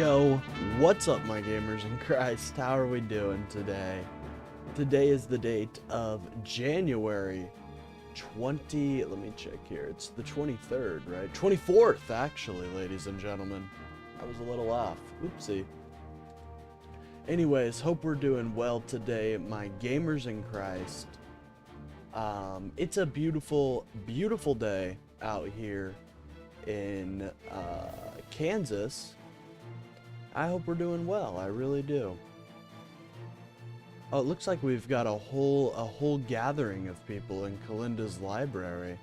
Yo, what's up my gamers in Christ? How are we doing today? Today is the date of January 20, let me check here. It's the 23rd, right? 24th actually, ladies and gentlemen. I was a little off. Oopsie. Anyways, hope we're doing well today, my gamers in Christ. It's a beautiful, beautiful day out here in Kansas. I hope we're doing well. I really do. Oh, it looks like we've got a whole gathering of people in Kalinda's library.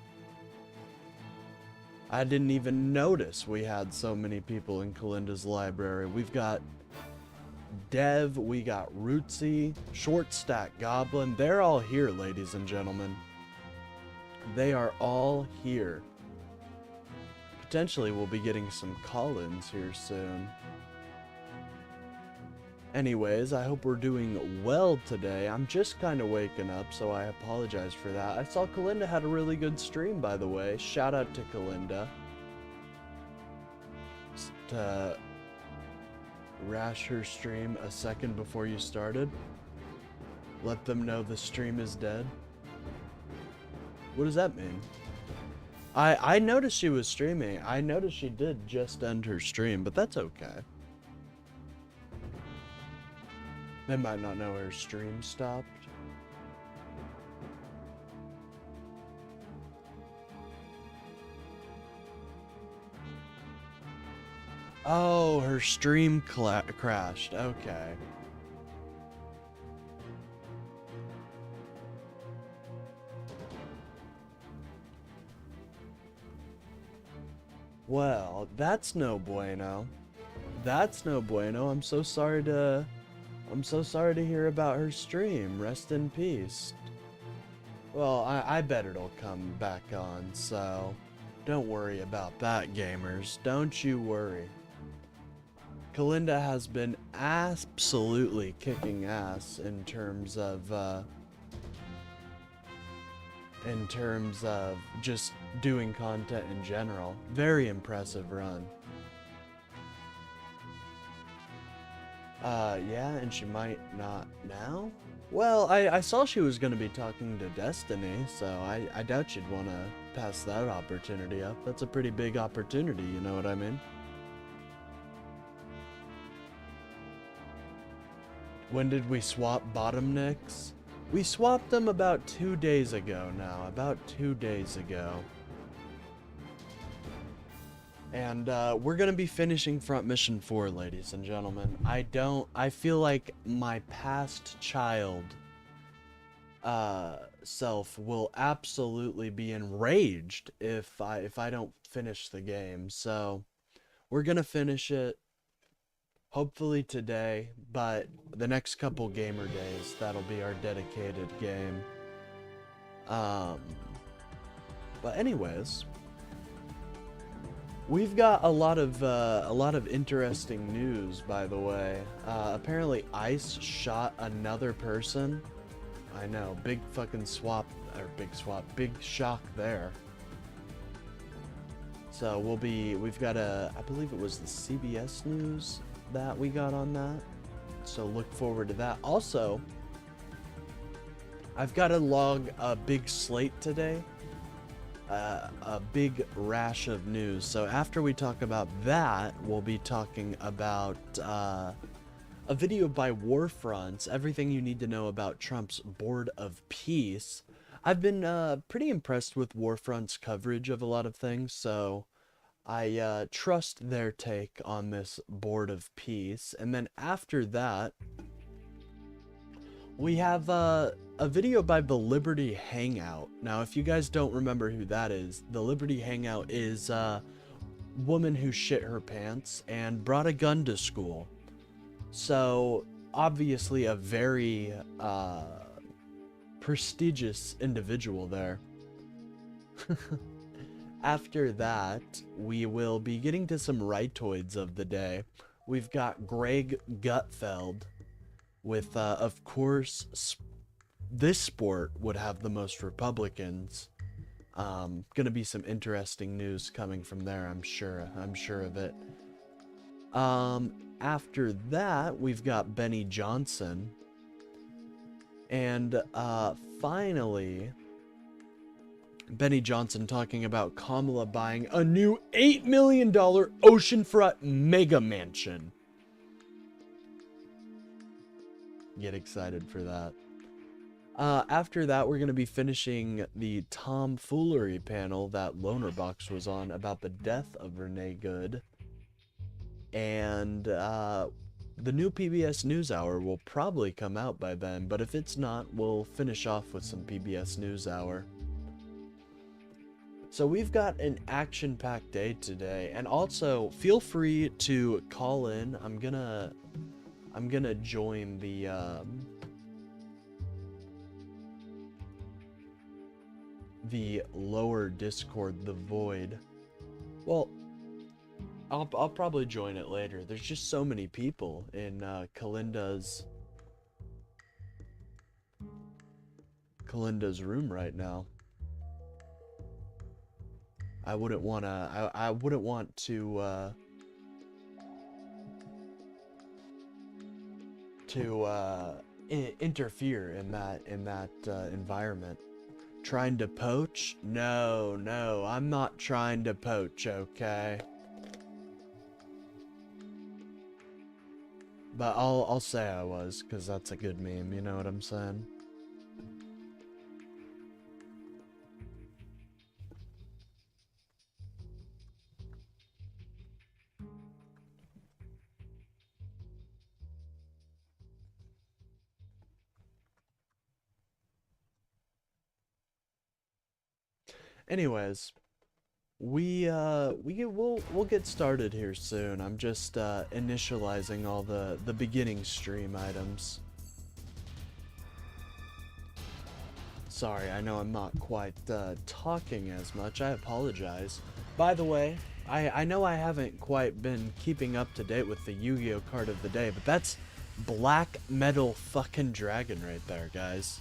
I didn't even notice we had so many people in Kalinda's library. We've got Dev, we got Rootsy, Short Stack Goblin. They're all here, ladies and gentlemen. They are all here. Potentially we'll be getting some call-ins here soon. Anyways, I hope we're doing well today. I'm just kind of waking up, so I apologize for that. I saw Kalinda had a really good stream, by the way. Shout out to Kalinda. Just rash her stream a second before you started. Let them know the stream is dead. What does that mean? I noticed she was streaming. I noticed she did just end her stream, but that's okay. They might not know her stream stopped. Oh, her stream crashed. Okay. Well, that's no bueno. That's no bueno. I'm so sorry to hear about her stream. Rest in peace. Well, I bet it'll come back on, so don't worry about that, gamers. Don't you worry. Kalinda has been absolutely kicking ass in terms of just doing content in general. Very impressive run. Yeah, and she might not now? Well, I saw she was going to be talking to Destiny, so I doubt she'd want to pass that opportunity up. That's a pretty big opportunity, you know what I mean? When did we swap bottom nicks? We swapped them about 2 days ago now, about 2 days ago. And we're gonna be finishing front mission 4, ladies and gentlemen. I feel like my past child self will absolutely be enraged if I don't finish the game. So we're gonna finish it hopefully today, but the next couple gamer days, that'll be our dedicated game. But anyways, we've got a lot of interesting news, by the way. Apparently Ice shot another person. I know, big fucking swap, or big shock there. So we've got I believe it was the CBS News that we got on that. So look forward to that. Also, I've got to log a big slate today. A big rash of news. So after we talk about that, we'll be talking about a video by Warfronts, everything you need to know about Trump's Board of Peace. I've been pretty impressed with Warfront's coverage of a lot of things, so I trust their take on this Board of Peace. And then after that, we have a video by the Liberty Hangout. Now, if you guys don't remember who that is, the Liberty Hangout is a woman who shit her pants and brought a gun to school. So, obviously a very prestigious individual there. After that, we will be getting to some rightoids of the day. We've got Greg Gutfeld with, of course, this sport would have the most Republicans. Gonna be some interesting news coming from there, I'm sure of it. After that, we've got Benny Johnson. And finally, Benny Johnson talking about Kamala buying a new $8 million oceanfront mega mansion. Get excited for that. After that, we're going to be finishing the tomfoolery panel that Lonerbox was on about the death of Renee Good. And the new PBS NewsHour will probably come out by then, but if it's not, we'll finish off with some PBS NewsHour. So we've got an action-packed day today, and also feel free to call in. I'm gonna join the lower Discord, the Void. Well, I'll probably join it later. There's just so many people in Kalinda's room right now. I wouldn't want to interfere in that environment. Trying to poach? No, I'm not trying to poach, okay? But I'll say I was, because that's a good meme, you know what I'm saying? Anyways, we'll get started here soon. I'm just initializing all the beginning stream items. Sorry, I know I'm not quite talking as much. I apologize. By the way, I know I haven't quite been keeping up to date with the Yu-Gi-Oh card of the day, but that's Black Metal fucking Dragon right there, guys.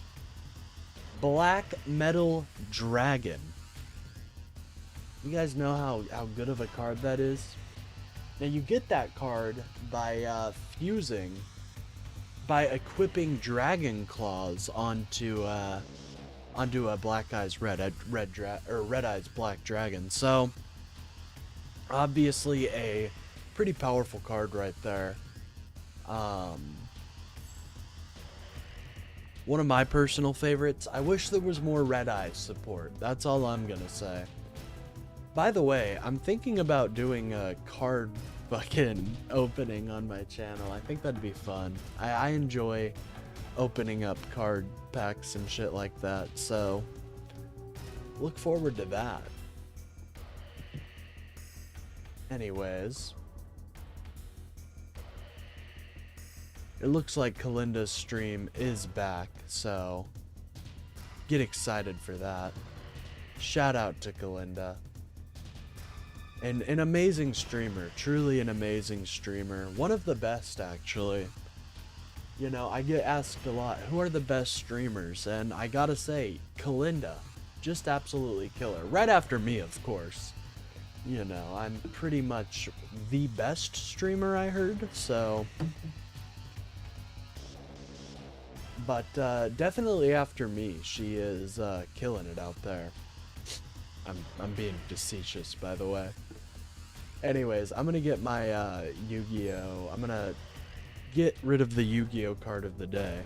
Black Metal Dragon. You guys know how good of a card that is? Now you get that card by equipping Dragon Claws onto a Black Eyes Red Eyes Black Dragon. So obviously a pretty powerful card right there. One of my personal favorites. I wish there was more Red Eyes support. That's all I'm gonna say. By the way, I'm thinking about doing a card fucking opening on my channel. I think that'd be fun. I enjoy opening up card packs and shit like that, so look forward to that. Anyways, it looks like Kalinda's stream is back, so get excited for that. Shout out to Kalinda. And an amazing streamer, truly an amazing streamer. One of the best, actually. You know, I get asked a lot, who are the best streamers? And I gotta say, Kalinda, just absolutely killer. Right after me, of course. You know, I'm pretty much the best streamer, I heard, so. But definitely after me, she is killing it out there. I'm being facetious, by the way. Anyways, I'm gonna get my Yu-Gi-Oh! I'm gonna get rid of the Yu-Gi-Oh! Card of the day.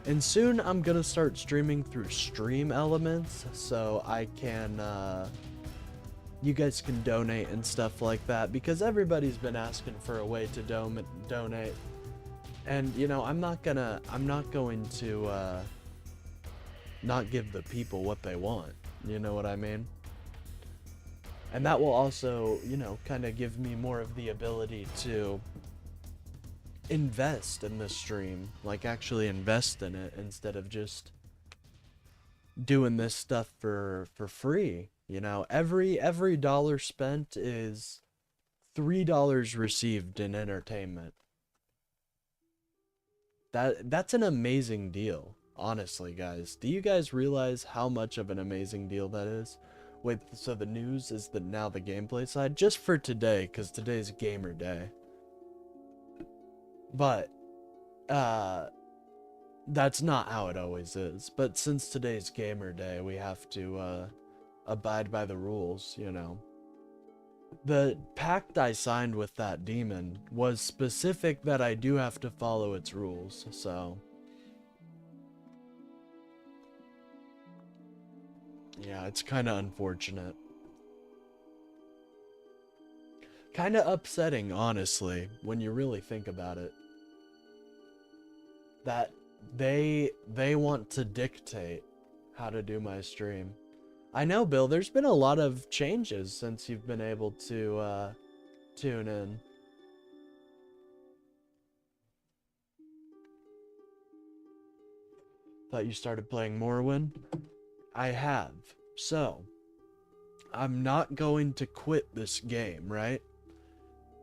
And soon I'm gonna start streaming through Stream Elements, so I can, you guys can donate and stuff like that, because everybody's been asking for a way to donate. And, you know, I'm not going to, not give the people what they want. You know what I mean? And that will also, you know, kind of give me more of the ability to invest in the stream. Like, actually invest in it instead of just doing this stuff for free. You know, every dollar spent is $3 received in entertainment. That's an amazing deal. Honestly, guys, do you guys realize how much of an amazing deal that is? Wait, so the news is now the gameplay side? Just for today, because today's gamer day. But, that's not how it always is. But since today's gamer day, we have to, abide by the rules, you know. The pact I signed with that demon was specific that I do have to follow its rules, so... yeah, it's kind of unfortunate. Kind of upsetting, honestly, when you really think about it. That they want to dictate how to do my stream. I know, Bill, there's been a lot of changes since you've been able to tune in. Thought you started playing Morrowind? I have. So, I'm not going to quit this game, right?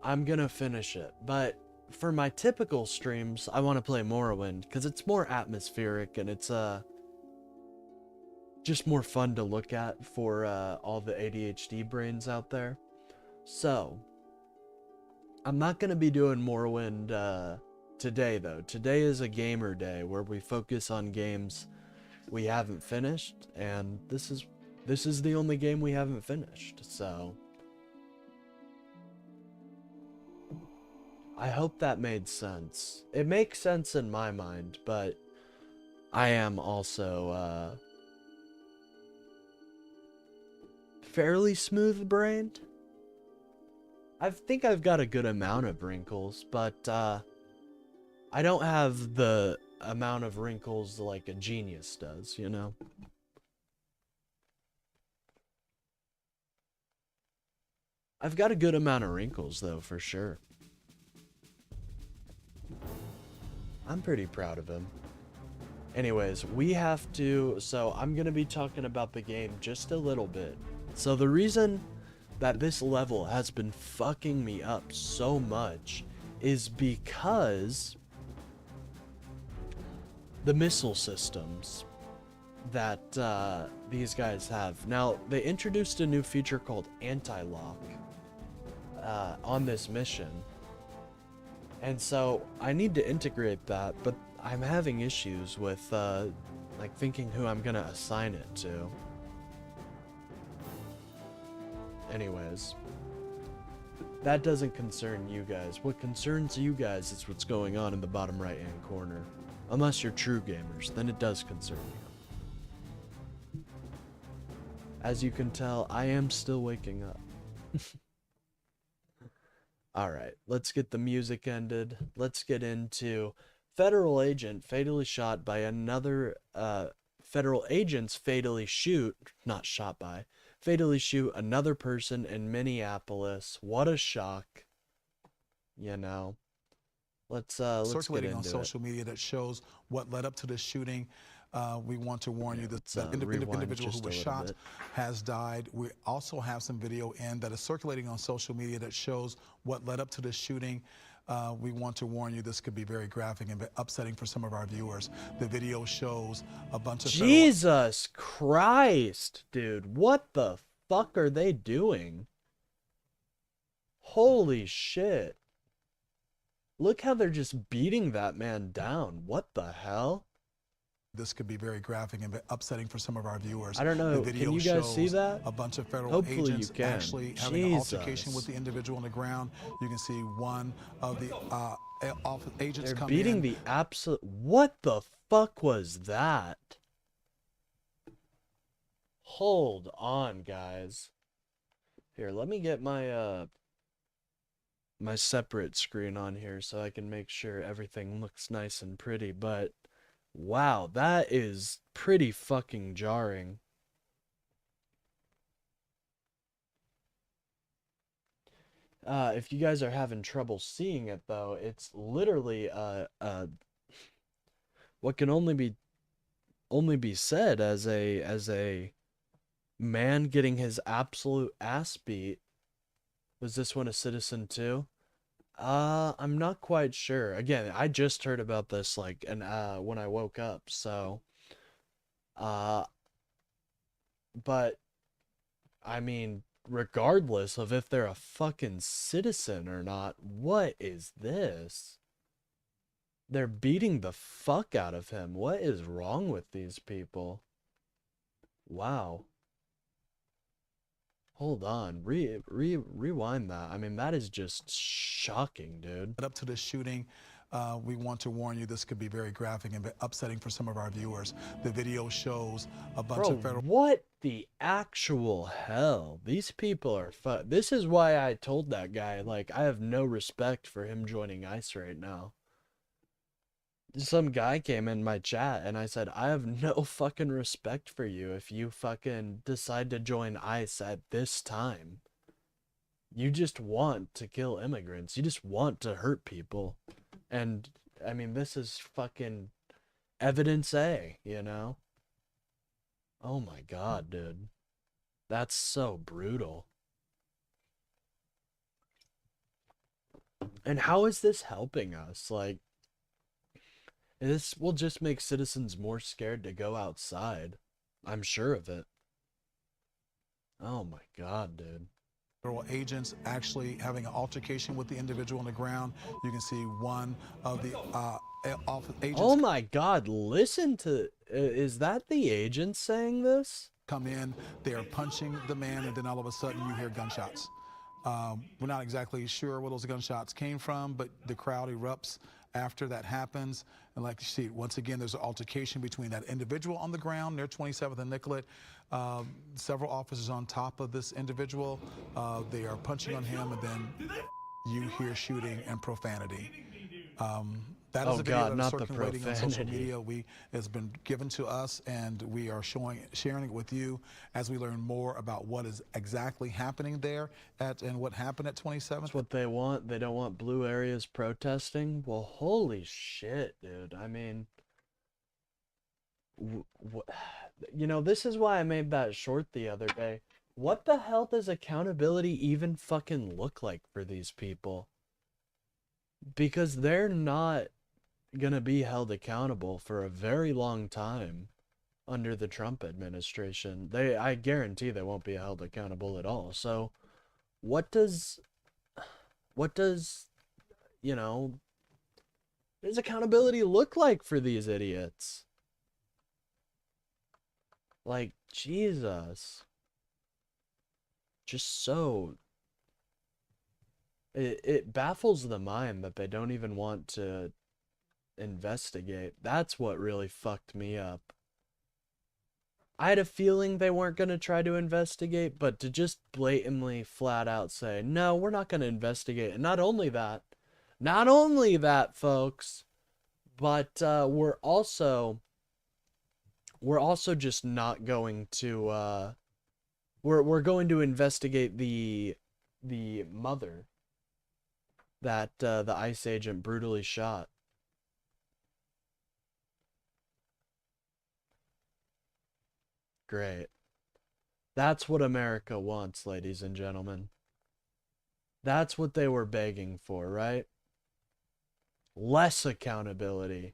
I'm gonna finish it. But for my typical streams, I want to play Morrowind because it's more atmospheric and it's just more fun to look at for all the ADHD brains out there. So, I'm not going to be doing Morrowind today, though. Today is a gamer day where we focus on games we haven't finished, and this is the only game we haven't finished, so... I hope that made sense. It makes sense in my mind, but I am also, fairly smooth-brained. I think I've got a good amount of wrinkles, but, I don't have the amount of wrinkles like a genius does, you know? I've got a good amount of wrinkles, though, for sure. I'm pretty proud of him. Anyways, we have to... so I'm going to be talking about the game just a little bit. So the reason that this level has been fucking me up so much is because the missile systems that these guys have. Now, they introduced a new feature called anti-lock on this mission. And so I need to integrate that, but I'm having issues with like thinking who I'm gonna assign it to. Anyways, that doesn't concern you guys. What concerns you guys is what's going on in the bottom right hand corner. Unless you're true gamers, then it does concern you. As you can tell, I am still waking up. Alright, let's get the music ended. Let's get into federal agent fatally shot by another, federal agents fatally shoot, not shot by, fatally shoot another person in Minneapolis. What a shock. You know. Let's circulating get into on social media that shows what led up to the shooting. We want to warn you that the individual who was shot has died. We also have some video in that is circulating on social media that shows what led up to the shooting. We want to warn you this could be very graphic and upsetting for some of our viewers. The video shows a bunch of Jesus Christ, dude. What the fuck are they doing? Holy shit. Look how they're just beating that man down. What the hell? This could be very graphic and upsetting for some of our viewers. I don't know. The video can you guys see that? A bunch of federal Hopefully agents you can. actually having an altercation with the individual on the ground. You can see one of the agents They're come beating in. the absolute... What the fuck was that? Hold on, guys. Here, let me get my my separate screen on here so I can make sure everything looks nice and pretty, but wow, that is pretty fucking jarring. If you guys are having trouble seeing it though, it's literally what can only be said as a man getting his absolute ass beat. Was this one a citizen too? I'm not quite sure. Again, I just heard about this like when I woke up, so but I mean, regardless of if they're a fucking citizen or not, what is this? They're beating the fuck out of him. What is wrong with these people? Wow. Hold on. Rewind that. I mean, that is just shocking, dude. Up to this shooting, we want to warn you this could be very graphic and upsetting for some of our viewers. The video shows a bunch of federal... What the actual hell? These people are This is why I told that guy, like, I have no respect for him joining ICE right now. Some guy came in my chat and I said, I have no fucking respect for you if you fucking decide to join ICE at this time. You just want to kill immigrants. You just want to hurt people. And, I mean, this is fucking evidence A, you know? Oh my god, dude. That's so brutal. And how is this helping us? Like, this will just make citizens more scared to go outside. I'm sure of it. Oh my god, dude. Federal agents actually having an altercation with the individual on the ground. You can see one of the agents. Oh my god, listen to... Is that the agent saying this? Come in, they are punching the man, and then all of a sudden you hear gunshots. We're not exactly sure where those gunshots came from, but the crowd erupts after that happens. And like you see, once again, there's an altercation between that individual on the ground near 27th and Nicollet. Several officers on top of this individual. They are punching on him, and then you hear shooting and profanity. That is a video that is circulating on social media. It's been given to us, and we are sharing it with you as we learn more about what is exactly happening there and what happened at 27th. That's what they want. They don't want blue areas protesting. Well, holy shit, dude. I mean, you know, this is why I made that short the other day. What the hell does accountability even fucking look like for these people? Because they're not gonna be held accountable for a very long time under the Trump administration. I guarantee they won't be held accountable at all. So what does you know, does accountability look like for these idiots? Like, Jesus. Just so... It baffles the mind that they don't even want to investigate. That's what really fucked me up. I had a feeling they weren't going to try to investigate, but to just blatantly flat out say, no, we're not going to investigate. And not only that, folks, but we're also just not going to we're going to investigate the mother that the ICE agent brutally shot. Great. That's what America wants, ladies and gentlemen. That's what they were begging for, right? Less accountability.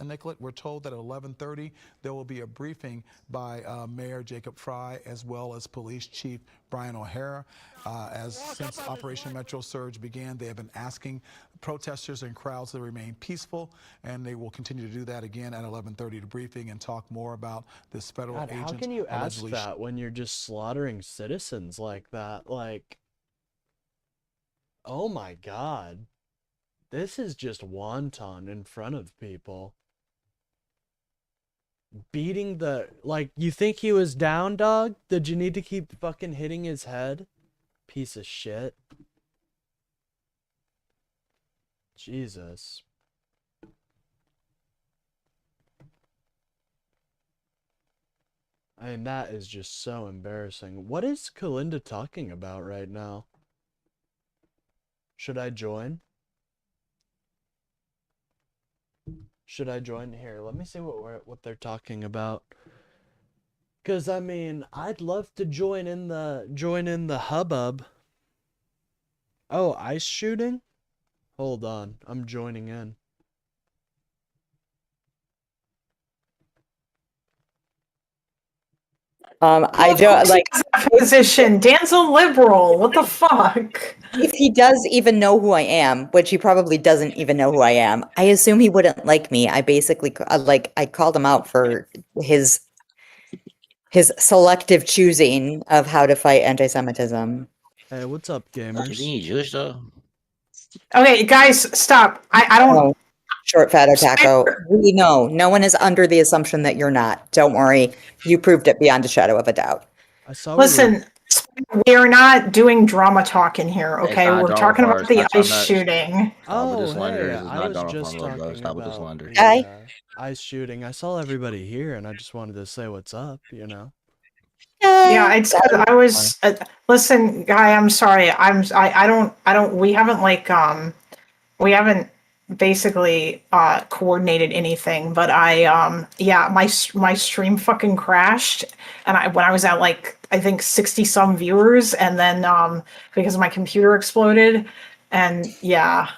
Nicollet, we're told that at 11:30 there will be a briefing by Mayor Jacob Frey as well as Police Chief Brian O'Hara. Since Operation Metro Surge began, they have been asking protesters and crowds to remain peaceful, and they will continue to do that again at 11:30 to briefing and talk more about this federal agent. How can you ask that when you're just slaughtering citizens like that? Like, oh my God. This is just wanton in front of people. Beating like, you think he was down, dog? Did you need to keep fucking hitting his head? Piece of shit. Jesus. I mean, that is just so embarrassing. What is Kalinda talking about right now? Should I join? Should I join here? Let me see what they're talking about. Cause I mean, I'd love to join in the hubbub. Oh, ICE shooting? Hold on, I'm joining in. I don't like position. Dan's a liberal. What the fuck? if he does even know who I am, which he probably doesn't even know who I am. I assume he wouldn't like me. I basically I called him out for his selective choosing of how to fight anti-Semitism. Hey, what's up, gamers? Is he Jewish though? Okay, guys, stop. I don't. Oh, short fat taco. We know. No one is under the assumption that you're not. Don't worry. You proved it beyond a shadow of a doubt. I saw. Listen, we are not doing drama talk in here, It's okay? not We're drama talking bar, about it's the not ice drama. shooting. Stop with the Oh, slander. hey, This is I not was Donald just Trump, bro. talking Stop with the about slander. the Okay. ice shooting. I saw everybody here, and I just wanted to say what's up. You know. Yeah, it's good. I was listen, guy. I'm sorry. I don't. We haven't we haven't basically coordinated anything. But yeah, my stream fucking crashed, and when I was at like I think 60 some viewers, and then because my computer exploded, and yeah.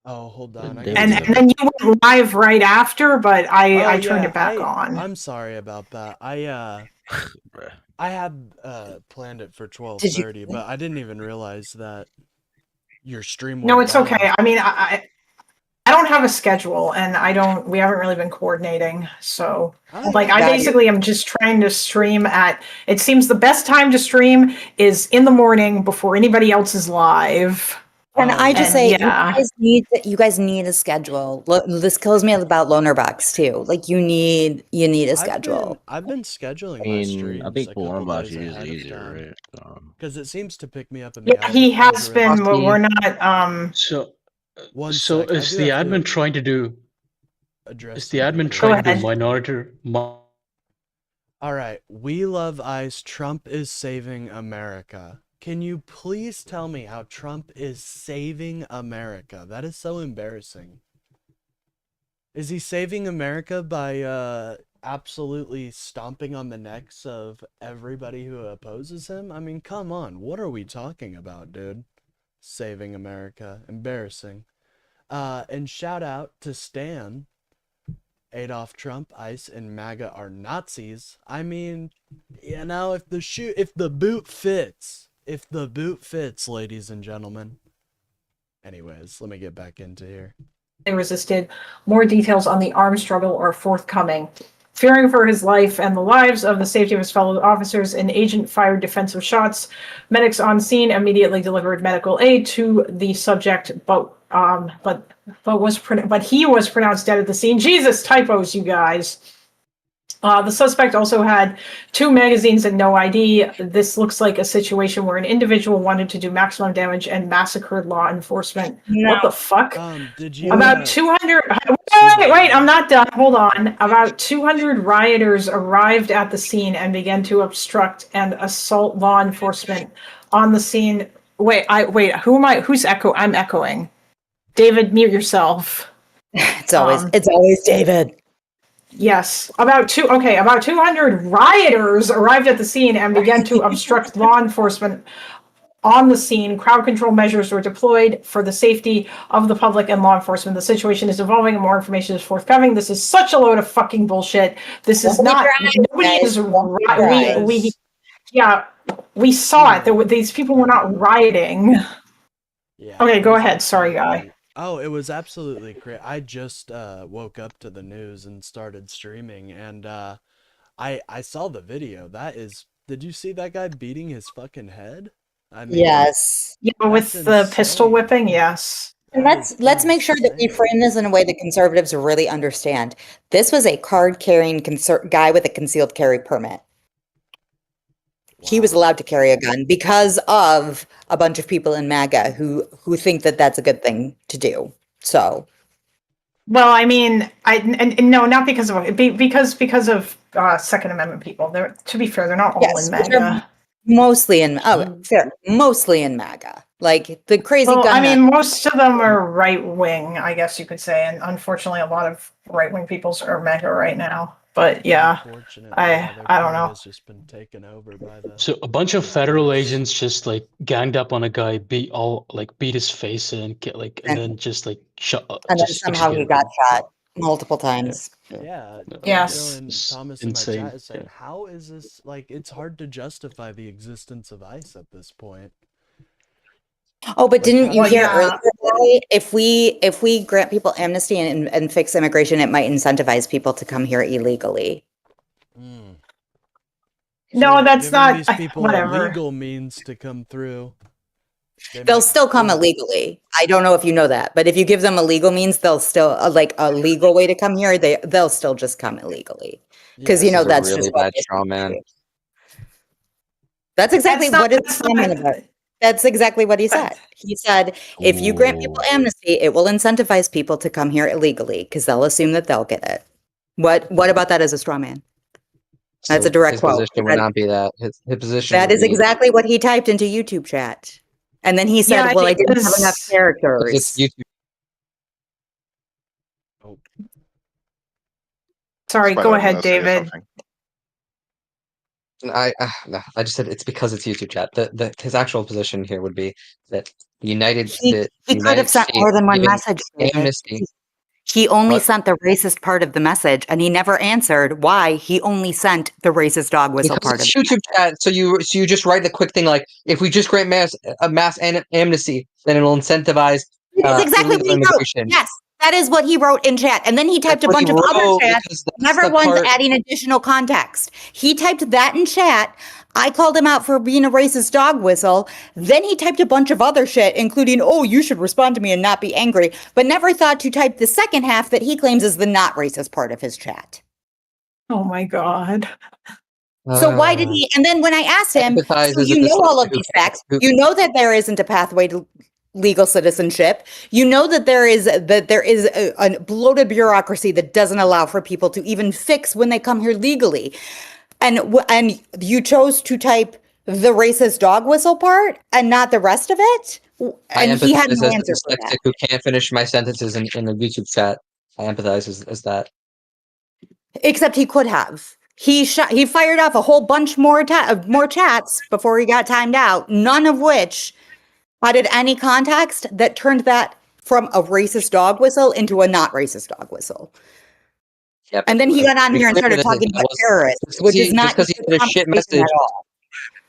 Oh, hold on. And then you went live right after, but I turned it back on. I'm sorry about that. I had planned it for 12:30, but I didn't even realize that your stream went No, it's down. okay. I mean, I don't have a schedule, and we haven't really been coordinating. So, like, I basically am just trying to stream it seems the best time to stream is in the morning before anybody else is live. And I just say, yeah. you guys need a schedule. This kills me about Loner Box too. Like you need a schedule. I've been scheduling my streams. I think a couple Loner Box days is ahead of easier, time. right? Because it seems to pick me up in the Yeah, he has been, but we're not. So sec, is the admin trying to do? Is the admin trying to do minority? All right, we love ICE. Trump is saving America. Can you please tell me how Trump is saving America? That is so embarrassing. Is he saving America by absolutely stomping on the necks of everybody who opposes him? I mean, come on. What are we talking about, dude? Saving America. Embarrassing. And shout out to Stan. Adolf Trump, ICE, and MAGA are Nazis. I mean, you know, if the boot fits. If the boot fits, ladies and gentlemen. Anyways, let me get back into here. They resisted. More details on the armed struggle are forthcoming. Fearing for his life and the lives of the safety of his fellow officers, an agent fired defensive shots. Medics on scene immediately delivered medical aid to the subject, but he was pronounced dead at the scene. Jesus, typos, you guys. The suspect also had 2 magazines and no ID. This looks like a situation where an individual wanted to do maximum damage and massacred law enforcement. No. What the fuck? Did you about 200? Wait, I'm not done. Hold on. About 200 rioters arrived at the scene and began to obstruct and assault law enforcement on the scene. Wait. Who am I? Who's echo? I'm echoing. David, mute yourself. It's always David. Yes, about 200 rioters arrived at the scene and began to obstruct law enforcement on the scene. Crowd control measures were deployed for the safety of the public and law enforcement. The situation is evolving and more information is forthcoming. This is such a load of fucking bullshit. This is not, nobody is, we saw it. These people were not rioting. Yeah. Okay, go ahead. Sorry, guy. Oh, it was absolutely great. I just woke up to the news and started streaming, and I saw the video. Did you see that guy beating his fucking head? I mean, yes. Yeah, with the pistol whipping, yes. And let's make sure that we frame this in a way that conservatives really understand. This was a card-carrying guy with a concealed carry permit. He was allowed to carry a gun because of a bunch of people in MAGA who think that that's a good thing to do. So, well, I mean, no, not because of because of Second Amendment people. To be fair, they're not all in MAGA. Mostly in mostly in MAGA. Like the crazy gun. I mean, most of them are right wing, I guess you could say, and unfortunately, a lot of right wing people are MAGA right now. But yeah, I don't know. Just been taken over by the... So a bunch of federal agents just like ganged up on a guy, beat his face in, and then just like shot. And then somehow he got shot. multiple times. Yeah, Yes. Thomas in my Insane. chat is saying, how is this, like, it's hard to justify the existence of ICE at this point. Oh, but Like, didn't how you do hear yeah. earlier today, if we grant people amnesty and fix immigration, it might incentivize people to come here illegally. Mm. No, So that's giving not these people whatever. legal means to come through, They'll still come illegally. I don't know if you know that, but if you give them a legal means, they'll still like a legal way to come here. They'll still just come illegally because Yeah. you know This is a that's really just what bad straw man. That's exactly That's not. what is That's straw man not. about. That's exactly what he said. He said, if you grant people Ooh. amnesty, it will incentivize people to come here illegally because they'll assume that they'll get it. What about that as a straw man? That's So a direct his quote. position would not be that. His position That would is be exactly what he typed into YouTube chat. And then he said, Yeah, well, I didn't have enough because it's characters. YouTube. Oh, Sorry, go Spider ahead, was saying David. something. No, I just said it's because it's YouTube chat. His actual position here would be that He the could have United sent States more than one giving message, David. amnesty. He only What? sent the racist part of the message, and he never answered why he only sent the racist dog whistle Because part of it's the YouTube chat, so you just write the quick thing like, if we just grant mass amnesty, then it'll incentivize That's exactly what illegal he wrote. immigration. Yes, that is what he wrote in chat. And then he typed That's a what he bunch of other wrote, chats, because that's never the once part. adding additional context. He typed that in chat. I called him out for being a racist dog whistle. Then he typed a bunch of other shit, including, oh, you should respond to me and not be angry, but never thought to type the second half that he claims is the not racist part of his chat. Oh my God. So why did he? And then when I asked him, so Empathizes you with know the all of who these can't- facts. who- You know that there isn't a pathway to legal citizenship. You know that there is a bloated bureaucracy that doesn't allow for people to even fix when they come here legally. And you chose to type the racist dog whistle part and not the rest of it. I And he had empathize no as answer the for that. dyslexic who can't finish my sentences in the YouTube chat. I empathize as that. Except he could have. He fired off a whole bunch more chats before he got timed out, none of which added any context that turned that from a racist dog whistle into a not racist dog whistle. Yeah, And then he got on be here and clear started that talking that about was- terrorists, which is not just because he did a shit conversation message. at all.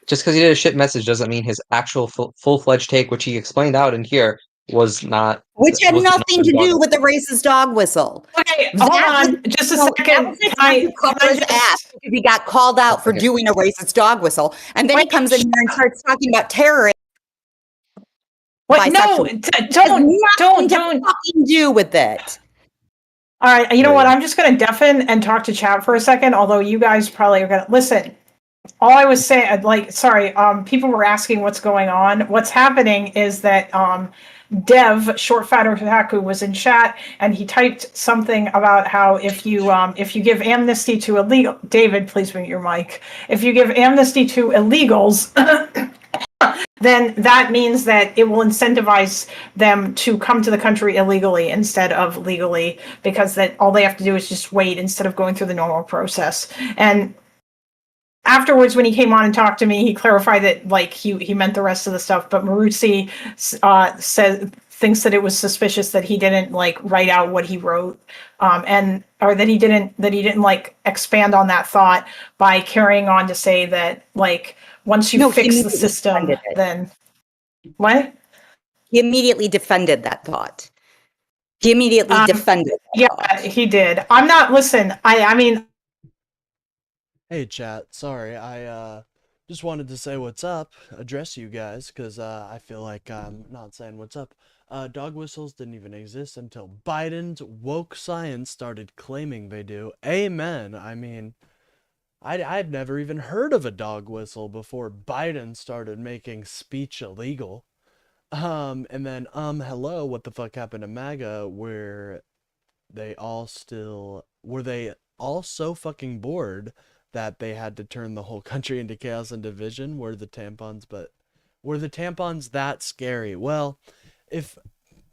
Just because he did a shit message doesn't mean his actual full-fledged take, which he explained out in here, was not. Which had was nothing to not do with the racist dog whistle. Okay, That hold on, was- just a No, second. that was his time to cover his ass because he got called out for Okay. doing a racist dog whistle, and then he Wait, comes in here and starts talking about terrorists. What? No, don't. Fucking do with it. All right, you know what? I'm just going to deafen and talk to chat for a second, although you guys probably are going to listen. All I was saying, people were asking what's going on. What's happening is that Dev, Short Fat Otaku, was in chat and he typed something about how if you give amnesty to illegal, David, please mute your mic. If you give amnesty to illegals, then that means that it will incentivize them to come to the country illegally instead of legally, because that all they have to do is just wait instead of going through the normal process. And afterwards, when he came on and talked to me, he clarified that like he meant the rest of the stuff, but Maruzzi thinks that it was suspicious that he didn't like write out what he wrote, or that he didn't like expand on that thought by carrying on to say that like once you fix the system, then what? He immediately defended that thought. He immediately defended that thought. He did. I'm not, listen, I mean. Hey chat, sorry, I just wanted to say what's up, address you guys, because I feel like I'm not saying what's up. Dog whistles didn't even exist until Biden's woke science started claiming they do. Amen. I mean, I've never even heard of a dog whistle before Biden started making speech illegal. And then, hello, what the fuck happened to MAGA, were they all so fucking bored that they had to turn the whole country into chaos and division? Were the tampons that scary? Well, if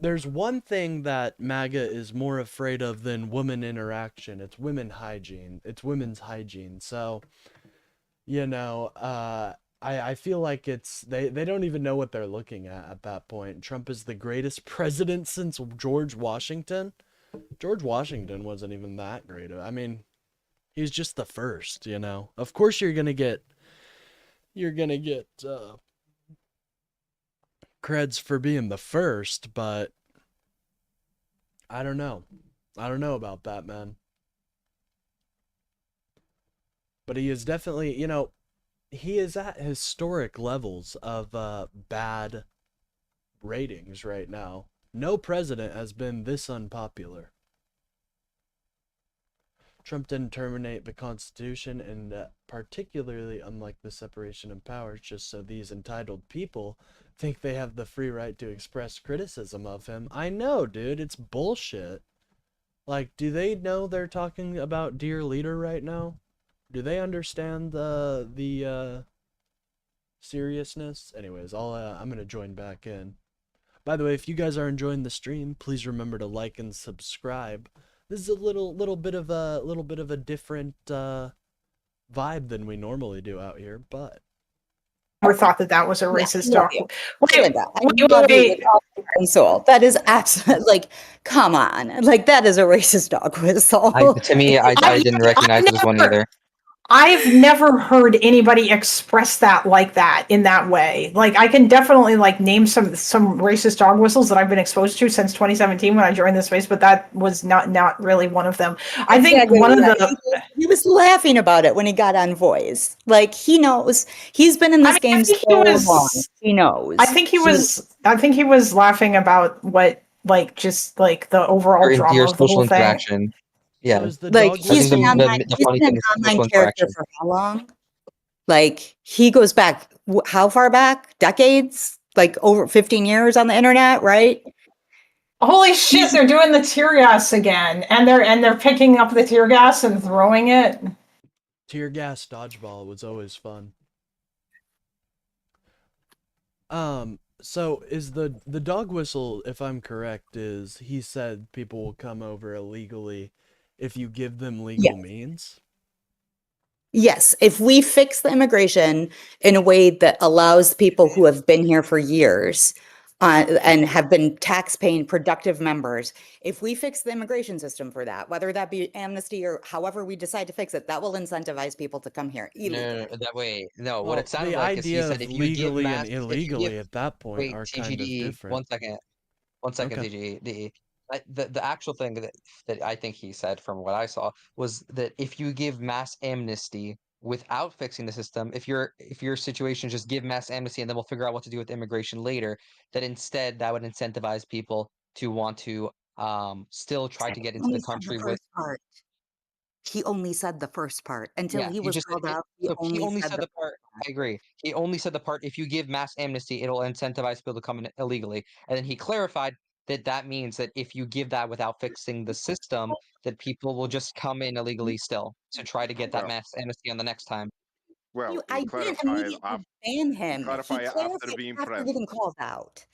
there's one thing that MAGA is more afraid of than woman interaction, it's women's hygiene. So, you know, I feel like they don't even know what they're looking at that point. Trump is the greatest president since George Washington. George Washington wasn't even that great. I mean, he was just the first, you know. Of course you're gonna get creds for being the first, but I don't know. I don't know about that, man. But he is definitely, you know, he is at historic levels of bad ratings right now. No president has been this unpopular. Trump didn't terminate the Constitution, and particularly unlike the separation of powers, just so these entitled people think they have the free right to express criticism of him. I know, dude, it's bullshit. Like, do they know they're talking about Dear Leader right now? Do they understand the seriousness? Anyways, I'm gonna join back in. By the way, if you guys are enjoying the stream, please remember to like and subscribe. This is a little bit of a different vibe than we normally do out here, but Never thought that was a racist dog. Wait. Soul. That is absolutely, like, come on, like, that is a racist dog whistle. To me, I didn't recognize it as one either. I've never heard anybody express that like that in that way. Like, I can definitely like name some racist dog whistles that I've been exposed to since 2017 when I joined the space, but that was not really one of them. I think one of the he was laughing about it when he got on Voice. Like, he knows, he's been in this game so long. He knows. I think he was laughing about what, like, just like the overall drama of the whole thing. Yeah, like, he's been an online character for how long? Like, he goes back, how far back? Decades? Like, over 15 years on the internet, right? Holy shit, they're doing the tear gas again, and they're picking up the tear gas and throwing it. Tear gas dodgeball was always fun. So is the dog whistle, if I'm correct, is he said people will come over illegally if you give them legal means? Yes, if we fix the immigration in a way that allows people who have been here for years and have been tax-paying productive members, if we fix the immigration system for that, whether that be amnesty or however we decide to fix it, that will incentivize people to come here. No, that way. No, Well, what it sounded the like is he idea said of if you give legally mass, and illegally at that point wait, are kind of TGD, different. one second, Okay. TGD. The actual thing that I think he said from what I saw was that if you give mass amnesty without fixing the system, if your situation is just give mass amnesty and then we'll figure out what to do with immigration later, that instead that would incentivize people to want to still try to get into the country with. He only said the first part until he was called out. He only said the part. I agree. He only said the part. If you give mass amnesty, it'll incentivize people to come in illegally. And then he clarified that means that if you give that without fixing the system, that people will just come in illegally still to try to get that mass amnesty on the next time. Well, I didn't immediately ban him. Clarify after being present. Getting called out.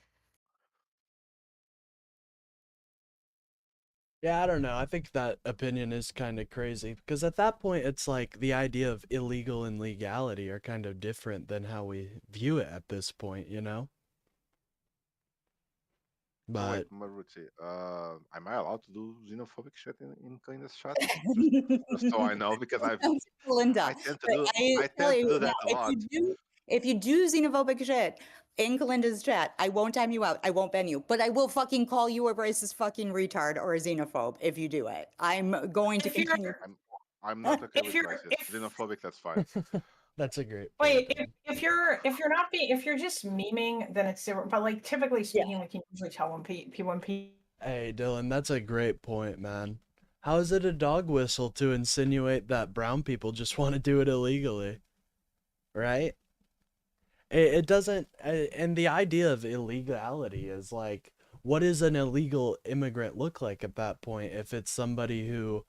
Yeah, I don't know. I think that opinion is kind of crazy because at that point, it's like the idea of illegal and legality are kind of different than how we view it at this point, you know? But wait, Maruti, am I allowed to do xenophobic shit in Kalinda's chat? Just so I know, because I tend to do that a lot. If you do xenophobic shit in Kalinda's chat, I won't time you out. I won't ban you, but I will fucking call you a racist fucking retard or a xenophobe if you do it. I'm going to continue. I'm not okay with racist. Xenophobic, that's fine. That's a great point. Wait, if you're just memeing, then it's different. But like typically speaking, we can usually tell when people. Hey, Dylan, that's a great point, man. How is it a dog whistle to insinuate that brown people just want to do it illegally? Right? It doesn't, and the idea of illegality is like, what does an illegal immigrant look like at that point? If it's somebody who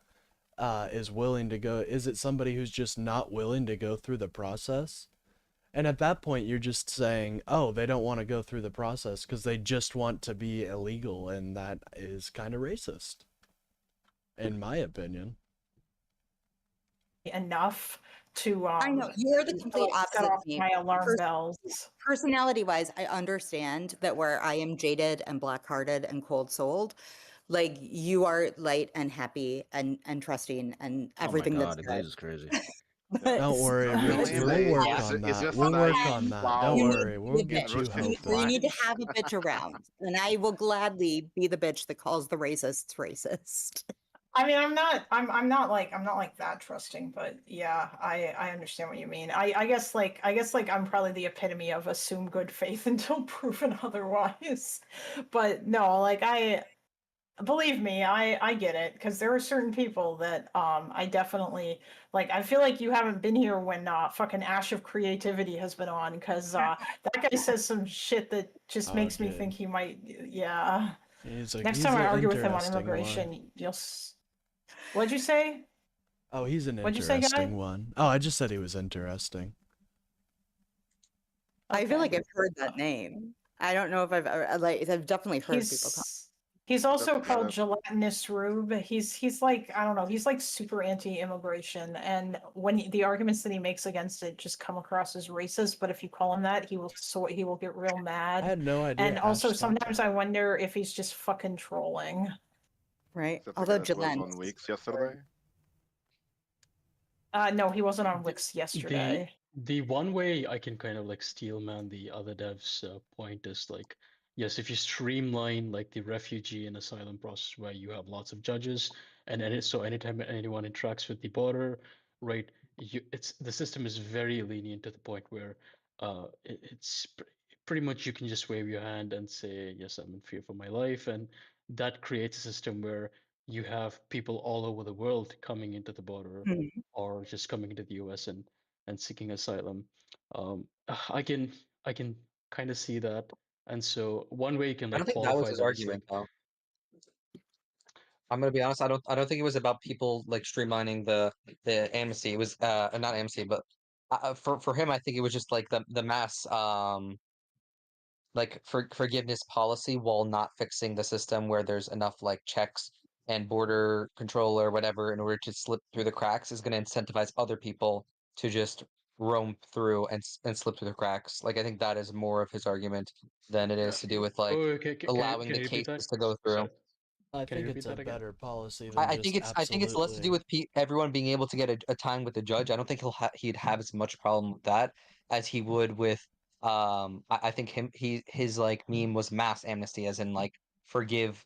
is willing to go, is it somebody who's just not willing to go through the process? And at that point, you're just saying, oh, they don't want to go through the process because they just want to be illegal, and that is kind of racist, in my opinion. Enough to I know you're the complete opposite of me. My alarm bells. Personality wise, I understand that where I am jaded and black-hearted and cold-souled, Like you are light and happy and trusting and everything oh my that's God, good. Glaze is crazy. Don't worry, Really? we'll work It's on it's that. just We'll like, work on that. Don't wow, You worry, need we'll to be a get you bitch. roasting hoping. You need to flies. have a bitch around, and I will gladly be the bitch that calls the racists racist. I mean, I'm not like that trusting, but yeah, I understand what you mean. I guess like I'm probably the epitome of assume good faith until proven otherwise. But no, like believe me, I get it, because there are certain people that I definitely like. I feel like you haven't been here when fucking Ash of Creativity has been on, because that guy says some shit that just Oh, makes me dude. think he might. Yeah. He's like, Next he's time I an argue with him on interesting immigration, one. you'll. What'd you say? Oh, he's an What'd you say, interesting guy? one. Oh, I just said he was interesting. I feel like Okay. I've heard that name. I don't know if I've ever I've definitely heard people talk. He's also That's called Gelatinous Rube. He's like, I don't know, he's like super anti-immigration, and the arguments that he makes against it just come across as racist. But if you call him that, he will get real I mad. had no idea. And also Ash thought sometimes that. I wonder if he's just fucking trolling. Right? that's the Although guy that was Jalen. on Wix yesterday. No, he wasn't on Wix yesterday. The one way I can kind of like steelman the other devs' point is like, yes, if you streamline like the refugee and asylum process where you have lots of judges, and so anytime anyone interacts with the border, right, the system is very lenient to the point where it's pretty much you can just wave your hand and say, yes, I'm in fear for my life, and that creates a system where you have people all over the world coming into the border Mhm. or just coming into the US and seeking asylum. I can kind of see that, and so one way you can I like don't think that was qualify his that is like, argument, though. I'm gonna be honest. I don't think it was about people like streamlining the amnesty. It was not amnesty, but for him, I think it was just like the mass like forgiveness policy while not fixing the system where there's enough like checks and border control or whatever in order to slip through the cracks is going to incentivize other people to just roam through and slip through the cracks. Like I think that is more of his argument than it is to do with like oh, okay, allowing can the you repeat cases that? to go through. Sorry, I can you think repeat it's a that again? better policy than I just think it's less to do absolutely. with everyone being able to get a time with the judge. I don't think he'd have as much problem with that as he would with I think his like meme was mass amnesty, as in like forgive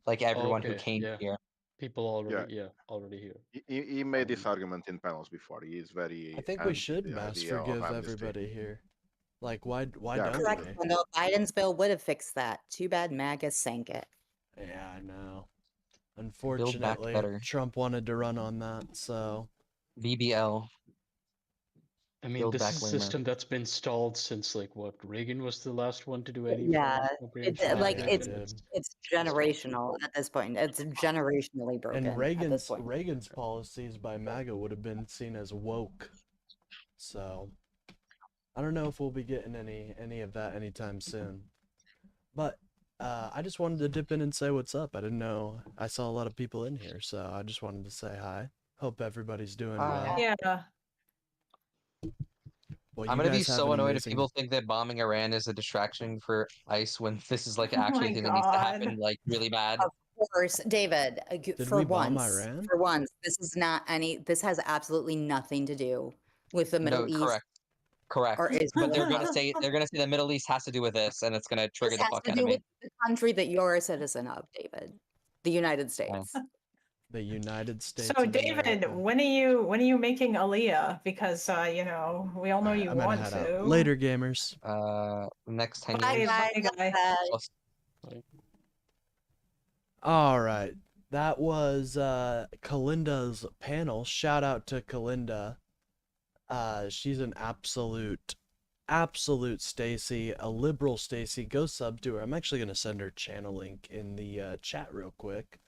like everyone who Okay, came yeah, here. people Yeah, already here. he made this Um, argument in panels before. He is I very think we anti should the mass idea of forgive amnesty. everybody here. Like, why Yeah, don't Correct. we? Well, no, Biden's bill would have fixed that. Too bad MAGA sank it. Yeah, I know. Build back Unfortunately, better. Trump wanted to run on that, so BBL. I mean, Build this back is a Lamer. system that's been stalled since like what, Reagan was the last one to do any Yeah, form of comprehension. like yeah, it's dude. generational at this point. It's generationally broken And at this point. Reagan's policies by MAGA would have been seen as woke. So I don't know if we'll be getting any of that anytime soon. But I just wanted to dip in and say what's up. I didn't know I saw a lot of people in here, so I just wanted to say hi. Hope everybody's doing well. Yeah. Well, I'm you gonna be guys have so an annoyed if amazing. people think that bombing Iran is a distraction for ICE when this is like Oh actually my a thing that needs to God. happen like really bad. Of course, David, Did for we bomb once, Iran? this is not this has absolutely nothing to do with the Middle No, East correct. or Israel. But they're gonna say the Middle East has to do with this, and it's gonna trigger This the has fuck to out do of me. with the country that you're a citizen of, David, the United States. The United States. So of David, America. when are you making Aliyah? Because you know, we all know you I'm gonna want head to. out. Later, gamers. Next 10 Bye, years. guys. Bye, guy. Plus, All right. That was Kalinda's panel. Shout out to Kalinda. She's an absolute Stacy, a liberal Stacy. Go sub to her. I'm actually gonna send her channel link in the chat real quick,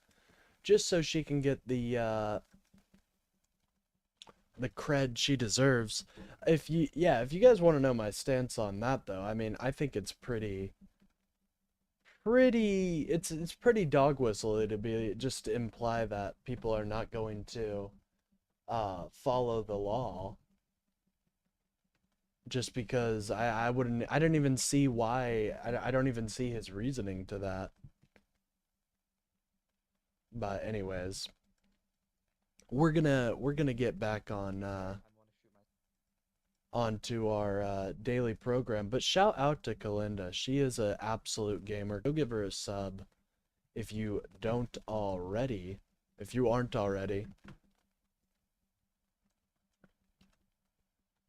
just so she can get the cred she deserves. If you guys want to know my stance on that, though, I mean, I think it's pretty it's pretty dog whistle to be just to imply that people are not going to follow the law just because I didn't even see why. I don't even see his reasoning to that. But anyways, we're gonna get back on onto our daily program. But shout out to Kalinda. She is an absolute gamer. Go give her a sub if you don't already. If you aren't already.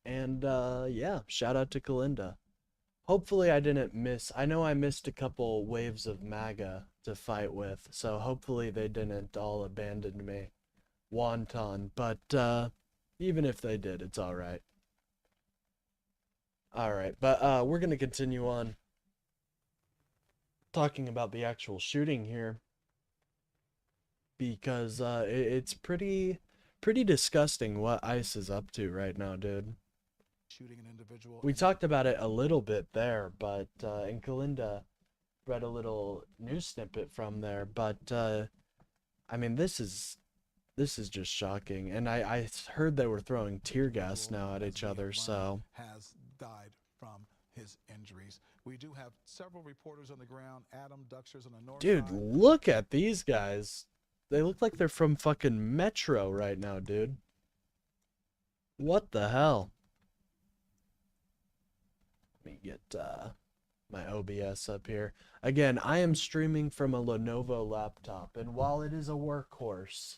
And yeah, shout out to Kalinda. Hopefully I didn't miss. I know I missed a couple waves of MAGA to fight with, so hopefully they didn't all abandon me. Wonton, but even if they did, it's alright. Alright, but we're gonna continue on talking about the actual shooting here. Because it's pretty disgusting what ICE is up to right now, dude. Shooting an individual. We talked about it a little bit there, but and Kalinda read a little news snippet from there, but I mean this is just shocking. And I heard they were throwing tear gas now at each other, so has died from his injuries. We do have several reporters on the ground. Adam Duxer's on the north dude, side. look at these guys. They look like they're from fucking Metro right now, dude. What the hell? Let me get my OBS up here. Again, I am streaming from a Lenovo laptop, and while it is a workhorse,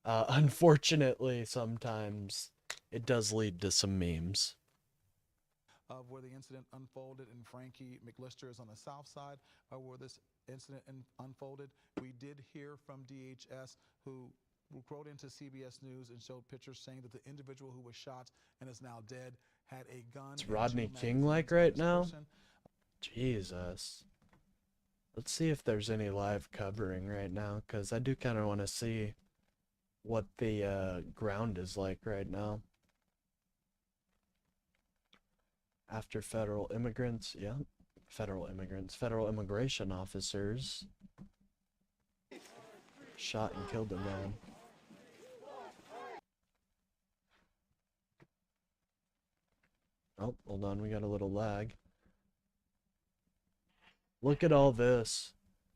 unfortunately, sometimes it does lead to some memes. Of where the incident unfolded, and Frankie McLister is on the south side of where this incident unfolded. We did hear from DHS, who wrote into CBS News and showed pictures saying that the individual who was shot and is now dead had a gun. It's Rodney King like right now? Jesus. Let's see if there's any live covering right now, because I do kind of want to see what the ground is like right now. After federal immigrants, yeah, federal immigration officers shot and killed a man. Oh, hold on, we got a little lag. Look at all this.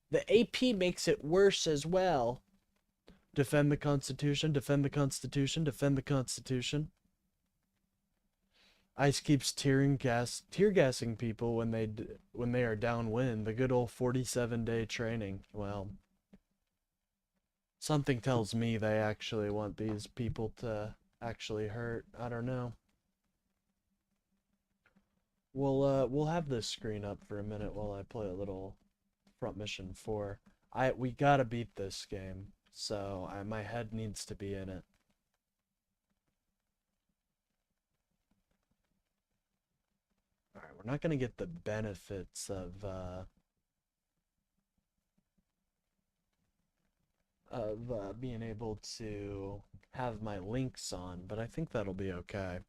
The AP makes it worse as well. Defend the Constitution, defend the Constitution, defend the Constitution. ICE keeps tear gassing people when they are downwind. The good old 47-day training. Well, something tells me they actually want these people to actually hurt. I don't know. We'll have this screen up for a minute while I play a little Front Mission 4. We gotta beat this game, so my head needs to be in it. Alright, we're not gonna get the benefits of being able to have my links on, but I think that'll be okay.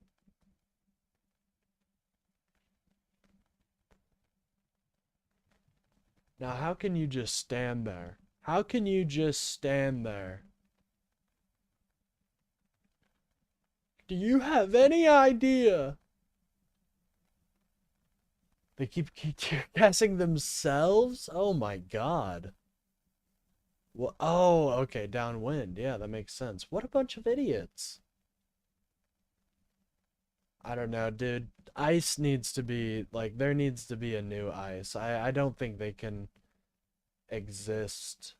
Now, how can you just stand there? How can you just stand there? Do you have any idea? They keep gassing themselves? Oh my god. Well, oh, okay, downwind. Yeah, that makes sense. What a bunch of idiots. I don't know, dude. ICE needs to be, like, there needs to be a new ICE. I don't think they can exist.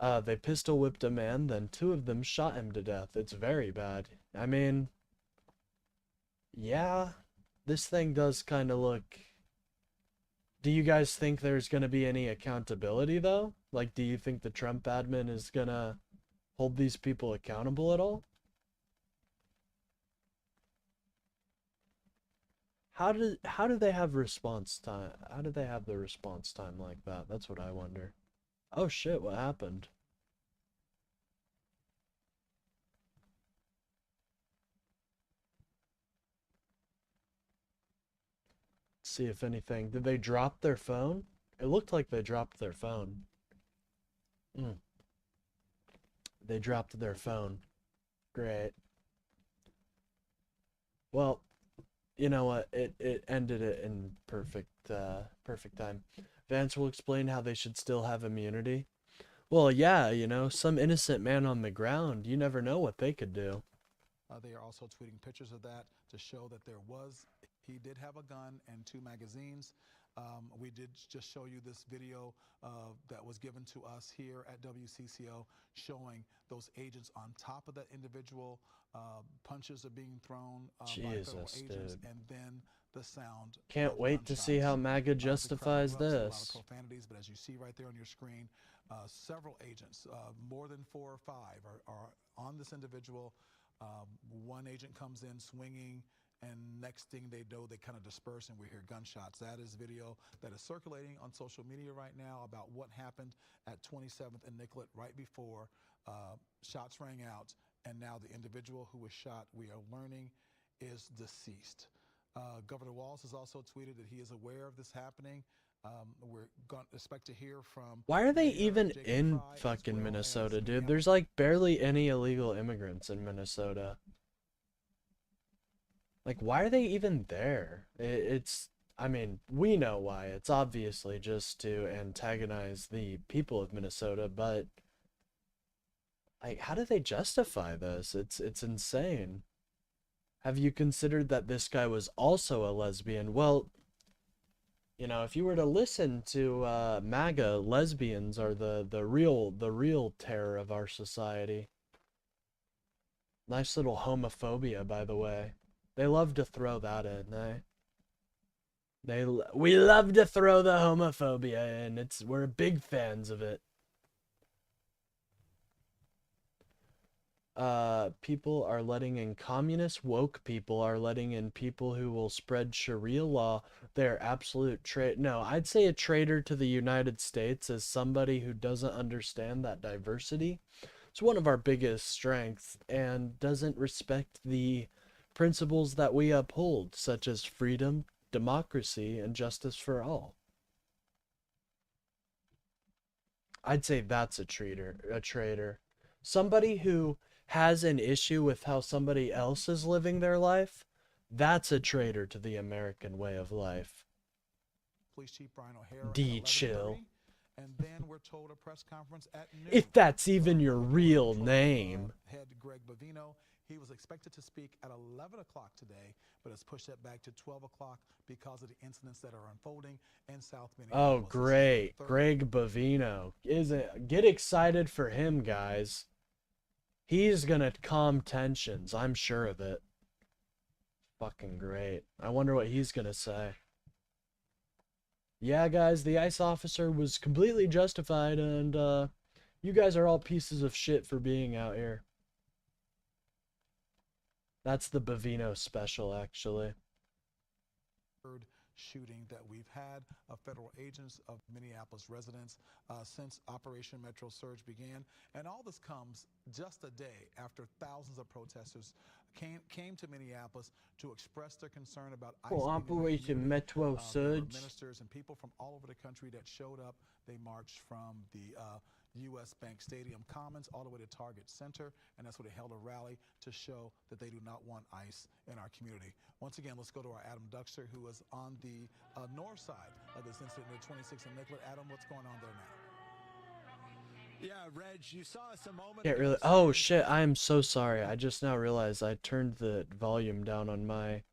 They pistol whipped a man, then two of them shot him to death. It's very bad. I mean, yeah, this thing does kind of look... Do you guys think there's going to be any accountability, though? Like, do you think the Trump admin is going to hold these people accountable at all? How do they have response time? How do they have the response time like that? That's what I wonder. Oh shit, what happened? Let's see if anything. Did they drop their phone? It looked like they dropped their phone. They dropped their phone. Great. Well, you know what? It ended it in perfect time. Vance will explain how they should still have immunity. Well, yeah, you know, some innocent man on the ground, you never know what they could do. They are also tweeting pictures of that to show that he did have a gun and 2 magazines. We did just show you this video that was given to us here at WCCO showing those agents on top of that individual. Punches are being thrown by federal agents, and then the sound. Can't wait to see how MAGA justifies this. A lot of profanities, but as you see right there on your screen, several agents, more than 4 or 5, are on this individual. One agent comes in swinging, and next thing they know, they kind of disperse, and we hear gunshots. That is video that is circulating on social media right now about what happened at 27th and Nicollet right before shots rang out, and now the individual who was shot, we are learning, is deceased. Governor Walz has also tweeted that he is aware of this happening. We're going to expect to hear from. Why are they even in fucking Minnesota, dude? There's like barely any illegal immigrants in Minnesota. Like, why are they even there? I mean, we know why. It's obviously just to antagonize the people of Minnesota, but like, how do they justify this? It's insane. Have you considered that this guy was also a lesbian? Well, you know, if you were to listen to MAGA, lesbians are the real terror of our society. Nice little homophobia, by the way. They love to throw that in, eh? We love to throw the homophobia in. We're big fans of it. People are letting in communist woke people are letting in people who will spread Sharia law. They're absolute no, I'd say a traitor to the United States is somebody who doesn't understand that diversity. It's one of our biggest strengths and doesn't respect the principles that we uphold, such as freedom, democracy, and justice for all. I'd say that's a traitor. Somebody who has an issue with how somebody else is living their life, that's a traitor to the American way of life. Police Chief Brian O'Hara. Chill. And then we're told a press conference at noon. If that's even your real name. Head Greg Bovino. He was expected to speak at 11 o'clock today, but has pushed that back to 12 o'clock because of the incidents that are unfolding in South Minneapolis. Oh, great. Greg Bovino. Get excited for him, guys. He's gonna calm tensions. I'm sure of it. Fucking great. I wonder what he's gonna say. Yeah, guys, the ICE officer was completely justified, and you guys are all pieces of shit for being out here. That's the Bovino special, actually. Shooting that we've had of federal agents of Minneapolis residents since Operation Metro Surge began. And all this comes just a day after thousands of protesters came to Minneapolis to express their concern about Operation Metro Surge. Ministers and people from all over the country that showed up. They marched from the U.S. Bank Stadium Commons all the way to Target Center, and that's where they held a rally to show that they do not want ICE in our community. Once again, let's go to our Adam Duxter, who is on the north side of this incident near 26th and Nicollet. Adam, what's going on there now? Yeah, Reg, you saw us a moment Can't really. Oh shit! I am so sorry. I just now realized I turned the volume down on my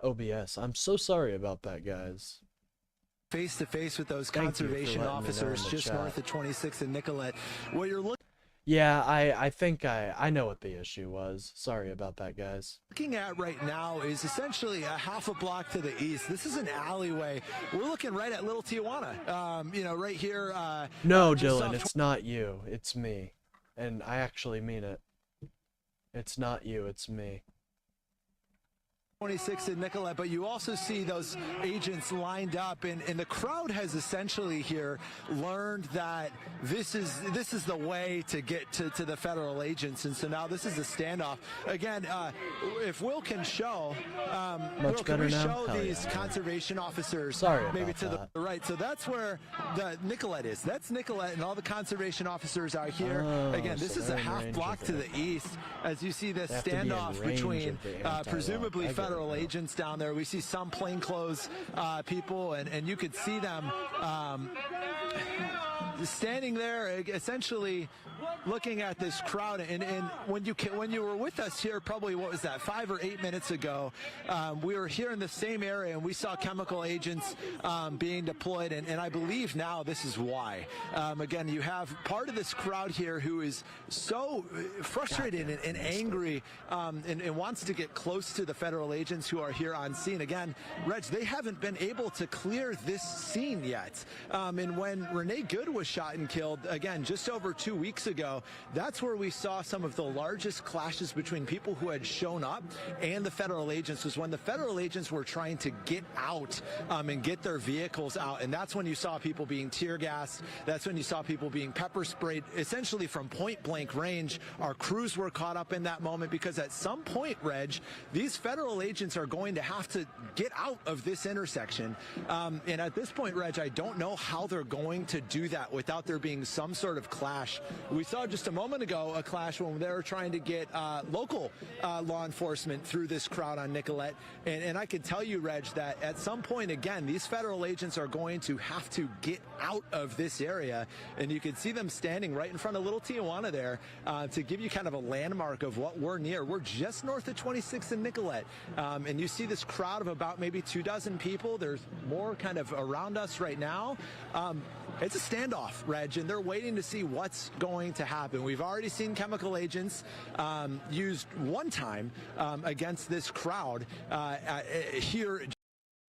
OBS. I'm so sorry about that, guys. Face to face with those conservation officers just north of 26th and Nicollet. What you're Yeah, I think I know what the issue was. Sorry about that, guys. looking at right now is essentially a half a block to the east. This is an alleyway. We're looking right at Little Tijuana. You know, right here. No, Dylan, it's not you. It's me. And I actually mean it. It's not you, it's me. 26th and Nicollet, but you also see those agents lined up, and the crowd has essentially here learned that this is the way to get to the federal agents, and so now this is a standoff. Again, if Will can show, Much Will, better can we now? show Hell these yeah. conservation officers Sorry maybe about to that. the right? So that's where the Nicollet is. That's Nicollet, and all the conservation officers are here. Oh, Again, this so is a they're in half range block of to it. the east as you see this They have to be in standoff range between of the anti-lock. presumably I get federal federal agents down there. We see some plainclothes people, and you could see them standing there, essentially looking at this crowd. And when you were with us here, probably, what was that, 5 or 8 minutes ago, we were here in the same area, and we saw chemical agents being deployed. And I believe now this is why. Again, you have part of this crowd here who is so frustrated and angry and wants to get close to the federal agents who are here on scene. Again, Reg, they haven't been able to clear this scene yet. And when Renee Good was shot and killed, again, just over 2 weeks ago, that's where we saw some of the largest clashes between people who had shown up and the federal agents, was when the federal agents were trying to get out and get their vehicles out. And that's when you saw people being tear gassed. That's when you saw people being pepper sprayed, essentially from point blank range. Our crews were caught up in that moment because at some point, Reg, these federal agents are going to have to get out of this intersection. And at this point, Reg, I don't know how they're going to do that without there being some sort of clash. We saw just a moment ago a clash when they were trying to get local law enforcement through this crowd on Nicollet. And I can tell you, Reg, that at some point, again, these federal agents are going to have to get out of this area. And you can see them standing right in front of Little Tijuana there to give you kind of a landmark of what we're near. We're just north of 26th and Nicollet. And you see this crowd of about maybe 24 people. There's more kind of around us right now. It's a standoff, Reg, and they're waiting to see what's going to happen. We've already seen chemical agents used one time against this crowd here.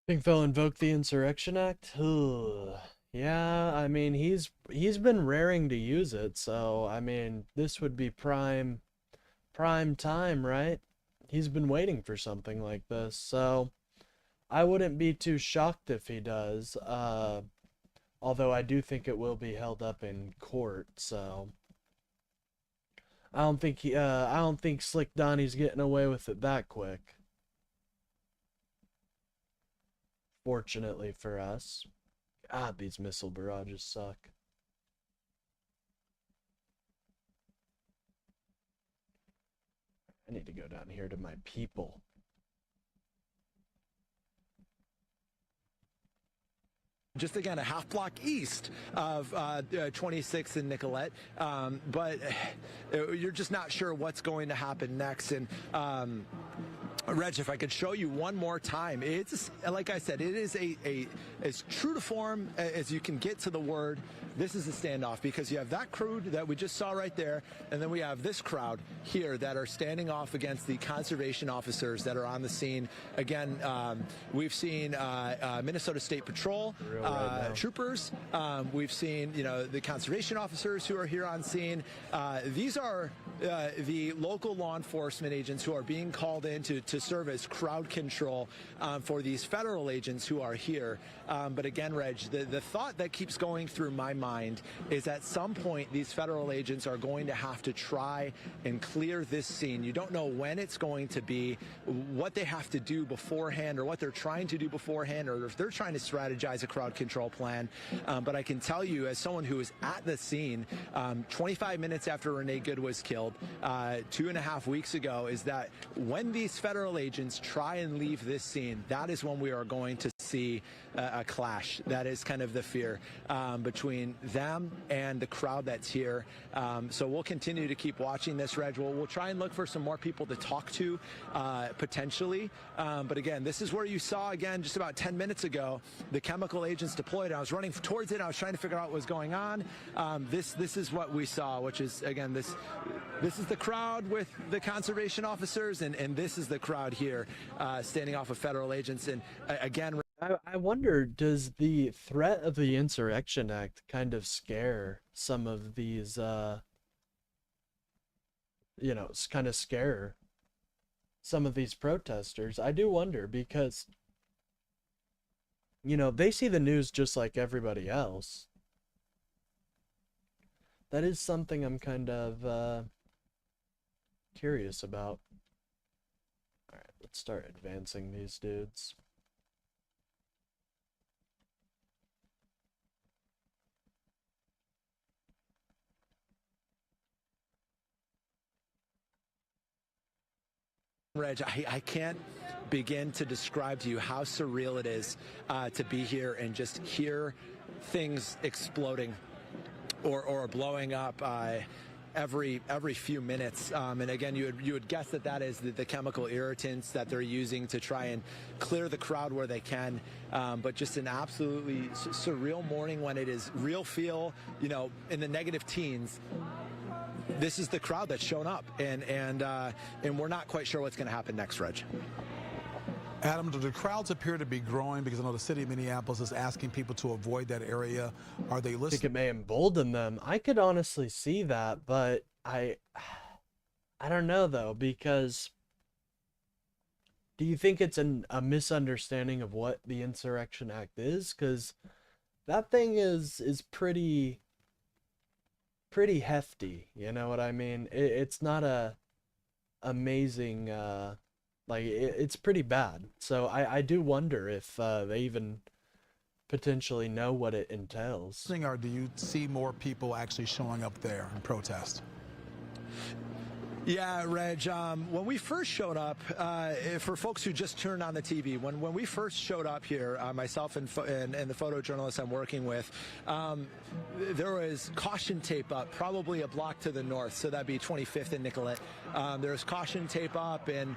Think they'll invoke the Insurrection Act? Ugh. Yeah, I mean, he's been raring to use it, so I mean, this would be prime time, right? He's been waiting for something like this, so I wouldn't be too shocked if he does. Although I do think it will be held up in court, so I don't think Slick Donnie's getting away with it that quick. Fortunately for us. God, these missile barrages suck. I need to go down here to my people. Just again, a half block east of 26th and Nicollet, but you're just not sure what's going to happen next. And Reg, if I could show you one more time, it's like I said, it is as true to form as you can get to the word. This is a standoff because you have that crew that we just saw right there, and then we have this crowd here that are standing off against the conservation officers that are on the scene. Again, we've seen Minnesota State Patrol troopers. We've seen, the conservation officers who are here on scene. These are the local law enforcement agents who are being called in to serve as crowd control for these federal agents who are here. But again, Reg, the thought that keeps going through my mind is at some point these federal agents are going to have to try and clear this scene. You don't know when it's going to be, what they have to do beforehand, or what they're trying to do beforehand, or if they're trying to strategize a crowd control plan. But I can tell you, as someone who was at the scene 25 minutes after Renee Good was killed 2.5 weeks ago, is that when these federal agents try and leave this scene, that is when we are going to see a clash. That is kind of the fear between them and the crowd that's here. So we'll continue to keep watching this, Reg. We'll try and look for some more people to talk to potentially. But again, this is where you saw, again, just about 10 minutes ago, the chemical agents deployed. I was running towards it. I was trying to figure out what was going on. This is what we saw, which is, again, this is the crowd with the conservation officers, and this is the crowd here standing off of federal agents. And again, I wonder, does the threat of the Insurrection Act kind of scare some of these, kind of scare some of these protesters? I do wonder, because, they see the news just like everybody else. That is something I'm kind of curious about. Alright, let's start advancing these dudes. Reg, I can't begin to describe to you how surreal it is to be here and just hear things exploding or blowing up every few minutes. And again, you would guess that is the chemical irritants that they're using to try and clear the crowd where they can. But just an absolutely surreal morning when it is real feel, you know, in the negative teens. This is the crowd that's shown up, and we're not quite sure what's going to happen next, Reg. Adam, do the crowds appear to be growing? Because I know the city of Minneapolis is asking people to avoid that area. Are they I think listening? it may embolden them. I could honestly see that, but I don't know though, because do you think it's a misunderstanding of what the Insurrection Act is? Because that thing is pretty hefty, you know what I mean? It's not a amazing like it's pretty bad. So I do wonder if they even potentially know what it entails. Or do you see more people actually showing up there in protest? Yeah, Reg, when we first showed up, for folks who just turned on the TV, when we first showed up here, myself and the photojournalists I'm working with, there was caution tape up probably a block to the north, so that'd be 25th and Nicollet. There was caution tape up, and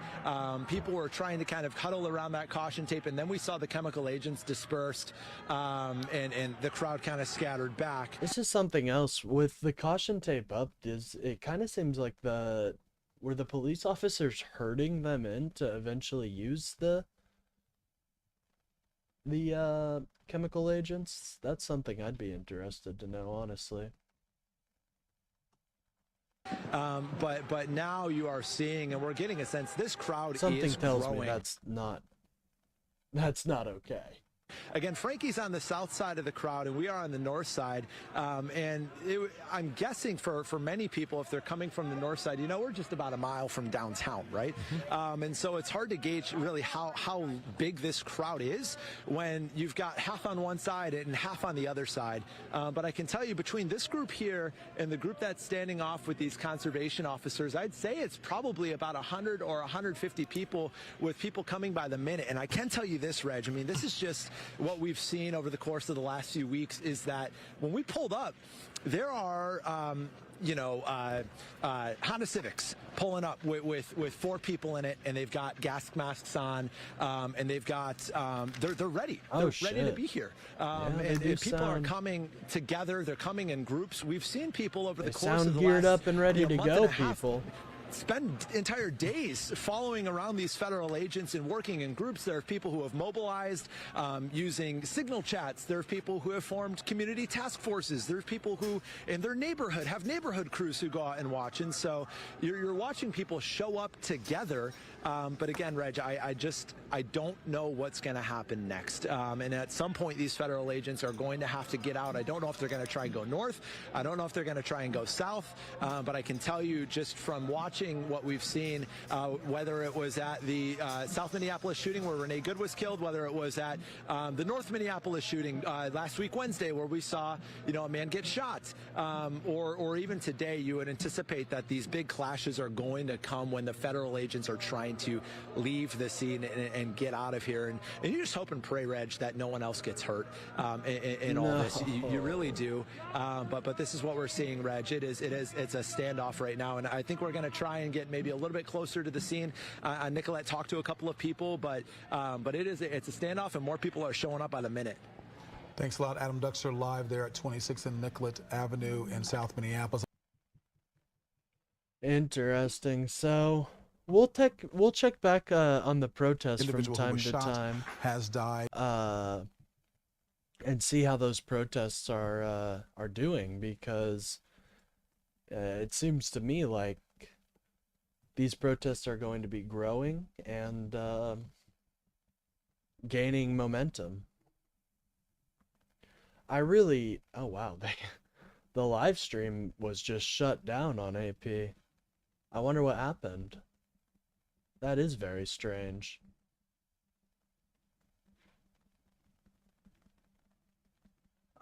people were trying to kind of huddle around that caution tape, and then we saw the chemical agents dispersed, and the crowd kind of scattered back. This is something else with the caution tape up. It kind of seems like were the police officers herding them in to eventually use the chemical agents? That's something I'd be interested to know, honestly. But now you are seeing, and we're getting a sense, this crowd Something is tells growing. me that's not okay. Again, Frankie's on the south side of the crowd, and we are on the north side. I'm guessing for many people, if they're coming from the north side, you know, we're just about a mile from downtown, right? Mm-hmm. And so it's hard to gauge really how big this crowd is when you've got half on one side and half on the other side. But I can tell you, between this group here and the group that's standing off with these conservation officers, I'd say it's probably about 100 or 150 people, with people coming by the minute. And I can tell you this, Reg, I mean, this is just what we've seen over the course of the last few weeks, is that when we pulled up, there are Honda Civics pulling up with 4 people in it, and they've got gas masks on, and they've got they're ready. They're ready to be here. And people are coming together. They're coming in groups. We've seen people over the course of the geared last, up and ready to month go, and a half, people. spend entire days following around these federal agents and working in groups. There are people who have mobilized using signal chats. There are people who have formed community task forces. There are people who in their neighborhood have neighborhood crews who go out and watch. And so you're watching people show up together. But again, Reg, I don't know what's going to happen next. And at some point, these federal agents are going to have to get out. I don't know if they're going to try and go north. I don't know if they're going to try and go south. But I can tell you, just from watching what we've seen, whether it was at the South Minneapolis shooting where Renee Good was killed, whether it was at the North Minneapolis shooting last week Wednesday where we saw a man get shot, or even today, you would anticipate that these big clashes are going to come when the federal agents are trying to leave the scene and get out of here. And you just hope and pray, Reg, that no one else gets hurt in all this. You really do. But this is what we're seeing, Reg. It's a standoff right now, and I think we're going to try and get maybe a little bit closer to the scene. Nicollet talked to a couple of people, but it's a standoff, and more people are showing up by the minute. Thanks a lot, Adam Duxer, live there at 26th and Nicollet Avenue in South Minneapolis. Interesting. So we'll check back on the protests from time to time. Has died. And see how those protests are doing, because it seems to me like these protests are going to be growing and gaining momentum. Oh wow, the live stream was just shut down on AP. I wonder what happened. That is very strange.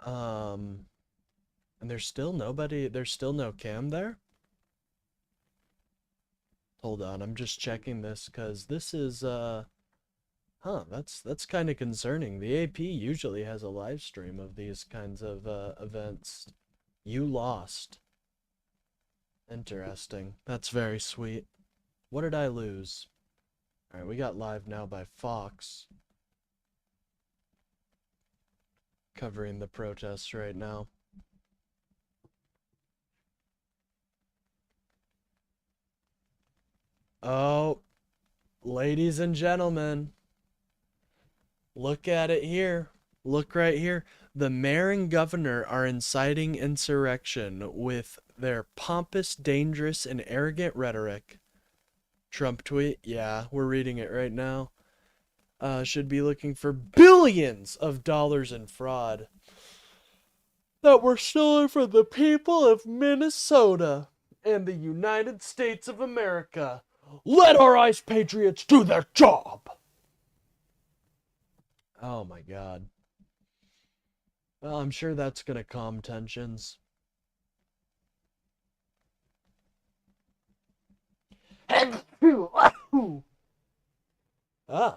And there's still no cam there? Hold on, I'm just checking this because this is that's kind of concerning. The AP usually has a live stream of these kinds of events. You lost. Interesting. That's very sweet. What did I lose? All right, we got Live Now by Fox covering the protests right now. Oh, ladies and gentlemen, look at it here. Look right here. The mayor and governor are inciting insurrection with their pompous, dangerous, and arrogant rhetoric. Trump tweet. Yeah, we're reading it right now. Should be looking for billions of dollars in fraud that were stolen from the people of Minnesota and the United States of America. Let our ICE patriots do their job. Oh my God. Well, I'm sure that's gonna calm tensions.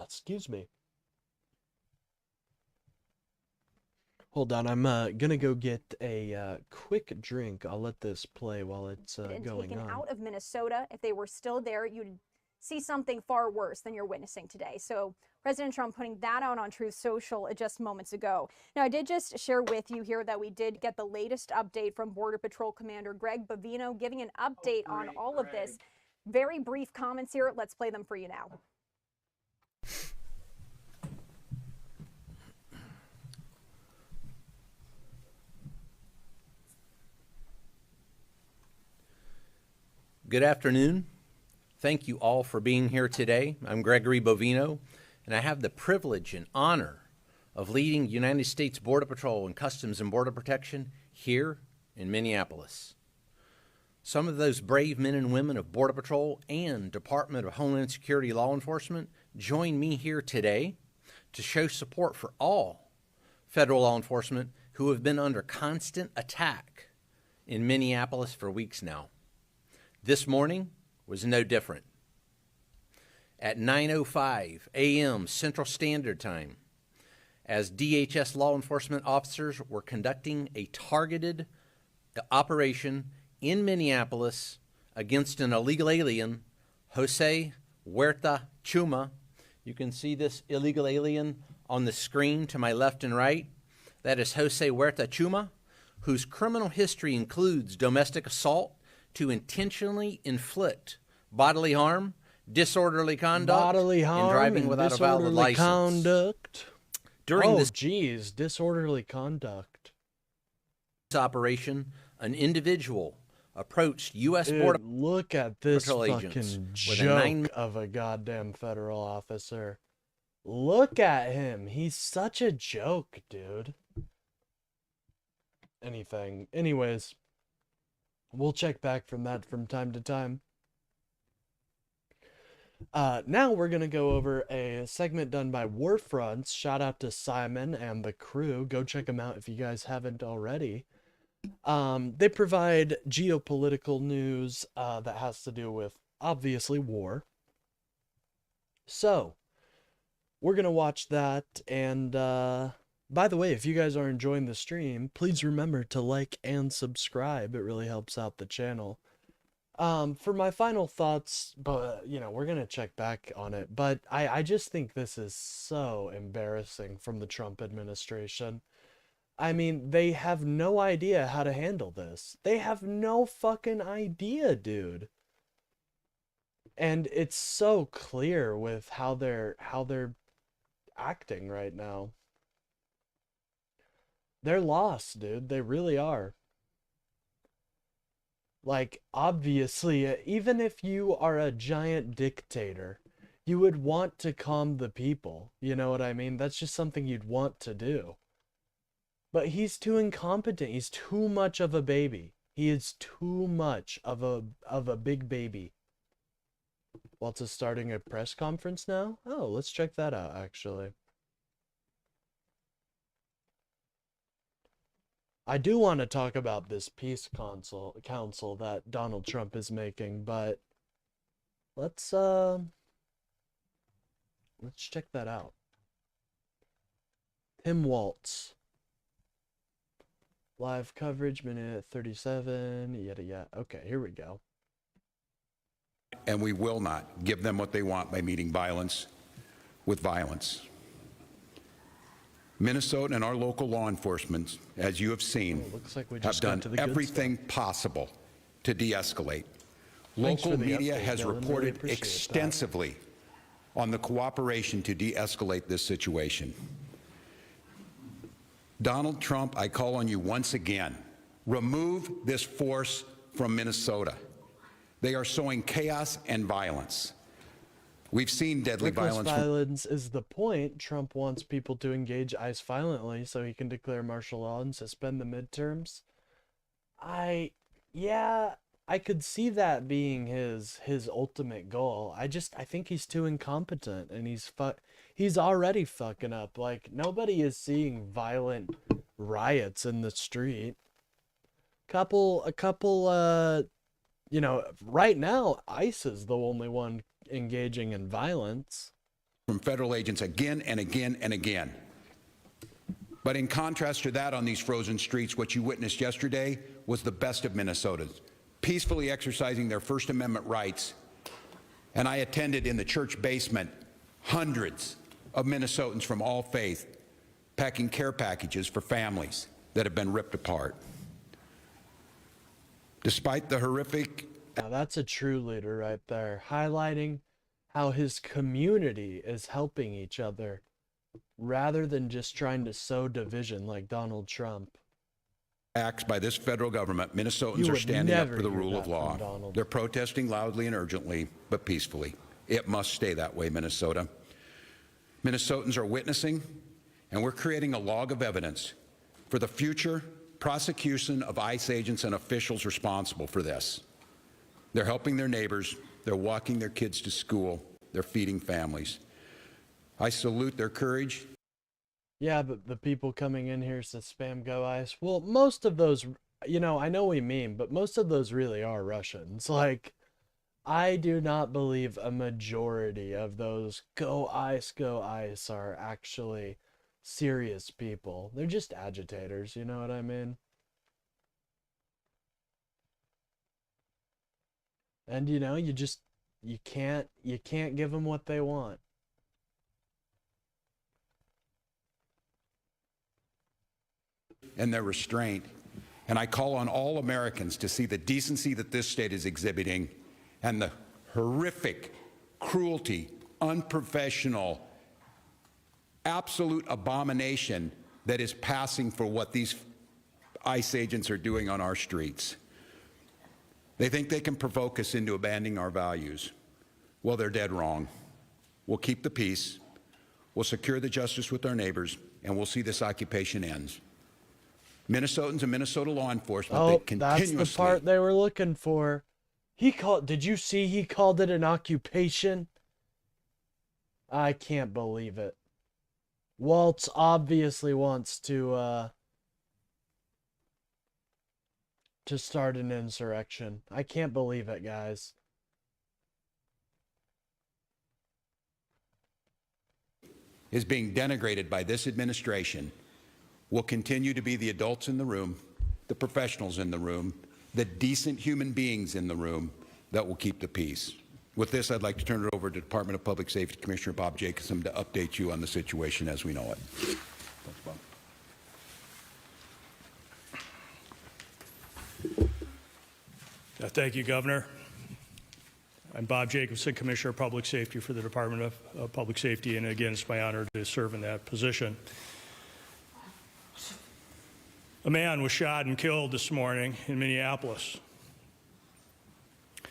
Excuse me. Hold on, I'm gonna go get a quick drink. I'll let this play while it's going taken on. out of Minnesota. If they were still there, you'd see something far worse than you're witnessing today. So President Trump putting that out on Truth Social just moments ago. Now, I did just share with you here that we did get the latest update from Border Patrol Commander Greg Bovino, giving an update on all of this. Very brief comments here. Let's play them for you now. Good afternoon. Thank you all for being here today. I'm Gregory Bovino, and I have the privilege and honor of leading United States Border Patrol and Customs and Border Protection here in Minneapolis. Some of those brave men and women of Border Patrol and Department of Homeland Security law enforcement join me here today to show support for all federal law enforcement who have been under constant attack in Minneapolis for weeks now. This morning was no different. At 9:05 a.m. Central Standard Time, as DHS law enforcement officers were conducting a targeted operation in Minneapolis against an illegal alien, Jose Huerta Chuma. You can see this illegal alien on the screen to my left and right. That is Jose Huerta Chuma, whose criminal history includes domestic assault to intentionally inflict bodily harm, disorderly conduct, and driving without a valid license. Conduct. During this disorderly conduct. Operation, an individual approached U.S. Border Look at this Patrol fucking agents joke of a goddamn federal officer. Look at him. He's such a joke, dude. Anyways, we'll check back from that from time to time. Now we're going to go over a segment done by Warfronts. Shout out to Simon and the crew. Go check them out if you guys haven't already. They provide geopolitical news that has to do with, obviously, war. So, we're going to watch that. And by the way, if you guys are enjoying the stream, please remember to like and subscribe. It really helps out the channel. For my final thoughts, but we're gonna check back on it, but I just think this is so embarrassing from the Trump administration. I mean, they have no idea how to handle this. They have no fucking idea, dude. And it's so clear with how they're acting right now. They're lost, dude. They really are. Like, obviously, even if you are a giant dictator, you would want to calm the people. You know what I mean? That's just something you'd want to do. But he's too incompetent. He's too much of a baby. He is too much of a big baby. Waltz is starting a press conference now? Oh, let's check that out, actually. I do want to talk about this peace council that Donald Trump is making, but Let's check that out. Tim Waltz. Live coverage, minute 37, yada yada. Okay, here we go. And we will not give them what they want by meeting violence with violence. Minnesota and our local law enforcement, as you have seen, looks like we have just got done to the good everything possible to de-escalate. Local media has reported extensively on the cooperation to de-escalate this situation. Donald Trump, I call on you once again, remove this force from Minnesota. They are sowing chaos and violence. We've seen deadly violence is the point. Trump wants people to engage ICE violently so he can declare martial law and suspend the midterms. Yeah, I could see that being his ultimate goal. I think he's too incompetent, and he's already fucking up. Like, nobody is seeing violent riots in the street. A couple you know, right now ICE is the only one engaging in violence from federal agents again and again and again. But in contrast to that, on these frozen streets, what you witnessed yesterday was the best of Minnesotans peacefully exercising their First Amendment rights. And I attended in the church basement hundreds of Minnesotans from all faith packing care packages for families that have been ripped apart. Despite the horrific... Now that's a true leader right there, highlighting how his community is helping each other rather than just trying to sow division like Donald Trump. Acts by this federal government, Minnesotans are standing up for the rule of law. They're protesting loudly and urgently, but peacefully. It must stay that way, Minnesota. Minnesotans are witnessing, and we're creating a log of evidence for the future prosecution of ICE agents and officials responsible for this. They're helping their neighbors. They're walking their kids to school. They're feeding families. I salute their courage. Yeah, but the people coming in here to spam Go ICE, well, most of those, you know, I know we mean, but most of those really are Russians. Like, I do not believe a majority of those Go ICE are actually serious people. They're just agitators, you know what I mean? And, you know, you can't give them what they want. And their restraint. And I call on all Americans to see the decency that this state is exhibiting and the horrific cruelty, unprofessional, absolute abomination that is passing for what these ICE agents are doing on our streets. They think they can provoke us into abandoning our values. Well, they're dead wrong. We'll keep the peace, we'll secure the justice with our neighbors, and we'll see this occupation ends. Minnesotans and Minnesota law enforcement, they continuously... That's the part they were looking for. Did you see he called it an occupation? I can't believe it. Waltz obviously wants to start an insurrection. I can't believe it, guys. Is being denigrated by this administration will continue to be the adults in the room, the professionals in the room, the decent human beings in the room that will keep the peace. With this, I'd like to turn it over to Department of Public Safety Commissioner Bob Jacobson to update you on the situation as we know it. Thanks, Bob. Thank you, Governor. I'm Bob Jacobson, Commissioner of Public Safety for the Department of Public Safety, and again, it's my honor to serve in that position. A man was shot and killed this morning in Minneapolis. I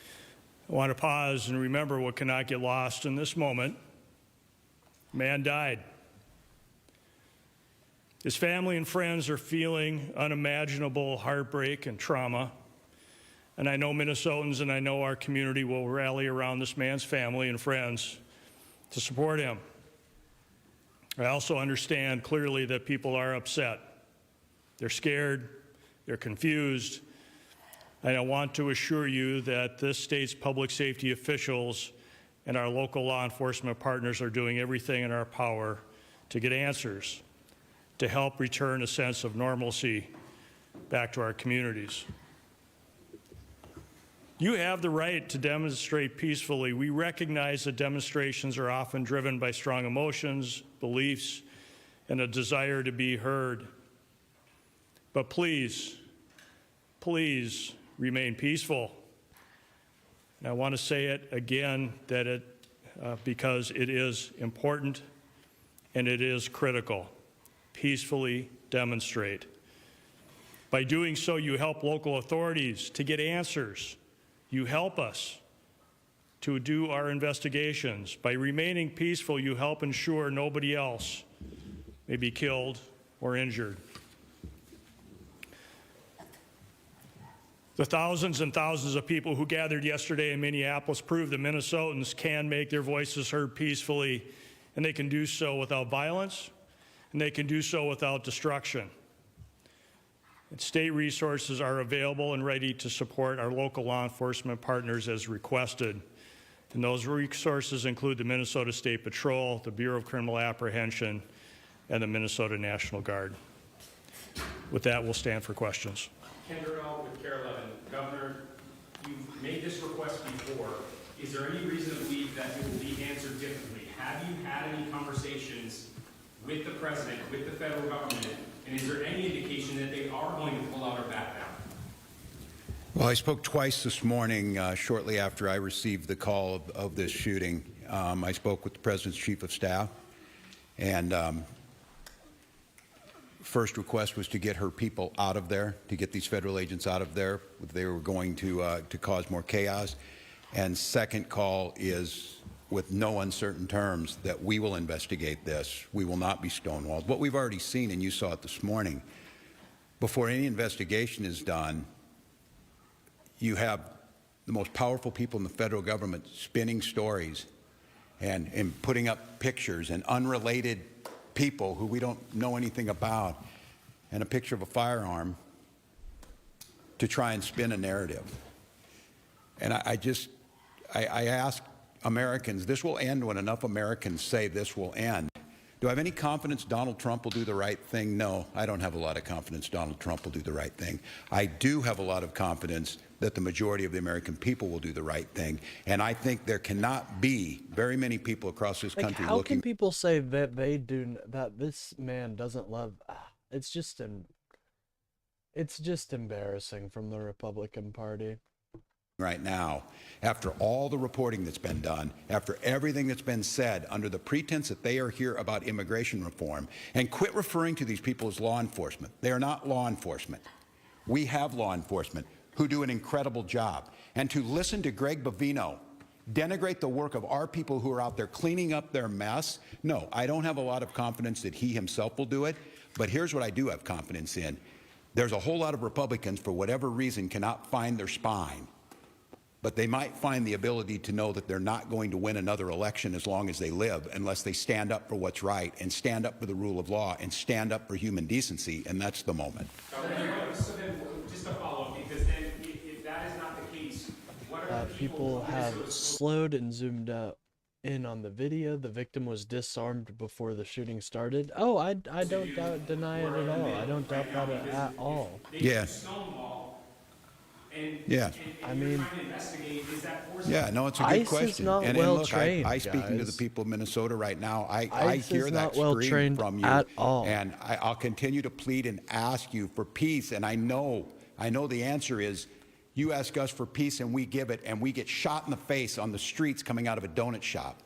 want to pause and remember what cannot get lost in this moment. A man died. His family and friends are feeling unimaginable heartbreak and trauma. And I know Minnesotans and I know our community will rally around this man's family and friends to support him. I also understand clearly that people are upset. They're scared, they're confused, and I want to assure you that this state's public safety officials and our local law enforcement partners are doing everything in our power to get answers, to help return a sense of normalcy back to our communities. You have the right to demonstrate peacefully. We recognize that demonstrations are often driven by strong emotions, beliefs, and a desire to be heard. But please, please remain peaceful. And I want to say it again that because it is important and it is critical. Peacefully demonstrate. By doing so, you help local authorities to get answers. You help us to do our investigations. By remaining peaceful, you help ensure nobody else may be killed or injured. The thousands and thousands of people who gathered yesterday in Minneapolis proved that Minnesotans can make their voices heard peacefully, and they can do so without violence, and they can do so without destruction. And state resources are available and ready to support our local law enforcement partners as requested. And those resources include the Minnesota State Patrol, the Bureau of Criminal Apprehension, and the Minnesota National Guard. With that, we'll stand for questions. Ken Durrell with KARE 11. Governor, you've made this request before. Is there any reason to believe that it will be answered differently? Have you had any conversations with the president, with the federal government, and is there any indication that they are going to pull out or back down? Well, I spoke twice this morning shortly after I received the call of this shooting. I spoke with the President's Chief of Staff, and first request was to get her people out of there, to get these federal agents out of there. They were going to cause more chaos. And second call is, with no uncertain terms, that we will investigate this. We will not be stonewalled. What we've already seen, and you saw it this morning, before any investigation is done, you have the most powerful people in the federal government spinning stories and putting up pictures and unrelated people who we don't know anything about, and a picture of a firearm to try and spin a narrative. And I ask Americans, this will end when enough Americans say this will end. Do I have any confidence Donald Trump will do the right thing? No, I don't have a lot of confidence Donald Trump will do the right thing. I do have a lot of confidence that the majority of the American people will do the right thing. And I think there cannot be very many people across this country how looking. can people say that that this man doesn't love? It's just embarrassing from the Republican Party. Right now, after all the reporting that's been done, after everything that's been said under the pretense that they are here about immigration reform, and quit referring to these people as law enforcement. They are not law enforcement. We have law enforcement who do an incredible job. And to listen to Greg Bovino denigrate the work of our people who are out there cleaning up their mess, no, I don't have a lot of confidence that he himself will do it. But here's what I do have confidence in. There's a whole lot of Republicans, for whatever reason, cannot find their spine. But they might find the ability to know that they're not going to win another election as long as they live unless they stand up for what's right and stand up for the rule of law and stand up for human decency, and that's the moment. So then, just a follow-up, because then if that is not the case, what are the people have slowed and zoomed in on the video. The victim was disarmed before the shooting started. Oh, I don't deny it at all. I don't doubt that at all. Yeah. Yeah. I mean, yeah, no, it's a good ICE question. is not and well look, trained, I speaking to the guys. people of Minnesota right now, I ICE hear is that not well scream trained from you, at all. and I'll continue to plead and ask you for peace. And I know the answer is, you ask us for peace and we give it, and we get shot in the face on the streets coming out of a donut shop.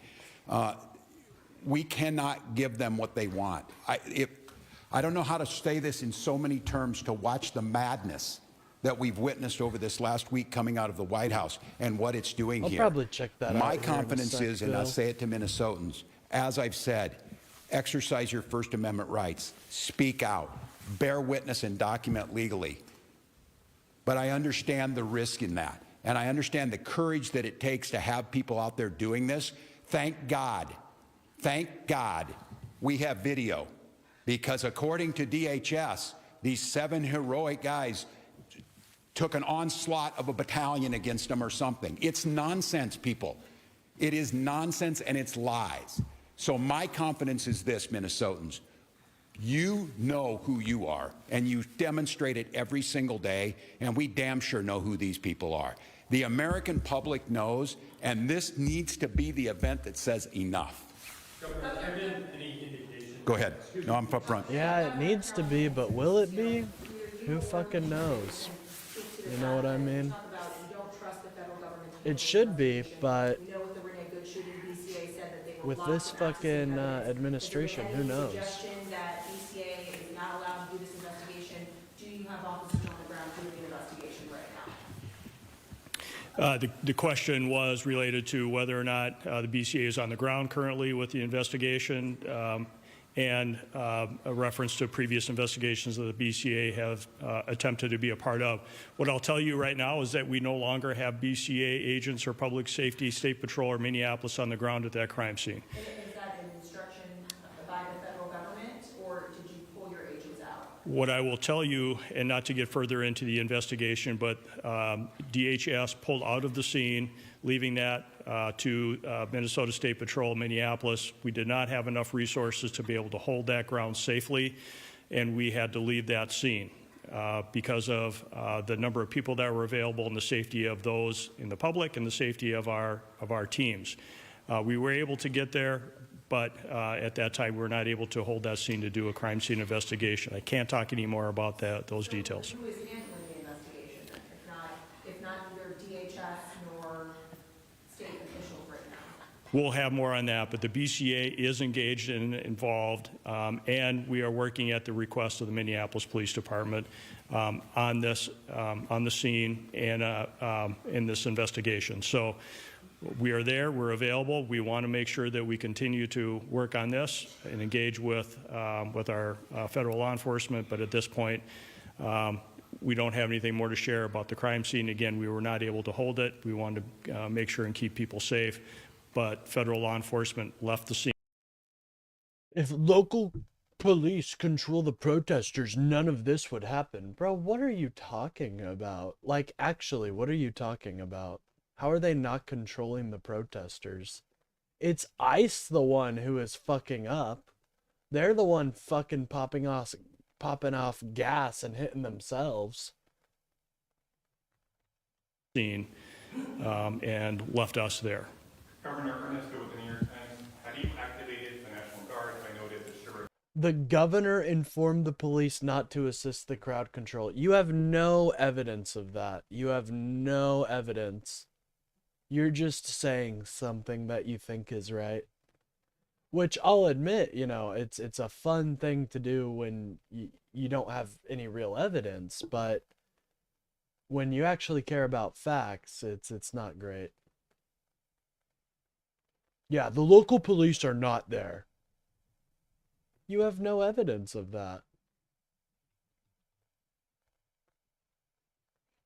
We cannot give them what they want. I don't know how to say this in so many terms to watch the madness that we've witnessed over this last week coming out of the White House and what it's doing I'll here. probably check that out My here in a confidence sec, is, and I'll Bill. say it to Minnesotans, as I've said, exercise your First Amendment rights, speak out, bear witness and document legally. But I understand the risk in that, and I understand the courage that it takes to have people out there doing this. Thank God we have video, because according to DHS, these 7 heroic guys took an onslaught of a battalion against them or something. It's nonsense, people. It is nonsense and it's lies. So my confidence is this, Minnesotans. You know who you are, and you demonstrate it every single day, and we damn sure know who these people are. The American public knows, and this needs to be the event that says enough. Go ahead. No, I'm up front. Yeah, it needs to be, but will it be? Who fucking knows? You know what I mean? It should be, but with this fucking administration, who knows? The question was related to whether or not the BCA is on the ground currently with the investigation, and a reference to previous investigations that the BCA have attempted to be a part of. What I'll tell you right now is that we no longer have BCA agents or public safety, state patrol, or Minneapolis on the ground at that crime scene. Is that an instruction by the federal government, or did you pull your agents out? What I will tell you, and not to get further into the investigation, but DHS pulled out of the scene, leaving that to Minnesota State Patrol, Minneapolis. We did not have enough resources to be able to hold that ground safely, and we had to leave that scene because of the number of people that were available and the safety of those in the public and the safety of our teams. We were able to get there, but at that time we were not able to hold that scene to do a crime scene investigation. I can't talk any more about those details. Who is handling the investigation, if not either DHS nor state officials right now? We'll have more on that, but the BCA is engaged and involved, and we are working at the request of the Minneapolis Police Department on this, on the scene and in this investigation. So we are there, we're available. We want to make sure that we continue to work on this and engage with our federal law enforcement, but at this point, we don't have anything more to share about the crime scene. Again, we were not able to hold it. We wanted to make sure and keep people safe, but federal law enforcement left the scene. If local police control the protesters, none of this would happen. Bro, what are you talking about? Like, actually, what are you talking about? How are they not controlling the protesters? It's ICE the one who is fucking up. They're the one fucking popping off gas and hitting themselves. Scene, and left us there. Governor Ernesto with the New York Times, have you activated the National Guard? I noted that Sherwood. The governor informed the police not to assist the crowd control. You have no evidence of that. You have no evidence. You're just saying something that you think is right. Which I'll admit, you know, it's a fun thing to do when you don't have any real evidence, but when you actually care about facts, it's not great. Yeah, the local police are not there. You have no evidence of that.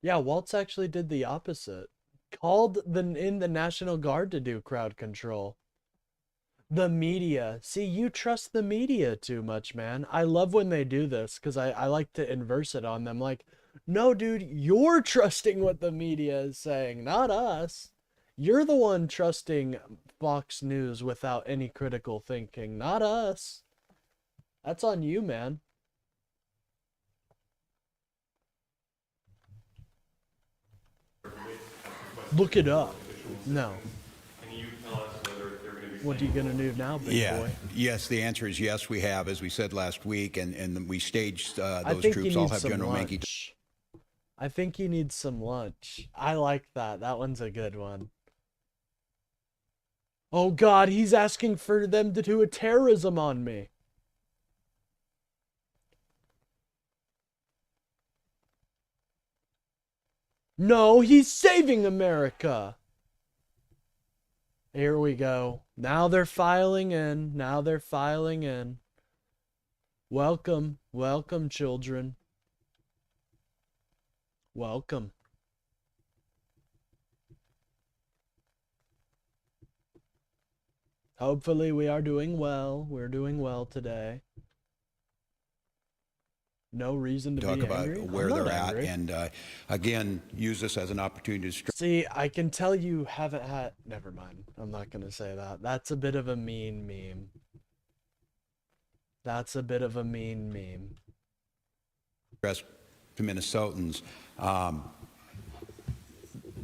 Yeah, Waltz actually did the opposite. Called in the National Guard to do crowd control. The media. See, you trust the media too much, man. I love when they do this because I like to inverse it on them. Like, no, dude, you're trusting what the media is saying, not us. You're the one trusting Fox News without any critical thinking, not us. That's on you, man. Look it up. No. Can you tell us whether they're going to be? What are you gonna do now, big boy? Yes, the answer is yes, we have, as we said last week, and we staged I those think troops. you I'll need have some General Menke. lunch. I think you need some lunch. I like that. That one's a good one. Oh God, he's asking for them to do a terrorism on me. No, he's saving America. Here we go. Now they're filing in. Now they're filing in. Welcome. Welcome, children. Welcome. Hopefully we are doing well. We're doing well today. No reason to talk be about angry. where I'm they're not at, angry. and again, use this as an opportunity to See, I can tell you haven't had. Never mind. I'm not gonna say that. That's a bit of a mean meme. That's a bit of a mean meme. stress to Minnesotans.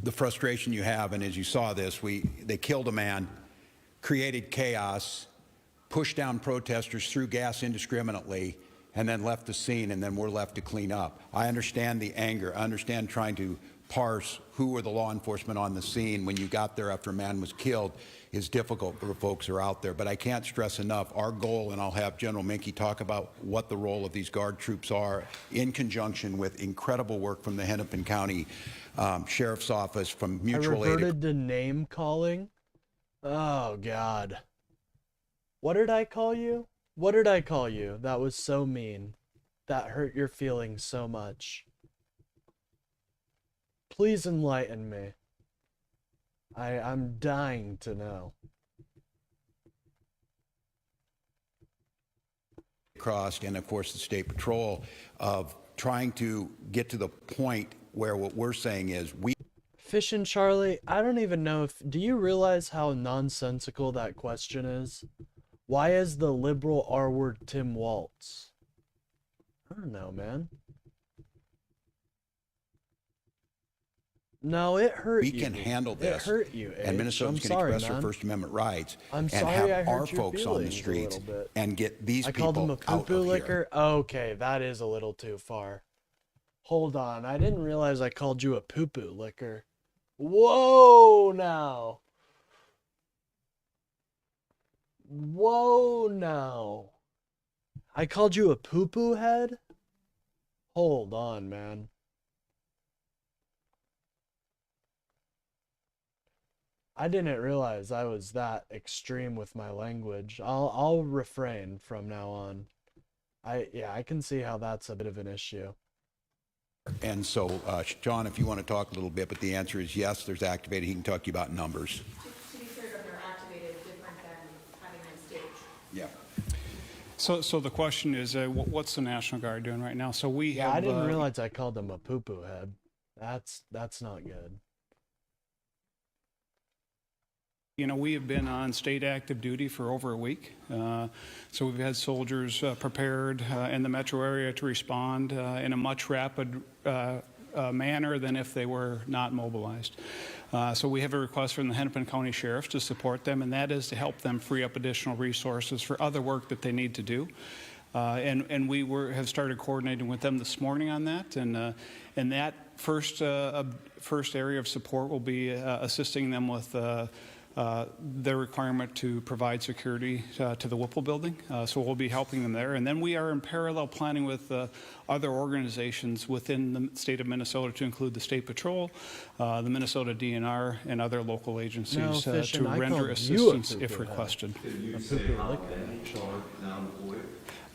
The frustration you have, and as you saw this, they killed a man, created chaos, pushed down protesters, threw gas indiscriminately, and then left the scene, and then we're left to clean up. I understand the anger. I understand trying to parse who were the law enforcement on the scene when you got there after a man was killed is difficult for the folks who are out there. But I can't stress enough, our goal, and I'll have General Minke talk about what the role of these Guard troops are in conjunction with incredible work from the Hennepin County Sheriff's Office, from mutual I aid. reverted to name calling. Oh, God. What did I call you? What did I call you? That was so mean. That hurt your feelings so much. Please enlighten me. I'm dying to know. Crossed, and of course the State Patrol, of trying to get to the point where what we're saying is Fish and Charlie, I don't even know if... Do you realize how nonsensical that question is? Why is the liberal R-word Tim Waltz? I don't know, man. No, it hurt you. we can handle this. It hurt you, and H. Minnesotans I'm can sorry, express their man. First Amendment rights I'm and sorry have I hurt our your folks on the feelings a streets little bit. and get these I people called him a out poo-poo of licker? here. Okay, that is a little too far. Hold on, I didn't realize I called you a poo-poo licker. Whoa, now. Whoa, now. I called you a poo-poo head? Hold on, man. I didn't realize I was that extreme with my language. I'll refrain from now on. I can see how that's a bit of an issue. And so, John, if you want to talk a little bit, but the answer is yes, there's activated. He can talk to you about numbers. To be clear, they're activated different than having them staged. Yeah. So the question is, what's the National Guard doing right now? So we have. I didn't realize I called them a poo-poo head. That's not good. You know, we have been on state active duty for over a week. So we've had soldiers prepared in the metro area to respond in a much rapid manner than if they were not mobilized. So we have a request from the Hennepin County Sheriff to support them, and that is to help them free up additional resources for other work that they need to do. And we have started coordinating with them this morning on that. And that first area of support will be assisting them with their requirement to provide security to the Whipple building. So we'll be helping them there. And then we are in parallel planning with other organizations within the state of Minnesota, to include the State Patrol, the Minnesota DNR, and other local agencies to render assistance if requested.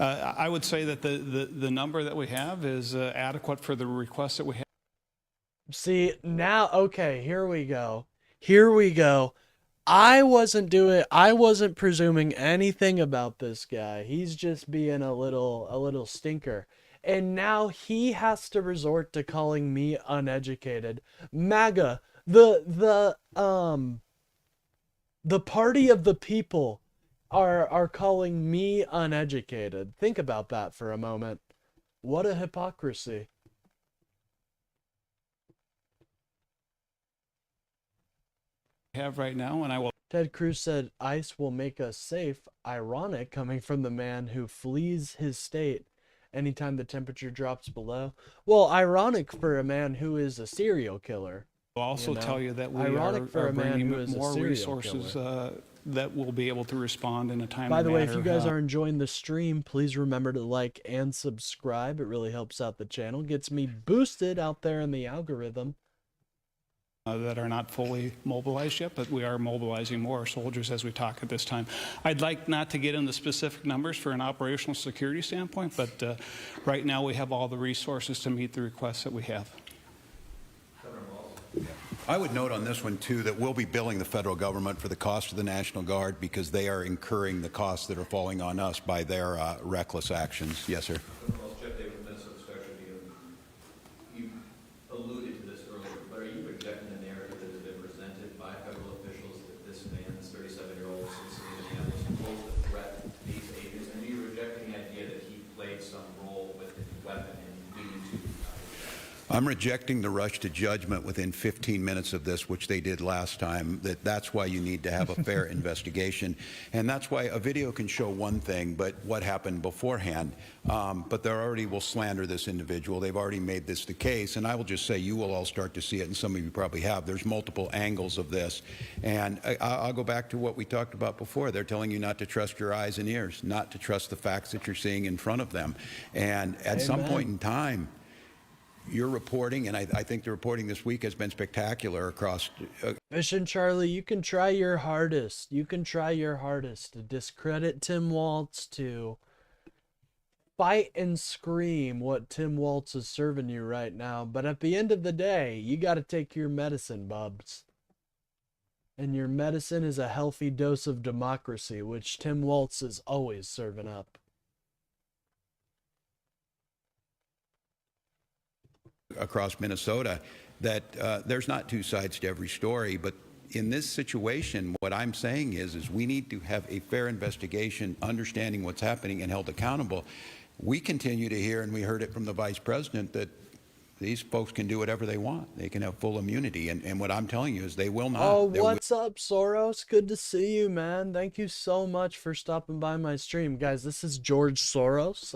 I would say that the number that we have is adequate for the requests that we have. See, now, okay, here we go. Here we go. I wasn't presuming anything about this guy. He's just being a little stinker. And now he has to resort to calling me uneducated. MAGA, the party of the people are calling me uneducated. Think about that for a moment. What a hypocrisy. Have right now, and I will. Ted Cruz said ICE will make us safe. Ironic, coming from the man who flees his state anytime the temperature drops below. Well, ironic for a man who is a serial killer. I'll also tell you that we ironic for are a man bringing who is more a serial resources killer. that will be able to respond in a timely By the way, if manner. you guys are enjoying the stream, please remember to like and subscribe. It really helps out the channel, gets me boosted out there in the algorithm. That are not fully mobilized yet, but we are mobilizing more soldiers as we talk at this time. I'd like not to get into specific numbers for an operational security standpoint, but right now we have all the resources to meet the requests that we have. I would note on this one, too, that we'll be billing the federal government for the cost of the National Guard because they are incurring the costs that are falling on us by their reckless actions. Yes, sir. Jeff Davis, I'm rejecting the rush to judgment within 15 minutes of this, which they did last time. That's why you need to have a fair investigation. And that's why a video can show one thing, but what happened beforehand. But they already will slander this individual. They've already made this the case. And I will just say, you will all start to see it, and some of you probably have. There's multiple angles of this. And I'll go back to what we talked about before. They're telling you not to trust your eyes and ears, not to trust the facts that you're seeing in front of them. And at some point in time, your reporting, and I think the reporting this week has been spectacular across. Fish and Charlie, you can try your hardest. You can try your hardest to discredit Tim Walz, to fight and scream what Tim Walz is serving you right now. But at the end of the day, you got to take your medicine, bubs. And your medicine is a healthy dose of democracy, which Tim Walz is always serving up. Across Minnesota, that there's not two sides to every story, but in this situation, what I'm saying is we need to have a fair investigation, understanding what's happening and held accountable. We continue to hear, and we heard it from the vice president, that these folks can do whatever they want. They can have full immunity, and what I'm telling you is they will not. Oh, what's up, Soros? Good to see you, man. Thank you so much for stopping by my stream. Guys, this is George Soros.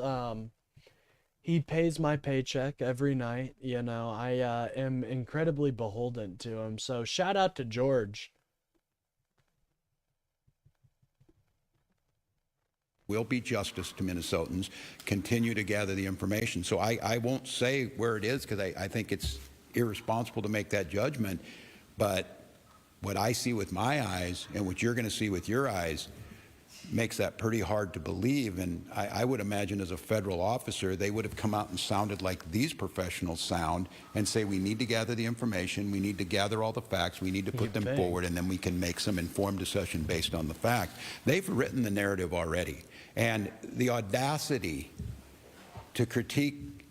He pays my paycheck every night. You know, I am incredibly beholden to him. So shout out to George. Will be justice to Minnesotans. Continue to gather the information. So I won't say where it is, because I think it's irresponsible to make that judgment. But what I see with my eyes and what you're going to see with your eyes makes that pretty hard to believe. And I would imagine as a federal officer, they would have come out and sounded like these professionals sound and say, we need to gather the information, we need to gather all the facts, we need to put them forward, and then we can make some informed decision based on the fact. They've written the narrative already. And the audacity to critique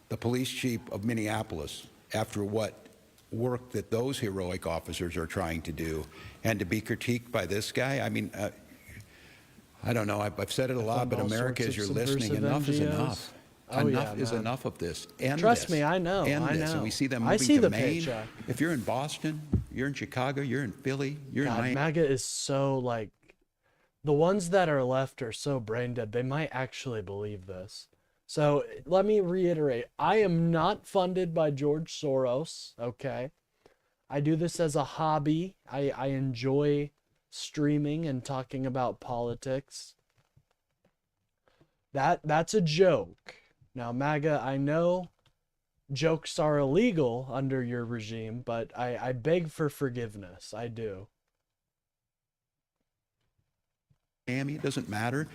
the police chief of Minneapolis after what work that those heroic officers are trying to do, and to be critiqued by this guy, I mean, I don't know. I've said it a lot, but America, as you're listening, enough is enough. Enough is enough of this. Trust me, I know. I know. And we see them moving to Maine. If you're in Boston, you're in Chicago, you're in Philly, you're in Miami. MAGA is so, like, the ones that are left are so brain dead. They might actually believe this. So let me reiterate. I am not funded by George Soros, okay? I do this as a hobby. I enjoy streaming and talking about politics. That's a joke. Now, MAGA, I know jokes are illegal under your regime, but I beg for forgiveness. I do. Miami, it doesn't matter.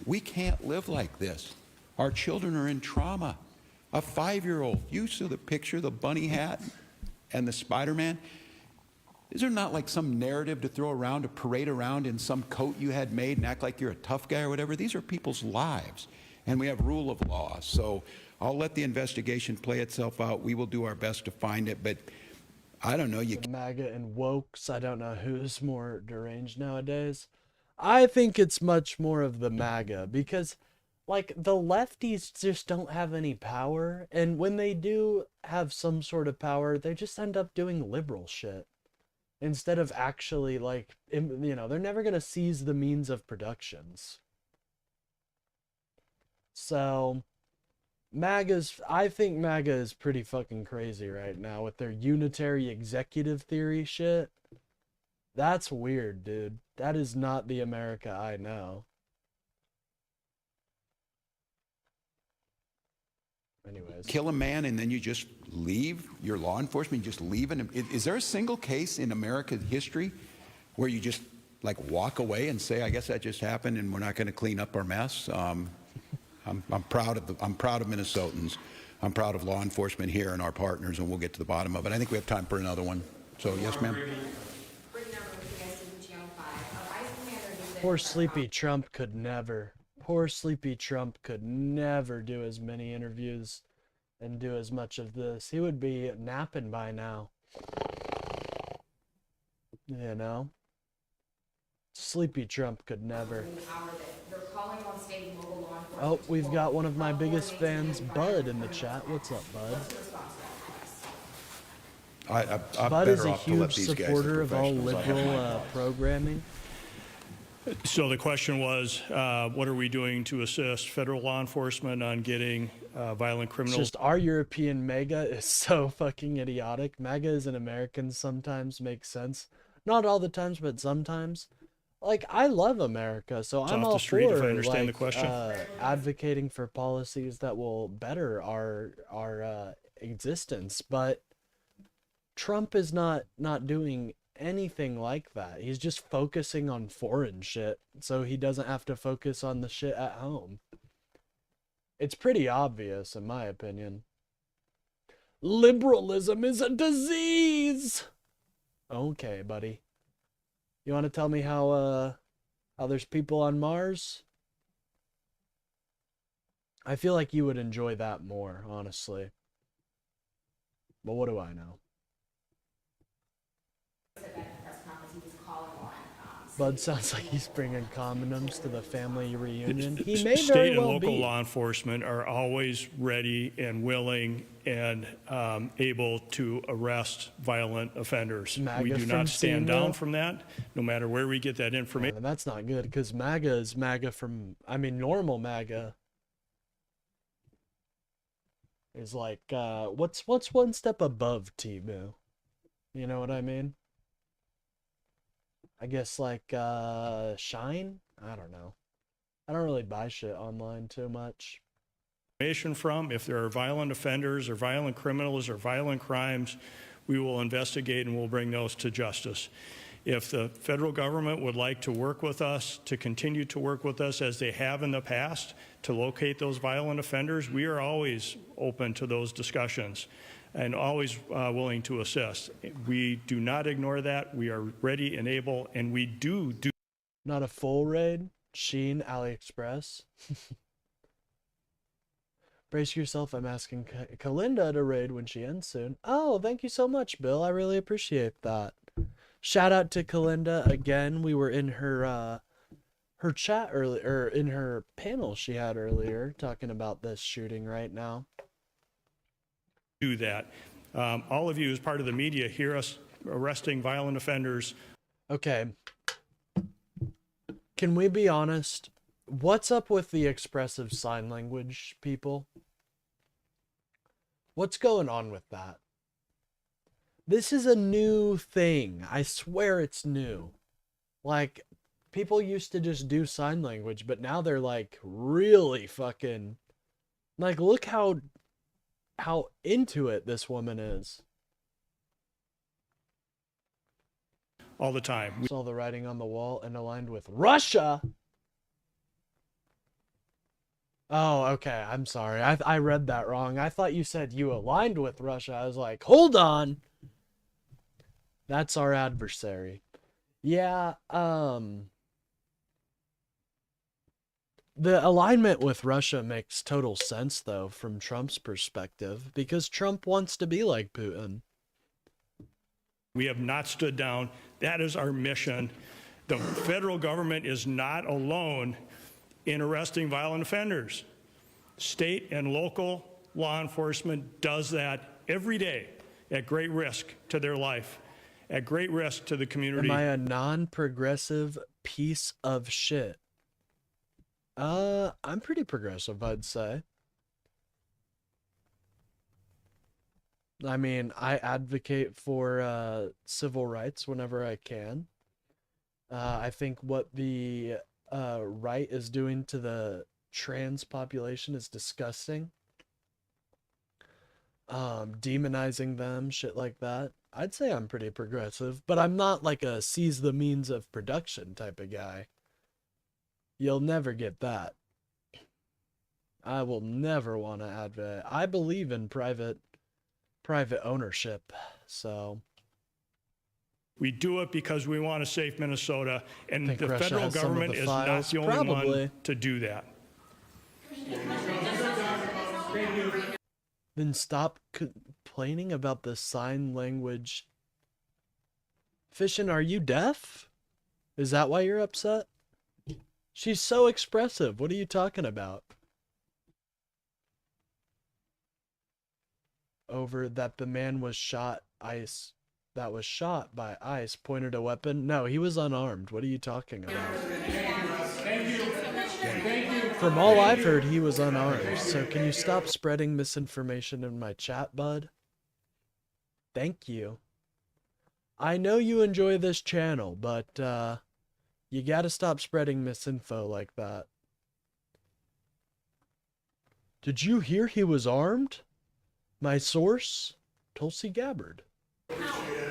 We can't live like this. Our children are in trauma. A 5-year-old, you saw the picture, the bunny hat and the Spider-Man. Is there not like some narrative to throw around, to parade around in some coat you had made and act like you're a tough guy or whatever? These are people's lives, and we have rule of law. So I'll let the investigation play itself out. We will do our best to find it, but I don't know. MAGA and wokes, I don't know who's more deranged nowadays. I think it's much more of the MAGA, because like the lefties just don't have any power, and when they do have some sort of power, they just end up doing liberal shit. Instead of actually, like, you know, they're never going to seize the means of productions. So, I think MAGA is pretty fucking crazy right now with their unitary executive theory shit. That's weird, dude. That is not the America I know. Anyways. Kill a man and then you just leave your law enforcement, you just leave him. Is there a single case in America's history where you just like walk away and say, I guess that just happened and we're not going to clean up our mess? I'm proud of Minnesotans. I'm proud of law enforcement here and our partners, and we'll get to the bottom of it. I think we have time for another one. So yes, ma'am. Poor Sleepy Trump could never. Poor Sleepy Trump could never do as many interviews and do as much of this. He would be napping by now. You know? Sleepy Trump could never. They're calling on state and local law Oh, we've got one of my biggest fans, Bud, in the chat. What's up, Bud? I'm Bud is better a off to let huge these guys, the supporter of all professionals. I have my liberal programming. So the question was, what are we doing to assist federal law enforcement on getting violent It's criminals? just our European MAGA is so fucking idiotic. MAGA as an American sometimes makes sense. Not all the times, but sometimes. Like, I love America, so I'm off all the street, if I for understand the like question. advocating for policies that will better our existence. But Trump is not doing anything like that. He's just focusing on foreign shit, so he doesn't have to focus on the shit at home. It's pretty obvious, in my opinion. Liberalism is a disease. Okay, buddy. You want to tell me how there's people on Mars? I feel like you would enjoy that more, honestly. But what do I know? Bud sounds like he's bringing condoms to the family reunion. He may State very and well local be. law enforcement are always ready and willing and able to arrest violent offenders. MAGA We do from not stand down Seymour? from that, no matter where we get that information. And that's not good, because MAGA is MAGA from, I mean, normal MAGA is like, what's one step above Timu? You know what I mean? I guess like, Shine? I don't know. I don't really buy shit online too much. From. If there are violent offenders or violent criminals or violent crimes, we will investigate and we'll bring those to justice. If the federal government would like to work with us, to continue to work with us as they have in the past, to locate those violent offenders, we are always open to those discussions and always willing to assist. We do not ignore that. We are ready and able, and we do. Not a full raid? Shein, AliExpress? Brace yourself, I'm asking Kalinda to raid when she ends soon. Oh, thank you so much, Bill. I really appreciate that. Shout out to Kalinda again. We were in her chat earlier, or in her panel she had earlier, talking about this shooting right now. Do that. All of you, as part of the media, hear us arresting violent offenders. Okay. Can we be honest? What's up with the expressive sign language people? What's going on with that? This is a new thing. I swear it's new. Like, people used to just do sign language, but now they're like really fucking, like, look how into it this woman is. All the time. We saw the writing on the wall and aligned with Russia. Oh, okay. I'm sorry. I read that wrong. I thought you said you aligned with Russia. I was like, hold on. That's our adversary. Yeah, the alignment with Russia makes total sense, though, from Trump's perspective, because Trump wants to be like Putin. We have not stood down. That is our mission. The federal government is not alone in arresting violent offenders. State and local law enforcement does that every day at great risk to their life, at great risk to the community. Am I a non-progressive piece of shit? I'm pretty progressive, I'd say. I mean, I advocate for civil rights whenever I can. I think what the right is doing to the trans population is disgusting. Demonizing them, shit like that. I'd say I'm pretty progressive, but I'm not like a seize the means of production type of guy. You'll never get that. I will never want to advocate. I believe in private ownership, so. We do it because we want a safe Minnesota, and Think the Russia federal has some of government the is not files? the only Probably. one to do that. Then stop complaining about the sign language. Fishin', are you deaf? Is that why you're upset? She's so expressive. What are you talking about? Over that the man was shot, ICE, that was shot by ICE pointed a weapon. No, he was unarmed. What are you talking about? From all I've heard, he was unarmed. So can you stop spreading misinformation in my chat, bud? Thank you. I know you enjoy this channel, but you gotta stop spreading misinfo like that. Did you hear he was armed? My source, Tulsi Gabbard.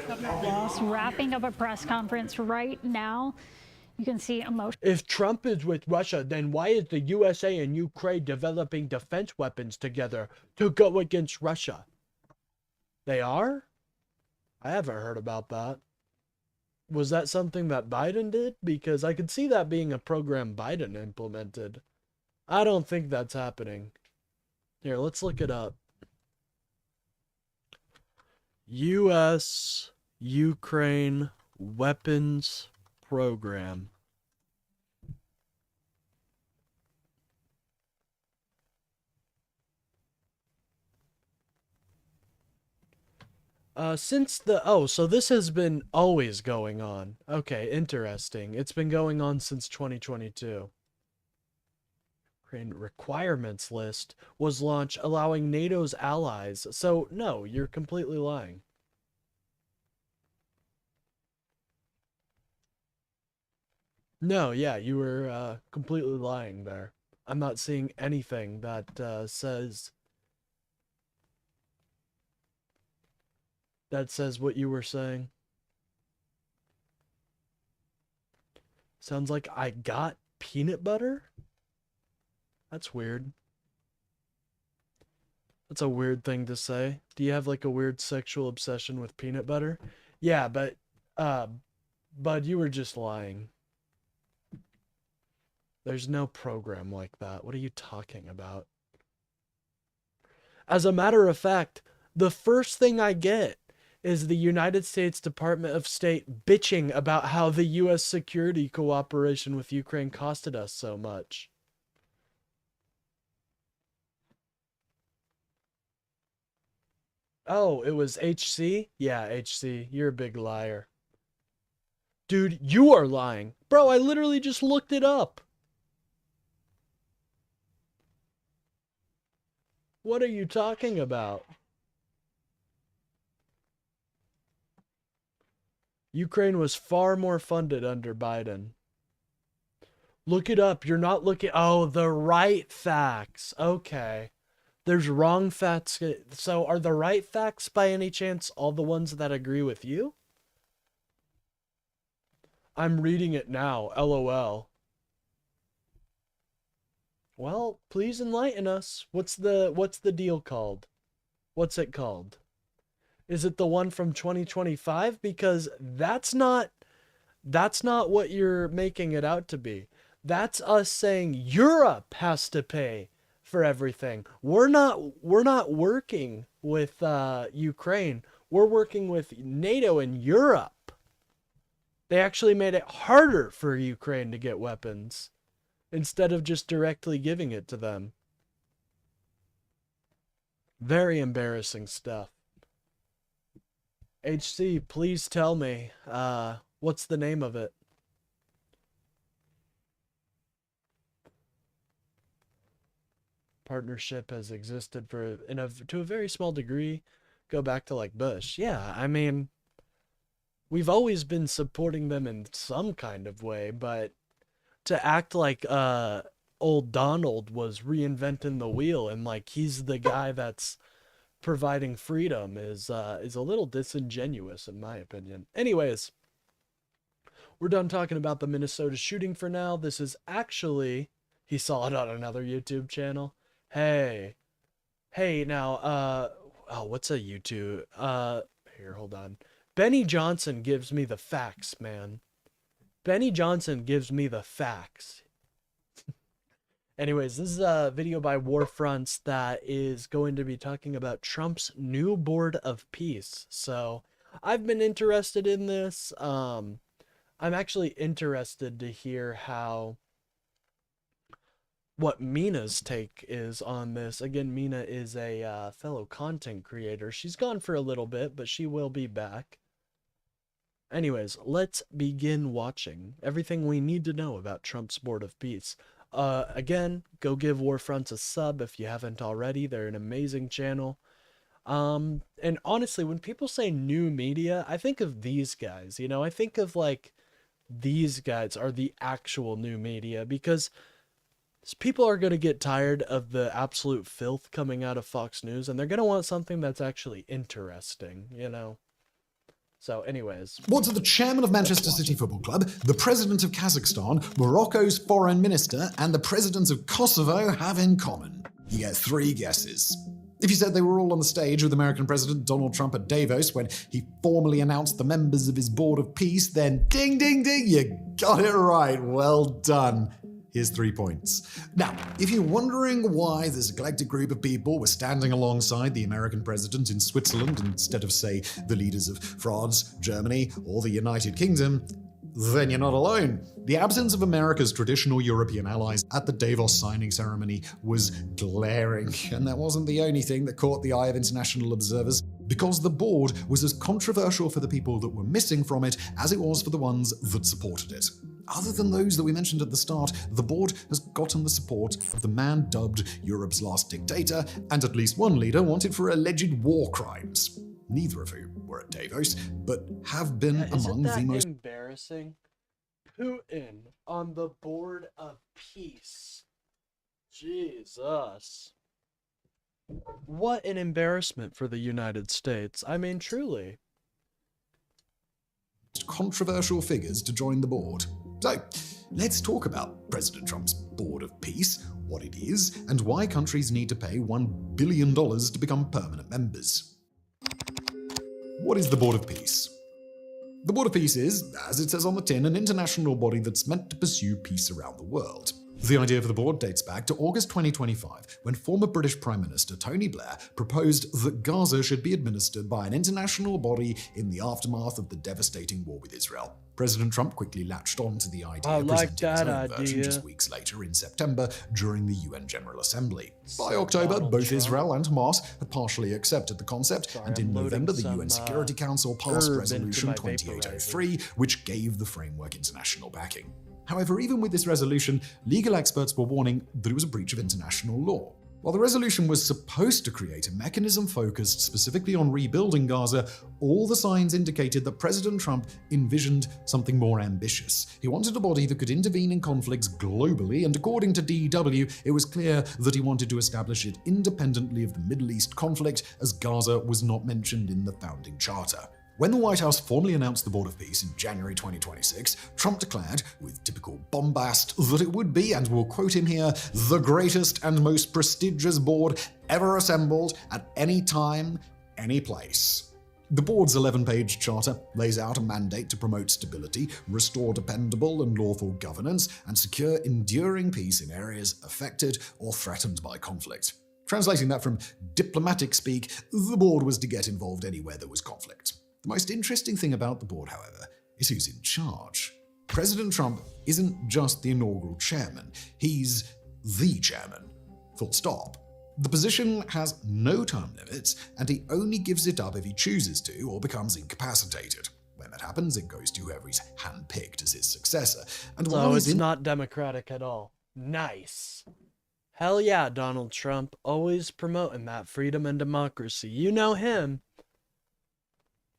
Governor Walz wrapping up a press conference right now. You can see emotion. If Trump is with Russia, then why is the USA and Ukraine developing defense weapons together to go against Russia? They are? I haven't heard about that. Was that something that Biden did? Because I could see that being a program Biden implemented. I don't think that's happening. Here, let's look it up. U.S. Ukraine weapons program. So this has been always going on. Okay, interesting. It's been going on since 2022. Ukraine requirements list was launched allowing NATO's allies. So no, you're completely lying. No, yeah, you were completely lying there. I'm not seeing anything that says what you were saying. Sounds like I got peanut butter? That's weird. That's a weird thing to say. Do you have like a weird sexual obsession with peanut butter? Yeah, but you were just lying. There's no program like that. What are you talking about? As a matter of fact, the first thing I get is the United States Department of State bitching about how the U.S. security cooperation with Ukraine costed us so much. Oh, it was HC? Yeah, HC. You're a big liar. Dude, you are lying. Bro, I literally just looked it up. What are you talking about? Ukraine was far more funded under Biden. Look it up. You're not looking. Oh, the right facts. Okay. There's wrong facts. So are the right facts by any chance all the ones that agree with you? I'm reading it now. LOL. Well, please enlighten us. What's the deal called? What's it called? Is it the one from 2025? Because that's not what you're making it out to be. That's us saying Europe has to pay for everything. We're not working with Ukraine. We're working with NATO and Europe. They actually made it harder for Ukraine to get weapons instead of just directly giving it to them. Very embarrassing stuff. HC, please tell me, what's the name of it? Partnership has existed to a very small degree. Go back to like Bush. Yeah, I mean, we've always been supporting them in some kind of way, but to act like old Donald was reinventing the wheel and like he's the guy that's providing freedom is a little disingenuous in my opinion. Anyways, we're done talking about the Minnesota shooting for now. This is actually, he saw it on another YouTube channel. Hey now, oh, what's a YouTube? Here, hold on. Benny Johnson gives me the facts, man. Benny Johnson gives me the facts. Anyways, this is a video by Warfronts that is going to be talking about Trump's new board of peace. So I've been interested in this. I'm actually interested to hear how what Mina's take is on this. Again, Mina is a fellow content creator. She's gone for a little bit, but she will be back. Anyways, let's begin watching everything we need to know about Trump's Board of Peace. Again, go give Warfronts a sub if you haven't already. They're an amazing channel. And honestly, when people say new media, I think of these guys, you know, I think of like, these guys are the actual new media, because people are going to get tired of the absolute filth coming out of Fox News, and they're going to want something that's actually interesting, you know? So anyways. What do the chairman of Manchester City Football Club, the president of Kazakhstan, Morocco's foreign minister, and the president of Kosovo have in common? You get 3 guesses. If you said they were all on the stage with American President Donald Trump at Davos when he formally announced the members of his Board of Peace, then ding, ding, ding, you got it right. Well done. Here's 3 points. Now, if you're wondering why this eclectic group of people were standing alongside the American president in Switzerland instead of, say, the leaders of France, Germany, or the United Kingdom, then you're not alone. The absence of America's traditional European allies at the Davos signing ceremony was glaring, and that wasn't the only thing that caught the eye of international observers, because the board was as controversial for the people that were missing from it as it was for the ones that supported it. Other than those that we mentioned at the start, the board has gotten the support of the man dubbed Europe's last dictator, and at least one leader wanted for alleged war crimes. Neither of whom were at Davos, but have been among the most embarrassing. Putin on the Board of Peace. Jesus. What an embarrassment for the United States. I mean, truly. Controversial figures to join the board. So, let's talk about President Trump's Board of Peace, what it is, and why countries need to pay $1 billion to become permanent members. What is the Board of Peace? The Board of Peace is, as it says on the tin, an international body that's meant to pursue peace around the world. The idea for the board dates back to August 2025, when former British Prime Minister Tony Blair proposed that Gaza should be administered by an international body in the aftermath of the devastating war with Israel. President Trump quickly latched on to the idea, presenting his own version just weeks later in September during the UN General Assembly. By October, both Israel and Hamas had partially accepted the concept, and in November, the UN Security Council passed Resolution 2803, which gave the framework international backing. However, even with this resolution, legal experts were warning that it was a breach of international law. While the resolution was supposed to create a mechanism focused specifically on rebuilding Gaza, all the signs indicated that President Trump envisioned something more ambitious. He wanted a body that could intervene in conflicts globally, and according to DW, it was clear that he wanted to establish it independently of the Middle East conflict, as Gaza was not mentioned in the founding charter. When the White House formally announced the Board of Peace in January 2026, Trump declared, with typical bombast, that it would be, and we'll quote him here, the greatest and most prestigious board ever assembled at any time, any place. The board's 11-page charter lays out a mandate to promote stability, restore dependable and lawful governance, and secure enduring peace in areas affected or threatened by conflict. Translating that from diplomatic speak, the board was to get involved anywhere there was conflict. The most interesting thing about the board, however, is who's in charge. President Trump isn't just the inaugural chairman, he's the chairman. Full stop. The position has no term limits, and he only gives it up if he chooses to or becomes incapacitated. When that happens, it goes to whoever he's handpicked as his successor. And so it's not democratic at all. Nice. Hell yeah, Donald Trump, always promoting that freedom and democracy. You know him.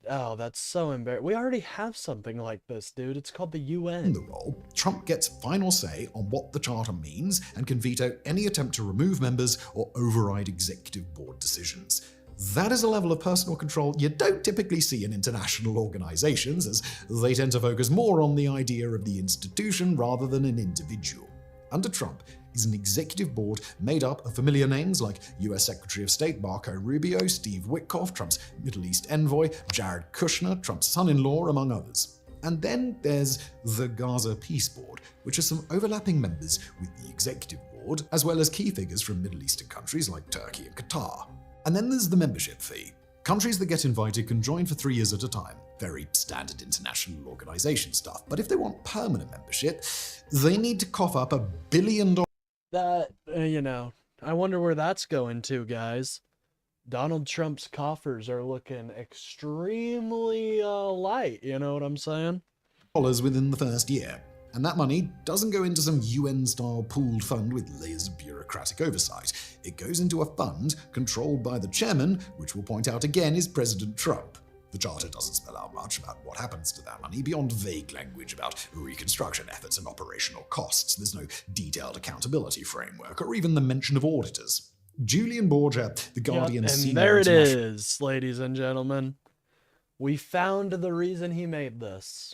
Oh, that's so embarrassing. We already have something like this, dude. It's called the UN. In the role, Trump gets final say on what the charter means and can veto any attempt to remove members or override executive board decisions. That is a level of personal control you don't typically see in international organizations, as they tend to focus more on the idea of the institution rather than an individual. Under Trump, is an executive board made up of familiar names like US Secretary of State Marco Rubio, Steve Witkoff, Trump's Middle East envoy, Jared Kushner, Trump's son-in-law, among others. And then there's the Gaza Peace Board, which has some overlapping members with the executive board, as well as key figures from Middle Eastern countries like Turkey and Qatar. And then there's the membership fee. Countries that get invited can join for 3 years at a time. Very standard international organization stuff. But if they want permanent membership, they need to cough up $1 billion That, you know, I wonder where that's going to, guys. Donald Trump's coffers are looking extremely light, you know what I'm saying? Within the first year. And that money doesn't go into some UN-style pooled fund with layers of bureaucratic oversight. It goes into a fund controlled by the chairman, which we'll point out again is President Trump. The charter doesn't spell out much about what happens to that money beyond vague language about reconstruction efforts and operational costs. There's no detailed accountability framework or even the mention of auditors. Julian Borgia, the Guardian and senior there it international- is, ladies and gentlemen. We found the reason he made this.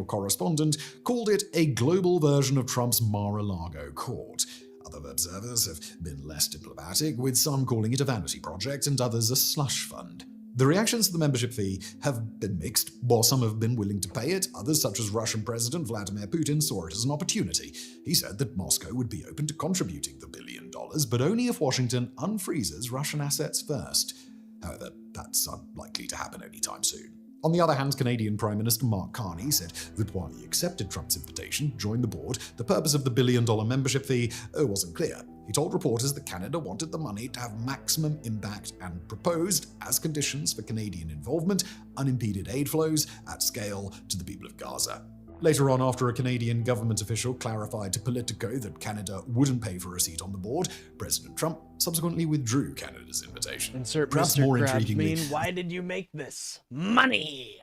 correspondent called it a global version of Trump's Mar-a-Lago court. Other observers have been less diplomatic, with some calling it a vanity project and others a slush fund. The reactions to the membership fee have been mixed. While some have been willing to pay it, others, such as Russian President Vladimir Putin, saw it as an opportunity. He said that Moscow would be open to contributing the $1 billion, but only if Washington unfreezes Russian assets first. However, that's unlikely to happen anytime soon. On the other hand, Canadian Prime Minister Mark Carney said that while he accepted Trump's invitation to join the board, the purpose of the $1 billion membership fee wasn't clear. He told reporters that Canada wanted the money to have maximum impact and proposed, as conditions for Canadian involvement, unimpeded aid flows at scale to the people of Gaza. Later on, after a Canadian government official clarified to Politico that Canada wouldn't pay for a seat on the board, President Trump subsequently withdrew Canada's invitation. Insert Perhaps Mr. more Krabs intriguingly, mean, why did you make this? Money!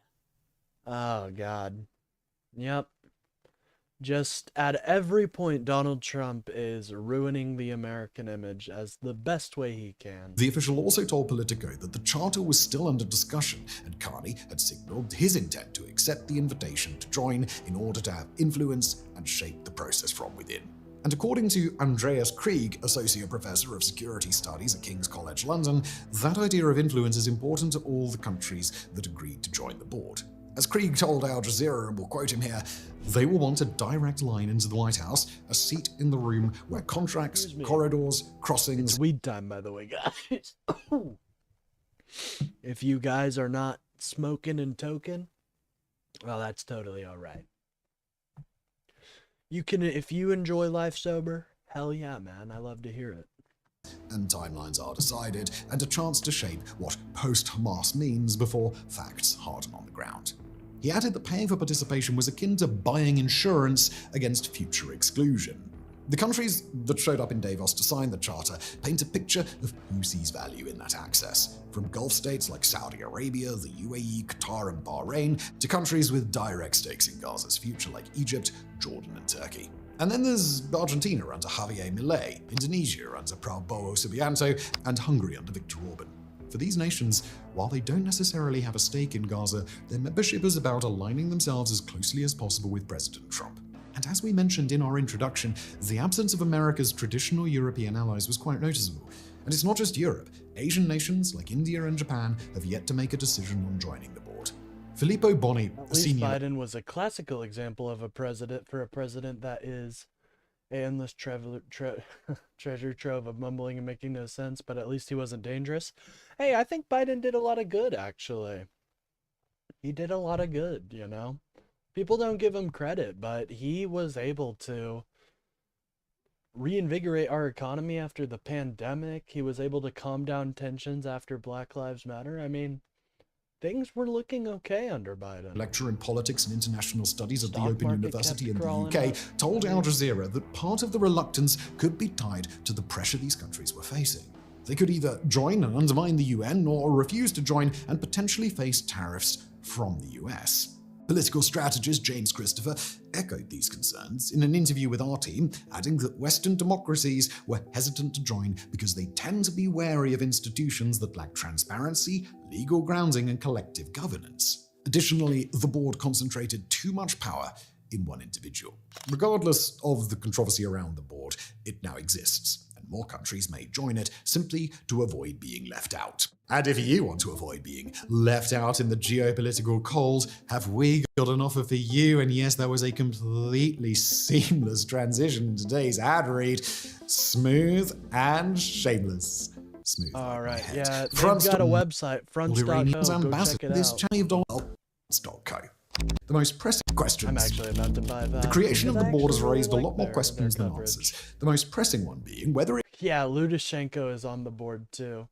Oh, God. Yep. Just at every point, Donald Trump is ruining the American image as the best way he can. the official also told Politico that the charter was still under discussion, and Carney had signaled his intent to accept the invitation to join in order to have influence and shape the process from within. And according to Andreas Krieg, Associate Professor of Security Studies at King's College London, that idea of influence is important to all the countries that agreed to join the board. As Krieg told Al Jazeera, and we'll quote him here, they will want a direct line into the White House, a seat in the room where contracts, corridors, crossings... It's weed time, by the way, guys. If you guys are not smoking and toking, well, that's totally all right. You can, if you enjoy life sober, hell yeah, man. I love to hear it. and timelines are decided, and a chance to shape what post-Hamas means before facts harden on the ground. He added that paying for participation was akin to buying insurance against future exclusion. The countries that showed up in Davos to sign the charter paint a picture of who sees value in that access, from Gulf states like Saudi Arabia, the UAE, Qatar, and Bahrain, to countries with direct stakes in Gaza's future like Egypt, Jordan, and Turkey. And then there's Argentina under Javier Milei, Indonesia under Prabowo Subianto, and Hungary under Viktor Orban. For these nations, while they don't necessarily have a stake in Gaza, their membership is about aligning themselves as closely as possible with President Trump. And as we mentioned in our introduction, the absence of America's traditional European allies was quite noticeable. And it's not just Europe. Asian nations like India and Japan have yet to make a decision on joining the board. Filippo Boni, At least senior... Biden was a classical example of a president that is an endless treasure trove of mumbling and making no sense, but at least he wasn't dangerous. Hey, I think Biden did a lot of good, actually. He did a lot of good, you know? People don't give him credit, but he was able to reinvigorate our economy after the pandemic. He was able to calm down tensions after Black Lives Matter. I mean, things were looking okay under Biden. Lecturer in politics and international studies at the Stock Open market University kept in the crawling UK up. told Al Jazeera that part of the reluctance could be tied to the pressure these countries were facing. They could either join and undermine the UN or refuse to join and potentially face tariffs from the US. Political strategist James Christopher echoed these concerns in an interview with our team, adding that Western democracies were hesitant to join because they tend to be wary of institutions that lack transparency, legal grounding, and collective governance. Additionally, the board concentrated too much power in one individual. Regardless of the controversy around the board, it now exists, and more countries may join it simply to avoid being left out. And if you want to avoid being left out in the geopolitical cold, have we got an offer for you? And yes, that was a completely seamless transition in today's ad read. Smooth and shameless. Smooth. All right, yeah, they've Front got a Store- website, fronts.co, go check it out. This channel of The most pressing questions. I'm actually about to buy that. The creation of the because I board has actually raised really a lot like more their questions than coverage. answers. The most pressing one being whether it Yeah, Lukashenko is on the board too.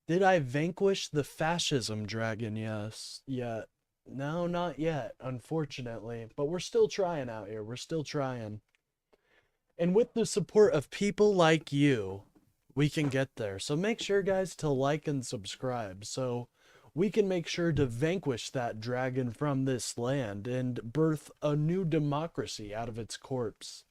Did I vanquish the fascism dragon? Yes. Yet. No, not yet, unfortunately. But we're still trying out here. We're still trying. And with the support of people like you, we can get there. So make sure, guys, to like and subscribe so we can make sure to vanquish that dragon from this land and birth a new democracy out of its corpse.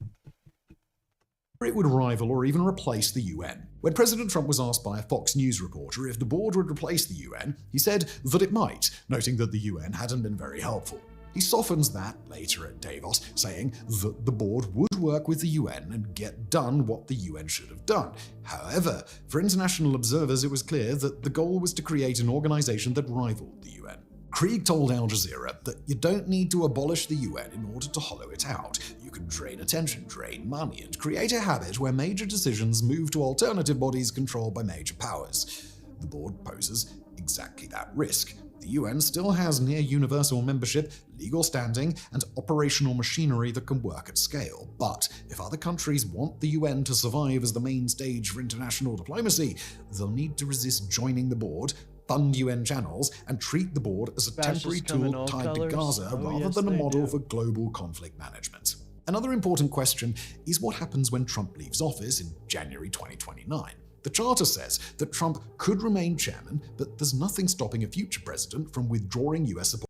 it would rival or even replace the UN. When President Trump was asked by a Fox News reporter if the board would replace the UN, he said that it might, noting that the UN hadn't been very helpful. He softens that later at Davos, saying that the board would work with the UN and get done what the UN should have done. However, for international observers, it was clear that the goal was to create an organization that rivaled the UN. Krieg told Al Jazeera that you don't need to abolish the UN in order to hollow it out. You can drain attention, drain money, and create a habit where major decisions move to alternative bodies controlled by major powers. The board poses exactly that risk. The UN still has near universal membership, legal standing, and operational machinery that can work at scale. But if other countries want the UN to survive as the main stage for international diplomacy, they'll need to resist joining the board, fund UN channels, and treat the board as a temporary tool tied to Gaza rather than a model for global conflict management. Another important question is what happens when Trump leaves office in January 2029. The charter says that Trump could remain chairman, but there's nothing stopping a future president from withdrawing US support.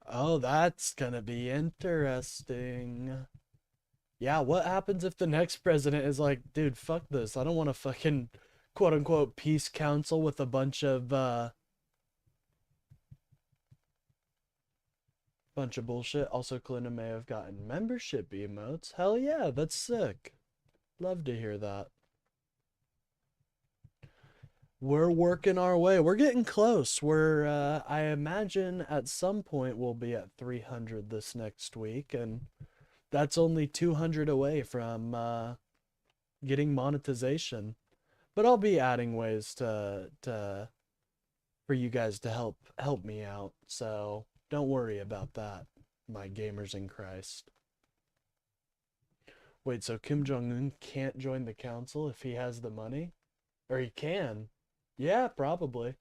Oh, that's gonna be interesting. Yeah, what happens if the next president is like, dude, fuck this. I don't want a fucking quote-unquote peace council with a bunch of bullshit. Also, Clinton may have gotten membership emotes. Hell yeah, that's sick. Love to hear that. We're working our way. We're getting close. We're, I imagine at some point we'll be at 300 this next week, and that's only 200 away from getting monetization. But I'll be adding ways for you guys to help me out. So don't worry about that, my gamers in Christ. Wait, so Kim Jong-un can't join the council if he has the money? Or he can? Yeah, probably.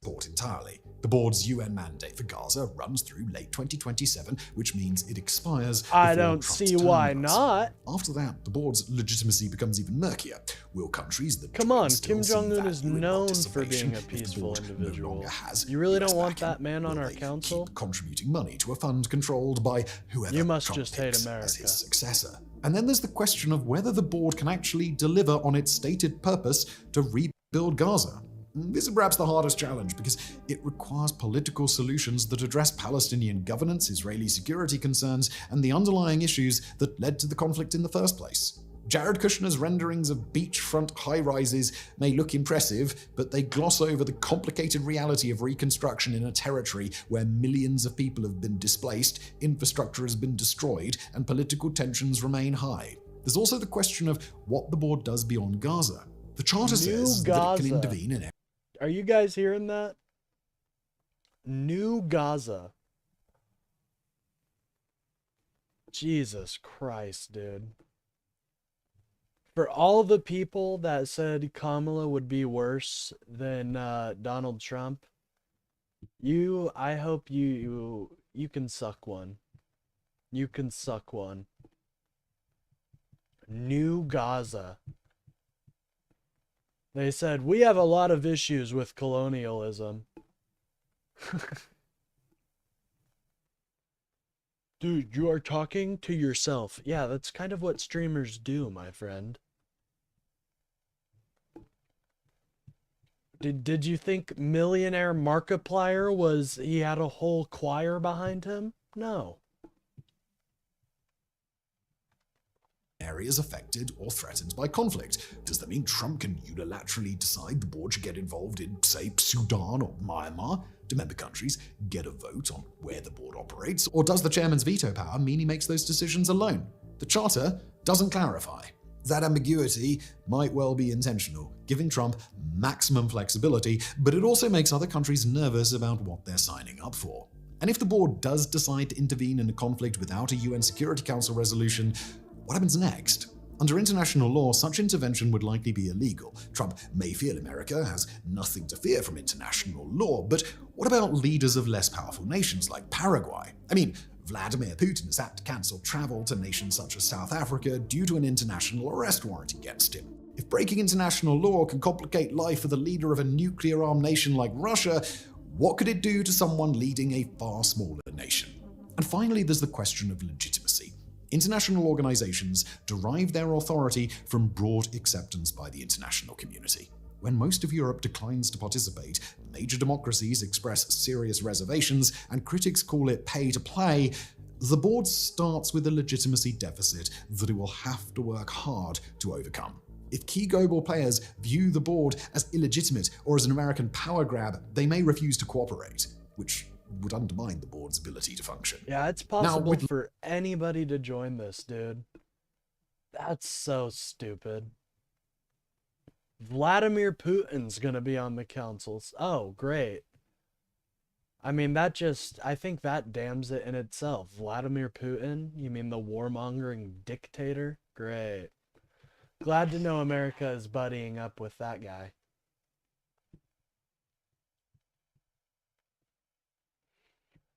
Entirely. The board's UN mandate for Gaza runs through late 2027, which means it expires. I don't see why not. After that, the board's legitimacy becomes even murkier. Will countries that come on, Kim Jong-un is known for being a peaceful individual. You really don't want that man on our council? Contributing money to a fund controlled by whoever you must Trump just hate America as his successor. And then there's the question of whether the board can actually deliver on its stated purpose to rebuild Gaza. This is perhaps the hardest challenge because it requires political solutions that address Palestinian governance, Israeli security concerns, and the underlying issues that led to the conflict in the first place. Jared Kushner's renderings of beachfront high-rises may look impressive, but they gloss over the complicated reality of reconstruction in a territory where millions of people have been displaced, infrastructure has been destroyed, and political tensions remain high. There's also the question of what the board does beyond Gaza. The charter says that it can intervene in. Are you guys hearing that? New Gaza. Jesus Christ, dude. For all the people that said Kamala would be worse than Donald Trump, I hope you can suck one. You can suck one. New Gaza. They said, we have a lot of issues with colonialism. Dude, you are talking to yourself. Yeah, that's kind of what streamers do, my friend. Did you think Millionaire Markiplier he had a whole choir behind him? No. Areas affected or threatened by conflict. Does that mean Trump can unilaterally decide the board should get involved in, say, Sudan or Myanmar? Do member countries get a vote on where the board operates? Or does the chairman's veto power mean he makes those decisions alone? The charter doesn't clarify. That ambiguity might well be intentional, giving Trump maximum flexibility, but it also makes other countries nervous about what they're signing up for. And if the board does decide to intervene in a conflict without a UN Security Council resolution, what happens next? Under international law, such intervention would likely be illegal. Trump may feel America has nothing to fear from international law, but what about leaders of less powerful nations like Paraguay? I mean, Vladimir Putin has had to cancel travel to nations such as South Africa due to an international arrest warrant against him. If breaking international law can complicate life for the leader of a nuclear-armed nation like Russia, what could it do to someone leading a far smaller nation? And finally, there's the question of legitimacy. International organizations derive their authority from broad acceptance by the international community. When most of Europe declines to participate, major democracies express serious reservations, and critics call it pay to play, the board starts with a legitimacy deficit that it will have to work hard to overcome. If key global players view the board as illegitimate or as an American power grab, they may refuse to cooperate, which would undermine the board's ability to function. Yeah, it's possible for anybody to join this, dude. That's so stupid. Vladimir Putin's gonna be on the councils. Oh, great. I mean, I think that damns it in itself. Vladimir Putin? You mean the warmongering dictator? Great. Glad to know America is buddying up with that guy.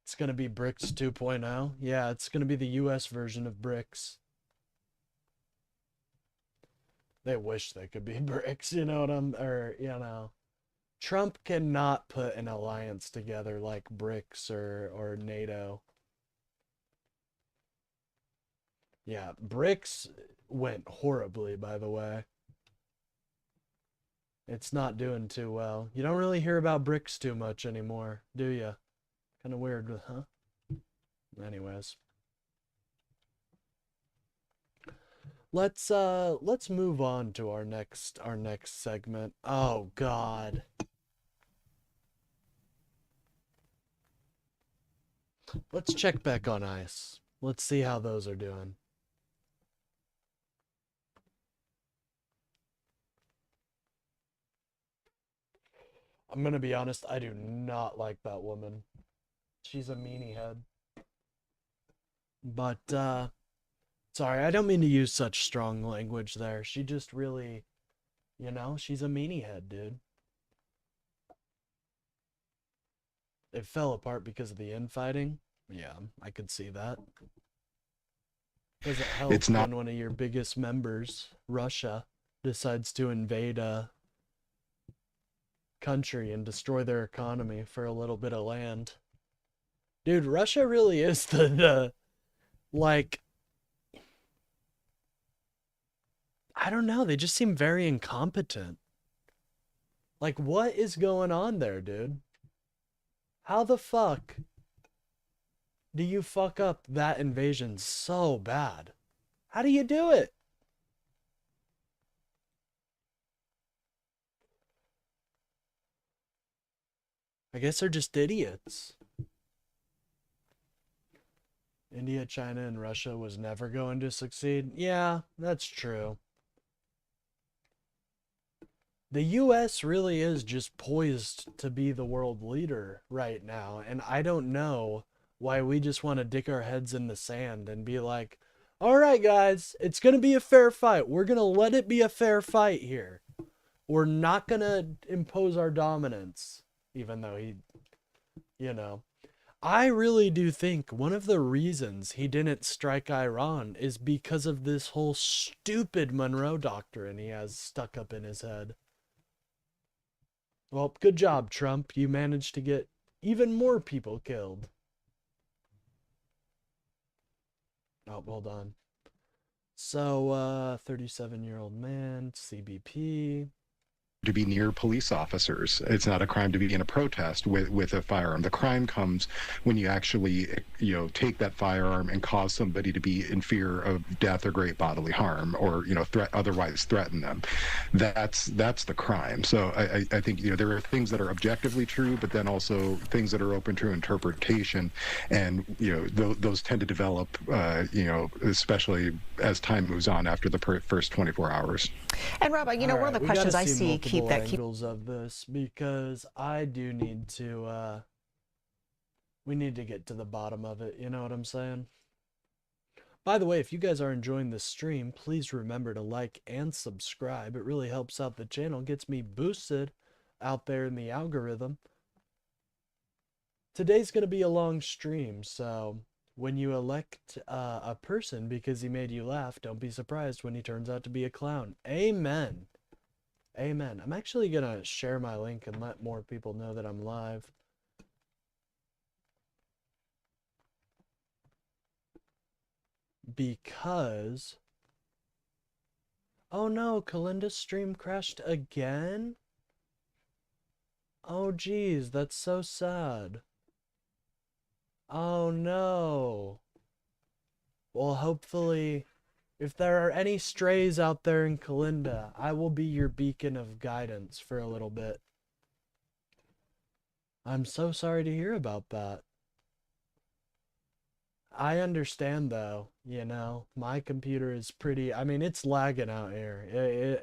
It's going to be BRICS 2.0. Yeah, it's going to be the US version of BRICS. They wish they could be BRICS, you know. Trump cannot put an alliance together like BRICS or NATO. Yeah, BRICS went horribly, by the way. It's not doing too well. You don't really hear about BRICS too much anymore, do you? Kind of weird, huh? Anyways. Let's move on to our next segment. Oh God. Let's check back on ICE. Let's see how those are doing. I'm gonna be honest, I do not like that woman. She's a meanie head. But, sorry, I don't mean to use such strong language there. She just really, she's a meanie head, dude. It fell apart because of the infighting. Yeah, I could see that. Doesn't help when one of your biggest members, Russia, decides to invade a country and destroy their economy for a little bit of land. Dude, Russia really is like, I don't know, they just seem very incompetent. Like, what is going on there, dude? How the fuck do you fuck up that invasion so bad? How do you do it? I guess they're just idiots. India, China, and Russia was never going to succeed. Yeah, that's true. The US really is just poised to be the world leader right now, and I don't know why we just want to dick our heads in the sand and be like, all right, guys, it's going to be a fair fight. We're going to let it be a fair fight here. We're not going to impose our dominance, even though I really do think one of the reasons he didn't strike Iran is because of this whole stupid Monroe Doctrine he has stuck up in his head. Well, good job, Trump. You managed to get even more people killed. Oh, hold on. So, 37-year-old man, CBP. To be near police officers. It's not a crime to be in a protest with a firearm. The crime comes when you actually, take that firearm and cause somebody to be in fear of death or great bodily harm, or otherwise threaten them. That's the crime. So I think there are things that are objectively true, but then also things that are open to interpretation, and those tend to develop, especially as time moves on after the first 24 hours. And Rob, one of the questions I see angles of this, because I do need to We need to get to the bottom of it, you know what I'm saying? By the way, if you guys are enjoying this stream, please remember to like and subscribe. It really helps out the channel, gets me boosted out there in the algorithm. Today's going to be a long stream, so when you elect a person because he made you laugh, don't be surprised when he turns out to be a clown. Amen. Amen. I'm actually going to share my link and let more people know that I'm live. Because... oh no, Kalinda's stream crashed again? Oh geez, that's so sad. Oh no. Well, hopefully, if there are any strays out there in Kalinda, I will be your beacon of guidance for a little bit. I'm so sorry to hear about that. I understand though, you know, my computer is pretty, I mean, it's lagging out here.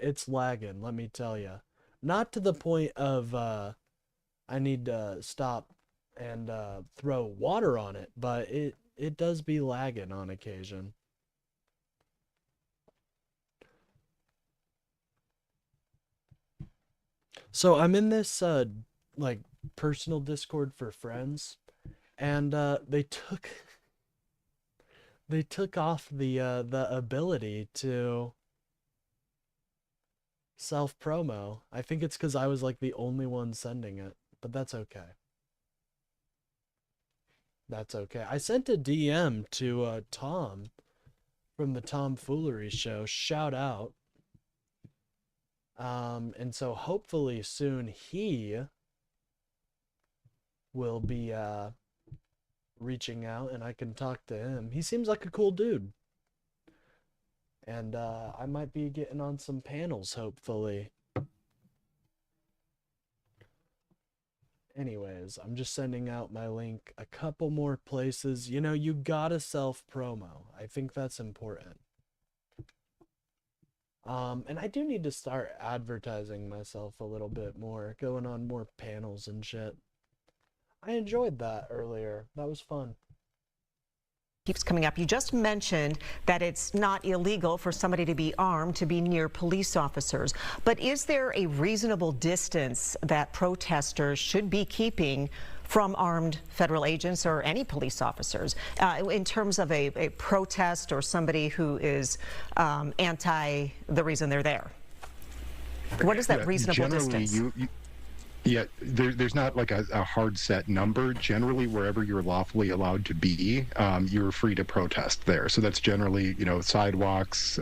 It's lagging, let me tell you. Not to the point of, I need to stop and throw water on it, but it does be lagging on occasion. So I'm in this, like, personal Discord for friends, and they took... they took off the ability to self-promo. I think it's because I was like the only one sending it, but that's okay. That's okay. I sent a DM to Tom from the Tomfoolery Show. Shout out. And so hopefully soon he will be reaching out and I can talk to him. He seems like a cool dude. And I might be getting on some panels, hopefully. Anyways, I'm just sending out my link a couple more places. You know, you gotta self-promo. I think that's important. And I do need to start advertising myself a little bit more, going on more panels and shit. I enjoyed that earlier. That was fun. Keeps coming up. You just mentioned that it's not illegal for somebody to be armed to be near police officers. But is there a reasonable distance that protesters should be keeping from armed federal agents or any police officers in terms of a protest or somebody who is anti the reason they're there? What is that reasonable distance? Yeah, there's not like a hard set number. Generally, wherever you're lawfully allowed to be, you're free to protest there. So that's generally, you know, sidewalks,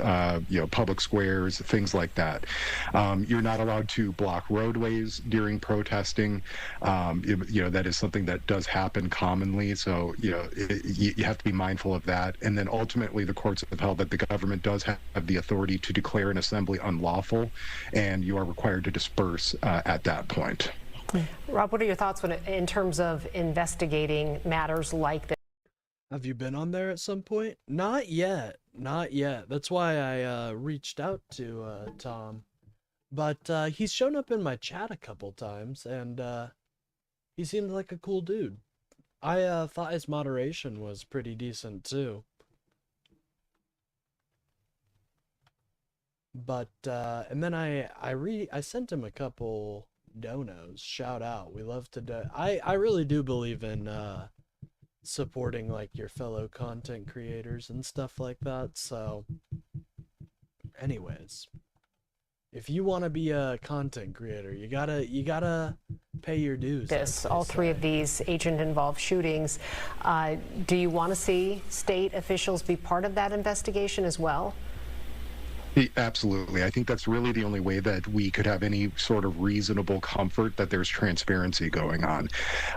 you know, public squares, things like that. You're not allowed to block roadways during protesting. You know, that is something that does happen commonly. So, you know, you have to be mindful of that. And then ultimately, the courts have held that the government does have the authority to declare an assembly unlawful, and you are required to disperse at that point. Rob, what are your thoughts in terms of investigating matters like this? Have you been on there at some point? Not yet. Not yet. That's why I reached out to Tom. But he's shown up in my chat a couple times, and he seemed like a cool dude. I thought his moderation was pretty decent, too. But, and then I sent him a couple donos. Shout out. We love to I really do believe in supporting like your fellow content creators and stuff like that. So anyways, if you want to be a content creator, you gotta pay your dues. All three of these agent-involved shootings. Do you want to see state officials be part of that investigation as well? Absolutely. I think that's really the only way that we could have any sort of reasonable comfort that there's transparency going on.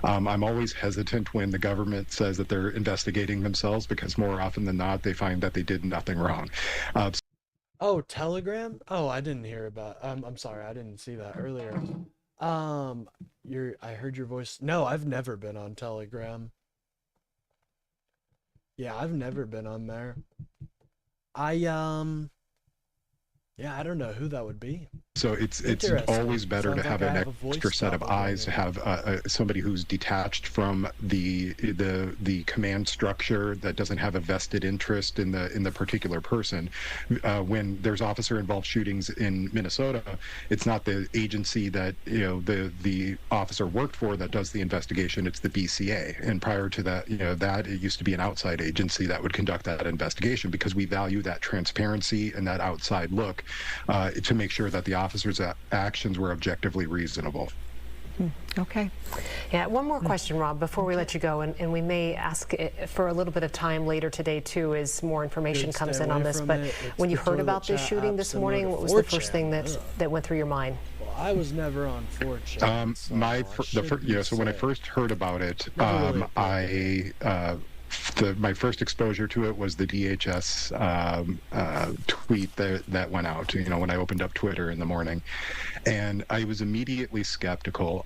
I'm always hesitant when the government says that they're investigating themselves, because more often than not, they find that they did nothing wrong. Oh, Telegram? Oh, I didn't hear about. I'm sorry, I didn't see that earlier. I heard your voice. No, I've never been on Telegram. Yeah, I've never been on there. Yeah, I don't know who that would be. So it's Interesting. always better Sounds to have like I an have a voice extra set of eyes, to have somebody who's detached from the command structure, that doesn't have a vested interest in the particular person. When there's officer involved shootings in Minnesota, it's not the agency that the officer worked for that does the investigation. It's the BCA. And prior to that, that it used to be an outside agency that would conduct that investigation, because we value that transparency and that outside look to make sure that the officers' actions were objectively reasonable. Okay. Yeah, one more question, Rob, before we let you go, and we may ask for a little bit of time later today, too, as more information comes in on this. But when you heard about this shooting this morning, what was the first thing that went through your mind? Well, I was never on 4chan. So when I first heard about it, my first exposure to it was the DHS tweet that went out, when I opened up Twitter in the morning. And I was immediately skeptical.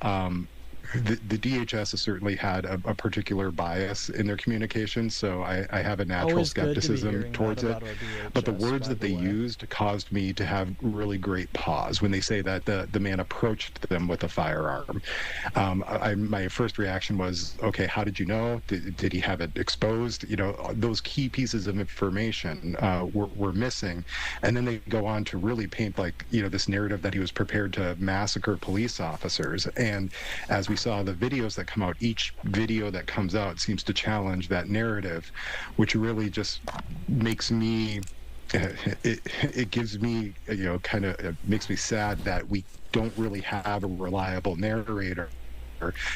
The DHS has certainly had a particular bias in their communications, so I have a natural skepticism towards it. But the words that they used caused me to have really great pause when they say that the man approached them with a firearm. My first reaction was, okay, how did you know? Did he have it exposed? Those key pieces of information were missing. And then they go on to really paint this narrative that he was prepared to massacre police officers. And as we saw the videos that come out, each video that comes out seems to challenge that narrative, which really just makes me it gives me it makes me sad that we don't really have a reliable narrator,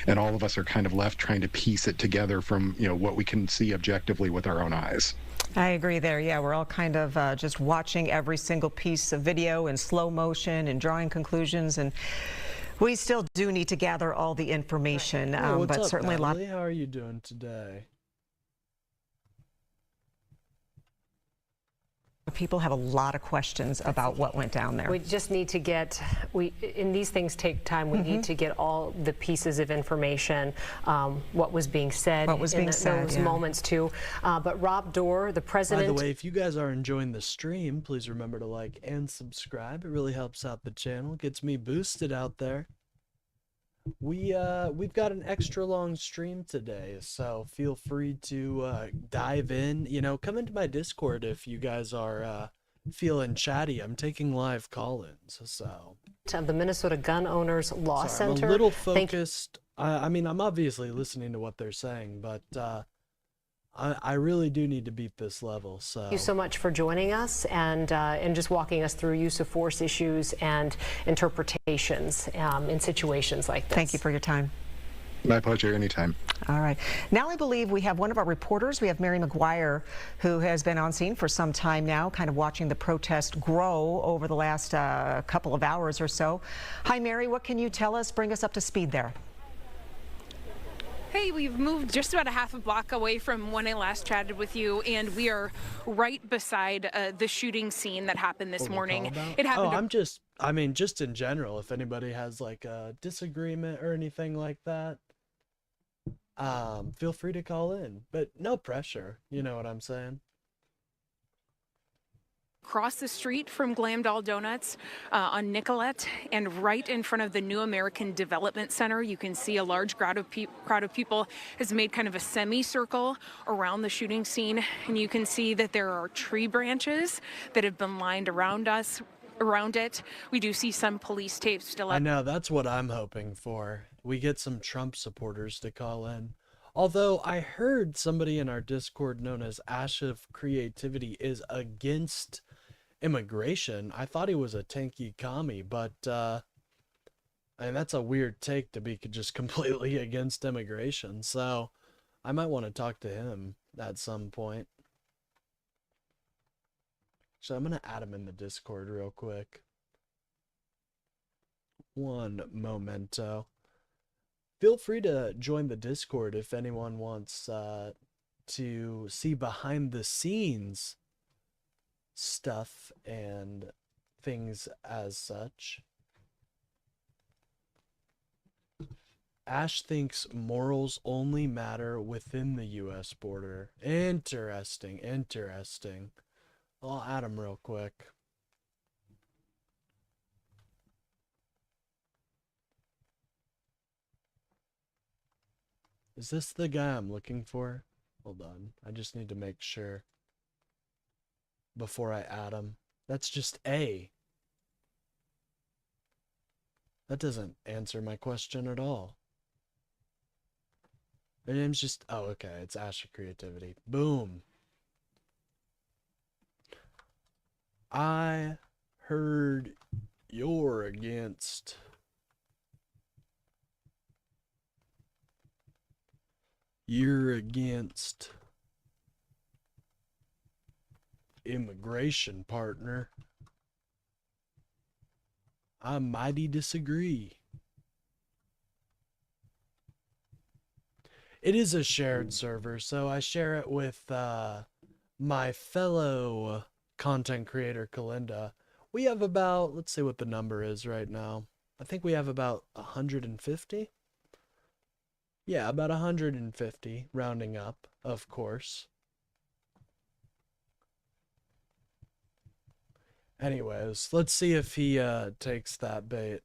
and all of us are kind of left trying to piece it together from what we can see objectively with our own eyes. I agree there. Yeah, we're all kind of just watching every single piece of video in slow motion and drawing conclusions, and we still do need to gather all the information, what's but up, certainly Natalie? How are you doing today? people have a lot of questions about what went down there. We just need to get, and these things take time, we need to get all the pieces of information, what was being said in those moments too. But Rob Dorr, the president. By the way, if you guys are enjoying the stream, please remember to like and subscribe. It really helps out the channel, gets me boosted out there. We've got an extra long stream today, so feel free to dive in. You know, come into my Discord if you guys are feeling chatty. I'm taking live call-ins, so. Of the Minnesota Gun Owners Law Center. I'm a little focused. I mean, I'm obviously listening to what they're saying, but I really do need to beat this level. So thank you so much for joining us and just walking us through use of force issues and interpretations in situations like this. Thank you for your time. My pleasure, anytime. All right. Now I believe we have one of our reporters. We have Mary McGuire, who has been on scene for some time now, kind of watching the protest grow over the last couple of hours or so. Hi, Mary. What can you tell us? Bring us up to speed there. Hey, we've moved just about a half a block away from when I last chatted with you, and we are right beside the shooting scene that happened this morning. It happened. I mean, just in general, if anybody has like a disagreement or anything like that, feel free to call in, but no pressure. You know what I'm saying? Across the street from Glamdahl Donuts on Nicollet, and right in front of the New American Development Center, you can see a large crowd of people has made kind of a semicircle around the shooting scene, and you can see that there are tree branches that have been lined around it. We do see some police tapes still up. I know, that's what I'm hoping for. We get some Trump supporters to call in. Although I heard somebody in our Discord known as Ash of Creativity is against immigration. I thought he was a tanky commie, but and that's a weird take to be just completely against immigration. So I might want to talk to him at some point. So I'm going to add him in the Discord real quick. One momento. Feel free to join the Discord if anyone wants to see behind the scenes stuff and things as such. Ash thinks morals only matter within the U.S. border. Interesting, interesting. I'll add him real quick. Is this the guy I'm looking for? Hold on. I just need to make sure before I add him. That's just A. That doesn't answer my question at all. Their name's just... Oh, okay. It's Asher Creativity. Boom. I heard you're against... You're against... immigration, partner. I mighty disagree. It is a shared server, so I share it with my fellow content creator, Kalinda. We have about, let's see what the number is right now. I think we have about 150. Yeah, about 150, rounding up, of course. Anyways, let's see if he takes that bait.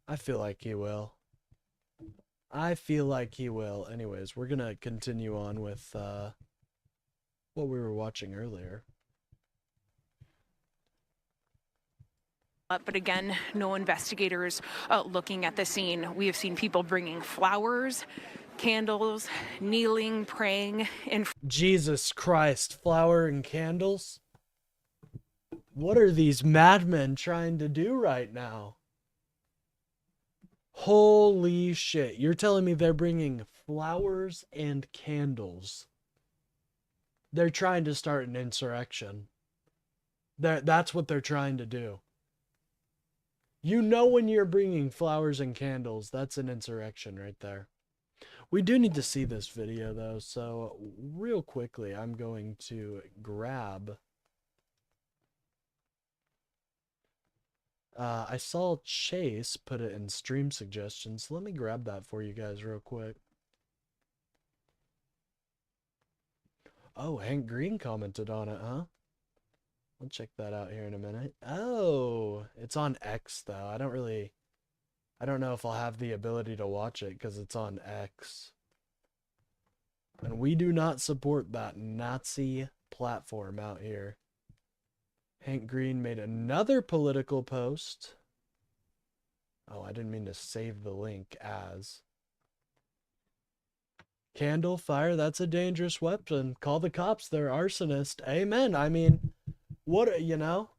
I feel like he will. I feel like he will. Anyways, we're gonna continue on with what we were watching earlier. But again, no investigators looking at the scene. We have seen people bringing flowers, candles, kneeling, praying. Jesus Christ, flower and candles? What are these madmen trying to do right now? Holy shit. You're telling me they're bringing flowers and candles. They're trying to start an insurrection. That's what they're trying to do. You know when you're bringing flowers and candles, that's an insurrection right there. We do need to see this video though, so real quickly I'm going to grab... I saw Chase put it in stream suggestions. Let me grab that for you guys real quick. Oh, Hank Green commented on it, huh? I'll check that out here in a minute. Oh, it's on X though. I don't know if I'll have the ability to watch it because it's on X. And we do not support that Nazi platform out here. Hank Green made another political post. Oh, I didn't mean to save the link as. Candle fire, that's a dangerous weapon. Call the cops, they're arsonist. Amen. I mean, what, you know?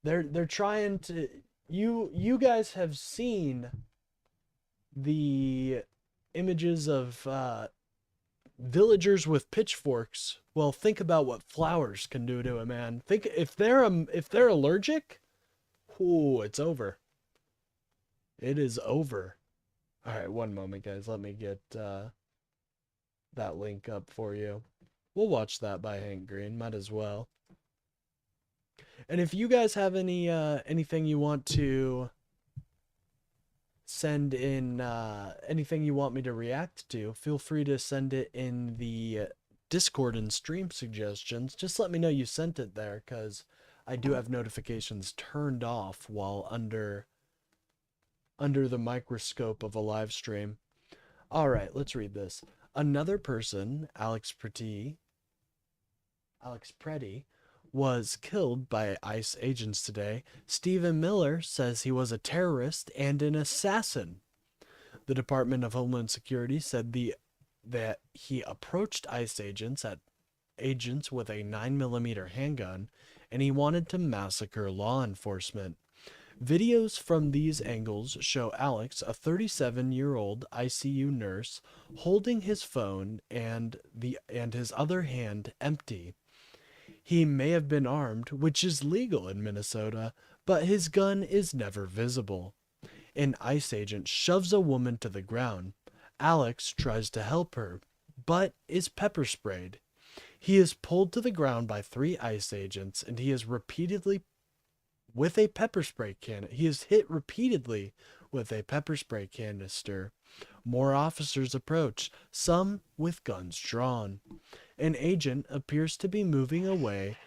They're trying to... You guys have seen the images of villagers with pitchforks. Well, think about what flowers can do to a man. Think if they're allergic, ooh, it's over. It is over. All right, one moment, guys. Let me get that link up for you. We'll watch that by Hank Green. Might as well. And if you guys have any anything you want to send in, anything you want me to react to, feel free to send it in the Discord and stream suggestions. Just let me know you sent it there, because I do have notifications turned off while under the microscope of a live stream. All right, let's read this. Another person, Alex Pretty, was killed by ICE agents today. Stephen Miller says he was a terrorist and an assassin. The Department of Homeland Security said that he approached ICE agents with a 9mm handgun, and he wanted to massacre law enforcement. Videos from these angles show Alex, a 37-year-old ICU nurse, holding his phone and his other hand empty. He may have been armed, which is legal in Minnesota, but his gun is never visible. An ICE agent shoves a woman to the ground. Alex tries to help her, but is pepper sprayed. He is pulled to the ground by 3 ICE agents, and he is repeatedly with a pepper spray can. He is hit repeatedly with a pepper spray canister. More officers approach, some with guns drawn. An agent appears to be moving away.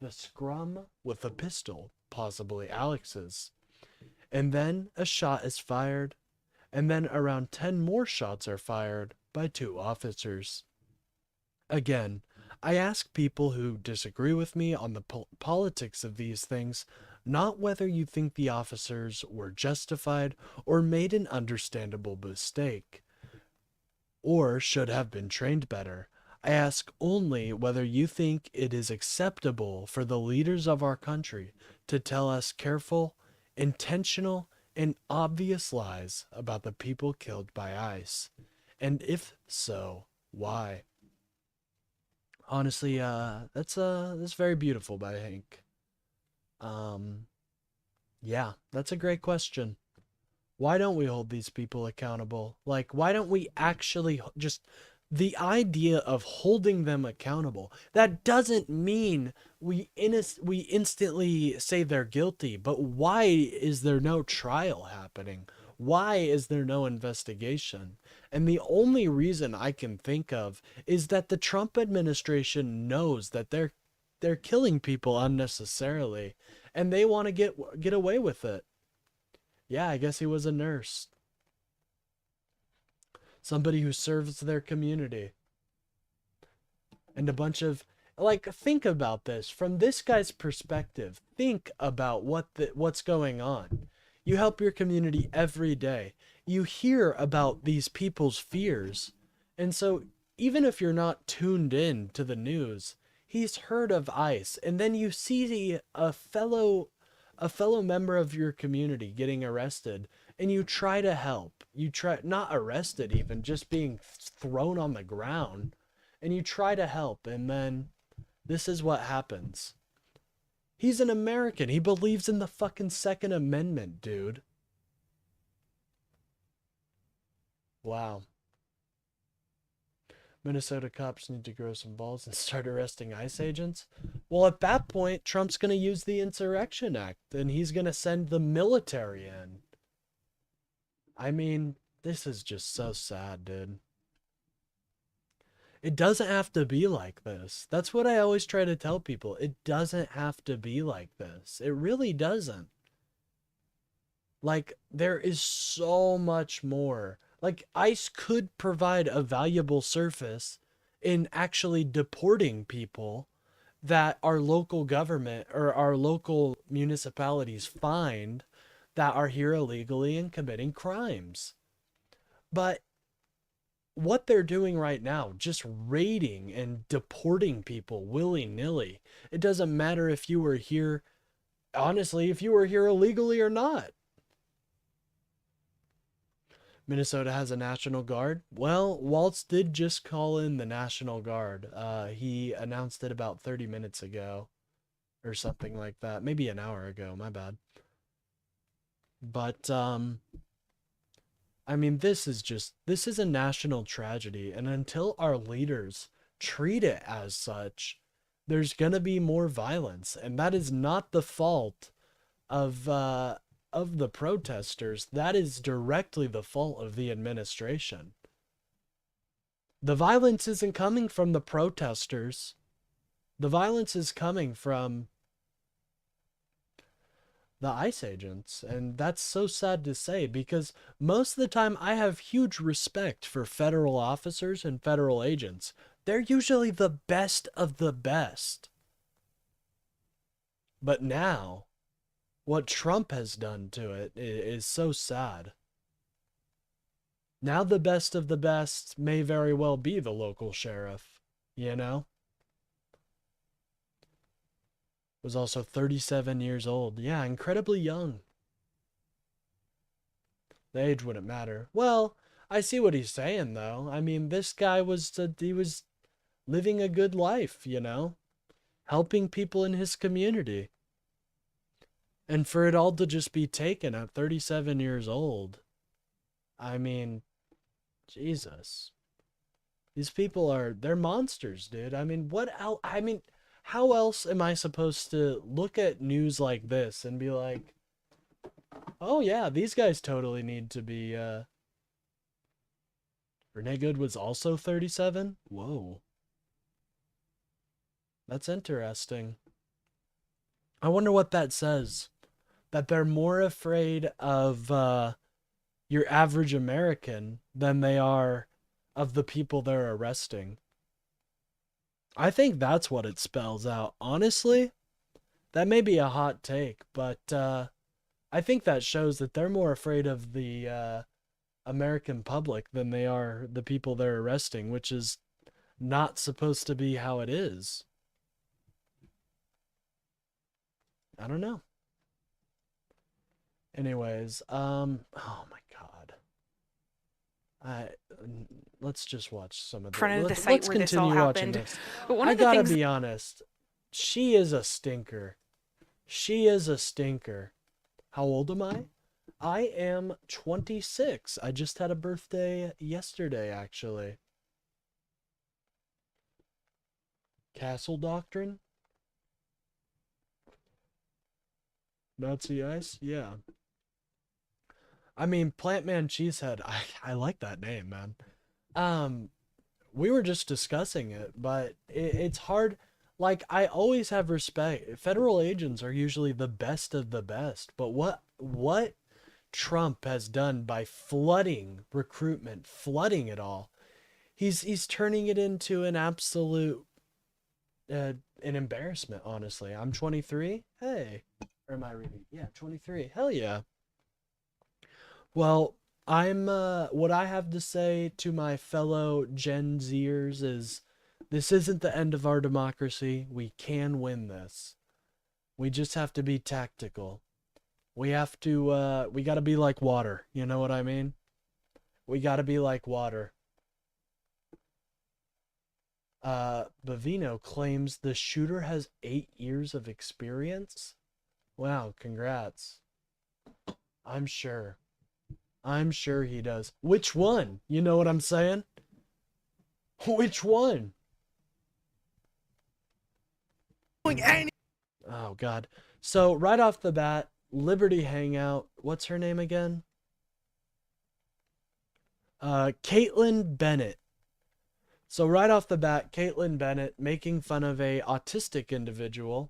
the scrum with a pistol, possibly Alex's. And then a shot is fired, and then around 10 more shots are fired by 2 officers. Again, I ask people who disagree with me on the politics of these things, not whether you think the officers were justified or made an understandable mistake, or should have been trained better. I ask only whether you think it is acceptable for the leaders of our country to tell us careful, intentional, and obvious lies about the people killed by ICE. And if so, why? Honestly, that's very beautiful by Hank. Yeah, that's a great question. Why don't we hold these people accountable? Like, why don't we actually just, the idea of holding them accountable, that doesn't mean we instantly say they're guilty, but why is there no trial happening? Why is there no investigation? And the only reason I can think of is that the Trump administration knows that they're killing people unnecessarily, and they want to get away with it. Yeah, I guess he was a nurse. Somebody who serves their community. And a bunch of, like, think about this from this guy's perspective. Think about what's going on. You help your community every day. You hear about these people's fears. And so even if you're not tuned in to the news, he's heard of ICE, and then you see a fellow member of your community getting arrested, and you try to help. You try, not arrested even, just being thrown on the ground, and you try to help, and then this is what happens. He's an American. He believes in the fucking Second Amendment, dude. Wow. Minnesota cops need to grow some balls and start arresting ICE agents? Well, at that point, Trump's going to use the Insurrection Act, and he's going to send the military in. I mean, this is just so sad, dude. It doesn't have to be like this. That's what I always try to tell people. It doesn't have to be like this. It really doesn't. Like, there is so much more. Like, ICE could provide a valuable service in actually deporting people that our local government or our local municipalities find that are here illegally and committing crimes. But what they're doing right now, just raiding and deporting people willy-nilly, it doesn't matter if you were here, honestly, if you were here illegally or not. Minnesota has a National Guard. Well, Waltz did just call in the National Guard. He announced it about 30 minutes ago or something like that. Maybe an hour ago, my bad. But, I mean, this is a national tragedy. And until our leaders treat it as such, there's going to be more violence. And that is not the fault of the protesters. That is directly the fault of the administration. The violence isn't coming from the protesters. The violence is coming from the ICE agents. And that's so sad to say, because most of the time I have huge respect for federal officers and federal agents. They're usually the best of the best. But now, what Trump has done to it is so sad. Now the best of the best may very well be the local sheriff, you know? Was also 37 years old. Yeah, incredibly young. The age wouldn't matter. Well, I see what he's saying, though. I mean, this guy was living a good life, you know? Helping people in his community. And for it all to just be taken at 37 years old, I mean, Jesus. These people they're monsters, dude. I mean, what else? I mean, how else am I supposed to look at news like this and be like, oh yeah, these guys totally need to be, Renee Good was also 37? Whoa. That's interesting. I wonder what that says. That they're more afraid of your average American than they are of the people they're arresting. I think that's what it spells out. Honestly, that may be a hot take, but I think that shows that they're more afraid of the American public than they are the people they're arresting, which is not supposed to be how it is. I don't know. Anyways, oh my god. Let's just watch some of front of the let's site where this all continue watching happened. this. But one I of the gotta things be honest. She is a stinker. She is a stinker. How old am I? I am 26. I just had a birthday yesterday, actually. Castle Doctrine? Nazi Ice? Yeah. I mean, Plantman Cheesehead. I like that name, man. We were just discussing it, but it's hard. Like, I always have respect. Federal agents are usually the best of the best, but what Trump has done by flooding recruitment, flooding it all, he's turning it into an absolute an embarrassment. Honestly, I'm 23. Hey, or am I reading? Yeah, 23. Hell yeah. Well, I'm what I have to say to my fellow Gen Zers is this isn't the end of our democracy. We can win this. We just have to be tactical. We have to we got to be like water. You know what I mean? We got to be like water. Bavino claims the shooter has 8 years of experience. Wow, congrats. I'm sure he does. Which one? You know what I'm saying? Which one? Oh, God. So, right off the bat, Liberty Hangout. What's her name again? Caitlin Bennett. So, right off the bat, Caitlin Bennett making fun of a autistic individual.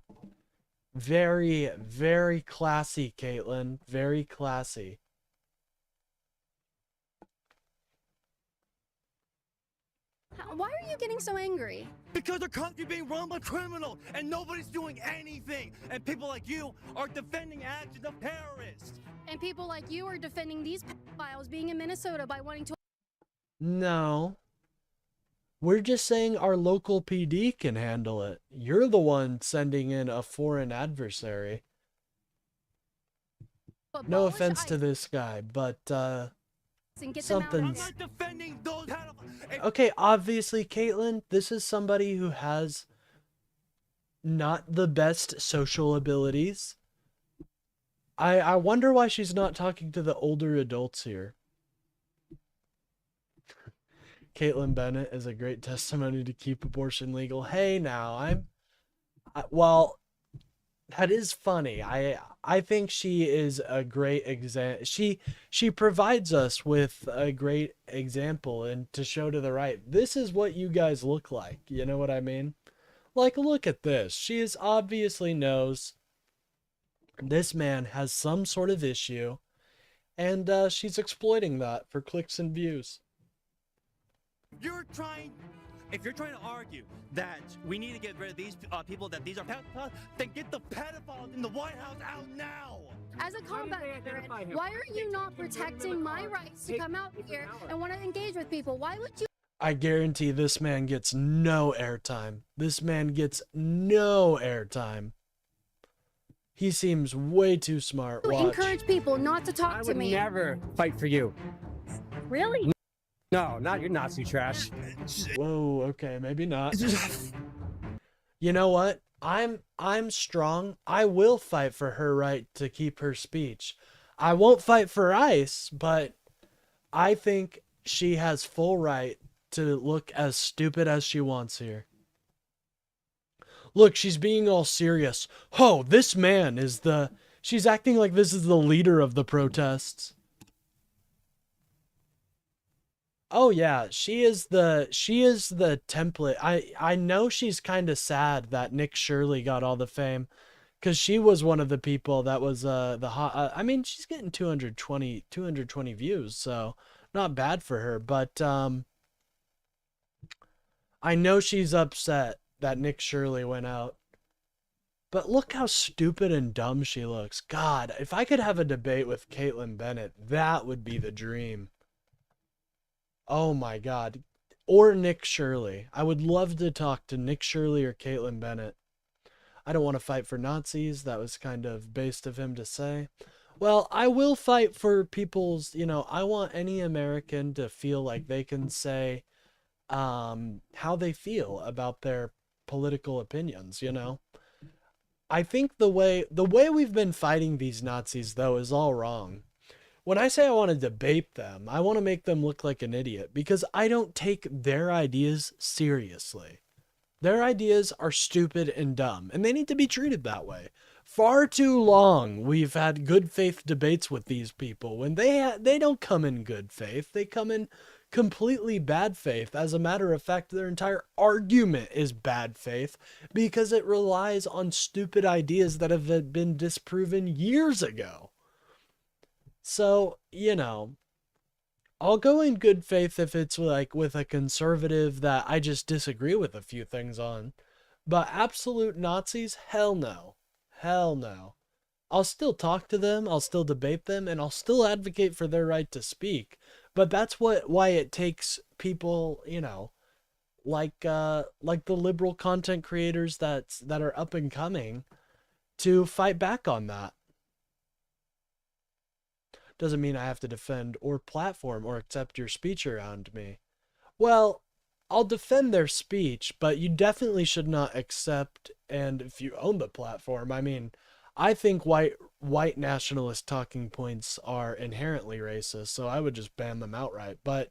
Very, very classy, Caitlin. Very classy. Why are you getting so angry? Because our country being run by criminals and nobody's doing anything. And people like you are defending actions of terrorists. And people like you are defending these pedophiles being in Minnesota by wanting to... No. We're just saying our local PD can handle it. You're the one sending in a foreign adversary. No offense to this guy, but something's... Okay, obviously, Caitlin, this is somebody who has not the best social abilities. I wonder why she's not talking to the older adults here. Caitlin Bennett is a great testimony to keep abortion legal. Hey, now, well, that is funny. I think she is a great example. She provides us with a great example and to show to the right. This is what you guys look like. You know what I mean? Like, look at this. She is obviously knows this man has some sort of issue, and she's exploiting that for clicks and views. If you're trying to argue that we need to get rid of these people, that these are pedophiles, then get the pedophiles in the White House out now! As a combat veteran, why are you not protecting my rights to come out here and want to engage with people? Why would you... I guarantee this man gets no airtime. This man gets no airtime. He seems way too smart. Watch. Encourage people not to talk to me. I would never fight for you. Really? No, not your Nazi trash. Whoa, okay, maybe not. You know what? I'm strong. I will fight for her right to keep her speech. I won't fight for ICE, but I think she has full right to look as stupid as she wants here. Look, she's being all serious. Oh, this man is the... She's acting like this is the leader of the protests. Oh yeah, she is the template. I know she's kind of sad that Nick Shirley got all the fame, because she was one of the people that was the hot. I mean, she's getting 220 views, so not bad for her. But I know she's upset that Nick Shirley went out. But look how stupid and dumb she looks. God, if I could have a debate with Caitlyn Bennett, that would be the dream. Oh my God. Or Nick Shirley. I would love to talk to Nick Shirley or Caitlyn Bennett. I don't want to fight for Nazis. That was kind of based of him to say. Well, I will fight for people's, I want any American to feel like they can say how they feel about their political opinions, I think the way we've been fighting these Nazis, though, is all wrong. When I say I want to debate them, I want to make them look like an idiot because I don't take their ideas seriously. Their ideas are stupid and dumb, and they need to be treated that way. Far too long we've had good faith debates with these people when they don't come in good faith. They come in completely bad faith. As a matter of fact, their entire argument is bad faith because it relies on stupid ideas that have been disproven years ago. So, I'll go in good faith if it's like with a conservative that I just disagree with a few things on. But absolute Nazis, hell no. Hell no. I'll still talk to them, I'll still debate them, and I'll still advocate for their right to speak. But that's why it takes people, like the liberal content creators that are up and coming to fight back on that. Doesn't mean I have to defend or platform or accept your speech around me. Well, I'll defend their speech, but you definitely should not accept, and if you own the platform, I mean, I think white nationalist talking points are inherently racist, so I would just ban them outright. But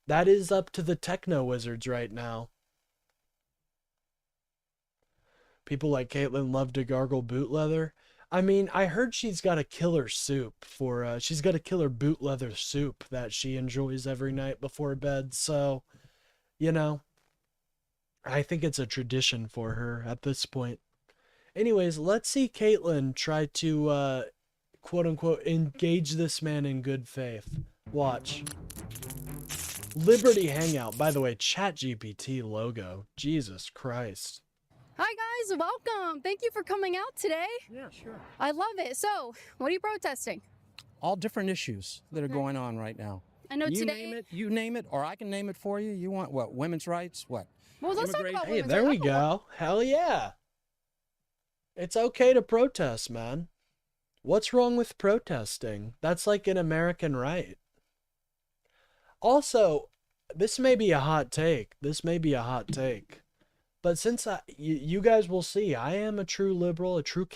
that is up to the techno wizards right now. People like Caitlyn love to gargle boot leather. I mean, I heard she's got a killer soup she's got a killer boot leather soup that she enjoys every night before bed. So, I think it's a tradition for her at this point. Anyways, let's see Caitlyn try to, quote unquote, engage this man in good faith. Watch. Liberty Hangout. By the way, ChatGPT logo. Jesus Christ. Hi guys, welcome. Thank you for coming out today. Yeah, sure. I love it. So, what are you protesting? All different issues that are going on right now. I know you today. You name it, or I can name it for you. You want what? Women's rights? What? Well, let's talk about Hey, women's there rights. we go. Hell yeah. It's okay to protest, man. What's wrong with protesting? That's like an American right. Also, this may be a hot take. But since you guys will see, I am a true liberal, a true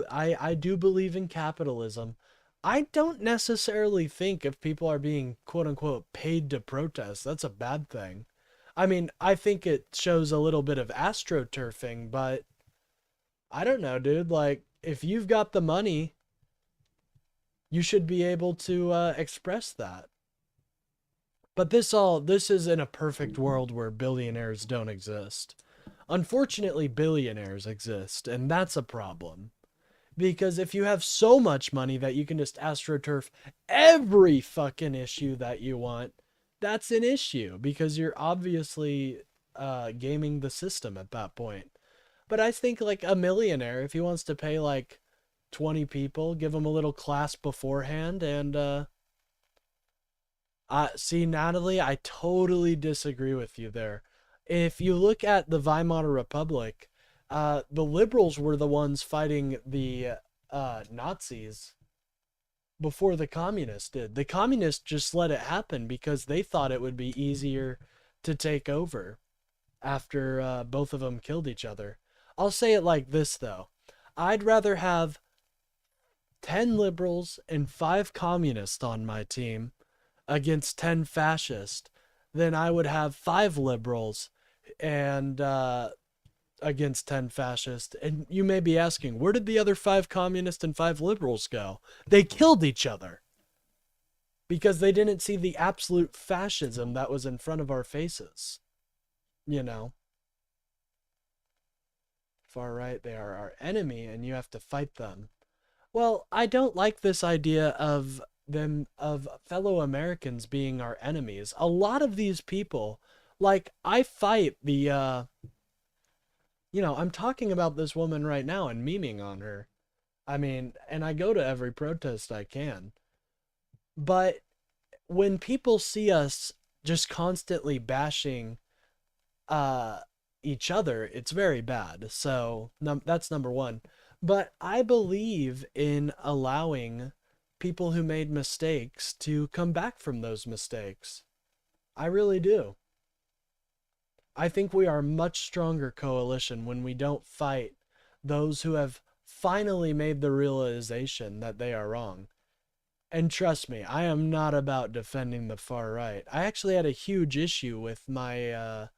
I do believe in capitalism. I don't necessarily think if people are being quote unquote paid to protest, that's a bad thing. I mean, I think it shows a little bit of astroturfing, but I don't know, dude. Like, if you've got the money, you should be able to express that. But this is in a perfect world where billionaires don't exist. Unfortunately, billionaires exist, and that's a problem. Because if you have so much money that you can just astroturf every fucking issue that you want, that's an issue, because you're obviously gaming the system at that point. But I think like a millionaire, if he wants to pay like 20 people, give them a little class beforehand, and see, Natalie, I totally disagree with you there. If you look at the Weimar Republic, the liberals were the ones fighting the Nazis before the communists did. The communists just let it happen because they thought it would be easier to take over after both of them killed each other. I'll say it like this, though. I'd rather have 10 liberals and 5 communists on my team against 10 fascists than I would have 5 liberals and against 10 fascists. And you may be asking, where did the other 5 communists and 5 liberals go? They killed each other because they didn't see the absolute fascism that was in front of our faces. far right, they are our enemy and you have to fight them. Well, I don't like this idea of fellow Americans being our enemies. A lot of these people, like, I fight the, you know, I'm talking about this woman right now and memeing on her. I mean, and I go to every protest I can. But when people see us just constantly bashing each other, it's very bad. So that's number one. But I believe in allowing people who made mistakes to come back from those mistakes. I really do. I think we are a much stronger coalition when we don't fight those who have finally made the realization that they are wrong. And trust me, I am not about defending the far right. I actually had a huge issue with my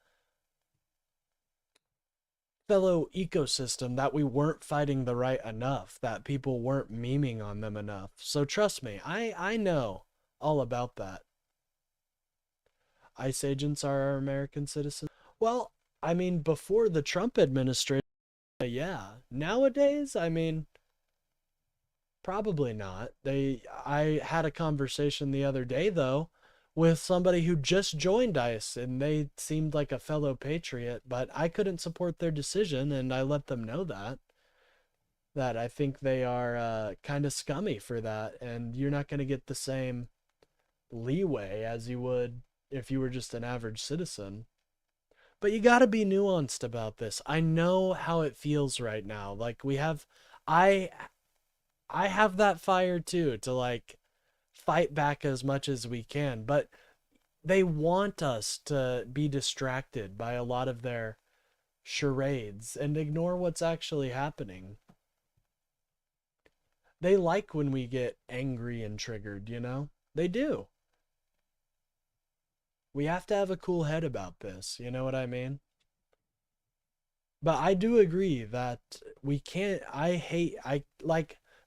fellow ecosystem that we weren't fighting the right enough, that people weren't memeing on them enough. So trust me, I know all about that. ICE agents are our American citizens. Well, I mean, before the Trump administration, yeah. Nowadays, I mean, probably not. I had a conversation the other day, though, with somebody who just joined ICE, and they seemed like a fellow patriot, but I couldn't support their decision, and I let them know that I think they are kind of scummy for that, and you're not going to get the same leeway as you would if you were just an average citizen. But you got to be nuanced about this. I know how it feels right now. Like, I have that fire too, to like fight back as much as we can, but they want us to be distracted by a lot of their charades and ignore what's actually happening. They like when we get angry and triggered, you know? They do. We have to have a cool head about this, you know what I mean? But I do agree that we can't,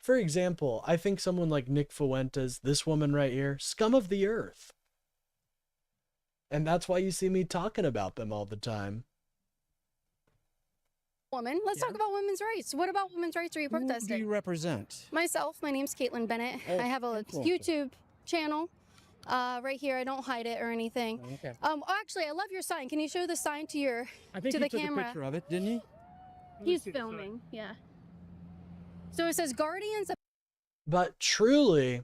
for example, I think someone like Nick Fuentes, this woman right here, scum of the earth. And that's why you see me talking about them all the time. Woman, let's talk about women's rights. What about women's rights are you protesting? Who do you represent? Myself, my name's Caitlin Bennett. Oh, I have a YouTube channel right here. I don't hide it or anything. Okay. Actually, I love your sign. Can you show the sign to your I think to you the took camera? a picture of it, didn't you? He's filming. Yeah. So it says Guardians of But truly,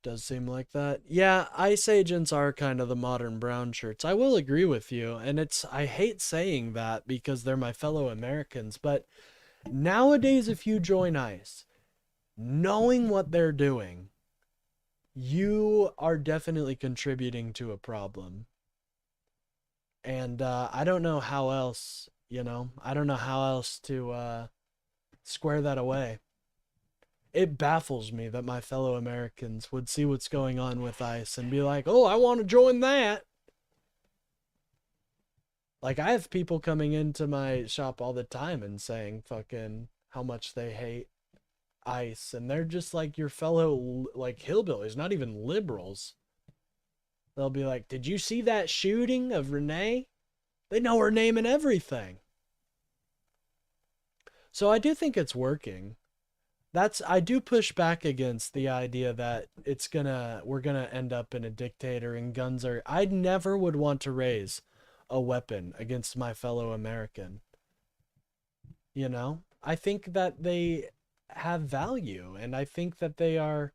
does seem like that. Yeah, ICE agents are kind of the modern brown shirts. I will agree with you, and I hate saying that because they're my fellow Americans, but nowadays if you join ICE, knowing what they're doing, you are definitely contributing to a problem. And I don't know how else, I don't know how else to square that away. It baffles me that my fellow Americans would see what's going on with ICE and be like, oh, I want to join that. Like, I have people coming into my shop all the time and saying fucking how much they hate ICE, and they're just like your fellow, like, hillbillies, not even liberals. They'll be like, did you see that shooting of Renee? They know her name and everything. So I do think it's working. I do push back against the idea that we're gonna end up in a dictator and guns are. I never would want to raise a weapon against my fellow American. I think that they have value, and I think that they are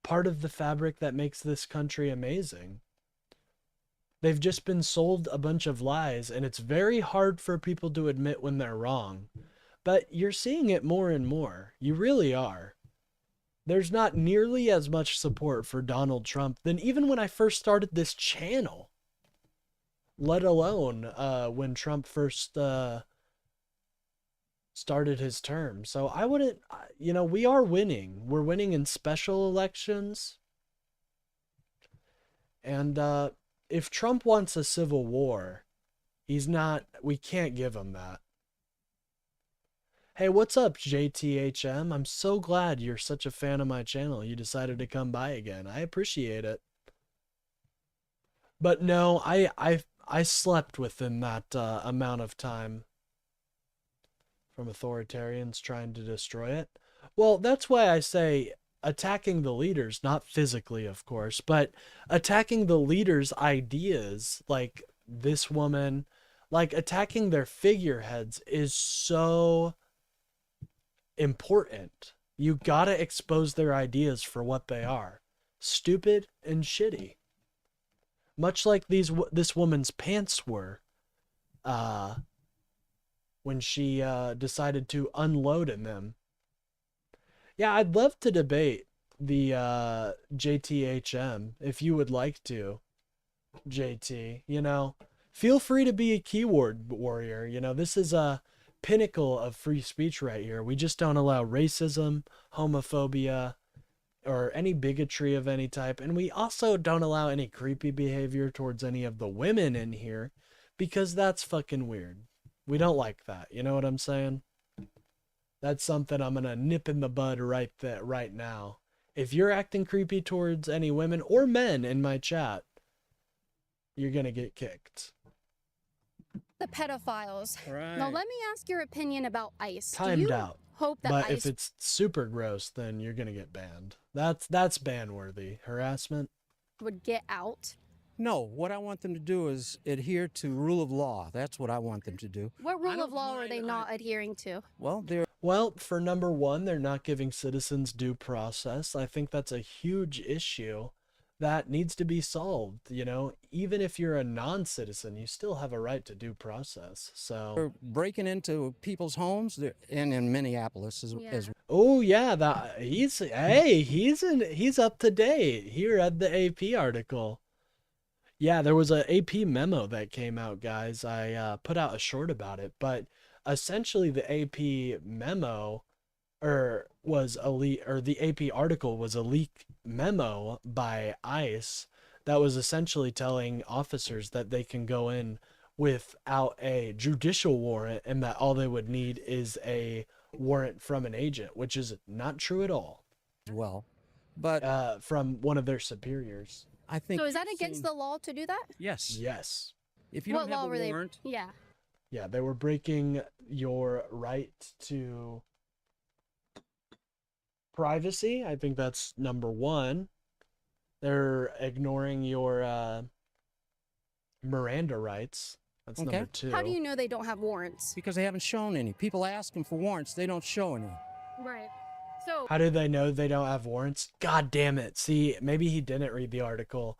part of the fabric that makes this country amazing. They've just been sold a bunch of lies, and it's very hard for people to admit when they're wrong. But you're seeing it more and more. You really are. There's not nearly as much support for Donald Trump than even when I first started this channel. Let alone when Trump first started his term. So I wouldn't, we are winning. We're winning in special elections. And if Trump wants a civil war, we can't give him that. Hey, what's up, JTHM? I'm so glad you're such a fan of my channel. You decided to come by again. I appreciate it. But no, I I slept within that amount of time from authoritarians trying to destroy it. Well, that's why I say attacking the leaders, not physically, of course, but attacking the leaders' ideas, like this woman, like attacking their figureheads is so important. You gotta expose their ideas for what they are. Stupid and shitty. Much like this woman's pants were when she decided to unload in them. Yeah, I'd love to debate the JTHM if you would like to, JT. You know, feel free to be a keyboard warrior. You know, this is a pinnacle of free speech right here. We just don't allow racism, homophobia, or any bigotry of any type. And we also don't allow any creepy behavior towards any of the women in here because that's fucking weird. We don't like that. You know what I'm saying? That's something I'm going to nip in the bud right now. If you're acting creepy towards any women or men in my chat, you're going to get kicked. The pedophiles. Right. Now let me ask your opinion about ICE. Timed Do you out. hope that But ICE if it's super gross, then you're going to get banned. That's ban-worthy. Harassment. would get out? No, what I want them to do is adhere to rule of law. That's what I want them to do. What rule of law are they not adhering to? Well, for number one, they're not giving citizens due process. I think that's a huge issue that needs to be solved. You know, even if you're a non-citizen, you still have a right to due process. So They're breaking into people's homes and in Minneapolis as oh yeah, he's up to date. Here at the AP article. Yeah, there was a AP memo that came out, guys. I put out a short about it, but essentially the AP memo the AP article was a leak memo by ICE that was essentially telling officers that they can go in without a judicial warrant and that all they would need is a warrant from an agent, which is not true at all. well. But from one of their superiors. I think So is that against the law to do that? yes. Yes. If you What don't have law a were warrant, they? Yeah. Yeah, they were breaking your right to privacy. I think that's number one. They're ignoring your Miranda rights. That's Okay. number two. How do you know they don't have warrants? because they haven't shown any. People ask them for warrants, they don't show any. Right. So How do they know they don't have warrants? God damn it. See, maybe he didn't read the article.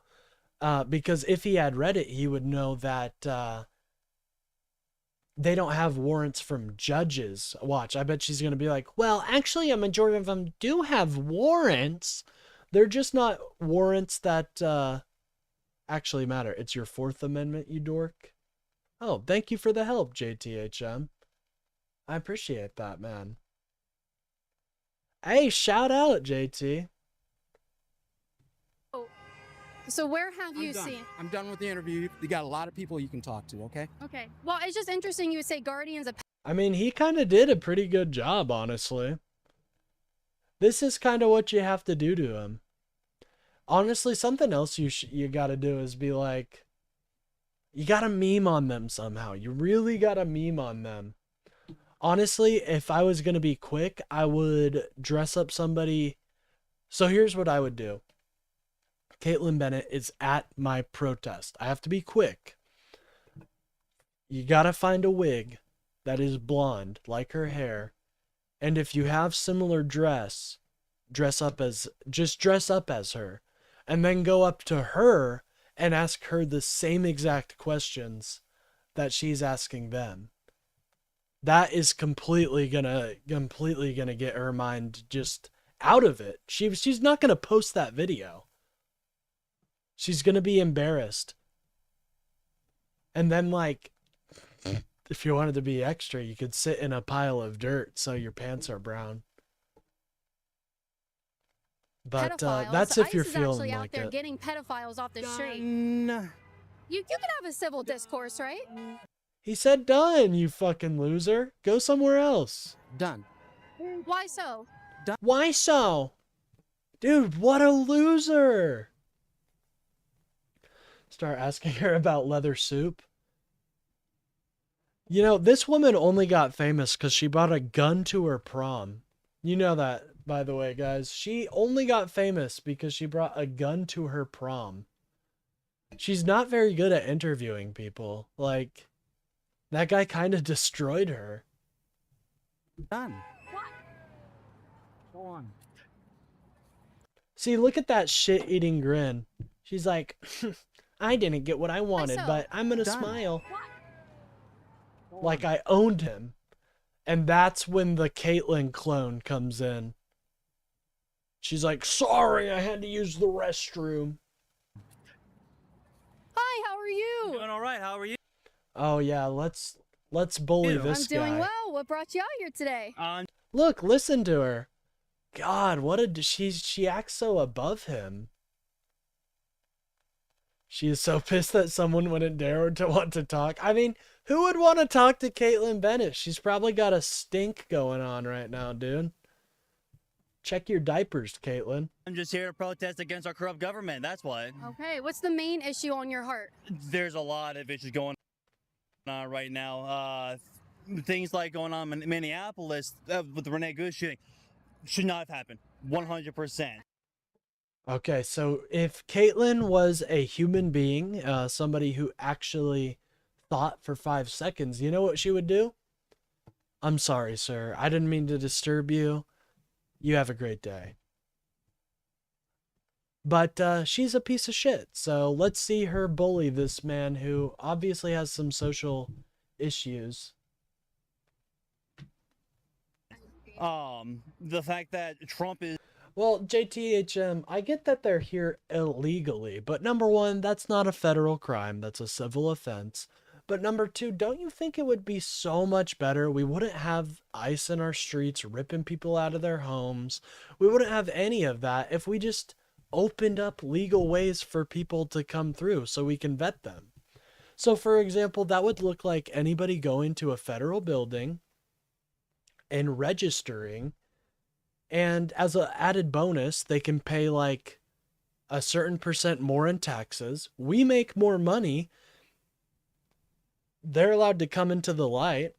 Because if he had read it, he would know that they don't have warrants from judges. Watch, I bet she's going to be like, well, actually, a majority of them do have warrants. They're just not warrants that actually matter. It's your Fourth Amendment, you dork. Oh, thank you for the help, JTHM. I appreciate that, man. Hey, shout out, JT. So where have you done. seen? I'm done with the interview. You got a lot of people you can talk to, okay? Okay. Well, it's just interesting you would say guardians of. I mean, he kind of did a pretty good job, honestly. This is kind of what you have to do to him. Honestly, something else you got to do is be like, you got to meme on them somehow. You really got to meme on them. Honestly, if I was going to be quick, I would dress up somebody. So here's what I would do. Caitlyn Bennett is at my protest. I have to be quick. You got to find a wig that is blonde, like her hair. And if you have similar dress up as her. And then go up to her and ask her the same exact questions that she's asking them. That is completely gonna get her mind just out of it. She's not gonna post that video. She's gonna be embarrassed. And then, like, if you wanted to be extra, you could sit in a pile of dirt so your pants are brown. But that's if you're ICE is feeling actually out like there it. getting pedophiles off the street. Done. You can have a civil discourse, right? He said done, you fucking loser. Go somewhere else. Done. Why so? Why so? Dude, what a loser. Start asking her about leather soup. You know, this woman only got famous because she brought a gun to her prom. You know that, by the way, guys. She only got famous because she brought a gun to her prom. She's not very good at interviewing people. Like, that guy kind of destroyed her. Done. Go on. See, look at that shit-eating grin. She's like, I didn't get what I wanted, but I'm gonna smile. Like I owned him. And that's when the Caitlyn clone comes in. She's like, sorry, I had to use the restroom. Hi, how are you? Doing all right. How are you? Oh yeah, let's bully this guy. I'm doing well. What brought you out here today? Look, listen to her. God, what a she acts so above him. She is so pissed that someone wouldn't dare to want to talk. I mean, who would want to talk to Caitlyn Bennett? She's probably got a stink going on right now, dude. Check your diapers, Caitlyn. I'm just here to protest against our corrupt government. That's what. Okay, what's the main issue on your heart? There's a lot of issues going on right now. Things like going on in Minneapolis with the Renee Good shooting should not have happened. 100%. Okay, so if Caitlyn was a human being, somebody who actually thought for 5 seconds, you know what she would do? I'm sorry, sir. I didn't mean to disturb you. You have a great day. But she's a piece of shit. So let's see her bully this man who obviously has some social issues. The fact that Trump is... Well, JTHM, I get that they're here illegally, but number one, that's not a federal crime. That's a civil offense. But number two, don't you think it would be so much better? We wouldn't have ICE in our streets ripping people out of their homes. We wouldn't have any of that if we just opened up legal ways for people to come through so we can vet them. So, for example, that would look like anybody going to a federal building and registering, and as an added bonus, they can pay like a certain % more in taxes. We make more money. They're allowed to come into the light,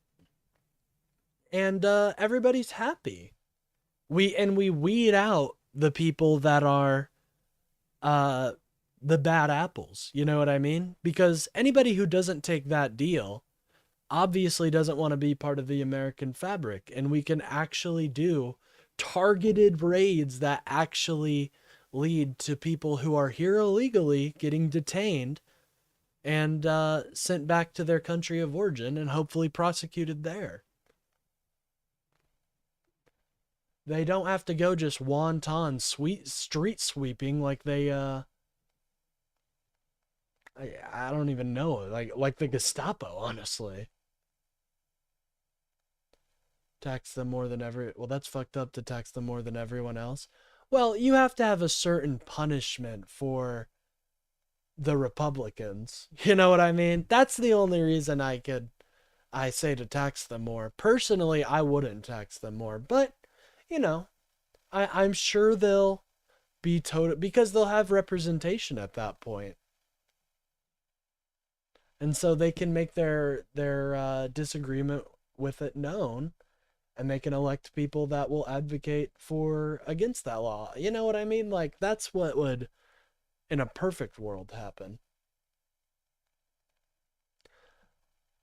and everybody's happy. We weed out the people that are the bad apples. You know what I mean? Because anybody who doesn't take that deal obviously doesn't want to be part of the American fabric, and we can actually do targeted raids that actually lead to people who are here illegally getting detained and sent back to their country of origin and hopefully prosecuted there. They don't have to go just wonton street sweeping like they I don't even know, like the Gestapo, honestly. Tax them more than well, that's fucked up to tax them more than everyone else. Well, you have to have a certain punishment for the Republicans. You know what I mean? That's the only reason I say to tax them more. Personally, I wouldn't tax them more, but you know, I'm sure they'll be total because they'll have representation at that point. And so they can make their disagreement with it known, and they can elect people that will advocate against that law. You know what I mean? Like, that's what would, in a perfect world, happen.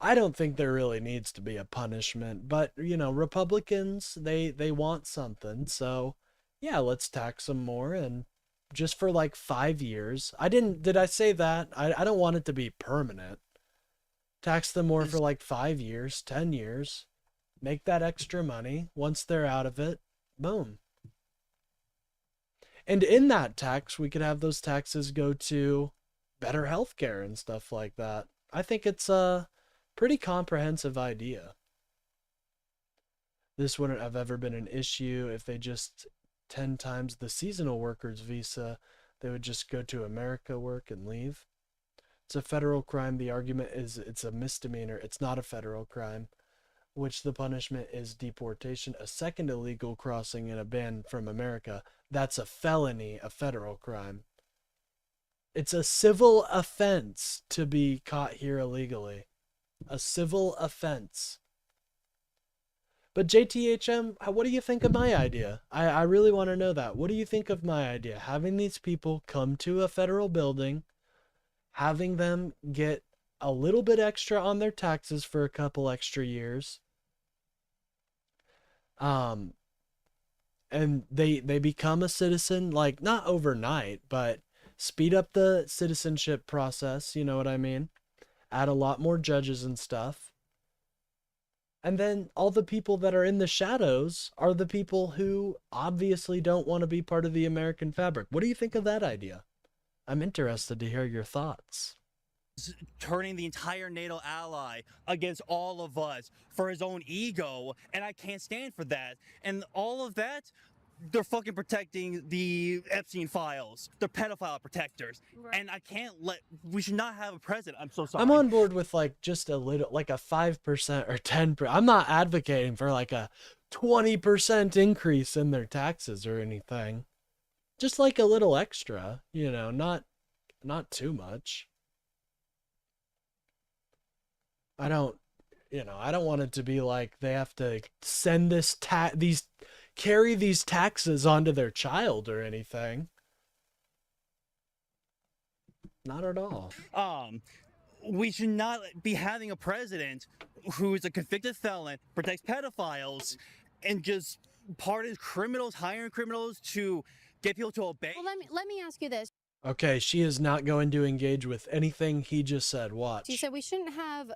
I don't think there really needs to be a punishment, but, you know, Republicans, they want something. So, yeah, let's tax them more, and just for like 5 years. Did I say that? I don't want it to be permanent. Tax them more for like 5 years, 10 years. Make that extra money. Once they're out of it, boom. And in that tax, we could have those taxes go to better healthcare and stuff like that. I think it's a pretty comprehensive idea. This wouldn't have ever been an issue if they just 10 times the seasonal workers visa. They would just go to America, work, and leave. It's a federal crime. The argument is it's a misdemeanor. It's not a federal crime, which the punishment is deportation. A second illegal crossing and a ban from America, that's a felony, a federal crime. It's a civil offense to be caught here illegally. A civil offense. But JTHM, what do you think of my idea? I really want to know that. What do you think of my idea? Having these people come to a federal building, having them get a little bit extra on their taxes for a couple extra years. And they become a citizen, like not overnight, but speed up the citizenship process, you know what I mean? Add a lot more judges and stuff. And then all the people that are in the shadows are the people who obviously don't want to be part of the American fabric. What do you think of that idea? I'm interested to hear your thoughts. Turning the entire NATO ally against all of us for his own ego, and I can't stand for that. And all of that, they're fucking protecting the Epstein files. They're pedophile protectors. Right. And I can't we should not have a president. I'm so sorry. I'm on board with like just a little, like a 5% or 10%. I'm not advocating for like a 20% increase in their taxes or anything. Just like a little extra, you know, not too much. I don't want it to be like they have to send carry these taxes onto their child or anything. Not at all. We should not be having a president who is a convicted felon, protects pedophiles, and just pardons criminals, hiring criminals to get people to obey. Well, let me ask you this. Okay, she is not going to engage with anything he just said. Watch. You said we shouldn't have,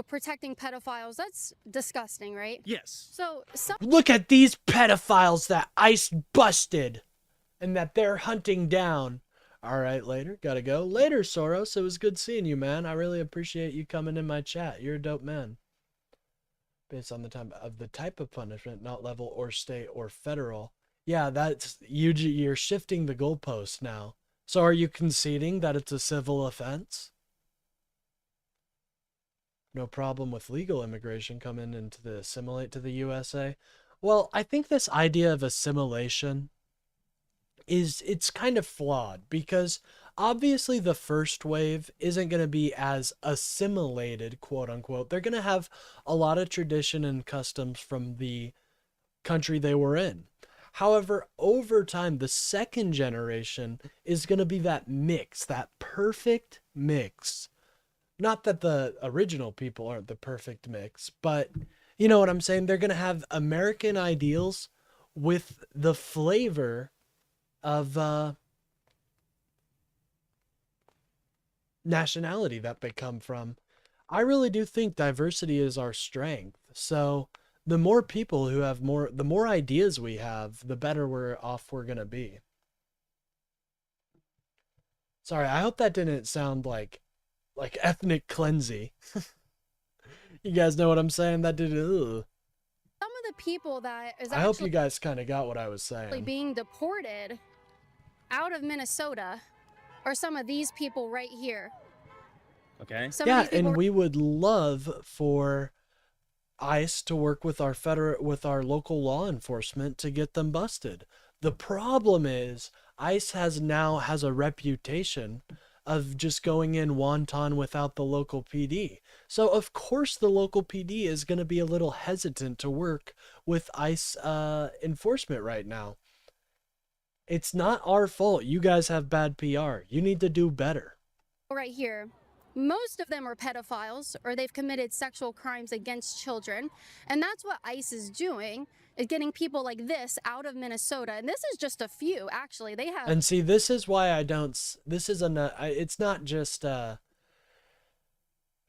protecting pedophiles. That's disgusting, right? Yes. So look at these pedophiles that ICE busted and that they're hunting down. All right, later. Gotta go. Later, Soros. It was good seeing you, man. I really appreciate you coming in my chat. You're a dope man. Based on the type of punishment, not level or state or federal. Yeah, that's you're shifting the goalpost now. So are you conceding that it's a civil offense? No problem with legal immigration coming into the assimilate to the USA. Well, I think this idea of assimilation it's kind of flawed because obviously the first wave isn't going to be as assimilated, quote unquote. They're going to have a lot of tradition and customs from the country they were in. However, over time, the second generation is going to be that mix, that perfect mix. Not that the original people aren't the perfect mix, but you know what I'm saying? They're going to have American ideals with the flavor of nationality that they come from. I really do think diversity is our strength. So the more people who have the more ideas we have, the better we're going to be. Sorry, I hope that didn't sound like ethnic cleansing. You guys know what I'm saying? That did. Ugh. Some of the people that is I hope you guys kind of got what I was saying. Being deported out of Minnesota are some of these people right here. Okay. Yeah, and we would love for ICE to work with our local law enforcement to get them busted. The problem is ICE has a reputation of just going in wonton without the local PD. So of course the local PD is going to be a little hesitant to work with ICE enforcement right now. It's not our fault. You guys have bad PR. You need to do better. Right here. Most of them are pedophiles or they've committed sexual crimes against children. And that's what ICE is doing, is getting people like this out of Minnesota. And this is just a few, actually. They have. And see, this is why I don't, it's not just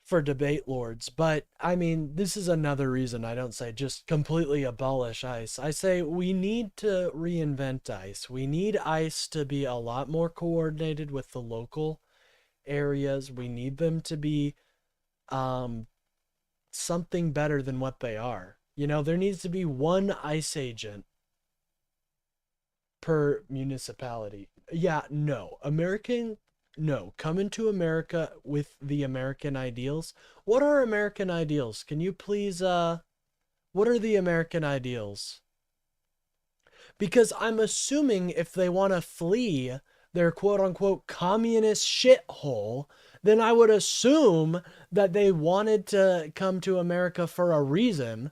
for debate lords, but I mean, this is another reason I don't say just completely abolish ICE. I say we need to reinvent ICE. We need ICE to be a lot more coordinated with the local areas. We need them to be something better than what they are. You know, there needs to be one ICE agent per municipality. Yeah, no. Come into America with the American ideals. What are American ideals? Can you please, what are the American ideals? Because I'm assuming if they want to flee their quote-unquote communist shithole, then I would assume that they wanted to come to America for a reason.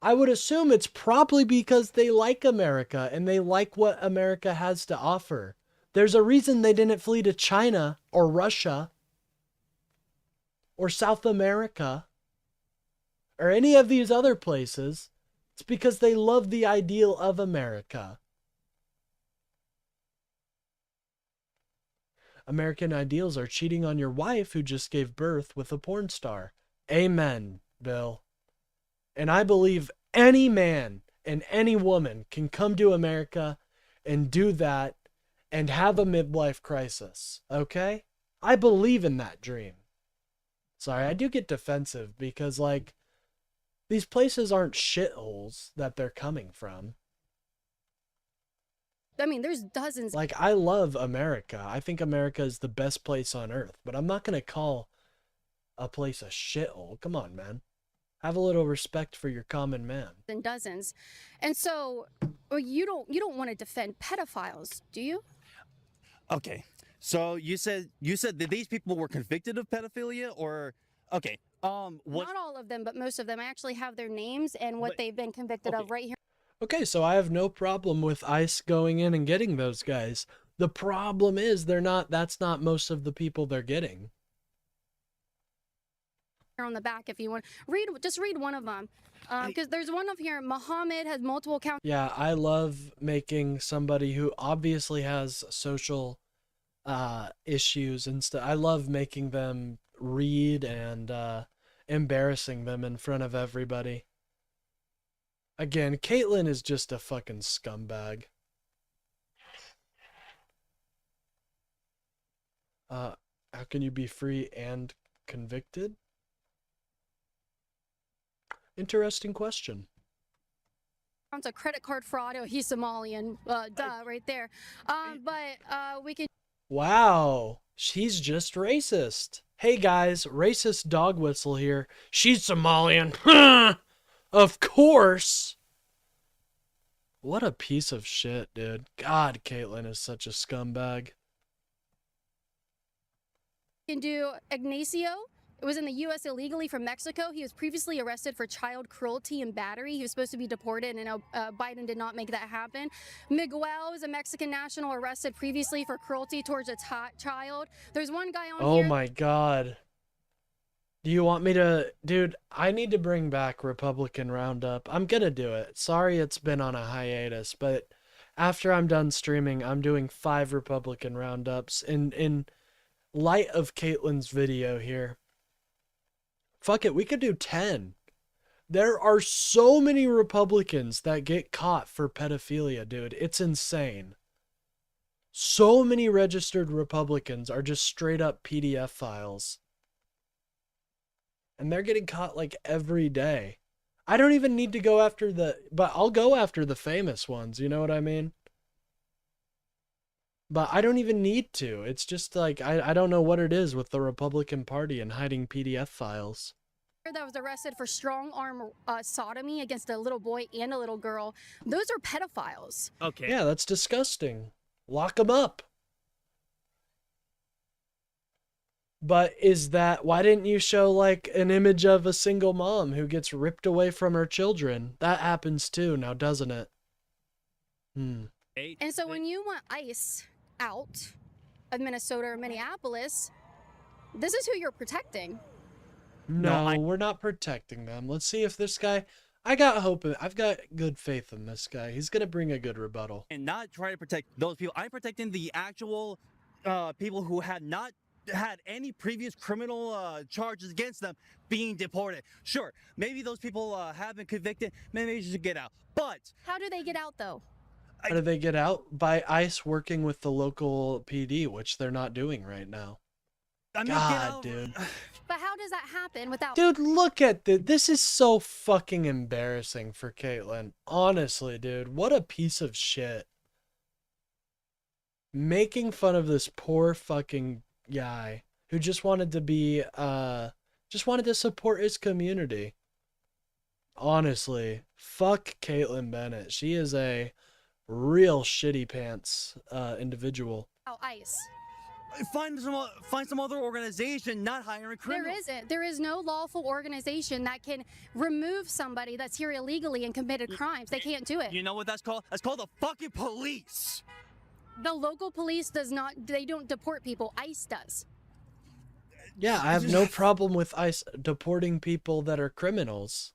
I would assume it's probably because they like America and they like what America has to offer. There's a reason they didn't flee to China or Russia or South America or any of these other places. It's because they love the ideal of America. American ideals are cheating on your wife who just gave birth with a porn star. Amen, Bill. And I believe any man and any woman can come to America and do that and have a midlife crisis, okay? I believe in that dream. Sorry, I do get defensive because, like, these places aren't shitholes that they're coming from. I mean, there's dozens. Like, I love America. I think America is the best place on earth, but I'm not going to call a place a shithole. Come on, man. Have a little respect for your common man. And dozens. And so you don't want to defend pedophiles, do you? Okay. So you said that these people were convicted of pedophilia, or okay. What? Not all of them, but most of them. I actually have their names and what they've been convicted of right here. Okay, so I have no problem with ICE going in and getting those guys. The problem is that's not most of the people they're getting. On the back, if you want, just read one of them, because there's one of here. Muhammad has multiple counts. Yeah, I love making somebody who obviously has social issues and stuff. I love making them read and embarrassing them in front of everybody. Again, Caitlyn is just a fucking scumbag. How can you be free and convicted? Interesting question. It's a credit card fraud. Oh, he's Somalian. Duh, right there. But we could. Wow, she's just racist. Hey guys, racist dog whistle here. She's Somalian. Of course. What a piece of shit, dude. God, Caitlyn is such a scumbag. Can do Ignacio. It was in the U.S. illegally from Mexico. He was previously arrested for child cruelty and battery. He was supposed to be deported, and Biden did not make that happen. Miguel is a Mexican national arrested previously for cruelty towards a child. There's one guy on here. Oh my God. Do you want me to... Dude, I need to bring back Republican Roundup. I'm gonna do it. Sorry it's been on a hiatus, but after I'm done streaming, I'm doing 5 Republican Roundups in light of Caitlyn's video here. Fuck it, we could do 10. There are so many Republicans that get caught for pedophilia, dude. It's insane. So many registered Republicans are just straight up PDF files. And they're getting caught like every day. I don't even need to go after but I'll go after the famous ones, you know what I mean? But I don't even need to. It's just like, I don't know what it is with the Republican Party and hiding PDF files. That was arrested for strong arm sodomy against a little boy and a little girl. Those are pedophiles. Okay. Yeah, that's disgusting. Lock them up. But why didn't you show like an image of a single mom who gets ripped away from her children? That happens too now, doesn't it? And so when you want ICE out of Minnesota or Minneapolis, this is who you're protecting. No, we're not protecting them. Let's see if this guy... I've got good faith in this guy. He's going to bring a good rebuttal. And not try to protect those people. I'm protecting the actual people who had not had any previous criminal charges against them being deported. Sure, maybe those people have been convicted. Maybe they should get out. But how do they get out, though? How do they get out? By ICE working with the local PD, which they're not doing right now. God, dude. But how does that happen without... Dude, look at this. This is so fucking embarrassing for Caitlyn. Honestly, dude. What a piece of shit. Making fun of this poor fucking guy who just wanted to be, just wanted to support his community. Honestly, fuck Caitlyn Bennett. She is a real shitty pants individual. Oh, ICE. Find some other organization not hiring criminals. There isn't. There is no lawful organization that can remove somebody that's here illegally and committed crimes. They can't do it. You know what that's called? That's called the fucking police. The local police does not, they don't deport people. ICE does. Yeah, I have no problem with ICE deporting people that are criminals.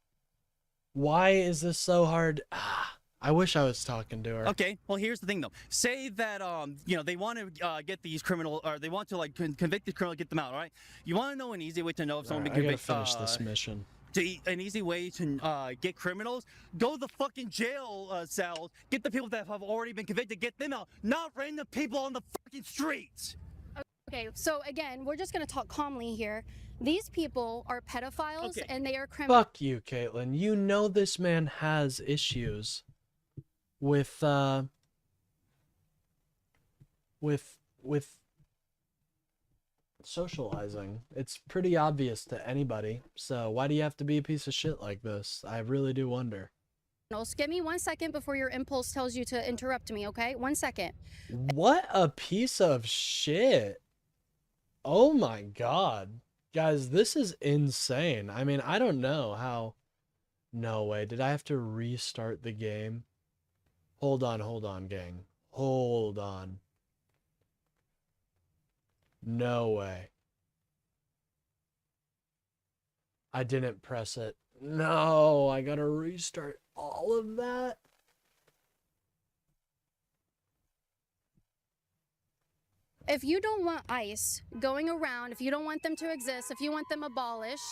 Why is this so hard? I wish I was talking to her. Okay, well here's the thing though. Say that you know, they want to get these criminal, or they want to like convict these criminals, get them out. All right. You want to know an easy way to know if someone been convicted? I gotta finish this mission. An easy way to get criminals, go to the fucking jail cells, get the people that have already been convicted, get them out, not random people on the fucking streets. Okay, so again, we're just going to talk calmly here. These people are pedophiles and they are criminals. Fuck you, Caitlin. You know this man has issues with socializing. It's pretty obvious to anybody. So why do you have to be a piece of shit like this? I really do wonder. Give me 1 second before your impulse tells you to interrupt me, okay? 1 second. What a piece of shit. Oh my god. Guys, this is insane. I mean, I don't know how... No way. Did I have to restart the game? Hold on, gang. Hold on. No way. I didn't press it. No, I gotta restart all of that. If you don't want ICE going around, if you don't want them to exist, if you want them abolished,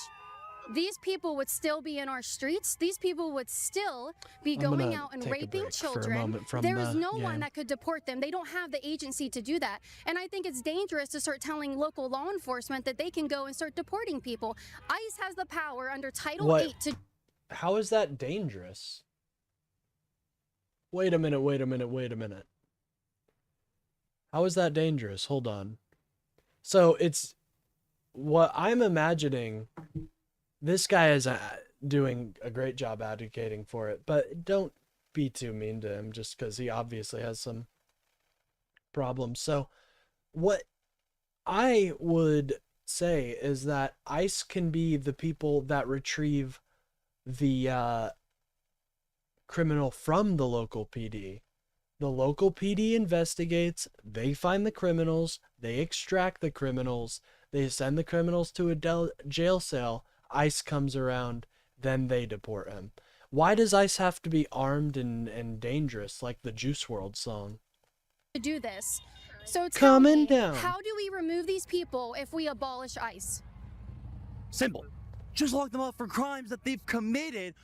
these people would still be in our streets. These people would still be going out and raping children. There is no one that could deport them. They don't have the agency to do that. And I think it's dangerous to start telling local law enforcement that they can go and start deporting people. ICE has the power under Title VIII to... How is that dangerous? Wait a minute. How is that dangerous? Hold on. So it's what I'm imagining. This guy is doing a great job advocating for it, but don't be too mean to him just because he obviously has some problems. So what I would say is that ICE can be the people that retrieve the criminal from the local PD. The local PD investigates, they find the criminals, they extract the criminals, they send the criminals to a jail cell, ICE comes around, then they deport him. Why does ICE have to be armed and dangerous like the Juice WRLD song? To do this. So tell me, down. How do we remove these people if we abolish ICE? Simple. Just lock them up for crimes that they've committed.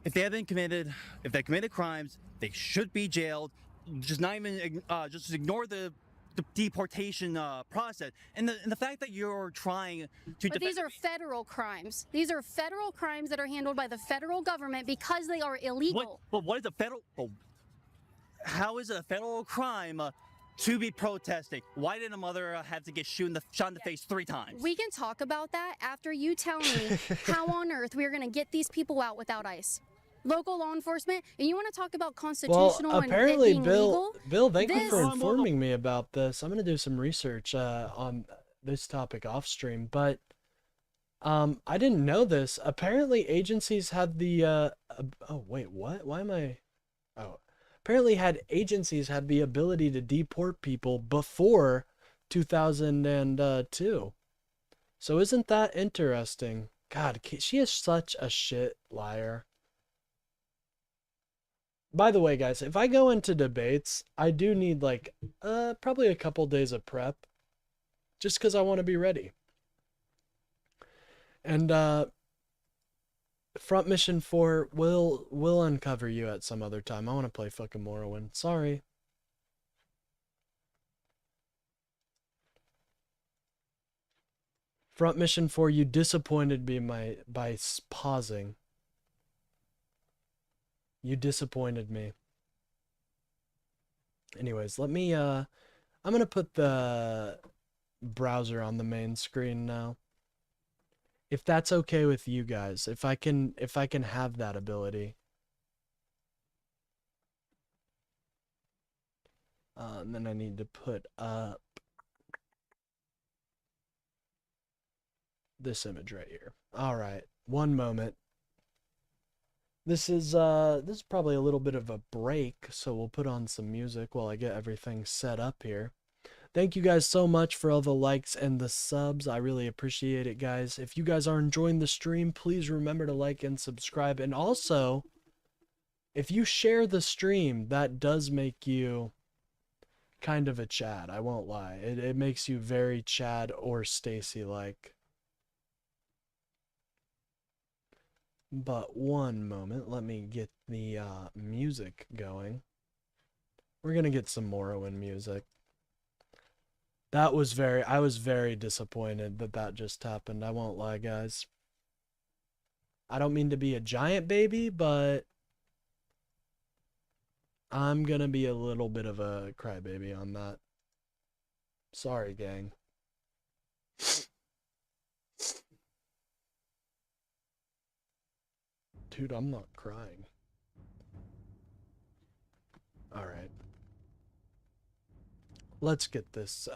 If they committed crimes, they should be jailed. Just not even, just ignore the deportation process. And the fact that you're trying to... But these are federal crimes. These are federal crimes that are handled by the federal government because they are illegal. What is a federal... How is it a federal crime to be protesting? Why did a mother have to get shot in the face 3 times? We can talk about that after you tell me how on earth we are going to get these people out without ICE. Local law enforcement, and you want to talk about constitutional well, apparently and being Bill, thank you for informing me about this. I'm going to do some research on this topic off stream, but I didn't know this. Apparently agencies had the oh wait, what? Why am I apparently agencies had the ability to deport people before 2002. So isn't that interesting? God, she is such a shit liar. By the way, guys, if I go into debates, I do need like probably a couple days of prep just because I want to be ready. And Front Mission 4 will uncover you at some other time. I want to play fucking Morrowind. Sorry. Front Mission 4, you disappointed me by pausing. You disappointed me. Anyways, let me I'm gonna put the browser on the main screen now. If that's okay with you guys, if I can have that ability. And then I need to put up this image right here. All right, one moment. This is probably a little bit of a break, so we'll put on some music while I get everything set up here. Thank you guys so much for all the likes and the subs. I really appreciate it, guys. If you guys are enjoying the stream, please remember to like and subscribe. And also, if you share the stream, that does make you kind of a Chad. I won't lie. It makes you very Chad or Stacy-like. But one moment, let me get the music going. We're gonna get some Morrowind music. I was very disappointed that just happened. I won't lie, guys. I don't mean to be a giant baby, but I'm gonna be a little bit of a crybaby on that. Sorry, gang. Dude, I'm not crying. All right. Let's get this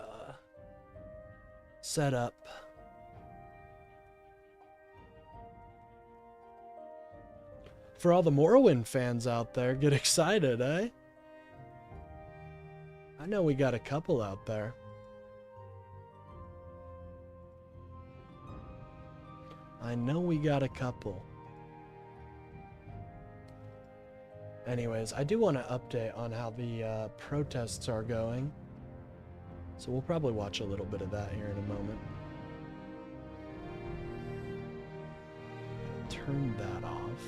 set up. For all the Morrowind fans out there, get excited, eh? I know we got a couple out there. I know we got a couple. Anyways, I do want to update on how the protests are going. So we'll probably watch a little bit of that here in a moment. Turn that off.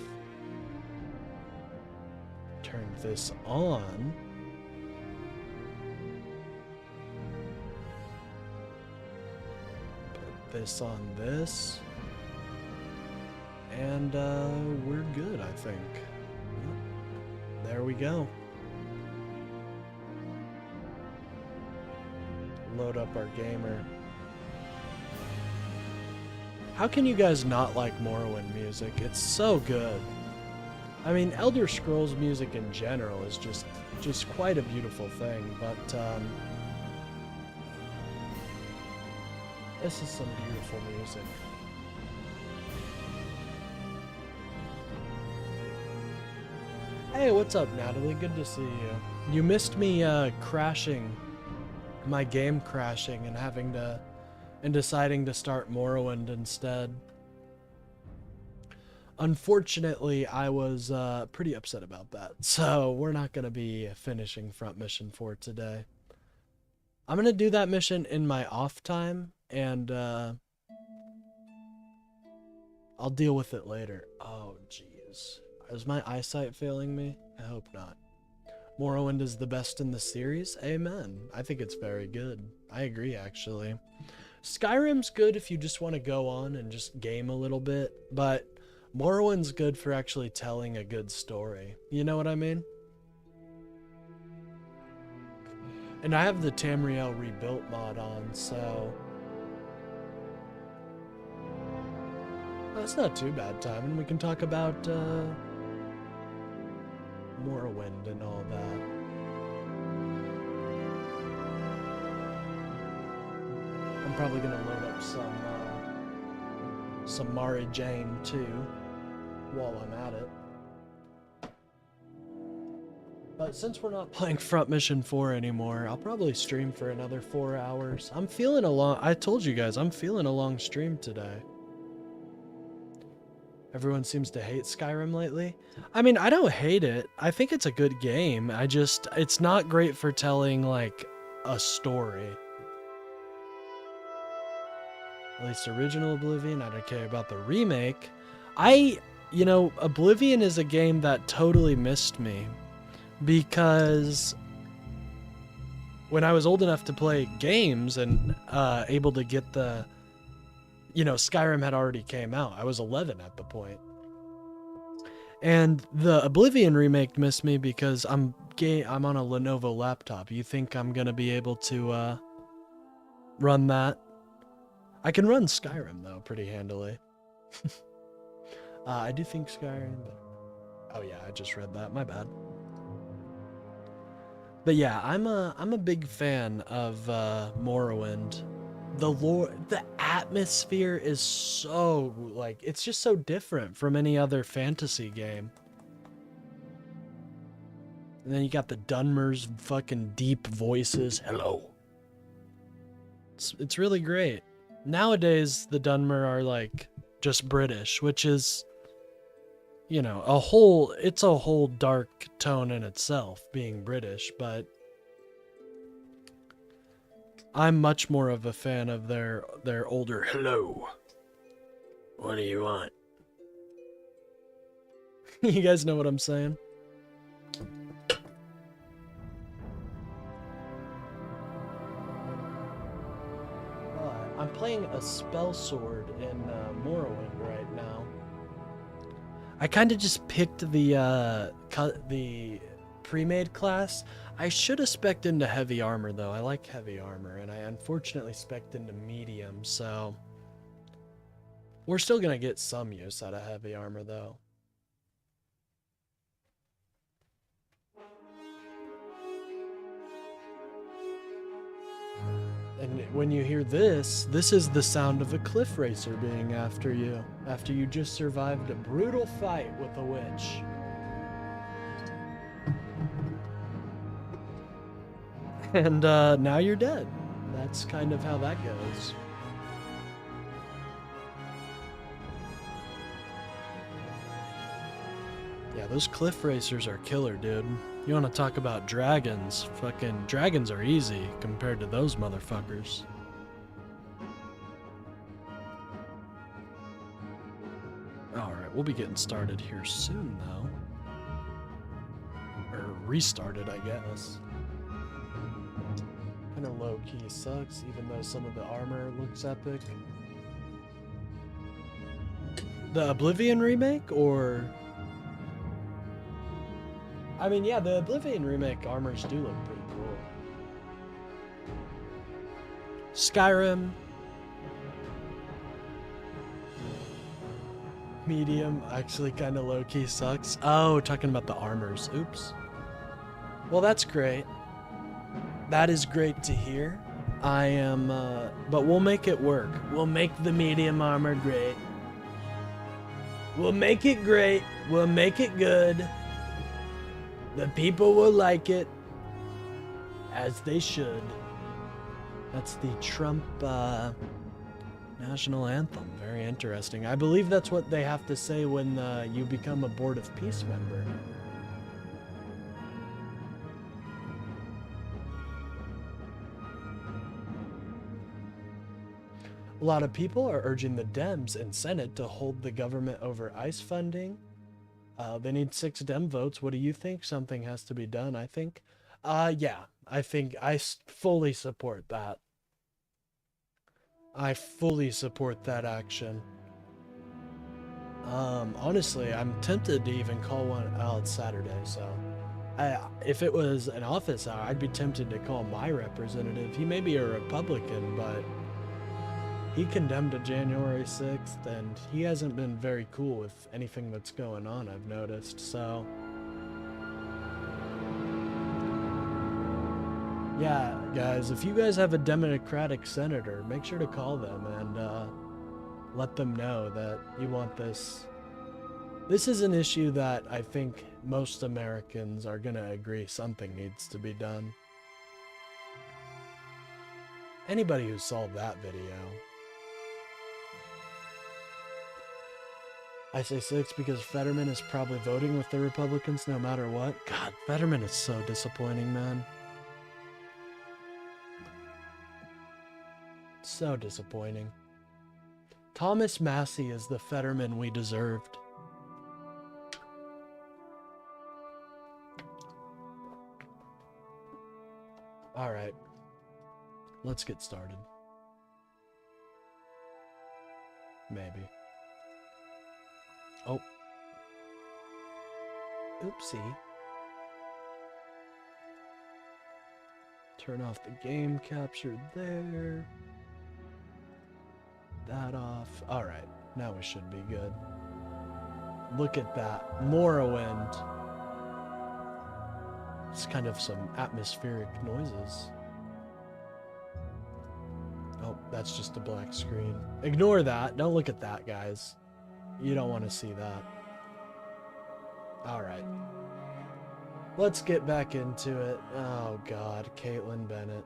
Turn this on. Put this on this. And we're good, I think. There we go. Load up our gamer. How can you guys not like Morrowind music? It's so good. I mean, Elder Scrolls music in general is just quite a beautiful thing, but this is some beautiful music. Hey, what's up, Natalie? Good to see you. You missed me crashing, my game crashing and having to, and deciding to start Morrowind instead. Unfortunately, I was pretty upset about that, so we're not going to be finishing Front Mission 4 today. I'm going to do that mission in my off time, and I'll deal with it later. Oh, jeez. Is my eyesight failing me? I hope not. Morrowind is the best in the series? Amen. I think it's very good. I agree, actually. Skyrim's good if you just want to go on and just game a little bit, but Morrowind's good for actually telling a good story. You know what I mean? And I have the Tamriel Rebuilt mod on, so that's not too bad time, and we can talk about Morrowind and all that. I'm probably gonna load up some Mari Jane too while I'm at it. But since we're not playing Front Mission 4 anymore, I'll probably stream for another 4 hours. I'm feeling I told you guys, I'm feeling a long stream today. Everyone seems to hate Skyrim lately. I mean, I don't hate it. I think it's a good game. It's not great for telling, like, a story. At least original Oblivion, I don't care about the remake. You know, Oblivion is a game that totally missed me. Because when I was old enough to play games and able to get the... You know, Skyrim had already came out. I was 11 at the point. And the Oblivion remake missed me because I'm on a Lenovo laptop. You think I'm going to be able to run that? I can run Skyrim, though, pretty handily. I do think Skyrim... But... Oh, yeah, I just read that. My bad. But yeah, I'm a big fan of Morrowind. The lore, the atmosphere is so, like, it's just so different from any other fantasy game. And then you got the Dunmer's fucking deep voices. Hello. It's really great. Nowadays, the Dunmer are like just British, which is, you know, it's a whole dark tone in itself, being British, but I'm much more of a fan of their older hello. What do you want? You guys know what I'm saying? I'm playing a spell sword in Morrowind right now. I kind of just picked the pre-made class. I should have spec'd into heavy armor though. I like heavy armor, and I unfortunately spec'd into medium, so we're still gonna get some use out of heavy armor though. And when you hear this is the sound of a cliff racer being after you just survived a brutal fight with a witch. And now you're dead. That's kind of how that goes. Yeah, those cliff racers are killer, dude. You want to talk about dragons? Fucking dragons are easy compared to those motherfuckers. Alright, we'll be getting started here soon, though. Or restarted, I guess. Kinda low-key sucks, even though some of the armor looks epic. The Oblivion remake, or... I mean, yeah, the Oblivion remake armors do look pretty cool. Skyrim. Medium actually kind of low-key sucks. Oh, talking about the armors. Oops. Well, that's great. That is great to hear. I am, but we'll make it work. We'll make the medium armor great. We'll make it great. We'll make it good. The people will like it, as they should. That's the Trump national anthem. Very interesting. I believe that's what they have to say when you become a Board of Peace member. A lot of people are urging the Dems and Senate to hold the government over ICE funding. They need 6 Dem votes. What do you think? Something has to be done, I think. Yeah, I think I fully support that. I fully support that action. Honestly, I'm tempted to even call one out. It's Saturday, so if it was an office hour, I'd be tempted to call my representative. He may be a Republican, but he condemned a January 6th, and he hasn't been very cool with anything that's going on, I've noticed, so... Yeah, guys, if you guys have a Democratic senator, make sure to call them and let them know that you want this. This is an issue that I think most Americans are gonna agree something needs to be done. Anybody who saw that video... I say 6 because Fetterman is probably voting with the Republicans no matter what. God, Fetterman is so disappointing, man. So disappointing. Thomas Massey is the Fetterman we deserved. Alright. Let's get started. Maybe. Oh. Oopsie. Turn off the game capture there. That off. Alright, now we should be good. Look at that. Morrowind. It's kind of some atmospheric noises. Oh, that's just a black screen. Ignore that. Don't look at that, guys. You don't want to see that. All right. Let's get back into it. Oh, God. Caitlin Bennett.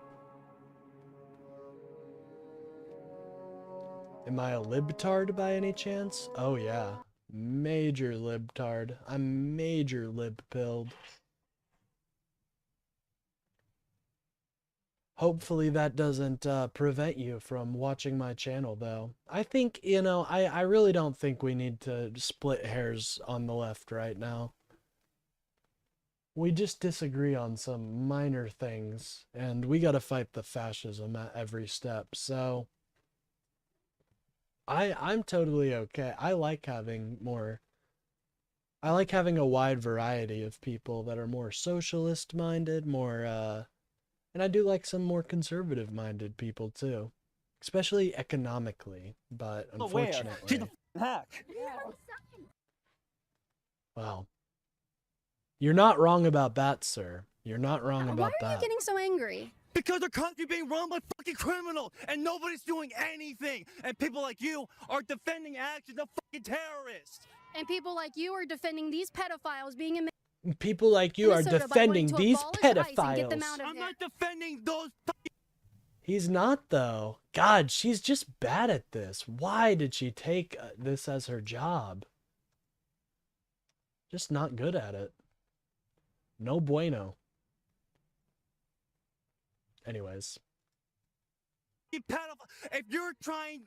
Am I a libtard by any chance? Oh, yeah. Major libtard. I'm major lib-pilled. Hopefully that doesn't prevent you from watching my channel, though. I think, you know, I really don't think we need to split hairs on the left right now. We just disagree on some minor things, and we gotta fight the fascism at every step, so... I'm totally okay. I like having a wide variety of people that are more socialist-minded, more, and I do like some more conservative-minded people, too. Especially economically, but unfortunately... She's a hack. Well, you're not wrong about that, sir. You're not wrong about that. Why are you getting so angry? Because our country being run by fucking criminals and nobody's doing anything. And people like you are defending actions of fucking terrorists. And people like you are defending these pedophiles being in People like you are Minnesota by defending wanting to these abolish ICE and get pedophiles. them out of I'm here. not defending those fucking... He's not, though. God, she's just bad at this. Why did she take this as her job? Just not good at it. No bueno. Anyways. If you're trying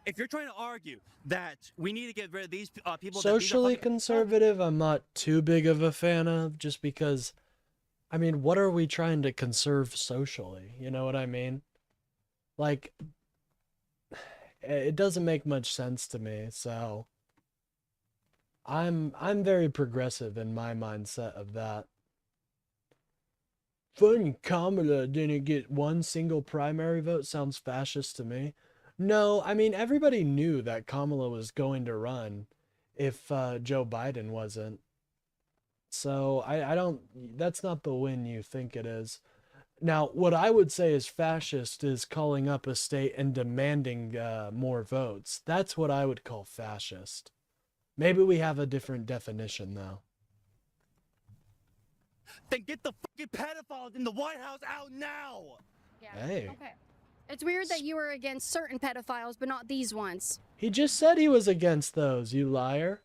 to argue that we need to get rid of these people... Socially conservative, I'm not too big of a fan of, just because, I mean, what are we trying to conserve socially? You know what I mean? Like, it doesn't make much sense to me, so I'm very progressive in my mindset of that. Funny Kamala didn't get one single primary vote sounds fascist to me. No, I mean, everybody knew that Kamala was going to run if Joe Biden wasn't. So I don't, that's not the win you think it is. Now, what I would say is fascist is calling up a state and demanding more votes. That's what I would call fascist. Maybe we have a different definition, though. Then get the fucking pedophiles in the White House out now! Yeah. Hey. Okay. It's weird that you were against certain pedophiles, but not these ones. He just said he was against those, you liar.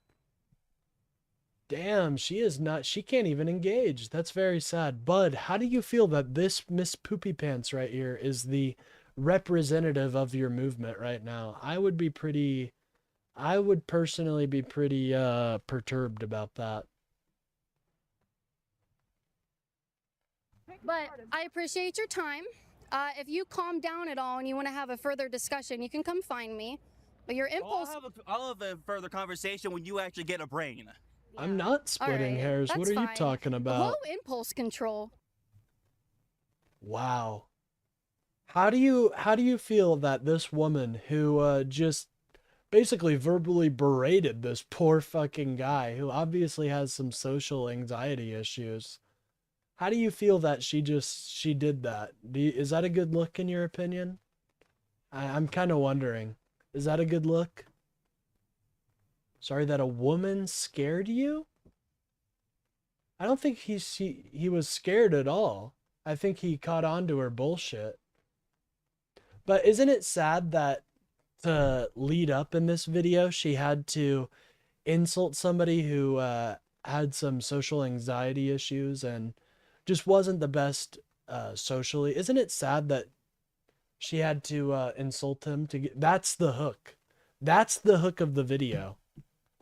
Damn, she is not, she can't even engage. That's very sad. Bud, how do you feel that this Miss Poopy Pants right here is the representative of your movement right now? I would personally be pretty perturbed about that. But I appreciate your time. If you calm down at all and you want to have a further discussion, you can come find me. But your impulse... I'll have a further conversation when you actually get a brain. I'm not splitting hairs. What are you talking about? Low impulse control. Wow. How do you feel that this woman who just basically verbally berated this poor fucking guy who obviously has some social anxiety issues, how do you feel that she did that? Is that a good look in your opinion? I'm kind of wondering. Is that a good look? Sorry that a woman scared you? I don't think he was scared at all. I think he caught on to her bullshit. But isn't it sad that to lead up in this video, she had to insult somebody who had some social anxiety issues and just wasn't the best socially? Isn't it sad that she had to insult him to get... That's the hook. That's the hook of the video.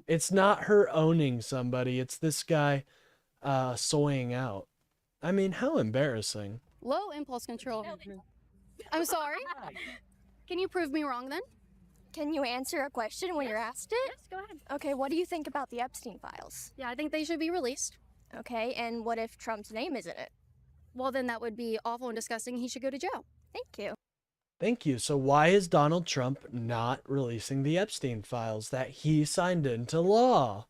It's not her owning somebody. It's this guy soying out. I mean, how embarrassing. Low impulse control. I'm sorry. Can you prove me wrong then? Can you answer a question when you're asked it? Yes, go ahead. Okay, what do you think about the Epstein files? Yeah, I think they should be released. Okay, and what if Trump's name is in it? Well, then that would be awful and disgusting. He should go to jail. Thank you. Thank you. So why is Donald Trump not releasing the Epstein files that he signed into law?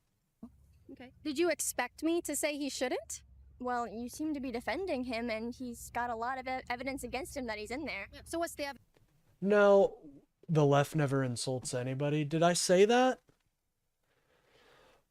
Okay. Did you expect me to say he shouldn't? Well, you seem to be defending him, and he's got a lot of evidence against him that he's in there. So what's the evidence? No, the left never insults anybody. Did I say that?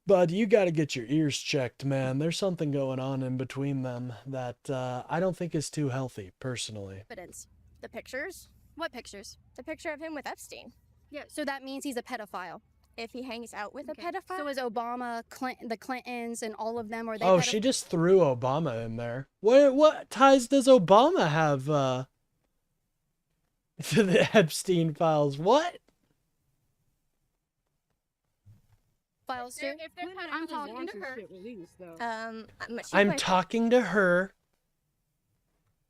Bud, you got to get your ears checked, man. There's something going on in between them that I don't think is too healthy, personally. Evidence. The pictures? What pictures? The picture of him with Epstein. Yeah, so that means he's a pedophile. If he hangs out with Okay. a pedophile? So is Obama, the Clintons, and all of them, are they Oh, she just threw Obama in there. What ties does Obama have to the Epstein files? What? pedophiles too? I'm talking to her. I'm talking to her.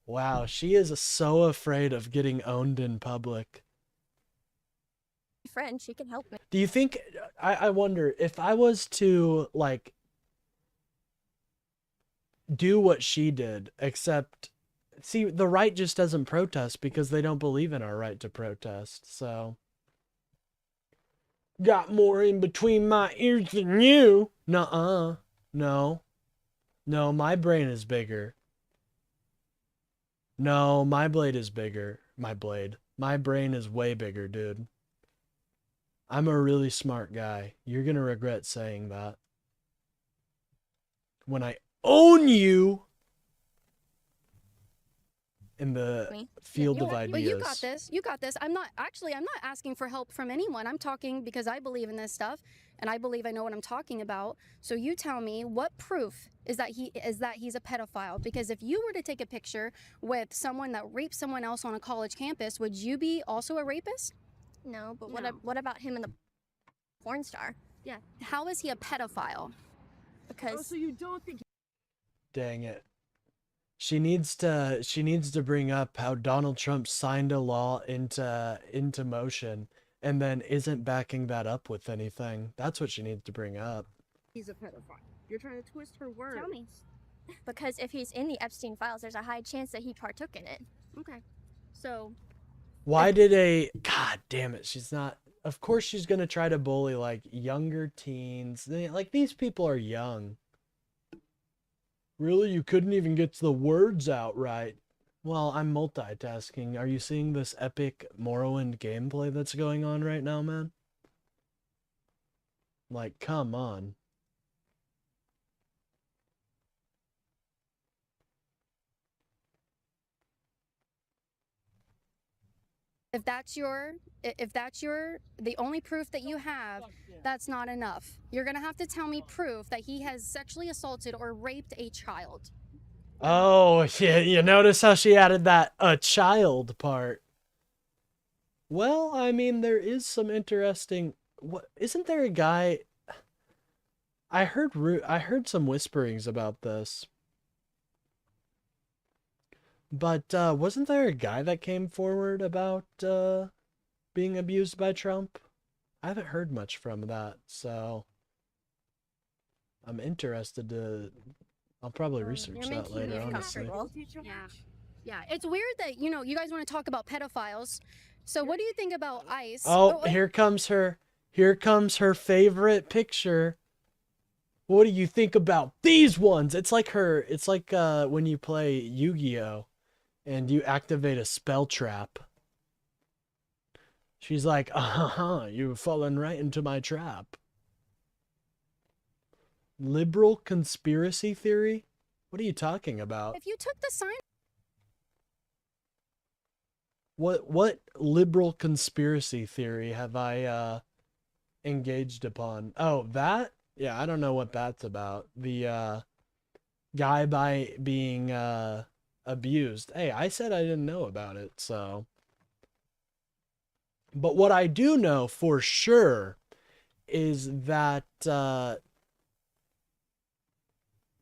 Wow, she is so afraid of getting owned in public. Friend, she can help me. Do you think, I wonder, if I was to, like, do what she did, except, see, the right just doesn't protest because they don't believe in our right to protest, so. Got more in between my ears than you. Nuh-uh. No. No, my brain is bigger. No, my blade is bigger. My brain is way bigger, dude. I'm a really smart guy. You're gonna regret saying that. When I own you in the field of ideas. Well, you got this. You got this. I'm not asking for help from anyone. I'm talking because I believe in this stuff and I believe I know what I'm talking about. So you tell me what proof is that he's a pedophile? Because if you were to take a picture with someone that raped someone else on a college campus, would you be also a rapist? No, but what about him and the porn star? Yeah. How is he a pedophile? Because so you don't think Dang it. She needs to bring up how Donald Trump signed a law into motion and then isn't backing that up with anything. That's what she needs to bring up. he's a pedophile? You're trying to twist her words. Tell me. Because if he's in the Epstein files, there's a high chance that he partook in it. Okay. So Why did God damn it, she's not, of course she's going to try to bully like younger teens. Like these people are young. Really? You couldn't even get the words out right. Well, I'm multitasking. Are you seeing this epic Morrowind gameplay that's going on right now, man? Like, come on. if that's the only proof that you have, that's not enough. You're gonna have to tell me proof that he has sexually assaulted or raped a child. Oh, yeah, you notice how she added that a child part. Well, I mean, there is some interesting, isn't there a guy, I heard some whisperings about this. But wasn't there a guy that came forward about being abused by Trump? I haven't heard much from that, so I'm interested to. I'll probably research that later, honestly. Yeah. It's weird that you guys want to talk about pedophiles. So what do you think about ICE? Oh, here comes her. Here comes her favorite picture. What do you think about these ones? It's like when you play Yu-Gi-Oh! And you activate a spell trap. She's like, you've fallen right into my trap. Liberal conspiracy theory? What are you talking about? If you took the sign... What liberal conspiracy theory have I engaged upon? Oh, that? Yeah, I don't know what that's about. The guy being abused. Hey, I said I didn't know about it, so. But what I do know for sure is that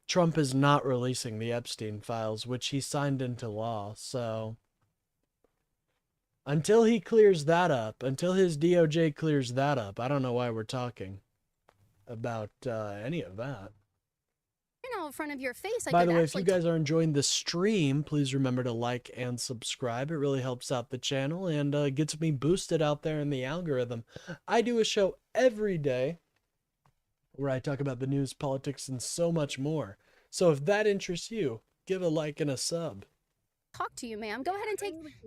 Trump is not releasing the Epstein files, which he signed into law, so until he clears that up, until his DOJ clears that up, I don't know why we're talking about any of that. In front of your face. By the way, if you guys are enjoying the stream, please remember to like and subscribe. It really helps out the channel and gets me boosted out there in the algorithm. I do a show every day where I talk about the news, politics, and so much more. So if that interests you, give a like and a sub. Talk to you, ma'am. Go ahead and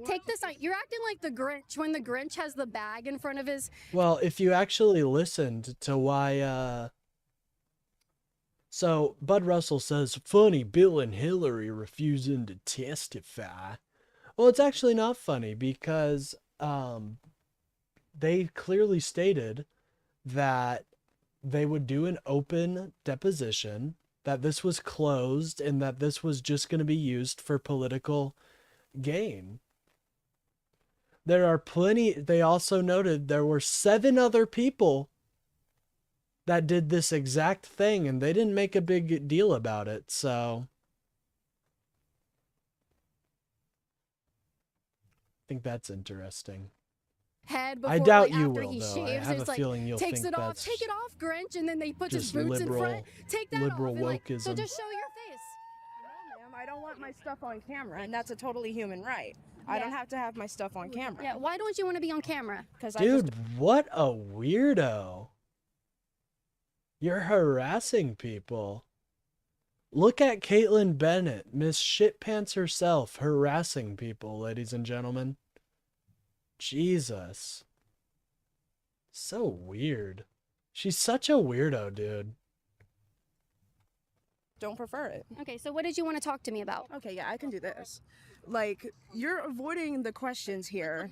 take this on. You're acting like the Grinch when the Grinch has the bag in front of his. Well, if you actually listened to why, so Bud Russell says, funny, Bill and Hillary refusing to testify. Well, it's actually not funny because they clearly stated that they would do an open deposition, that this was closed, and that this was just going to be used for political gain. There are plenty, they also noted there were 7 other people that did this exact thing, and they didn't make a big deal about it, so I think that's interesting. Head before, I doubt like, you after will, he though. shaves, I have it's a like, feeling you'll takes think it off, that's take it off, Grinch, and then they put his just boots in front. liberal, Take that liberal off, and like, so wokeism. just show your face. No, ma'am, I don't want my stuff on camera, and that's a totally human right. I don't have to have my stuff on camera. Yeah, why don't you want to be on camera? Because Dude, what a weirdo. You're harassing people. Look at Caitlin Bennett, Miss Shitpants herself, harassing people, ladies and gentlemen. Jesus. So weird. She's such a weirdo, dude. don't prefer it. Okay, so what did you want to talk to me about? Okay, yeah, I can do this. Like, you're avoiding the questions here.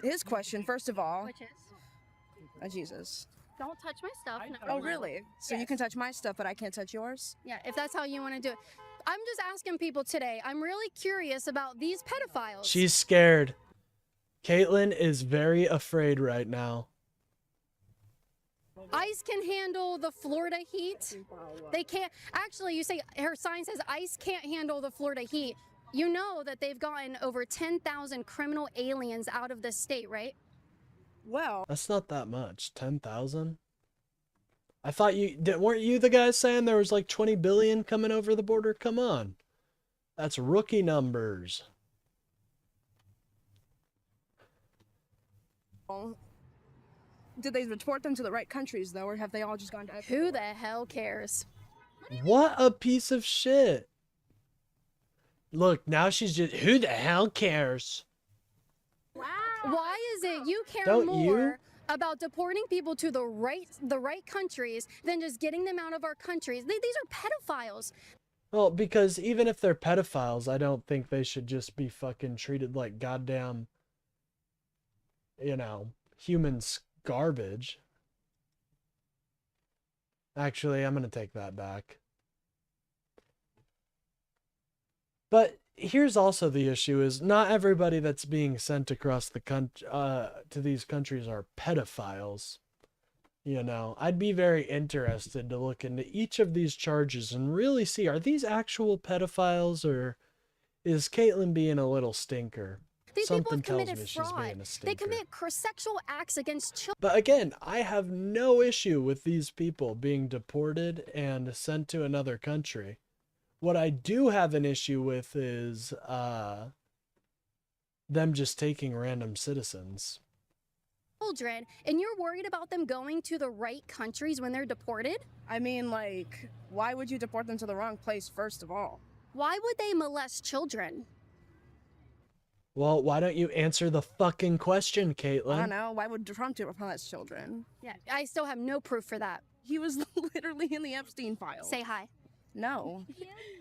His question, first of all. Which is? Jesus. Don't touch my stuff. No. Oh, really? So you can touch my stuff, but I can't touch yours? Yeah, if that's how you want to do it. I'm just asking people today. I'm really curious about these pedophiles. She's scared. Caitlin is very afraid right now. ICE can handle the Florida heat. They can't. Actually, you say her sign says ICE can't handle the Florida heat. You know that they've gotten over 10,000 criminal aliens out of the state, right? Well, that's not that much. 10,000? I thought weren't you the guys saying there was like 20 billion coming over the border? Come on. That's rookie numbers. Did they report them to the right countries, though, or have they all just gone to Ecuador? Who the hell cares? What a piece of shit. Look, now she's just, who the hell cares? Wow. Why is it you care Don't more you? about deporting people to the right countries than just getting them out of our countries? These are pedophiles. Well, because even if they're pedophiles, I don't think they should just be fucking treated like goddamn, humans garbage. Actually, I'm going to take that back. But here's also the issue is not everybody that's being sent across the country to these countries are pedophiles. I'd be very interested to look into each of these charges and really see, are these actual pedophiles or is Caitlin being a little stinker? These Something people have tells committed me she's fraud. being a stinker. They commit sexual acts against children. But again, I have no issue with these people being deported and sent to another country. What I do have an issue with is them just taking random citizens. Children, and you're worried about them going to the right countries when they're deported? I mean, like, why would you deport them to the wrong place, first of all? Why would they molest children? Well, why don't you answer the fucking question, Caitlin? I don't know. Why would Trump molest children? Yeah, I still have no proof for that. He was literally in the Epstein file. Say hi. No.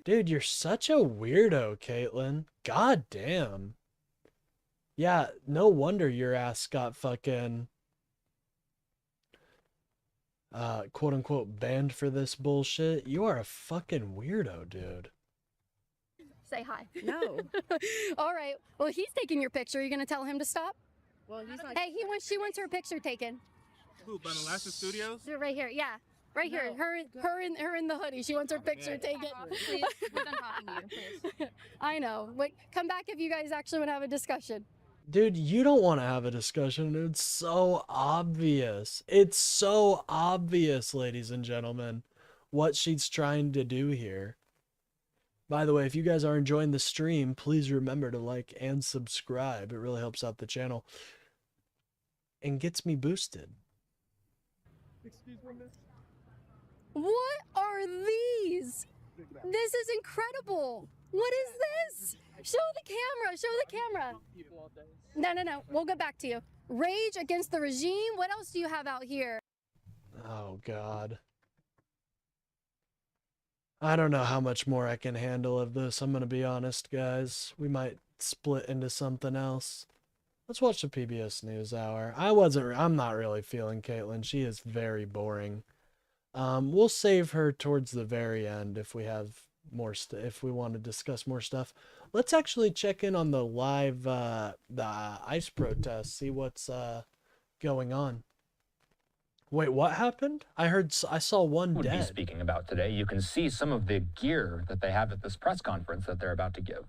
Dude, you're such a weirdo, Caitlin. God damn. Yeah, no wonder your ass got fucking quote unquote banned for this bullshit. You are a fucking weirdo, dude. Say hi. No. All right. Well, he's taking your picture. Are you going to tell him to stop? Well, he's not. Hey, she wants her picture taken. Who, Banalasa Studios? Right here. Yeah. Right here. Her in the hoodie. She wants her picture taken. Please, we're done talking to you, please. I know. Wait, come back if you guys actually want to have a discussion. Dude, you don't want to have a discussion. It's so obvious. It's so obvious, ladies and gentlemen, what she's trying to do here. By the way, if you guys are enjoying the stream, please remember to like and subscribe. It really helps out the channel and gets me boosted. Excuse me, miss. What are these? This is incredible. What is this? Show the camera. Show the camera. No. We'll get back to you. Rage against the regime. What else do you have out here? Oh, God. I don't know how much more I can handle of this. I'm going to be honest, guys. We might split into something else. Let's watch the PBS NewsHour. I'm not really feeling Caitlyn. She is very boring. We'll save her towards the very end if we have more if we want to discuss more stuff. Let's actually check in on the live the ICE protest, see what's going on. Wait, what happened? I saw one would be dead. speaking about today. You can see some of the gear that they have at this press conference that they're about to give.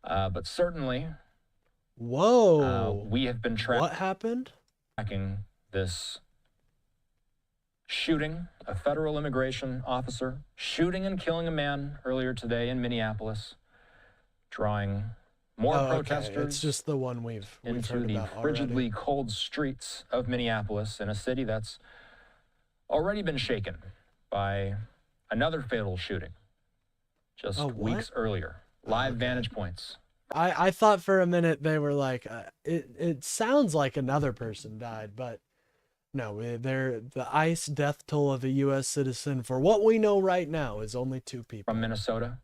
But certainly, whoa, we have been what happened? Tracking this shooting, a federal immigration officer shooting and killing a man earlier today in Minneapolis, drawing more protesters. It's just the one we've into heard the about frigidly already. cold streets of Minneapolis, in a city that's already been shaken by another fatal shooting just weeks earlier. Live vantage points. I thought for a minute they were like, it sounds like another person died, but no, the ICE death toll of a U.S. citizen, for what we know right now, is only 2 people. From Minnesota,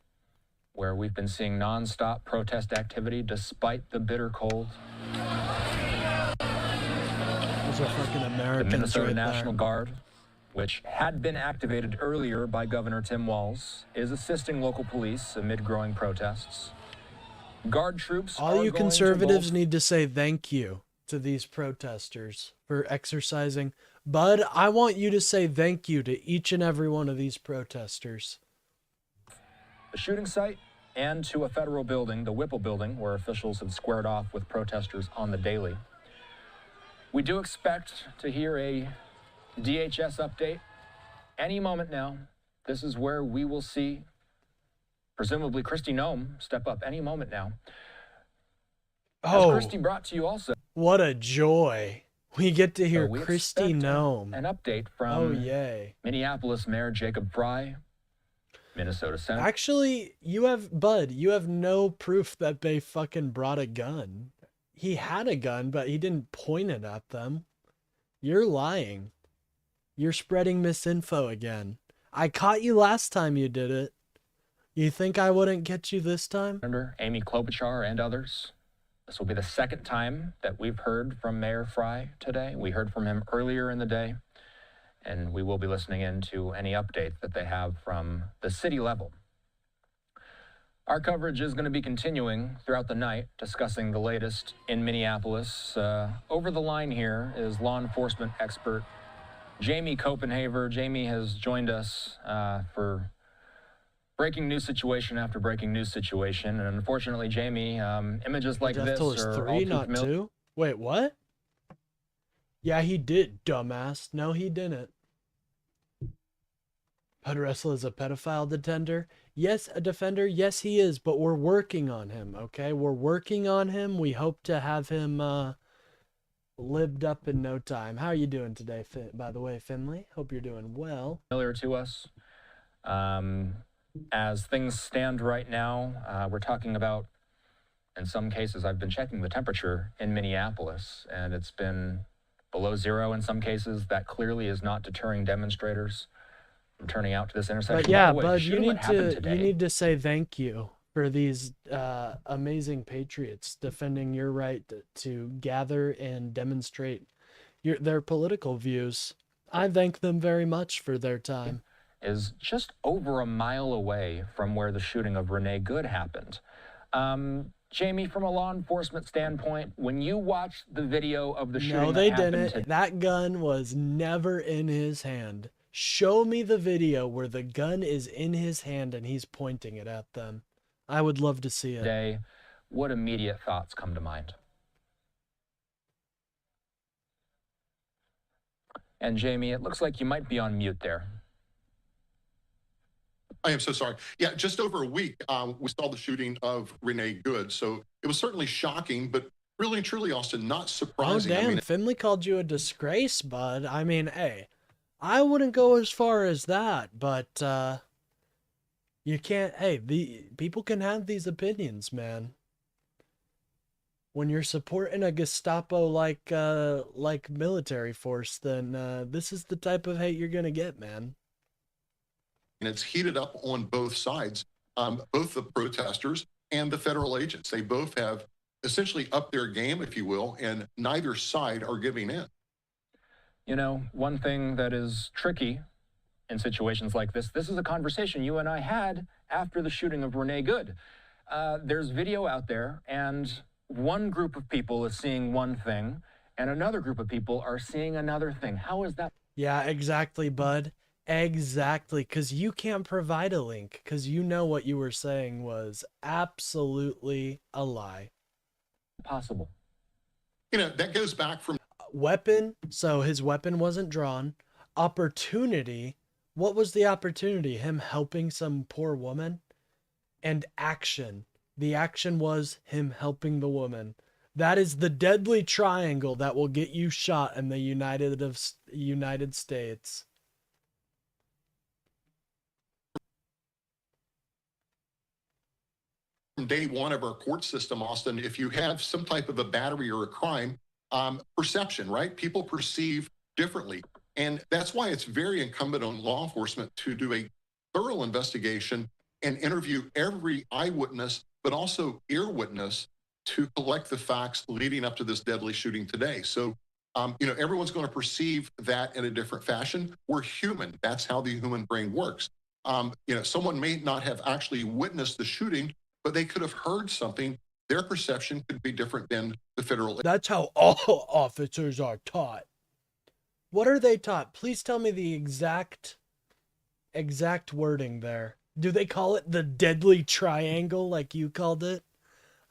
where we've been seeing nonstop protest activity despite the bitter cold. Those are fucking Americans. The Minnesota right National there. Guard, which had been activated earlier by Governor Tim Walz, is assisting local police amid growing protests. Guard troops All are you going conservatives to need to say thank you to these protesters for exercising. Bud, I want you to say thank you to each and every one of these protesters. the shooting site and to a federal building, the Whipple building, where officials have squared off with protesters on the daily. We do expect to hear a DHS update any moment now. This is where we will see, presumably, Kristi Noem step up any moment now. As Kristi brought to you also. What a joy. We get to hear we Kristi expect Noem. An update from Oh, yay. Minneapolis Mayor Jacob Frey, Minnesota Senator. Actually, you have no proof that they fucking brought a gun. He had a gun, but he didn't point it at them. You're lying. You're spreading misinfo again. I caught you last time you did it. You think I wouldn't get you this time? Senator Amy Klobuchar and others. This will be the second time that we've heard from Mayor Frey today. We heard from him earlier in the day, and we will be listening in to any updates that they have from the city level. Our coverage is going to be continuing throughout the night, discussing the latest in Minneapolis. Over the line here is law enforcement expert Jamie Copenhaver. Jamie has joined us for breaking news situation after breaking news situation. And unfortunately, Jamie, images like Death this toll is are all 3, too not familiar. 2? Wait, what? Yeah, he did, dumbass. No, he didn't. Pud Russell is a pedophile defender? Yes, a defender. Yes, he is, but we're working on him, okay? We're working on him. We hope to have him lived up in no time. How are you doing today, by the way, Finley? Hope you're doing well. Familiar to us. As things stand right now, we're talking about, in some cases, I've been checking the temperature in Minneapolis, and it's been below 0 in some cases. That clearly is not deterring demonstrators from turning out to this intersection. But yeah, By the way, Bud, shooting that happened today, you need to say thank you for these amazing patriots defending your right to gather and demonstrate their political views. I thank them very much for their time. is just over a mile away from where the shooting of Renee Good happened. Jamie, from a law enforcement standpoint, when you watched the video of the shooting No, they that happened didn't. That gun was never in his hand. Show me the video where the gun is in his hand and he's pointing it at them. I would love to see it. today, what immediate thoughts come to mind? And Jamie, it looks like you might be on mute there. I am so sorry. Yeah, just over a week, we saw the shooting of Renee Good. So it was certainly shocking, but really and truly, Austin, not Oh, surprising. damn. I mean, Finley called you a disgrace, bud. I mean, hey, I wouldn't go as far as that, but you can't. Hey, the people can have these opinions, man. When you're supporting a Gestapo like military force, then this is the type of hate you're gonna get, man. And it's heated up on both sides, both the protesters and the federal agents. They both have essentially upped their game, if you will, and neither side are giving in. You know, one thing that is tricky in situations like this is a conversation you and I had after the shooting of Renee Good. There's video out there, and one group of people is seeing one thing, and another group of people are seeing another thing. How is that? Yeah, exactly, bud. Exactly, because you can't provide a link, because you know what you were saying was absolutely a lie. Possible. You know, that goes back from weapon, so his weapon wasn't drawn. Opportunity, what was the opportunity? Him helping some poor woman? And action. The action was him helping the woman. That is the deadly triangle that will get you shot in the United States. From day one of our court system, Austin, if you have some type of a battery or a crime, perception, right? People perceive differently. And that's why it's very incumbent on law enforcement to do a thorough investigation and interview every eyewitness, but also ear witness to collect the facts leading up to this deadly shooting today. So, you know, everyone's going to perceive that in a different fashion. We're human. That's how the human brain works. You know, someone may not have actually witnessed the shooting, but they could have heard something. Their perception could be different than the federal. That's how all officers are taught. What are they taught? Please tell me the exact wording there. Do they call it the deadly triangle like you called it?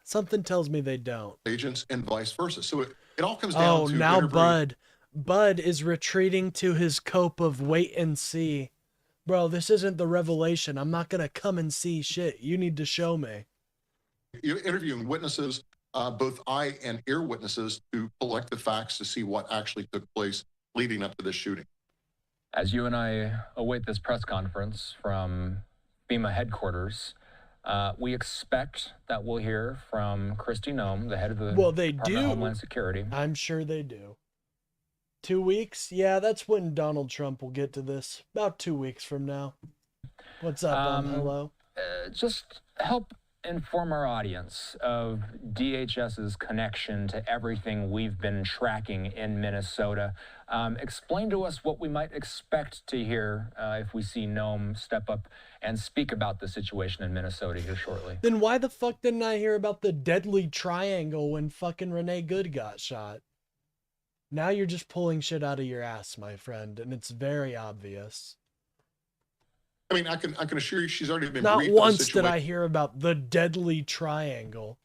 Something tells me they don't. Agents and vice versa. So it all comes down to now Bud is retreating to his cope of wait and see. Bro, this isn't the revelation. I'm not going to come and see shit. You need to show me. You're interviewing witnesses, both eye and ear witnesses, to collect the facts to see what actually took place leading up to this shooting. As you and I await this press conference from FEMA headquarters, we expect that we'll hear from Kristi Noem, the head of the Department of Homeland Security. I'm sure they do. 2 weeks? Yeah, that's when Donald Trump will get to this. About 2 weeks from now. What's up, hello? Just help inform our audience of DHS's connection to everything we've been tracking in Minnesota. Explain to us what we might expect to hear if we see Noem step up and speak about the situation in Minnesota here shortly. Then why the fuck didn't I hear about the deadly triangle when fucking Renee Good got shot? Now you're just pulling shit out of your ass, my friend, and it's very obvious. I mean, I can assure you she's already been Not briefed once did I hear about the deadly triangle.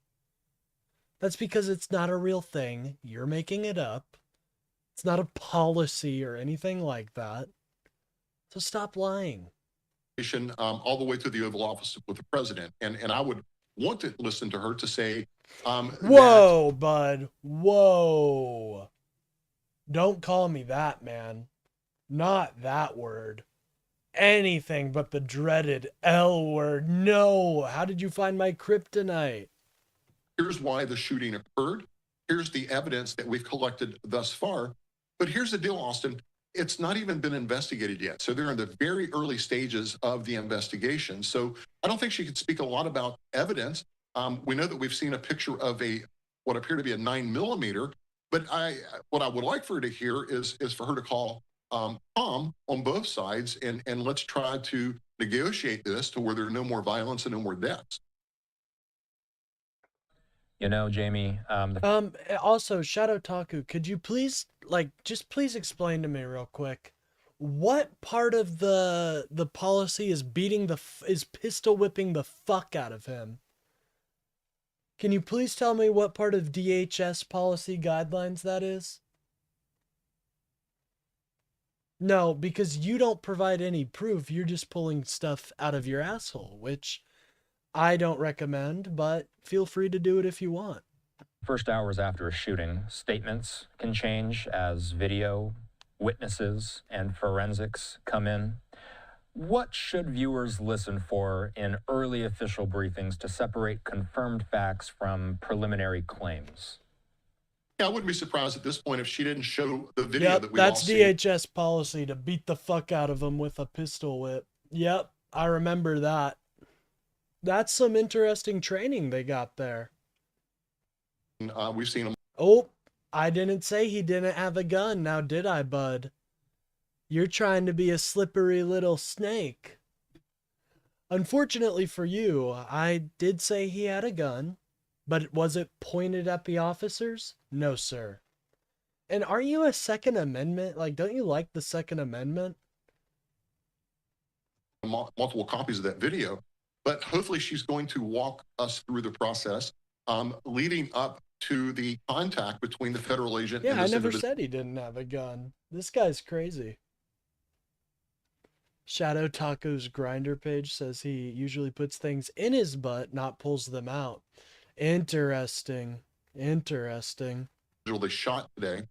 That's because it's not a real thing. You're making it up. It's not a policy or anything like that. So stop lying. All the way to the Oval Office with the president. And I would want to listen to her to say, whoa, bud. Whoa. Don't call me that, man. Not that word. Anything but the dreaded L word. No. How did you find my kryptonite? Here's why the shooting occurred. Here's the evidence that we've collected thus far. But here's the deal, Austin. It's not even been investigated yet. So they're in the very early stages of the investigation. So I don't think she could speak a lot about evidence. We know that we've seen a picture of what appeared to be a 9mm. But what I would like for her to hear is for her to call calm on both sides, and let's try to negotiate this to where there's no more violence and no more deaths. You know, Jamie. Also, Shadow Taku, could you please, just please explain to me real quick, what part of the policy is pistol whipping the fuck out of him? Can you please tell me what part of DHS policy guidelines that is? No, because you don't provide any proof. You're just pulling stuff out of your asshole, which I don't recommend, but feel free to do it if you want. First hours after a shooting, statements can change as video witnesses and forensics come in. What should viewers listen for in early official briefings to separate confirmed facts from preliminary claims? Yeah, I wouldn't be surprised at this point if she didn't show the video Yep, that we all that's see. DHS policy to beat the fuck out of them with a pistol whip. Yep, I remember that. That's some interesting training they got there. We've seen them. Oh, I didn't say he didn't have a gun, now did I, bud? You're trying to be a slippery little snake. Unfortunately for you, I did say he had a gun, but was it pointed at the officers? No, sir. And are you a Second Amendment? Like, don't you like the Second Amendment? Multiple copies of that video, but hopefully she's going to walk us through the process leading up to the contact between the federal agent and Yeah, I this never individual. said he didn't have a gun. This guy's crazy. Shadow Taco's Grinder page says he usually puts things in his butt, not pulls them out. Interesting. Interesting. They shot today,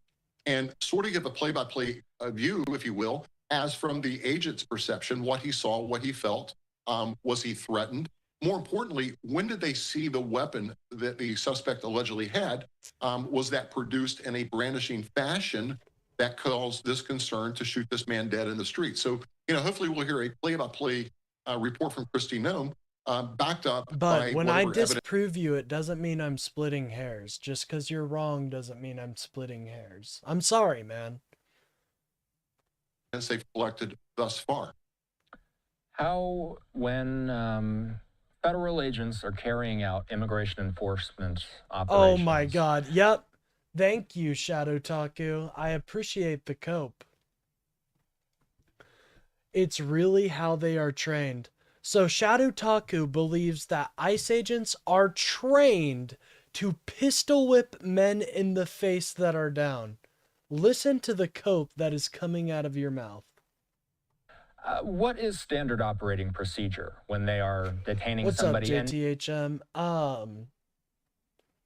and sort of give a play-by-play view, if you will, as from the agent's perception, what he saw, what he felt. Was he threatened? More importantly, when did they see the weapon that the suspect allegedly had? Was that produced in a brandishing fashion that caused this concern to shoot this man dead in the street? So, hopefully we'll hear a play-by-play report from Kristi Noem, backed up by But when I whatever evidence disprove you, it doesn't mean I'm splitting hairs. Just because you're wrong doesn't mean I'm splitting hairs. I'm sorry, man. they've collected thus far. How, when federal agents are carrying out immigration enforcement operations... Oh my god, yep. Thank you, Shadow Taku. I appreciate the cope. It's really how they are trained. So Shadow Taku believes that ICE agents are trained to pistol whip men in the face that are down. Listen to the cope that is coming out of your mouth. What is standard operating procedure when they are detaining What's somebody? up, JTHM?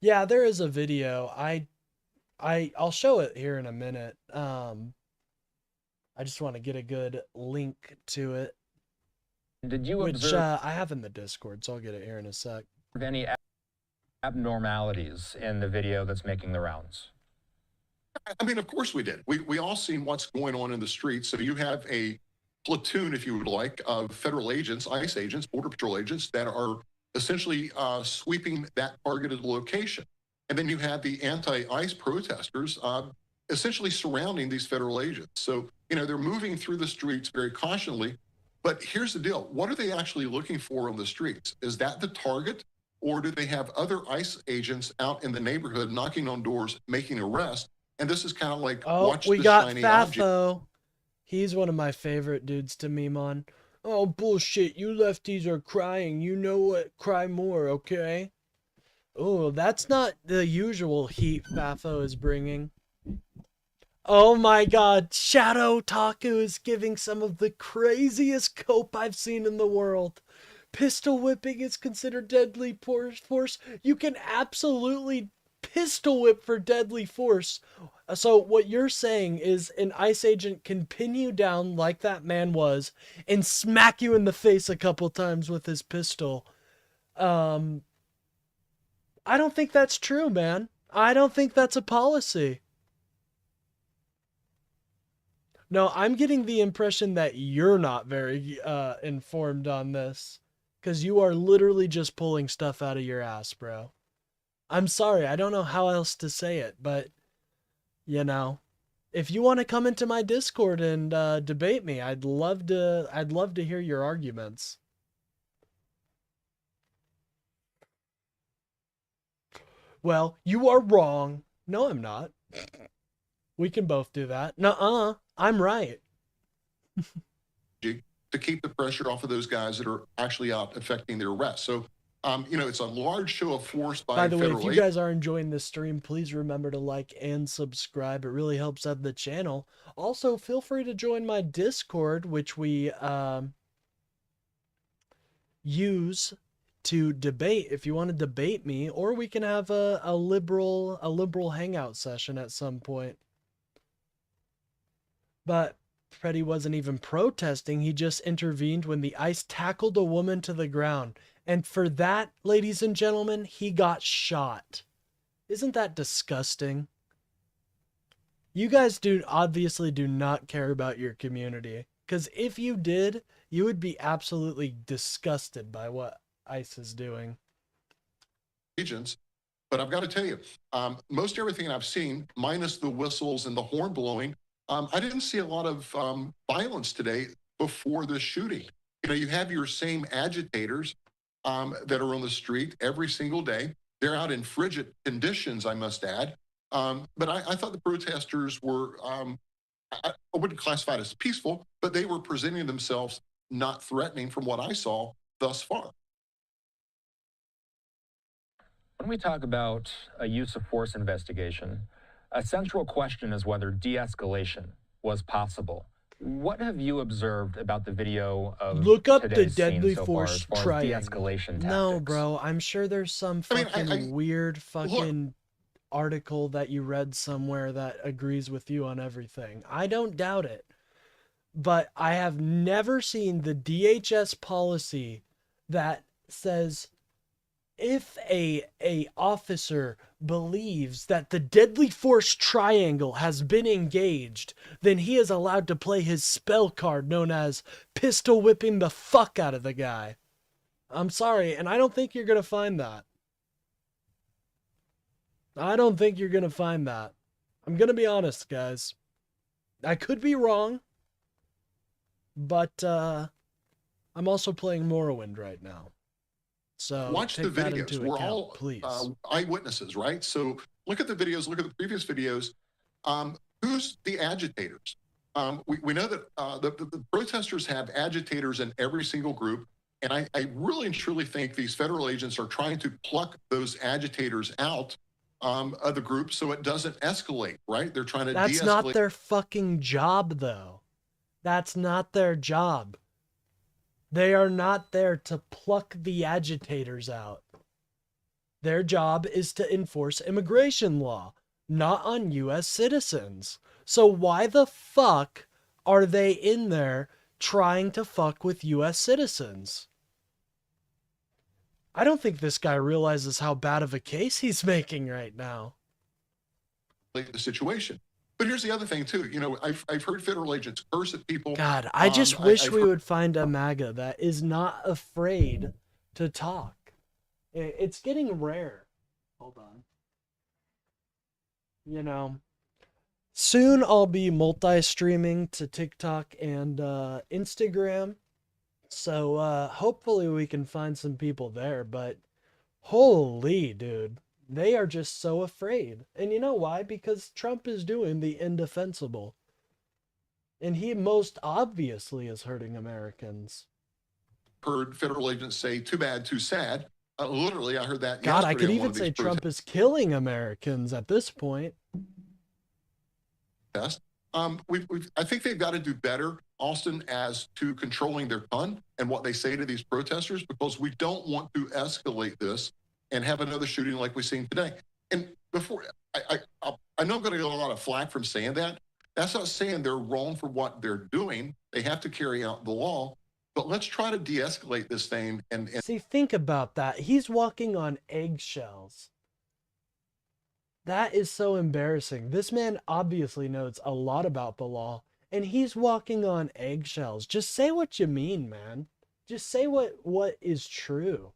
Yeah, there is a video. I'll show it here in a minute. I just want to get a good link to it. Did you Which observe I have in the Discord, so I'll get it here in a sec. any abnormalities in the video that's making the rounds? I mean, of course we did. We all seen what's going on in the streets. So you have a platoon, if you would like, of federal agents, ICE agents, Border Patrol agents that are essentially sweeping that targeted location. And then you have the anti-ICE protesters essentially surrounding these federal agents. So, they're moving through the streets very cautiously. But here's the deal. What are they actually looking for on the streets? Is that the target? Or do they have other ICE agents out in the neighborhood knocking on doors, making arrests? And this is kind of like, watch we the got shiny object. Fafo. He's one of my favorite dudes to meme on. Oh, bullshit. You lefties are crying. You know what? Cry more, okay? Oh, that's not the usual heat Fafo is bringing. Oh my god. Shadow Taku is giving some of the craziest cope I've seen in the world. Pistol whipping is considered deadly force. You can absolutely pistol whip for deadly force. So what you're saying is an ICE agent can pin you down like that man was and smack you in the face a couple times with his pistol. I don't think that's true, man. I don't think that's a policy. No, I'm getting the impression that you're not very informed on this, because you are literally just pulling stuff out of your ass, bro. I'm sorry, I don't know how else to say it, but, if you want to come into my Discord and debate me, I'd love to hear your arguments. Well, you are wrong. No, I'm not. We can both do that. Nuh-uh, I'm right. To keep the pressure off of those guys that are actually out affecting their arrest. So, it's a large show of force by the way, if federal you guys are enjoying this stream, please remember to like and subscribe. It really helps out the channel. Also, feel free to join my Discord, which we use to debate if you want to debate me, or we can have a liberal hangout session at some point. But Freddie wasn't even protesting. He just intervened when the ICE tackled a woman to the ground. And for that, ladies and gentlemen, he got shot. Isn't that disgusting? You guys obviously do not care about your community. Because if you did, you would be absolutely disgusted by what ICE is doing. Agents. But I've got to tell you, most everything I've seen, minus the whistles and the horn blowing, I didn't see a lot of violence today before this shooting. You know, you have your same agitators that are on the street every single day. They're out in frigid conditions, I must add. But I thought the protesters were, I wouldn't classify it as peaceful, but they were presenting themselves not threatening from what I saw thus far. When we talk about a use of force investigation, a central question is whether de-escalation was possible. What have you observed about the video of Look up the today's deadly scene so force far as triangle. de-escalation tactics? No, bro. I'm sure there's some fucking weird fucking article that you read somewhere that agrees with you on everything. I don't doubt it. But I have never seen the DHS policy that says if a officer believes that the deadly force triangle has been engaged, then he is allowed to play his spell card known as pistol whipping the fuck out of the guy. I'm sorry, and I don't think you're going to find that. I don't think you're going to find that. I'm going to be honest, guys. I could be wrong, but I'm also playing Morrowind right now. So watch the take that videos. into We're account, all please. Eyewitnesses, right? So look at the videos, look at the previous videos. Who's the agitators? We know that the protesters have agitators in every single group. And I really and truly think these federal agents are trying to pluck those agitators out of the group so it doesn't escalate, right? They're trying to That's de-escalate. not their fucking job, though. That's not their job. They are not there to pluck the agitators out. Their job is to enforce immigration law, not on U.S. citizens. So why the fuck are they in there trying to fuck with U.S. citizens? I don't think this guy realizes how bad of a case he's making right now. The situation. But here's the other thing too. You know, I've heard federal agents curse at people. God, I just wish I've we heard- would find a MAGA that is not afraid to talk. It's getting rare. Hold on. You know, soon I'll be multi-streaming to TikTok and Instagram. So hopefully we can find some people there. But holy dude. They are just so afraid. And you know why? Because Trump is doing the indefensible. And he most obviously is hurting Americans. Heard federal agents say, too bad, too sad. Literally, I heard that God, yesterday I could on one even of say these Trump is killing Americans at this point. protests. I think they've got to do better, Austin, as to controlling their tongue and what they say to these protesters, because we don't want to escalate this and have another shooting like we've seen today. And before, I know I'm going to get a lot of flack from saying that. That's not saying they're wrong for what they're doing. They have to carry out the law. But let's try to de-escalate this thing. And See, think about that. He's walking on eggshells. That is so embarrassing. This man obviously knows a lot about the law, and he's walking on eggshells. Just say what you mean, man. Just say what is true.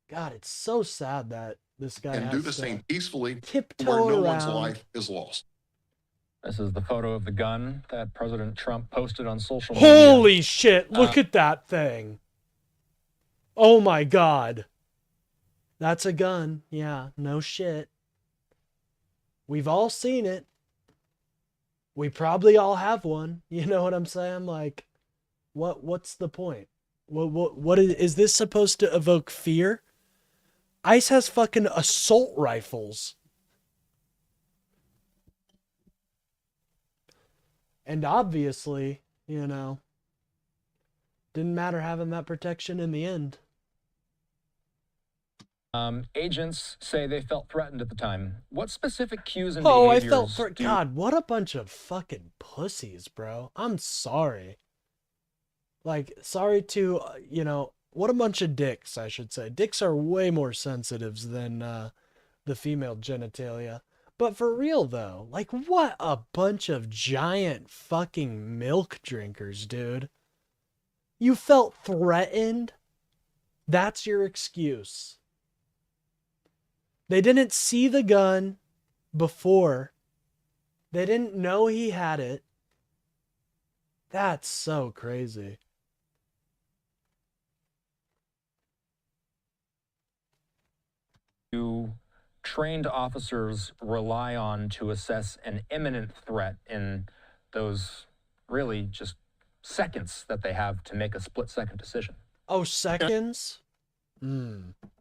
God, it's so sad that this guy and has do the to same peacefully, tiptoe where no one's around. life is lost. This is the photo of the gun that President Trump posted on social media. Holy shit, look at that thing. Oh my God. That's a gun. Yeah, no shit. We've all seen it. We probably all have one. You know what I'm saying? Like, what's the point? What is this supposed to evoke fear? ICE has fucking assault rifles. And obviously, you know, didn't matter having that protection in the end. Agents say they felt threatened at the time. What specific cues and Oh, I behaviors felt for do- God, what a bunch of fucking pussies, bro. I'm sorry. Like, sorry to, what a bunch of dicks, I should say. Dicks are way more sensitives than the female genitalia. But for real, though, like, what a bunch of giant fucking milk drinkers, dude. You felt threatened? That's your excuse. They didn't see the gun before. They didn't know he had it. That's so crazy. do trained officers rely on to assess an imminent threat in those really just seconds that they have to make a split-second decision? Oh, seconds?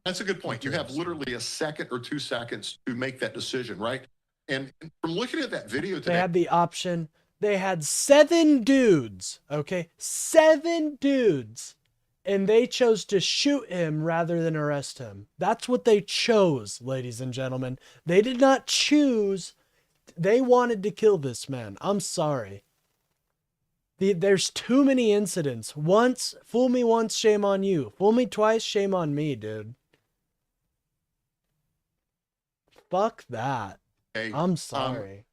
That's a good point. You have literally a second or 2 seconds to make that decision, right? And from looking at that video today, They had the option. They had 7 dudes, okay? 7 dudes. And they chose to shoot him rather than arrest him. That's what they chose, ladies and gentlemen. They did not choose. They wanted to kill this man. I'm sorry. There's too many incidents. Once, fool me once, shame on you. Fool me twice, shame on me, dude. Fuck that. I'm sorry.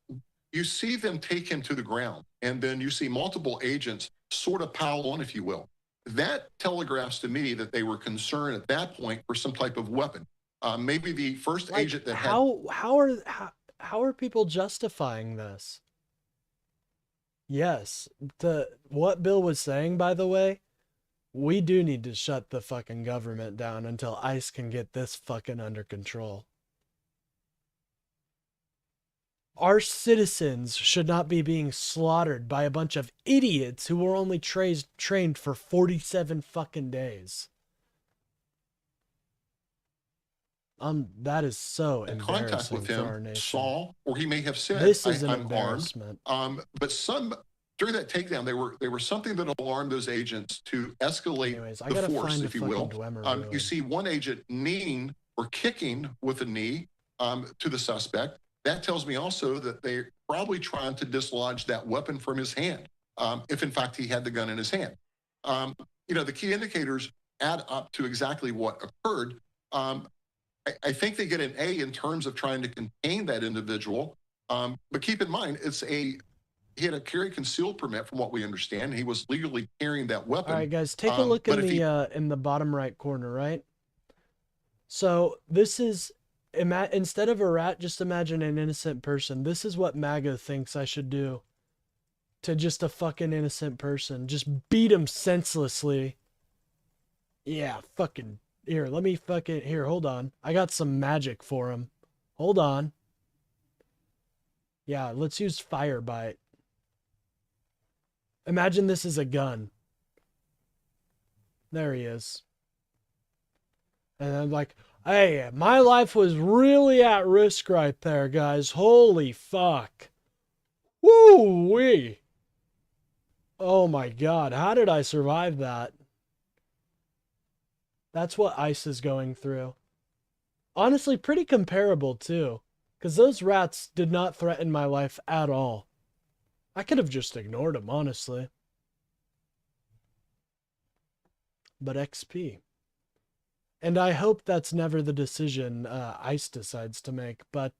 you see them take him to the ground, and then you see multiple agents sort of pile on, if you will. That telegraphs to me that they were concerned at that point for some type of weapon. Maybe the first agent that had... How are people justifying this? Yes, what Bill was saying, by the way, we do need to shut the fucking government down until ICE can get this fucking under control. Our citizens should not be being slaughtered by a bunch of idiots who were only trained for 47 fucking days. That is so contact embarrassing with for our him nation. saw, or he may have said, This is an I'm embarrassment. armed. But during that takedown, they were something that alarmed those agents to escalate Anyways, I the gotta force, find if a you will. fucking Dwemer, really. You see one agent kneeing or kicking with a knee to the suspect. That tells me also that they're probably trying to dislodge that weapon from his hand, if in fact he had the gun in his hand. The key indicators add up to exactly what occurred. I think they get an A in terms of trying to contain that individual. But keep in mind, he had a carry concealed permit from what we understand. He was legally carrying that weapon. All right, guys, take a look in the bottom right corner, right? So this is, instead of a rat, just imagine an innocent person. This is what MAGA thinks I should do to just a fucking innocent person. Just beat him senselessly. Yeah, fucking... Here, let me fucking... Here, hold on. I got some magic for him. Hold on. Yeah, let's use Fire Bite. Imagine this is a gun. There he is. And I'm like, hey, my life was really at risk right there, guys. Holy fuck. Woo-wee. Oh my god, how did I survive that? That's what ICE is going through. Honestly, pretty comparable too. Because those rats did not threaten my life at all. I could have just ignored them, honestly. But XP. And I hope that's never the decision ICE decides to make. But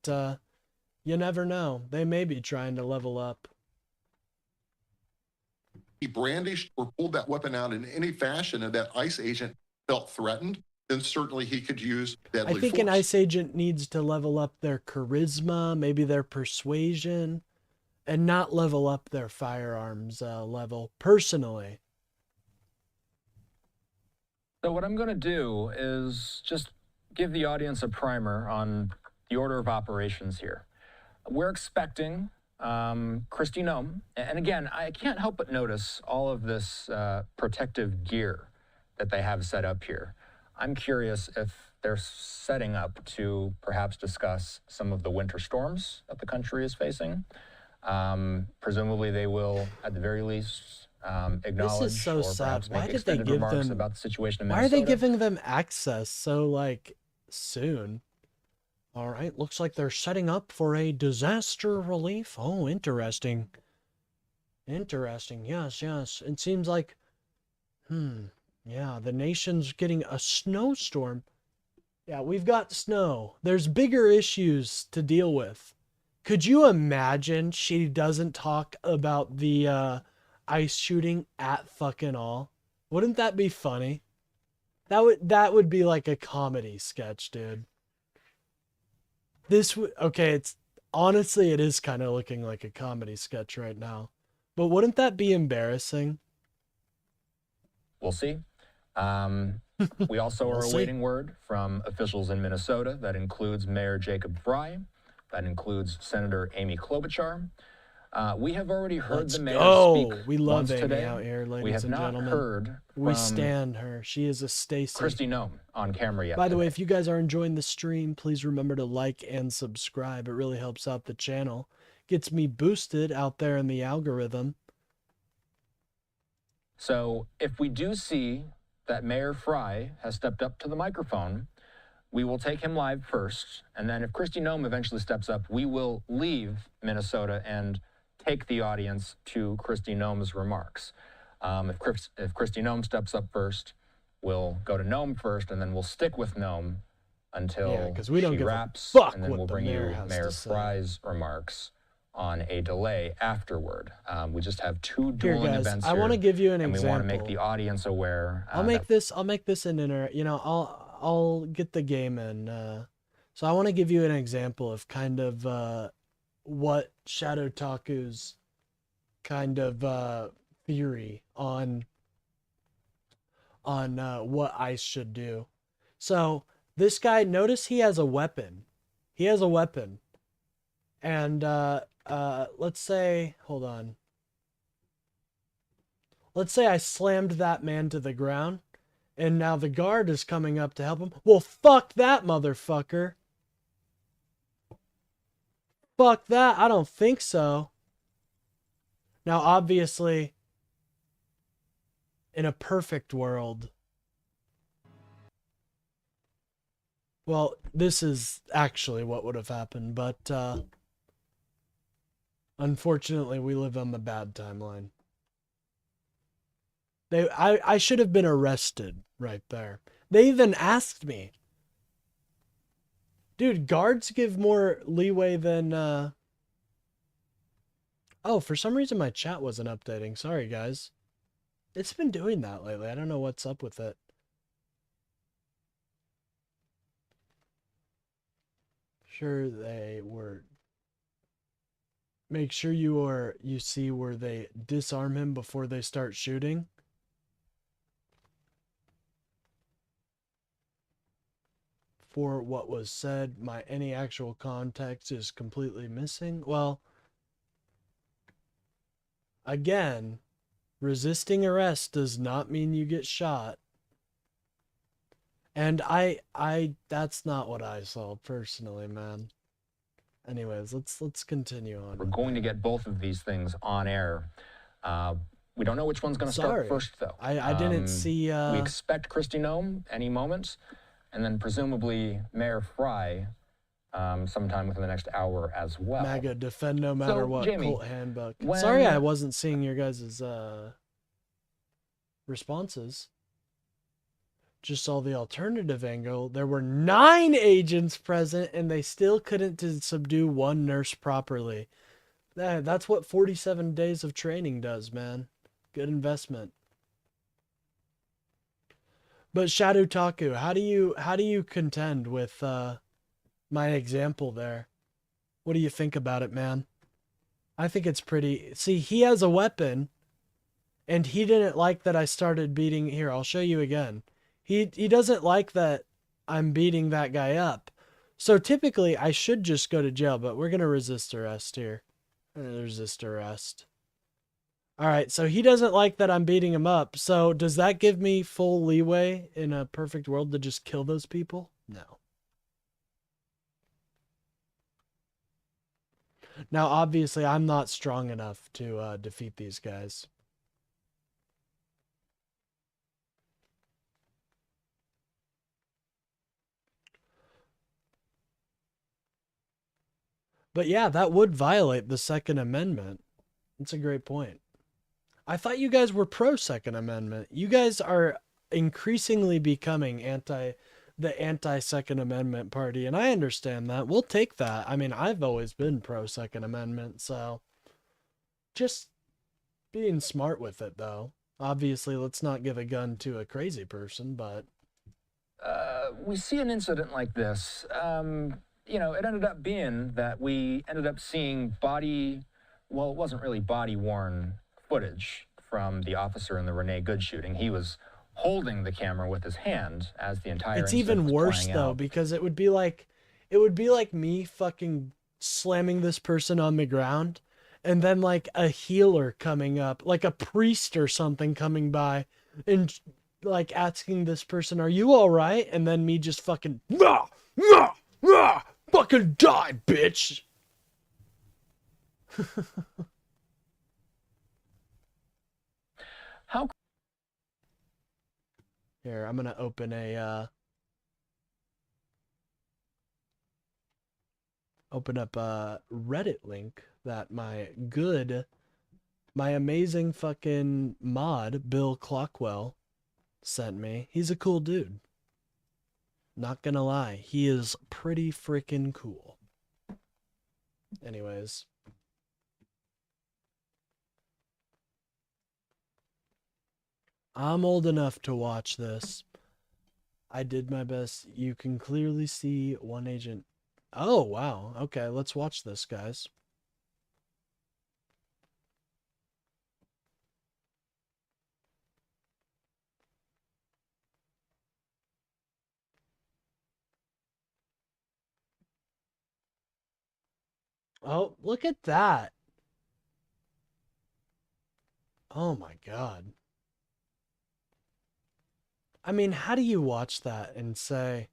you never know. They may be trying to level up. He brandished or pulled that weapon out in any fashion and that ICE agent felt threatened, then certainly he could use deadly I think force. an ICE agent needs to level up their charisma, maybe their persuasion, and not level up their firearms level, personally. So what I'm going to do is just give the audience a primer on the order of operations here. We're expecting Kristi Noem, and again, I can't help but notice all of this protective gear that they have set up here. I'm curious if they're setting up to perhaps discuss some of the winter storms that the country is facing. Presumably they will, at the very least, acknowledge This is so or sad. perhaps Why make did they extended give remarks them about the situation in Why are Minnesota. they giving them access? So like soon. All right, looks like they're setting up for a disaster relief. Oh, interesting. Interesting. Yes, yes. It seems like, yeah, the nation's getting a snowstorm. Yeah, we've got snow. There's bigger issues to deal with. Could you imagine she doesn't talk about the ice shooting at fucking all? Wouldn't that be funny? That would be like a comedy sketch, dude. Okay, it's honestly it is kind of looking like a comedy sketch right now. But wouldn't that be embarrassing? We'll see. We also are awaiting word from officials in Minnesota. That includes Mayor Jacob Frey. That includes Senator Amy Klobuchar. We have already heard the mayor speak We love once Amy today. out here, ladies We have and not gentlemen. heard We from stand her. She is a Stacy. Kristi Noem on camera yet. By the way, if you guys are enjoying the stream, please remember to like and subscribe. It really helps out the channel. Gets me boosted out there in the algorithm. So if we do see that Mayor Frey has stepped up to the microphone, we will take him live first. And then if Kristi Noem eventually steps up, we will leave Minnesota and take the audience to Kristi Noem's remarks. If Kristi Noem steps up first, we'll go to Noem first, and then we'll stick with Noem until we don't she give a wraps, fuck and then what we'll the bring mayor you has Mayor to say. Frey's remarks on a delay afterward. We just have two Here, dueling guys, events I here, want to give you an and example. we want to make the audience aware. I'll make this an I'll get the game in. So I want to give you an example of kind of what Shadow Taku's kind of theory on what ICE should do. So this guy, notice he has a weapon. He has a weapon. And let's say, hold on. Let's say I slammed that man to the ground, and now the guard is coming up to help him. Well, fuck that motherfucker. Fuck that. I don't think so. Now, obviously, in a perfect world, well, this is actually what would have happened, but unfortunately, we live on the bad timeline. I should have been arrested right there. They even asked me. Dude, guards give more leeway than... Oh, for some reason my chat wasn't updating. Sorry, guys. It's been doing that lately. I don't know what's up with it. Sure, they were... Make sure you see where they disarm him before they start shooting. For what was said, any actual context is completely missing. Well, again, resisting arrest does not mean you get shot. And that's not what I saw personally, man. Anyways, let's continue on. We're going to get both of these things on air. We don't know which one's going to start first, though. I didn't see... We expect Kristi Noem any moment, and then presumably Mayor Frey sometime within the next hour as well. MAGA defend no matter what. Jamie, Cult handbook. when- Sorry I wasn't seeing your guys' responses. Just saw the alternative angle. There were 9 agents present, and they still couldn't subdue one nurse properly. That's what 47 days of training does, man. Good investment. But Shadow Taku, how do you contend with my example there? What do you think about it, man? I think it's pretty... See, he has a weapon, and he didn't like that I started beating... Here, I'll show you again. He doesn't like that I'm beating that guy up. So typically, I should just go to jail, but we're going to resist arrest here. Resist arrest. All right, so he doesn't like that I'm beating him up. So does that give me full leeway in a perfect world to just kill those people? No. Now, obviously, I'm not strong enough to defeat these guys. But yeah, that would violate the Second Amendment. That's a great point. I thought you guys were pro Second Amendment. You guys are increasingly becoming the anti-Second Amendment party, and I understand that. We'll take that. I mean, I've always been pro Second Amendment, so just being smart with it, though. Obviously, let's not give a gun to a crazy person, but we see an incident like this. You know, it ended up being that we ended up seeing it wasn't really body-worn footage from the officer in the Renee Good shooting. He was holding the camera with his hand as the entire it's incident even was worse playing though, out. because it would be like me fucking slamming this person on the ground, and then like a healer coming up, like a priest or something coming by and like asking this person, "Are you all right?" And then me just fucking fucking die, bitch. How? Here, I'm gonna open up a Reddit link that my amazing fucking mod, Bill Clockwell, sent me. He's a cool dude. Not gonna lie, he is pretty freaking cool. Anyways. I'm old enough to watch this. I did my best. You can clearly see one agent. Oh, wow. Okay, let's watch this, guys. Oh, look at that. Oh my God. I mean, how do you watch that and say,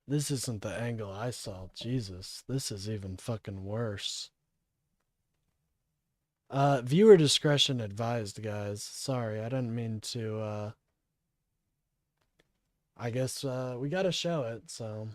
this isn't the angle I saw? Jesus, this is even fucking worse. Viewer discretion advised, guys. Sorry, I didn't mean to, I guess, we gotta show it, so.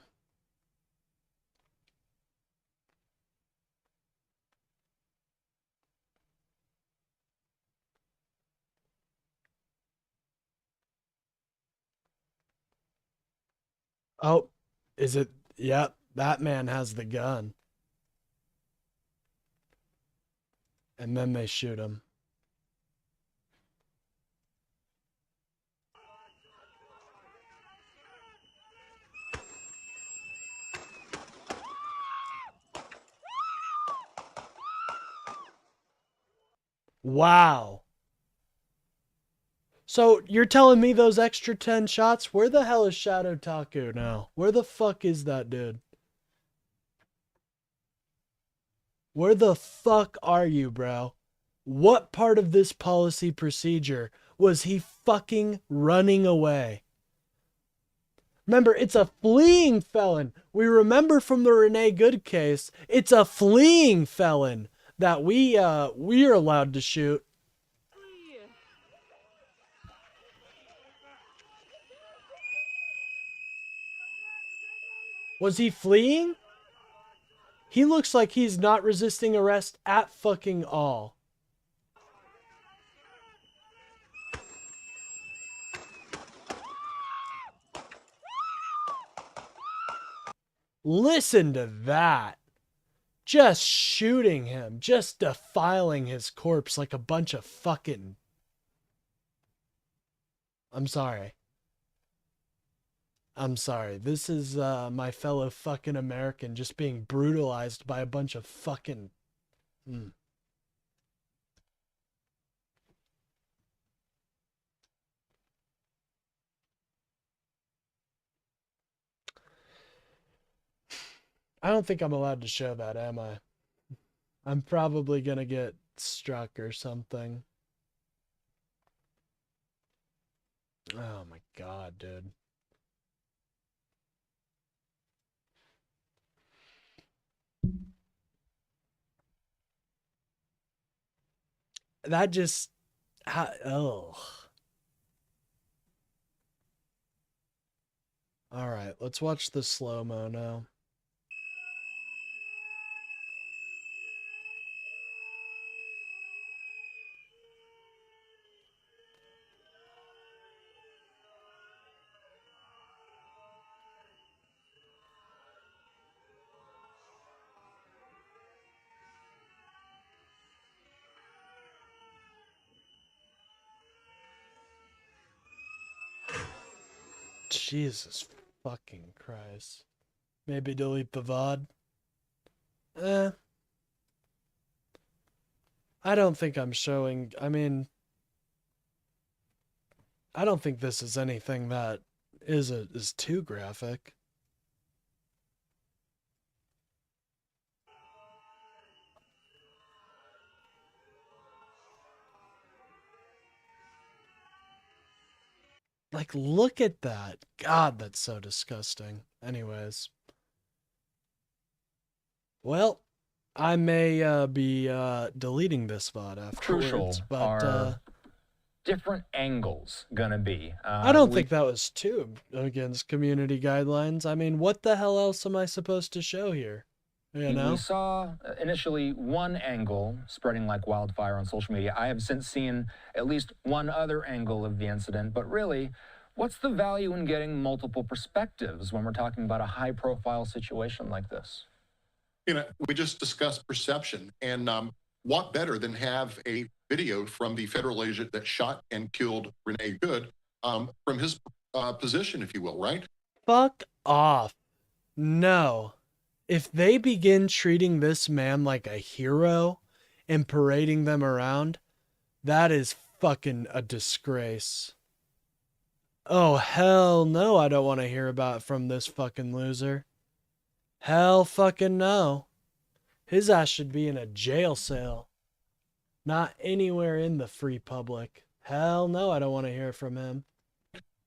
Oh, is it? Yep, that man has the gun. And then they shoot him. Wow. So you're telling me those extra 10 shots? Where the hell is Shadow Taku now? Where the fuck is that dude? Where the fuck are you, bro? What part of this policy procedure was he fucking running away? Remember, it's a fleeing felon. We remember from the Renee Good case, it's a fleeing felon that we are allowed to shoot. Was he fleeing? He looks like he's not resisting arrest at fucking all. Listen to that. Just shooting him. Just defiling his corpse like a bunch of fucking... I'm sorry. I'm sorry. This is my fellow fucking American just being brutalized by a bunch of fucking... I don't think I'm allowed to show that, am I? I'm probably gonna get struck or something. Oh my God, dude. That just... oh. All right, let's watch the slow-mo now. Jesus fucking Christ. Maybe delete the VOD? I don't think I'm showing... I mean... I don't think this is anything that is too graphic. Like, look at that. God, that's so disgusting. Anyways. Well, I may be deleting this VOD afterwards, Crucial but are different angles gonna be? I don't think that was too against community guidelines. I mean, what the hell else am I supposed to show here? You know? We saw initially one angle spreading like wildfire on social media. I have since seen at least one other angle of the incident, but really, what's the value in getting multiple perspectives when we're talking about a high-profile situation like this? You know, we just discussed perception, and what better than have a video from the federal agent that shot and killed Renee Good from his position, if you will, right? Fuck off. No. If they begin treating this man like a hero and parading them around, that is fucking a disgrace. Oh, hell no, I don't want to hear about it from this fucking loser. Hell fucking no. His ass should be in a jail cell. Not anywhere in the free public. Hell no, I don't want to hear from him.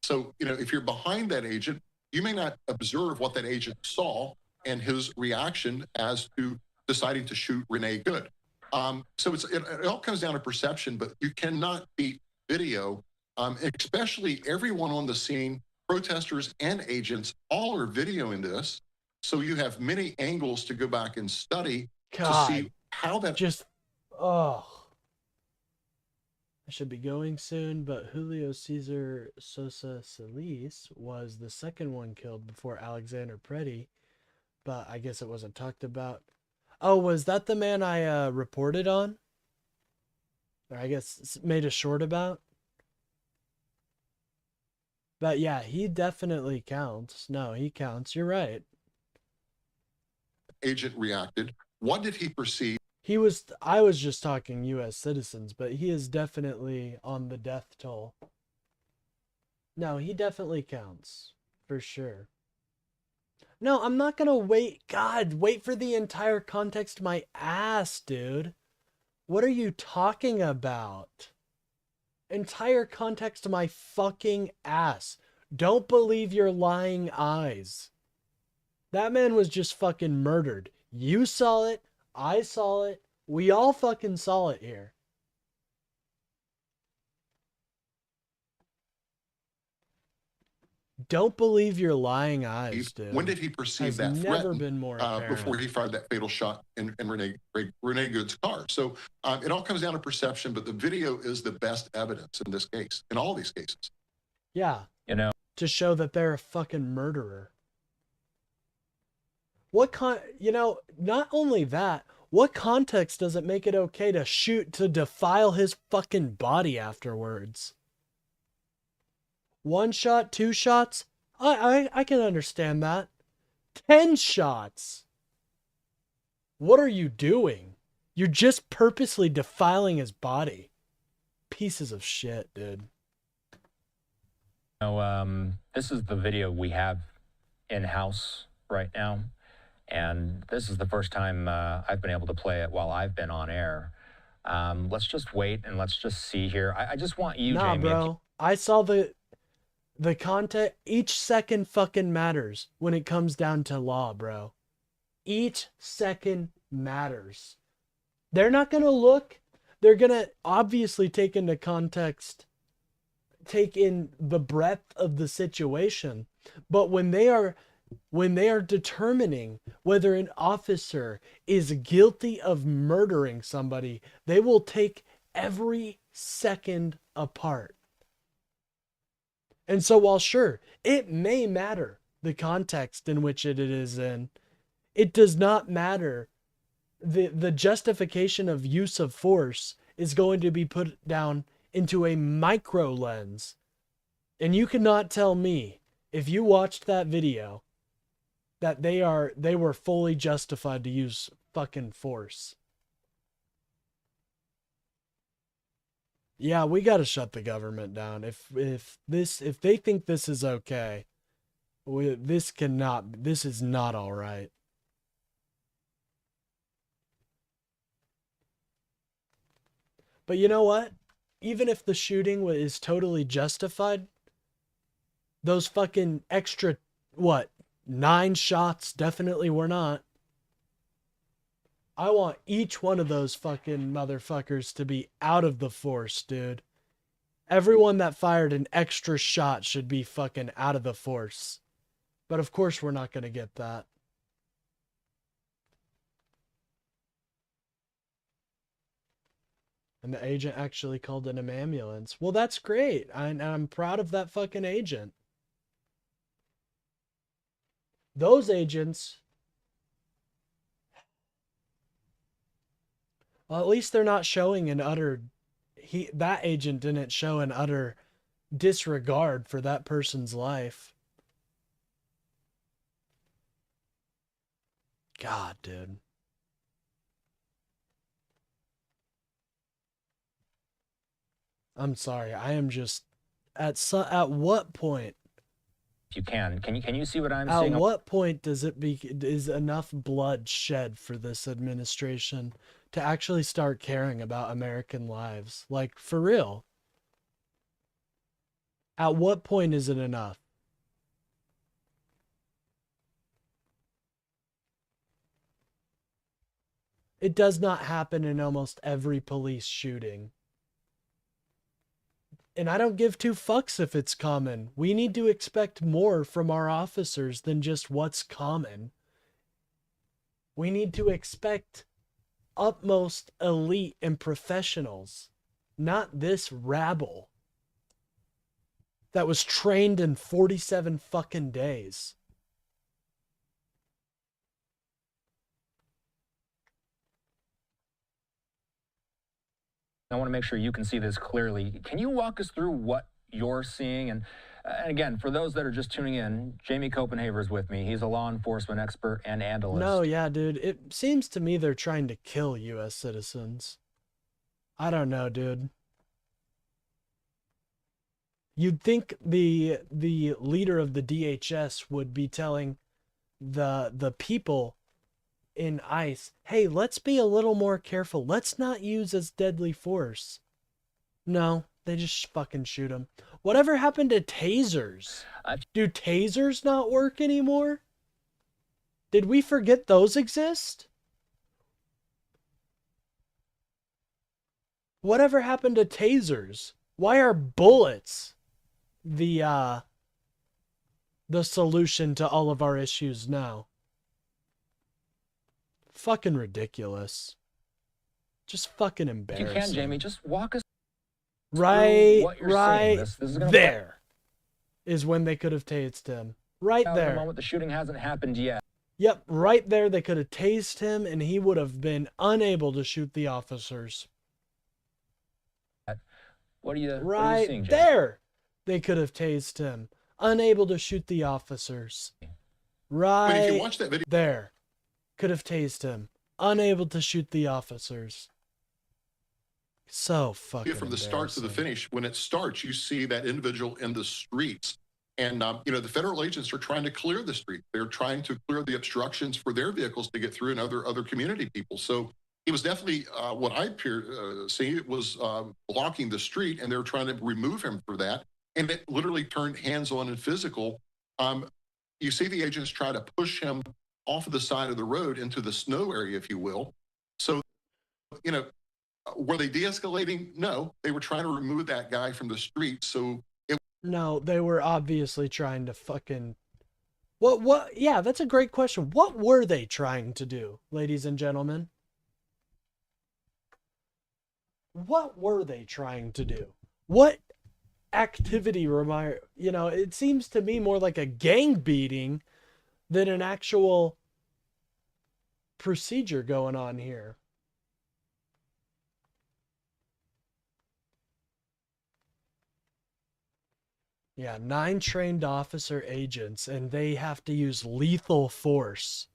So, you know, if you're behind that agent, you may not observe what that agent saw and his reaction as to deciding to shoot Renee Good. So it all comes down to perception, but you cannot beat video, especially everyone on the scene, protesters and agents, all are videoing this. So you have many angles to go back and study God, to see how that just, oh. I should be going soon, but Julio Cesar Sosa Solis was the second one killed before Alexander Preddy, but I guess it wasn't talked about. Oh, was that the man I reported on? Or I guess made a short about? But yeah, he definitely counts. No, he counts. You're right. agent reacted. What did he perceive? I was just talking U.S. citizens, but he is definitely on the death toll. No, he definitely counts. For sure. No, I'm not gonna wait. God, wait for the entire context. My ass, dude. What are you talking about? Entire context to my fucking ass. Don't believe your lying eyes. That man was just fucking murdered. You saw it. I saw it. We all fucking saw it here. Don't believe your lying eyes, dude. When did he perceive that Has threat? never been more apparent. Before he fired that fatal shot in Renee Good's car. So it all comes down to perception, but the video is the best evidence in this case, in all these cases. Yeah. You know, to show that they're a fucking murderer. Not only that, what context does it make it okay to shoot, to defile his fucking body afterwards? 1 shot, 2 shots? I can understand that. 10 shots. What are you doing? You're just purposely defiling his body. Pieces of shit, dude. This is the video we have in-house right now. And this is the first time I've been able to play it while I've been on air. Let's just wait and let's just see here. I just want you, Nah, Jamie. bro. I saw the content. Each second fucking matters when it comes down to law, bro. Each second matters. They're not going to look. They're going to obviously take into context, take in the breadth of the situation. But when they are determining whether an officer is guilty of murdering somebody, they will take every second apart. And so while sure, it may matter the context in which it is in, it does not matter. The justification of use of force is going to be put down into a micro lens. And you cannot tell me, if you watched that video, that they were fully justified to use fucking force. Yeah, we got to shut the government down. If they think this is okay, this is not all right. But you know what? Even if the shooting is totally justified, those fucking extra, 9 shots definitely were not. I want each one of those fucking motherfuckers to be out of the force, dude. Everyone that fired an extra shot should be fucking out of the force. But of course we're not going to get that. And the agent actually called in an ambulance. Well, that's great. I'm proud of that fucking agent. Those agents, well, at least they're not showing an utter, that agent didn't show an utter disregard for that person's life. God, dude. I'm sorry. I am just at what point? If you can you see what I'm seeing? At what point is enough blood shed for this administration to actually start caring about American lives? Like, for real. At what point is it enough? It does not happen in almost every police shooting. And I don't give 2 fucks if it's common. We need to expect more from our officers than just what's common. We need to expect utmost elite and professionals, not this rabble that was trained in 47 fucking days. I want to make sure you can see this clearly. Can you walk us through what you're seeing? And again, for those that are just tuning in, Jamie Copenhaver is with me. He's a law enforcement expert and analyst. No, yeah, dude. It seems to me they're trying to kill U.S. citizens. I don't know, dude. You'd think the leader of the DHS would be telling the people in ICE, hey, let's be a little more careful. Let's not use as deadly force. No, they just fucking shoot them. Whatever happened to tasers? Do tasers not work anymore? Did we forget those exist? Whatever happened to tasers? Why are bullets the solution to all of our issues now? Fucking ridiculous. Just fucking embarrassing. If you can, Jamie, just walk us right, through what you're right seeing. This is gonna there is when they could have tased him. Right At there. the moment the shooting hasn't happened yet. Yep, right there they could have tased him and he would have been unable to shoot the officers. What are you Right seeing, Jamie? there they could have tased him, unable to shoot the officers. Right But if you watch that video, there could have tased him, unable to shoot the officers. So fucking from the start to the finish, when it starts, you see that individual in the streets. And, the federal agents are trying to clear the street. They're trying to clear the obstructions for their vehicles to get through and other community people. So it was definitely what I see. It was blocking the street, and they were trying to remove him for that. And it literally turned hands-on and physical. You see the agents try to push him off of the side of the road into the snow area, if you will. So, were they de-escalating? No, they were trying to remove that guy from the street so it No, they were obviously trying to fucking... Yeah, that's a great question. What were they trying to do, ladies and gentlemen? What were they trying to do? What activity it seems to me more like a gang beating than an actual procedure going on here. Yeah, 9 trained officer agents, and they have to use lethal force.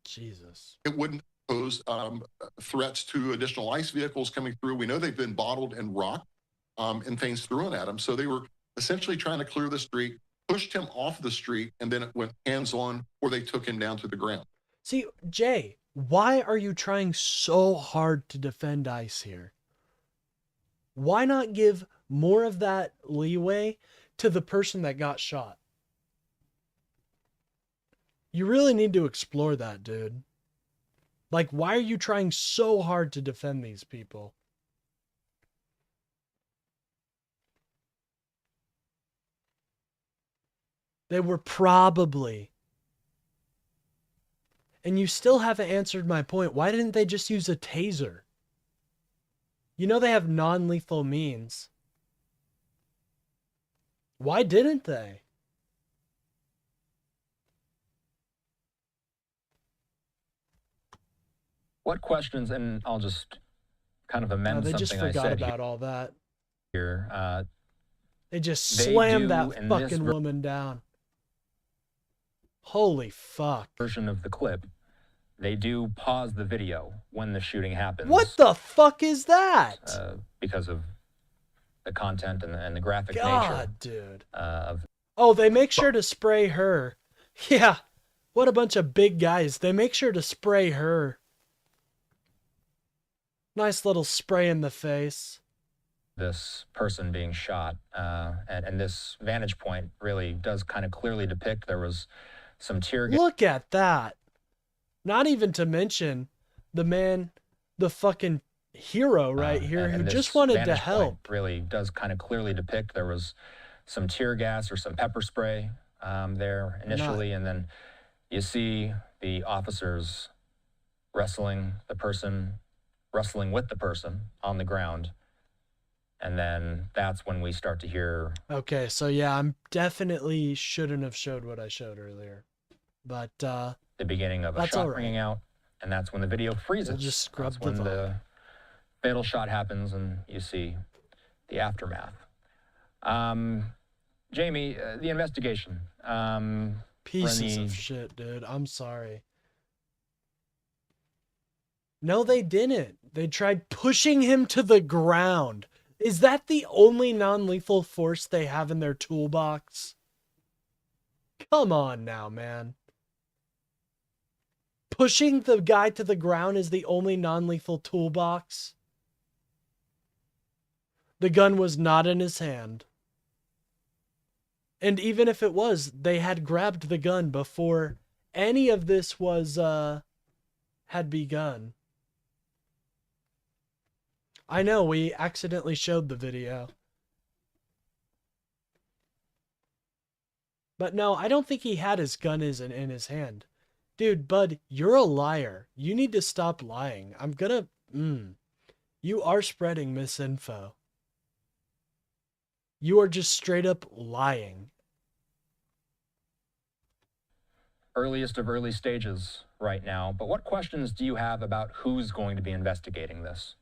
Jesus. It wouldn't pose threats to additional ICE vehicles coming through. We know they've been bottled and rocked and things thrown at them. So they were essentially trying to clear the street, pushed him off the street, and then it went hands-on, or they took him down to the ground. See, Jay, why are you trying so hard to defend ICE here? Why not give more of that leeway to the person that got shot? You really need to explore that, dude. Like, why are you trying so hard to defend these people? They were probably... And you still haven't answered my point. Why didn't they just use a taser? You know they have non-lethal means. Why didn't they? What questions, and I'll just kind of amend they something just I forgot said about all that. here. They just They slammed do that in this fucking woman down. Holy fuck. Version of the clip, they do pause the video when the shooting happens. What the fuck is that? Because of the content and the graphic nature. God, dude. Of Oh, they make sure to spray her. Yeah. What a bunch of big guys. They make sure to spray her. Nice little spray in the face. this person being shot, and this vantage point really does kind of clearly depict there was some tear gas. Look at that. Not even to mention the man, the fucking hero right here who this just wanted to vantage point help. really does kind of clearly depict there was some tear gas or some pepper spray there initially, and then you see the officers wrestling with the person on the ground. And then that's when we start to hear. Okay, so yeah, I'm definitely shouldn't have showed what I showed earlier. But the beginning of a that's shot all right. ringing out, and that's when the video freezes. We'll just scrub that's when the the fatal shot happens, and you see the aftermath. Jamie, the investigation. Pieces of shit, dude. I'm sorry. No, they didn't. They tried pushing him to the ground. Is that the only non-lethal force they have in their toolbox? Come on now, man. Pushing the guy to the ground is the only non-lethal toolbox? The gun was not in his hand. And even if it was, they had grabbed the gun before any of this was, had begun. I know, we accidentally showed the video. But no, I don't think he had his gun in his hand. Dude, bud, you're a liar. You need to stop lying. I'm gonna... You are spreading misinfo. You are just straight up lying. Earliest of early stages right now, but what questions do you have about who's going to be investigating this?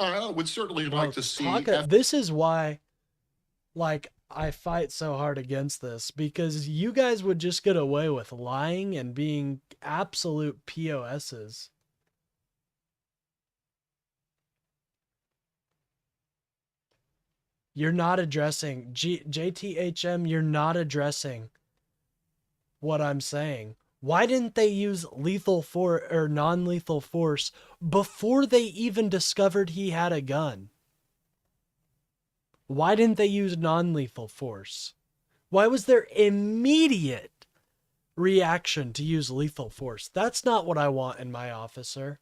I would certainly like to see. This is why, like, I fight so hard against this, because you guys would just get away with lying and being absolute POSs. You're not addressing, JTHM, you're not addressing what I'm saying. Why didn't they use lethal force or non-lethal force before they even discovered he had a gun? Why didn't they use non-lethal force? Why was there immediate reaction to use lethal force. That's not what I want in my officer.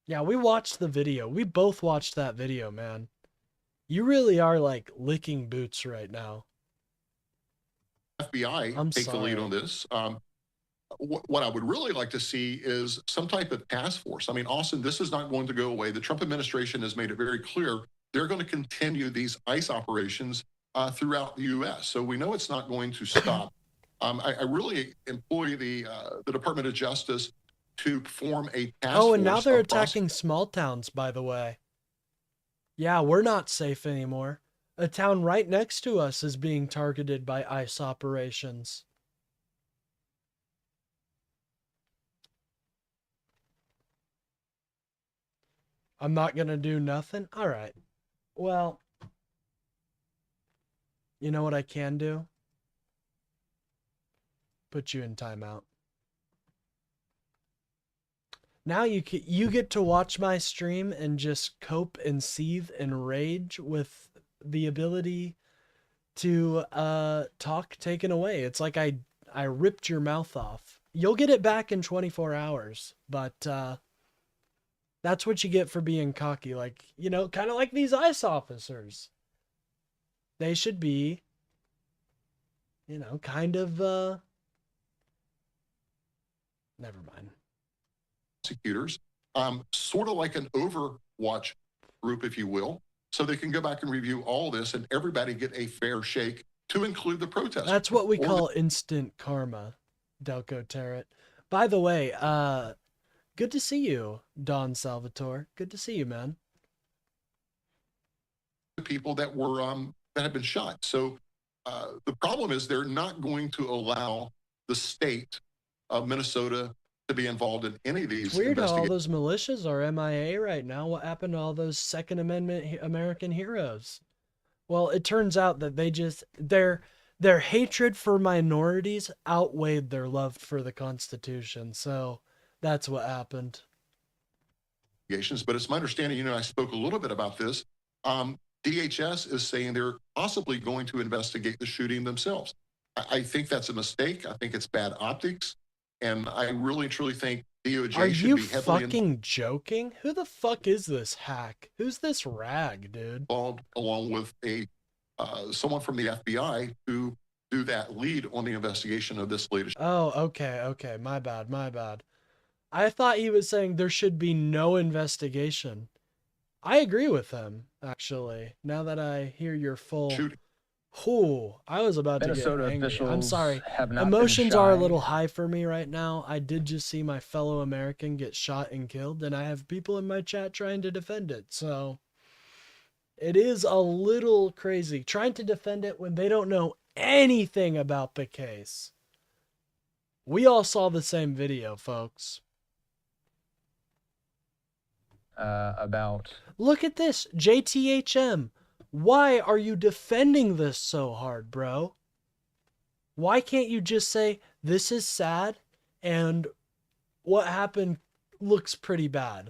Yeah, we watched the video. We both watched that video, man. You really are like licking boots right now. FBI take the lead on this. What I would really like to see is some type of task force. I mean, Austin, this is not going to go away. The Trump administration has made it very clear they're going to continue these ICE operations throughout the U.S. So we know it's not going to stop. I really employ the Department of Justice to form a task force. Oh, and now they're attacking small towns, by the way. Yeah, we're not safe anymore. A town right next to us is being targeted by ICE operations. I'm not gonna do nothing? All right. Well, you know what I can do? Put you in timeout. Now you get to watch my stream and just cope and seethe and rage with the ability to talk taken away. It's like I ripped your mouth off. You'll get it back in 24 hours, but that's what you get for being cocky. Like, you know, kind of like these ICE officers. They should be, you know, kind of never mind. Prosecutors, sort of like an Overwatch group, if you will, so they can go back and review all this and everybody get a fair shake, to include the protesters. That's what we call instant karma, Delco Tarot. By the way, good to see you, Don Salvatore. Good to see you, man. The people that were that have been shot. So the problem is they're not going to allow the state of Minnesota to be involved in any of these. It's weird how all those militias are MIA right now. What happened to all those Second Amendment American heroes? Well, it turns out that they just their hatred for minorities outweighed their love for the Constitution. So that's what happened. But it's my understanding, you know, I spoke a little bit about this. DHS is saying they're possibly going to investigate the shooting themselves. I think that's a mistake. I think it's bad optics. And I really, truly think DOJ should be heavily fucking joking? Who the fuck is this hack? Who's this rag, dude? Involved, along with a someone from the FBI to do that lead on the investigation of this latest. Oh, okay. My bad. I thought he was saying there should be no investigation. I agree with him, actually. Now that I hear your full shooting. Oh, I was about Minnesota to get angry. I'm sorry. Have not Emotions are a little high for me right now. I did just see my fellow American get shot and killed, and I have people in my chat trying to defend it. So it is a little crazy trying to defend it when they don't know anything about the case. We all saw the same video, folks. Look at this, JTHM. Why are you defending this so hard, bro? Why can't you just say, this is sad, and what happened looks pretty bad?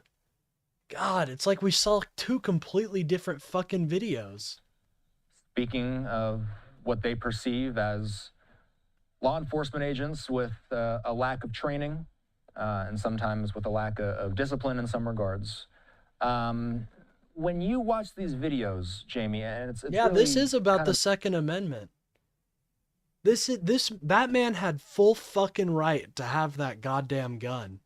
God, it's like we saw two completely different fucking videos. Speaking of what they perceive as law enforcement agents with a lack of training, and sometimes with a lack of discipline in some regards. When you watch these videos, Jamie, and it's yeah, really this is about the Second Amendment. That man had full fucking right to have that goddamn gun.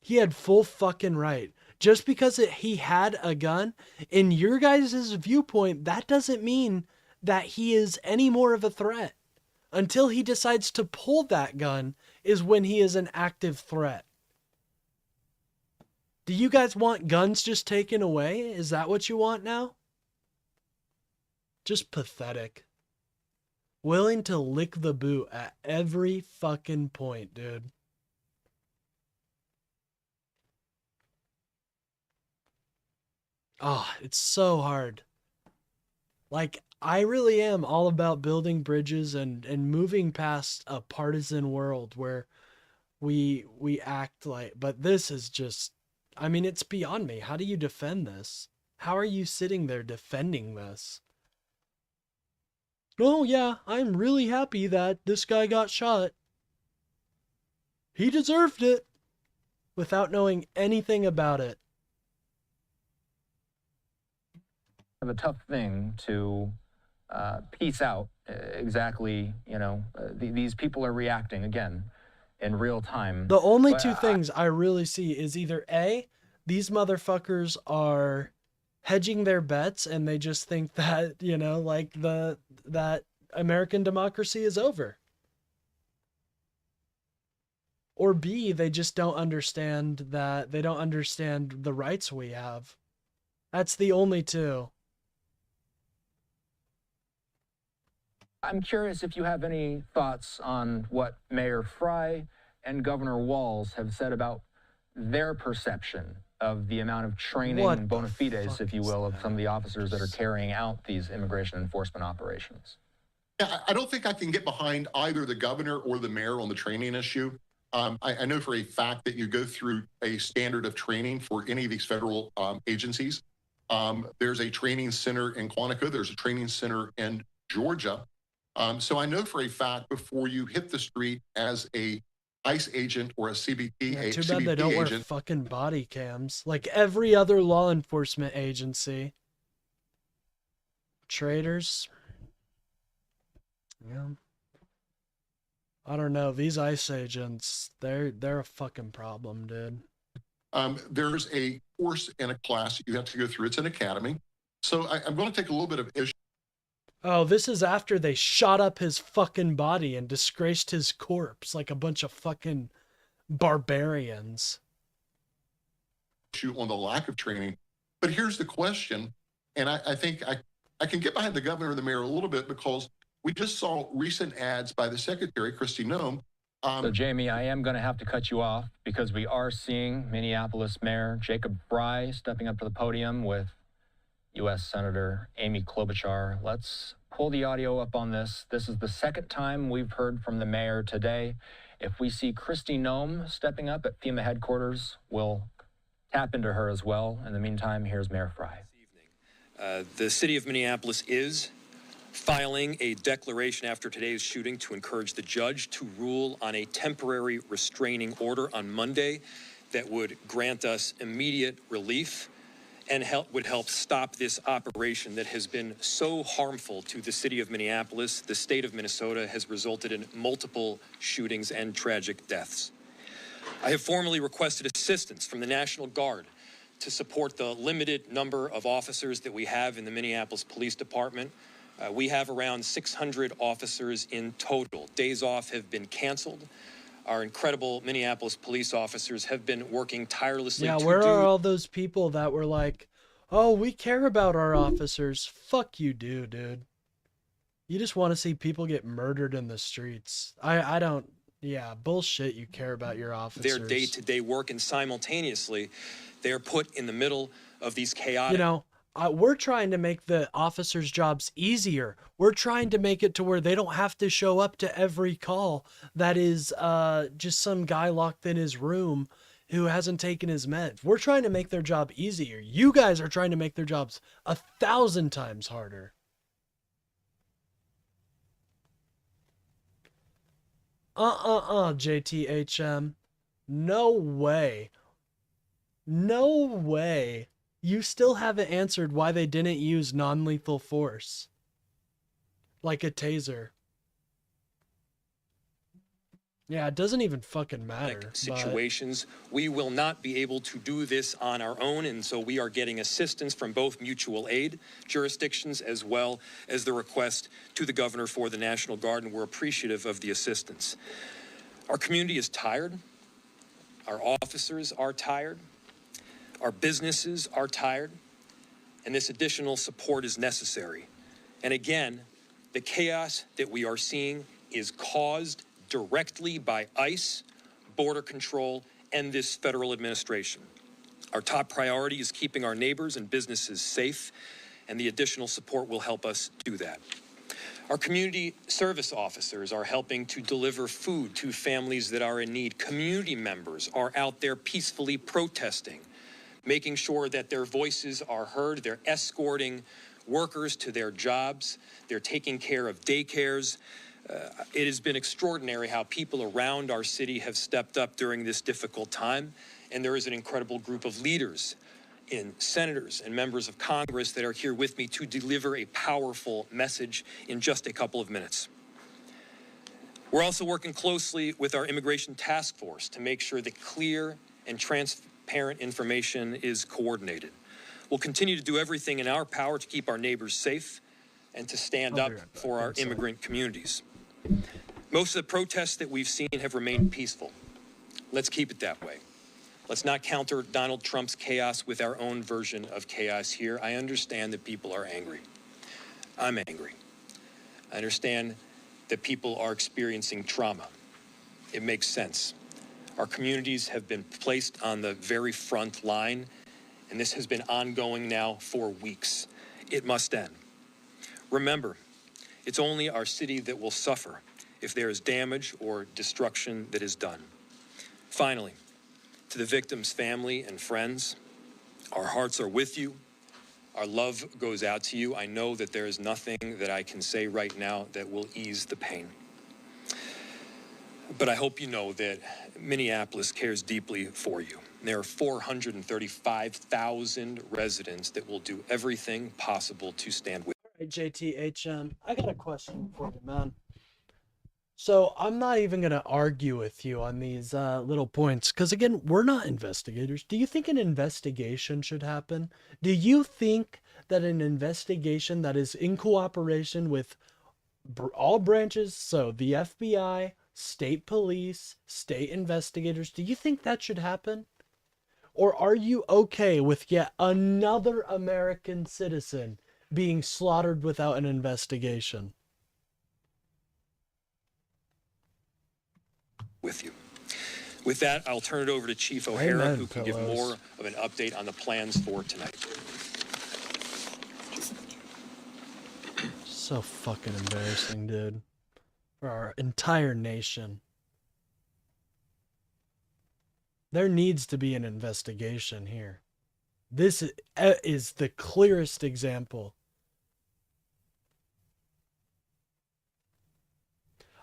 He had full fucking right. Just because he had a gun, in your guys' viewpoint, that doesn't mean that he is any more of a threat. Until he decides to pull that gun is when he is an active threat. Do you guys want guns just taken away? Is that what you want now? Just pathetic. Willing to lick the boot at every fucking point, dude. Oh, it's so hard. Like, I really am all about building bridges and moving past a partisan world where we act like, but this is just, I mean, it's beyond me. How do you defend this? How are you sitting there defending this? Oh yeah, I'm really happy that this guy got shot. He deserved it. Without knowing anything about it. A tough thing to piece out exactly, these people are reacting again in real time. The only two things I really see is either A, these motherfuckers are hedging their bets and they just think that, that American democracy is over. Or B, they just don't understand that they don't understand the rights we have. That's the only two. I'm curious if you have any thoughts on what Mayor Fry and Governor Walz have said about their perception of the amount of training and bona fides, if you will, of some of the officers that are carrying out these immigration enforcement operations. Yeah, I don't think I can get behind either the governor or the mayor on the training issue. I know for a fact that you go through a standard of training for any of these federal agencies. There's a training center in Quantico. There's a training center in Georgia. So I know for a fact before you hit the street as a ICE agent or a CBP agent. Too bad they don't wear fucking body cams like every other law enforcement agency. Traitors. Yeah. I don't know. These ICE agents, they're a fucking problem, dude. There's a course and a class that you have to go through. It's an academy. So I'm going to take a little bit of issue. Oh, this is after they shot up his fucking body and disgraced his corpse like a bunch of fucking barbarians. On the lack of training. But here's the question, and I think I can get behind the governor and the mayor a little bit because we just saw recent ads by the Secretary, Kristi Noem. So, Jamie, I am going to have to cut you off because we are seeing Minneapolis Mayor Jacob Fry stepping up to the podium with U.S. Senator Amy Klobuchar. Let's pull the audio up on this. This is the second time we've heard from the mayor today. If we see Kristi Noem stepping up at FEMA headquarters, we'll tap into her as well. In the meantime, here's Mayor Fry. The city of Minneapolis is filing a declaration after today's shooting to encourage the judge to rule on a temporary restraining order on Monday that would grant us immediate relief and would help stop this operation that has been so harmful to the city of Minneapolis. The state of Minnesota has resulted in multiple shootings and tragic deaths. I have formally requested assistance from the National Guard to support the limited number of officers that we have in the Minneapolis Police Department. We have around 600 officers in total. Days off have been canceled. Our incredible Minneapolis police officers have been working tirelessly to where are all those people that were like, oh, we care about our officers? Fuck you do, dude. You just want to see people get murdered in the streets. I don't, bullshit you care about your officers. Their day-to-day work, and simultaneously, they are put in the middle of these chaotic... We're trying to make the officers' jobs easier. We're trying to make it to where they don't have to show up to every call that is just some guy locked in his room who hasn't taken his meds. We're trying to make their job easier. You guys are trying to make their jobs 1,000 times harder. JTHM. No way. No way. You still haven't answered why they didn't use non-lethal force. Like a taser. Yeah, it doesn't even fucking matter. Situations. We will not be able to do this on our own, and so we are getting assistance from both mutual aid jurisdictions as well as the request to the governor for the National Guard, and we're appreciative of the assistance. Our community is tired. Our officers are tired. Our businesses are tired, and this additional support is necessary. And again, the chaos that we are seeing is caused directly by ICE, Border Control, and this federal administration. Our top priority is keeping our neighbors and businesses safe, and the additional support will help us do that. Our community service officers are helping to deliver food to families that are in need. Community members are out there peacefully protesting, making sure that their voices are heard. They're escorting workers to their jobs. They're taking care of daycares. It has been extraordinary how people around our city have stepped up during this difficult time. And there is an incredible group of leaders in senators and members of Congress that are here with me to deliver a powerful message in just a couple of minutes. We're also working closely with our immigration task force to make sure that clear and transparent information is coordinated. We'll continue to do everything in our power to keep our neighbors safe and to stand up for our immigrant communities. Most of the protests that we've seen have remained peaceful. Let's keep it that way. Let's not counter Donald Trump's chaos with our own version of chaos here. I understand that people are angry. I'm angry. I understand that people are experiencing trauma. It makes sense. Our communities have been placed on the very front line, and this has been ongoing now for weeks. It must end. Remember, it's only our city that will suffer if there is damage or destruction that is done. Finally, to the victim's family and friends, our hearts are with you. Our love goes out to you. I know that there is nothing that I can say right now that will ease the pain. But I hope you know that Minneapolis cares deeply for you. There are 435,000 residents that will do everything possible to stand with you. Hey, JTHM, I got a question for you, man. So I'm not even going to argue with you on these little points because, again, we're not investigators. Do you think an investigation should happen? Do you think that an investigation that is in cooperation with all branches, so the FBI, state police, state investigators, do you think that should happen? Or are you okay with yet another American citizen being slaughtered without an investigation? With you. With that, I'll turn it over to Chief O'Hara, Amen, who can give more of an update on the plans for tonight. So fucking embarrassing, dude. For our entire nation. There needs to be an investigation here. This is the clearest example.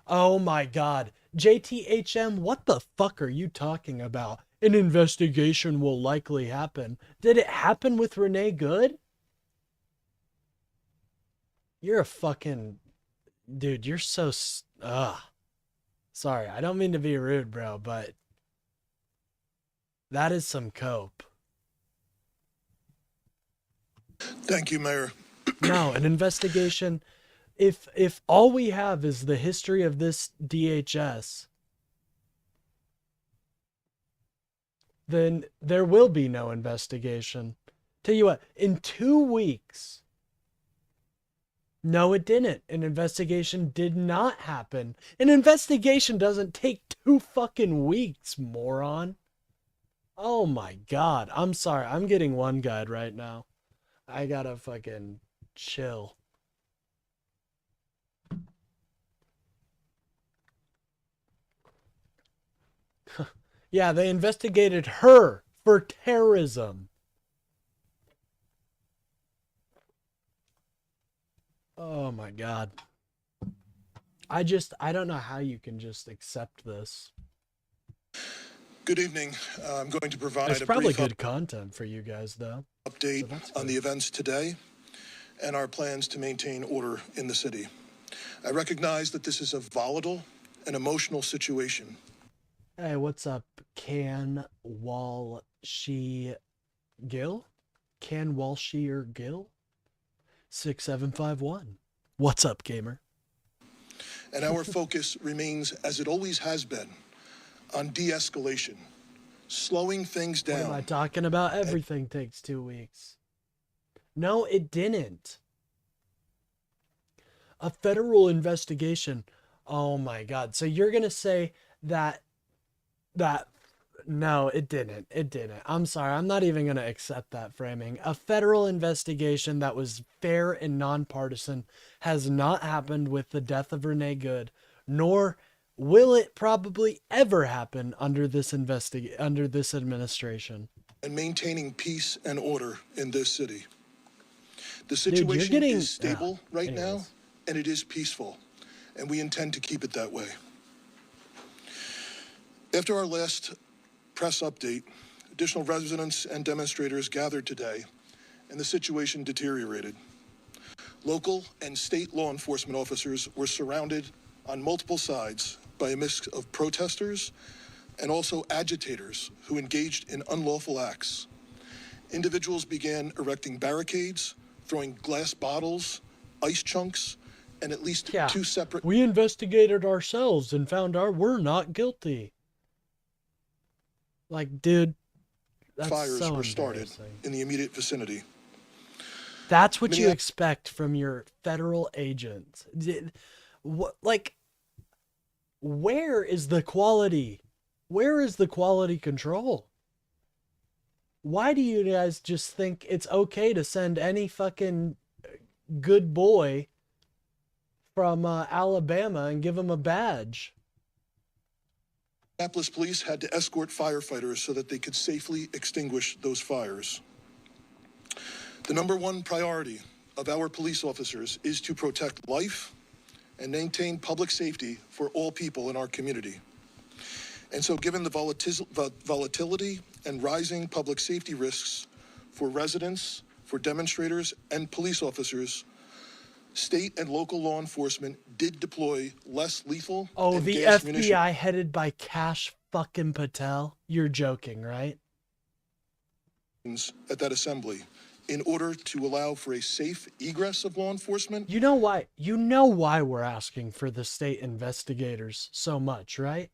Oh my God. JTHM, what the fuck are you talking about? An investigation will likely happen. Did it happen with Renee Good? You're a fucking... Dude, you're so... Sorry, I don't mean to be rude, bro, but... That is some cope. Thank you, Mayor. No, an investigation... If all we have is the history of this DHS, then there will be no investigation. Tell you what, in 2 weeks, no, it didn't. An investigation did not happen. An investigation doesn't take 2 fucking weeks, moron. Oh my God. I'm sorry. I'm getting one-guyed right now. I gotta fucking chill. Yeah, they investigated her for terrorism. Oh my God. I don't know how you can just accept this. Good evening. I'm going to provide It's a probably brief good content for you guys, though. update on the events today and our plans to maintain order in the city. I recognize that this is a volatile and emotional situation. Hey, what's up, Can Walshi Gill? Can Walshier Gill? 6751. What's up, gamer? And our focus remains, as it always has been, on de-escalation, slowing things down. What am I talking about? Everything takes 2 weeks. No, it didn't. A federal investigation. Oh my God. So you're going to say that no, it didn't. It didn't. I'm sorry. I'm not even going to accept that framing. A federal investigation that was fair and nonpartisan has not happened with the death of Renee Good, nor will it probably ever happen under this administration. and maintaining peace and order in this city. The Dude, you're situation getting- is stable right now, anyways. and it is peaceful, and we intend to keep it that way. After our last press update, additional residents and demonstrators gathered today, and the situation deteriorated. Local and state law enforcement officers were surrounded on multiple sides by a mix of protesters and also agitators who engaged in unlawful acts. Individuals began erecting barricades, throwing glass bottles, ice chunks, and at least two separate... We investigated ourselves and found we're not guilty. Like, dude, that's fires so were started embarrassing. in the immediate vicinity. That's what you Minneapolis- expect from your federal agents. What, like, where is the quality? Where is the quality control? Why do you guys just think it's okay to send any fucking good boy from Alabama and give him a badge? Minneapolis police had to escort firefighters so that they could safely extinguish those fires. The number one priority of our police officers is to protect life and maintain public safety for all people in our community. And so given the volatility and rising public safety risks for residents, for demonstrators, and police officers, state and local law enforcement did deploy less lethal Oh, and the gas FBI munition headed by Kash fucking Patel? You're joking, right? at that assembly in order to allow for a safe egress of law enforcement. You know why? You know why we're asking for the state investigators so much, right?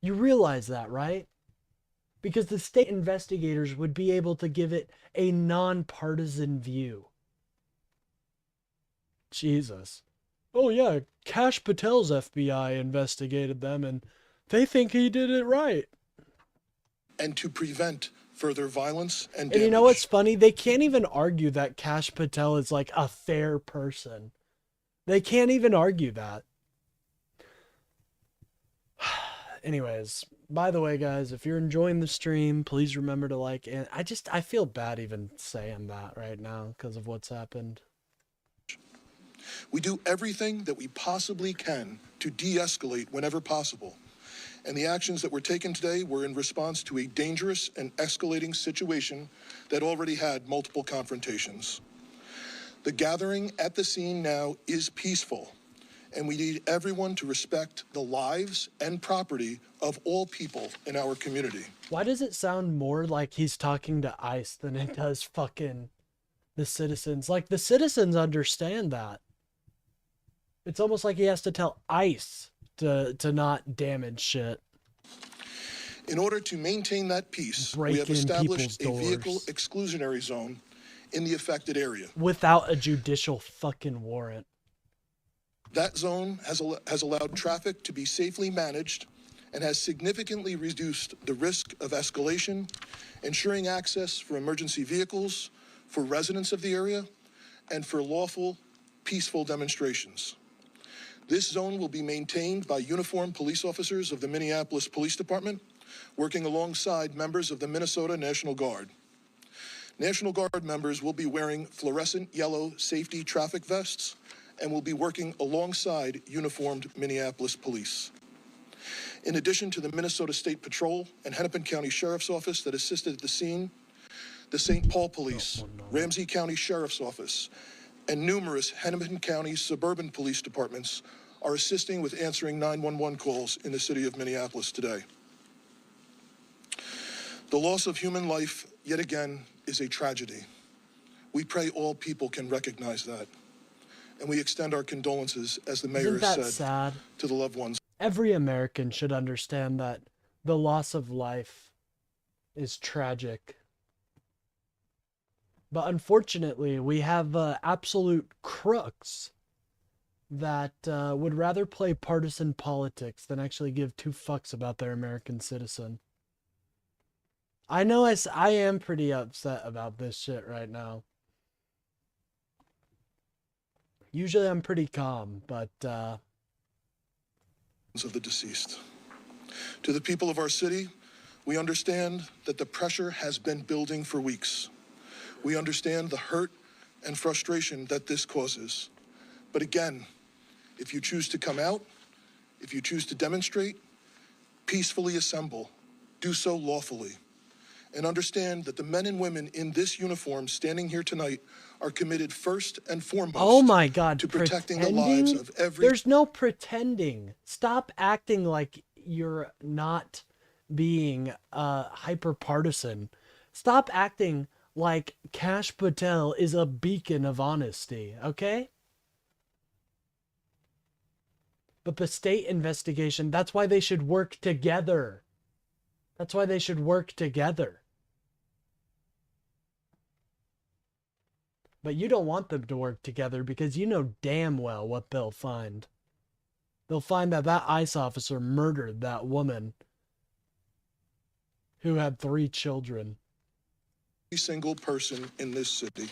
You realize that, right? Because the state investigators would be able to give it a nonpartisan view. Jesus. Oh yeah, Kash Patel's FBI investigated them and they think he did it right. And to prevent further violence and And you know damage. what's funny? They can't even argue that Kash Patel is like a fair person. They can't even argue that. Anyways, by the way, guys, if you're enjoying the stream, please remember to like, and I feel bad even saying that right now because of what's happened. We do everything that we possibly can to de-escalate whenever possible. And the actions that were taken today were in response to a dangerous and escalating situation that already had multiple confrontations. The gathering at the scene now is peaceful, and we need everyone to respect the lives and property of all people in our community. Why does it sound more like he's talking to ICE than it does fucking the citizens? Like, the citizens understand that. It's almost like he has to tell ICE to not damage shit. In order to maintain that peace, we have Break in established a people's vehicle doors. exclusionary zone in the affected area. Without a judicial fucking warrant. That zone has allowed traffic to be safely managed and has significantly reduced the risk of escalation, ensuring access for emergency vehicles, for residents of the area, and for lawful, peaceful demonstrations. This zone will be maintained by uniformed police officers of the Minneapolis Police Department, working alongside members of the Minnesota National Guard. National Guard members will be wearing fluorescent yellow safety traffic vests and will be working alongside uniformed Minneapolis police. In addition to the Minnesota State Patrol and Hennepin County Sheriff's Office that assisted at the scene, the St. Paul Police, Ramsey County Sheriff's Office, and numerous Hennepin County suburban police departments are assisting with answering 911 calls in the city of Minneapolis today. The loss of human life, yet again, is a tragedy. We pray all people can recognize that. And we extend our condolences, as the mayor Isn't that has said, sad? to the loved ones. Every American should understand that the loss of life is tragic. But unfortunately, we have absolute crooks that would rather play partisan politics than actually give two fucks about their American citizen. I know I am pretty upset about this shit right now. Usually I'm pretty calm, but Of the deceased. To the people of our city, We understand that the pressure has been building for weeks. We understand the hurt and frustration that this causes. But again, if you choose to come out, if you choose to demonstrate, peacefully assemble, do so lawfully. And understand that the men and women in this uniform standing here tonight are committed first and foremost Oh my God, to protecting the pretending? lives of every... There's no pretending. Stop acting like you're not being hyper partisan. Stop acting like Kash Patel is a beacon of honesty, okay? But the state investigation, that's why they should work together. That's why they should work together. But you don't want them to work together because you know damn well what they'll find. They'll find that that ICE officer murdered that woman who had 3 children. Every single person in this city.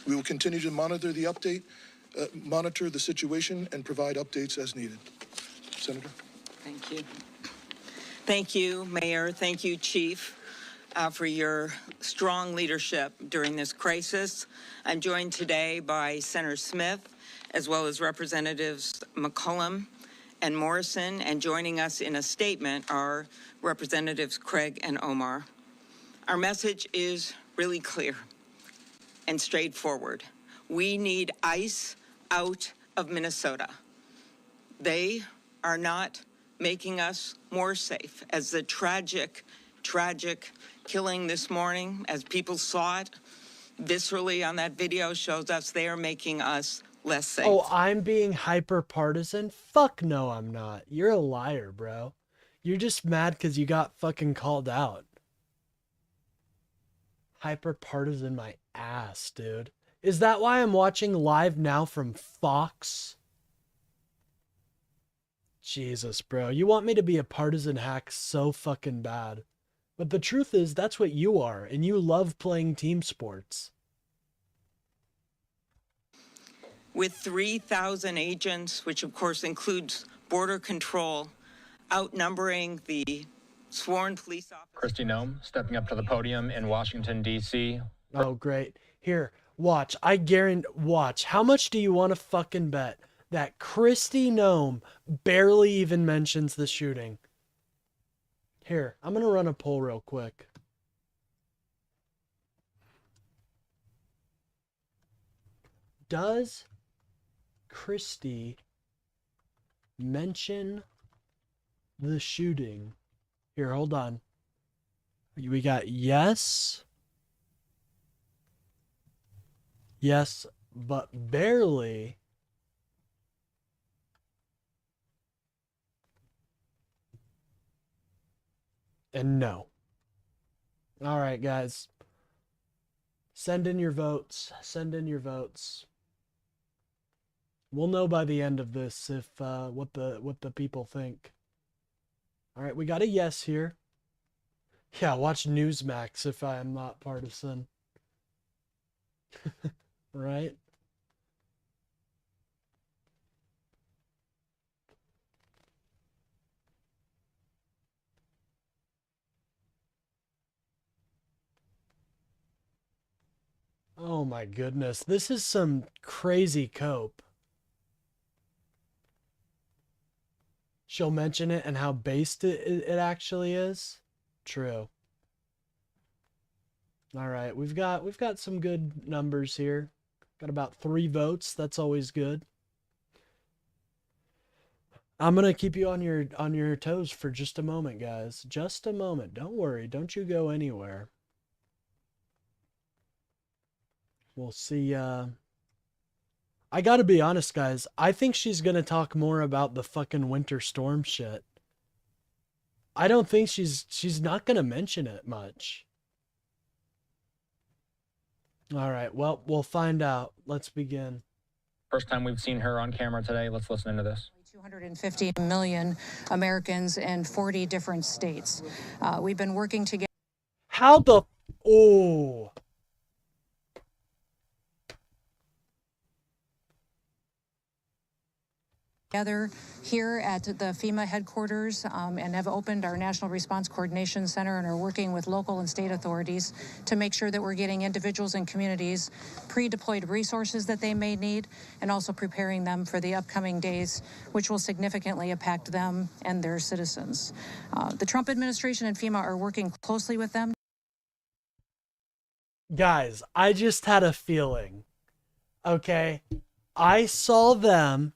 We will continue to monitor the situation and provide updates as needed. Senator. Thank you. Thank you, Mayor. Thank you, Chief, for your strong leadership during this crisis. I'm joined today by Senator Smith, as well as Representatives McCollum and Morrison, and joining us in a statement are Representatives Craig and Omar. Our message is really clear and straightforward. We need ICE out of Minnesota. They are not making us more safe. As the tragic killing this morning, as people saw it viscerally on that video, shows us they are making us less safe. Oh, I'm being hyper partisan? Fuck no, I'm not. You're a liar, bro. You're just mad because you got fucking called out. Hyper partisan my ass, dude. Is that why I'm watching live now from Fox? Jesus, bro. You want me to be a partisan hack so fucking bad. But the truth is, that's what you are, and you love playing team sports. With 3,000 agents, which of course includes border control, outnumbering the sworn police officers. Kristi Noem stepping up to the podium in Washington, D.C. Oh, great. Here, watch. I guarantee, watch. How much do you want to fucking bet that Kristi Noem barely even mentions the shooting? Here, I'm going to run a poll real quick. Does Kristi mention the shooting? Here, hold on. We got yes. Yes, but barely. And no. All right, guys. Send in your votes. Send in your votes. We'll know by the end of this if what the people think. All right, we got a yes here. Yeah, watch Newsmax if I am not partisan. Right? Oh my goodness, this is some crazy cope. She'll mention it and how based it actually is. True. All right, we've got some good numbers here. Got about 3 votes. That's always good. I'm gonna keep you on your toes for just a moment, guys. Just a moment. Don't worry. Don't you go anywhere. We'll see. I gotta be honest, guys. I think she's gonna talk more about the fucking winter storm shit. I don't think she's not gonna mention it much. All right, well, we'll find out. Let's begin. First time we've seen her on camera today. Let's listen into this. 250 million Americans in 40 different states. We've been working together. How the... Oh... Together here at the FEMA headquarters and have opened our National Response Coordination Center and are working with local and state authorities to make sure that we're getting individuals and communities pre-deployed resources that they may need and also preparing them for the upcoming days, which will significantly impact them and their citizens. The Trump administration and FEMA are working closely with them. Guys, I just had a feeling, okay? I saw them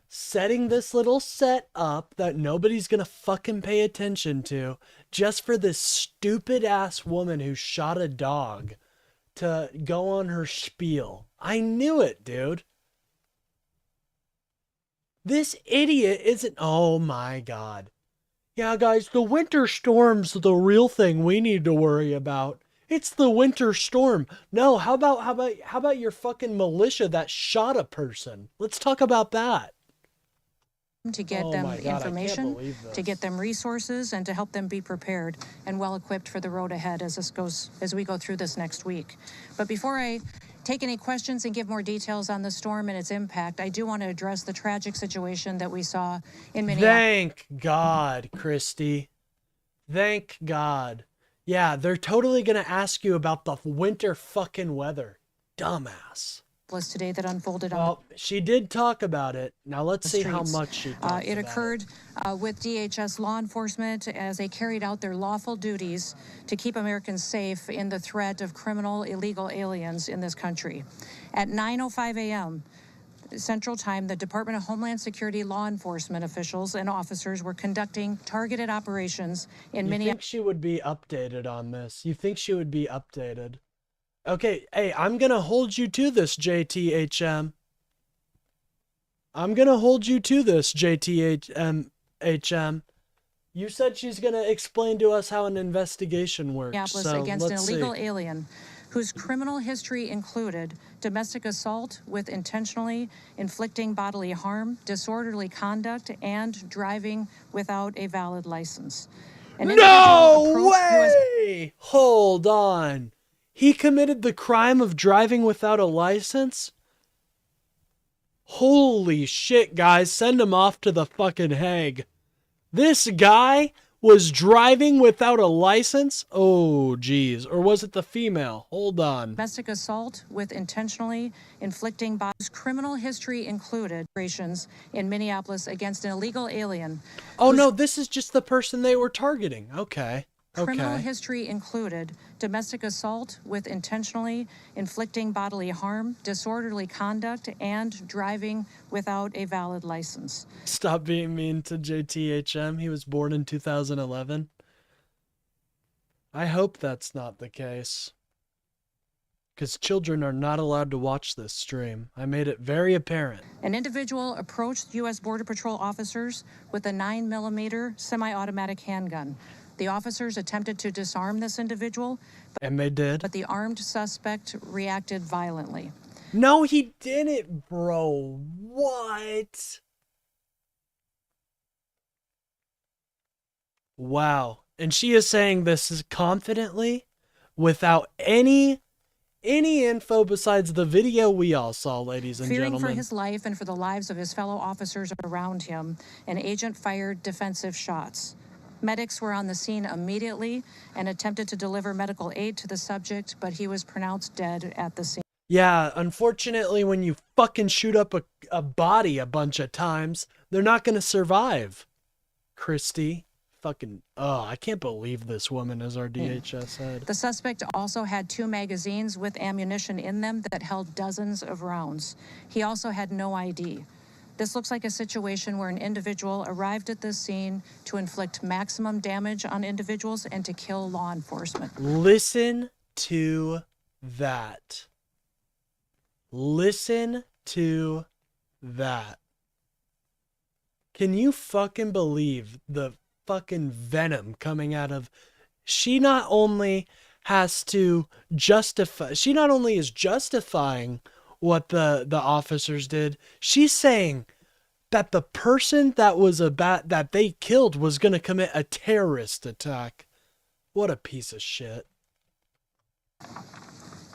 setting this little set up that nobody's gonna fucking pay attention to just for this stupid ass woman who shot a dog to go on her spiel. I knew it, dude. This idiot isn't... Oh my god. Yeah, guys, the winter storm's the real thing we need to worry about. It's the winter storm. No, how about your fucking militia that shot a person? Let's talk about that. To get them information, to get them resources, and to help them be prepared and well equipped for the road ahead as we go through this next week. But before I take any questions and give more details on the storm and its impact, I do want to address the tragic situation that we saw in Minneapolis. Thank God, Christy. Thank God. Yeah, they're totally gonna ask you about the winter fucking weather. Dumbass. Today that unfolded on. Well, she did talk about it. Now let's see how much she talks It about occurred with DHS law enforcement as they carried out their lawful duties to keep Americans safe in the threat of criminal illegal aliens in this country. At 9:05 a.m. Central Time, the Department of Homeland Security law enforcement officials and officers were conducting targeted operations in Minneapolis. You think she would be updated on this? You think she would be updated? Okay, hey, I'm gonna hold you to this, JTHM. I'm gonna hold you to this, JTHM. You said she's gonna explain to us how an investigation works. So against an let's illegal see. alien whose criminal history included domestic assault with intentionally inflicting bodily harm, disorderly conduct, and driving without a valid license. No way! Hold on. He committed the crime of driving without a license? Holy shit, guys. Send him off to the fucking Hague. This guy was driving without a license? Oh, geez. Or was it the female? Hold on. Domestic assault with intentionally inflicting bodily criminal history included operations in Minneapolis against an illegal alien. Oh, no, this is just the person they were targeting. Okay. Criminal history included domestic assault with intentionally inflicting bodily harm, disorderly conduct, and driving without a valid license. Stop being mean to JTHM. He was born in 2011. I hope that's not the case. Because children are not allowed to watch this stream. I made it very apparent. An individual approached U.S. Border Patrol officers with a 9mm semi-automatic handgun. The officers attempted to disarm this individual. And they did. But the armed suspect reacted violently. No, he didn't, bro. What? Wow. And she is saying this is confidently without any info besides the video we all saw, ladies and Fearing gentlemen. for his life and for the lives of his fellow officers around him, an agent fired defensive shots. Medics were on the scene immediately and attempted to deliver medical aid to the subject, but he was pronounced dead at the scene. Yeah, unfortunately, when you fucking shoot up a body a bunch of times, they're not going to survive. Christy. Fucking, I can't believe this woman is our DHS head. The suspect also had 2 magazines with ammunition in them that held dozens of rounds. He also had no ID. This looks like a situation where an individual arrived at this scene to inflict maximum damage on individuals and to kill law enforcement. Listen to that. Listen to that. Can you fucking believe the fucking venom coming out of... She not only has to justify... She not only is justifying what the officers did, she's saying that the person that they killed was going to commit a terrorist attack. What a piece of shit.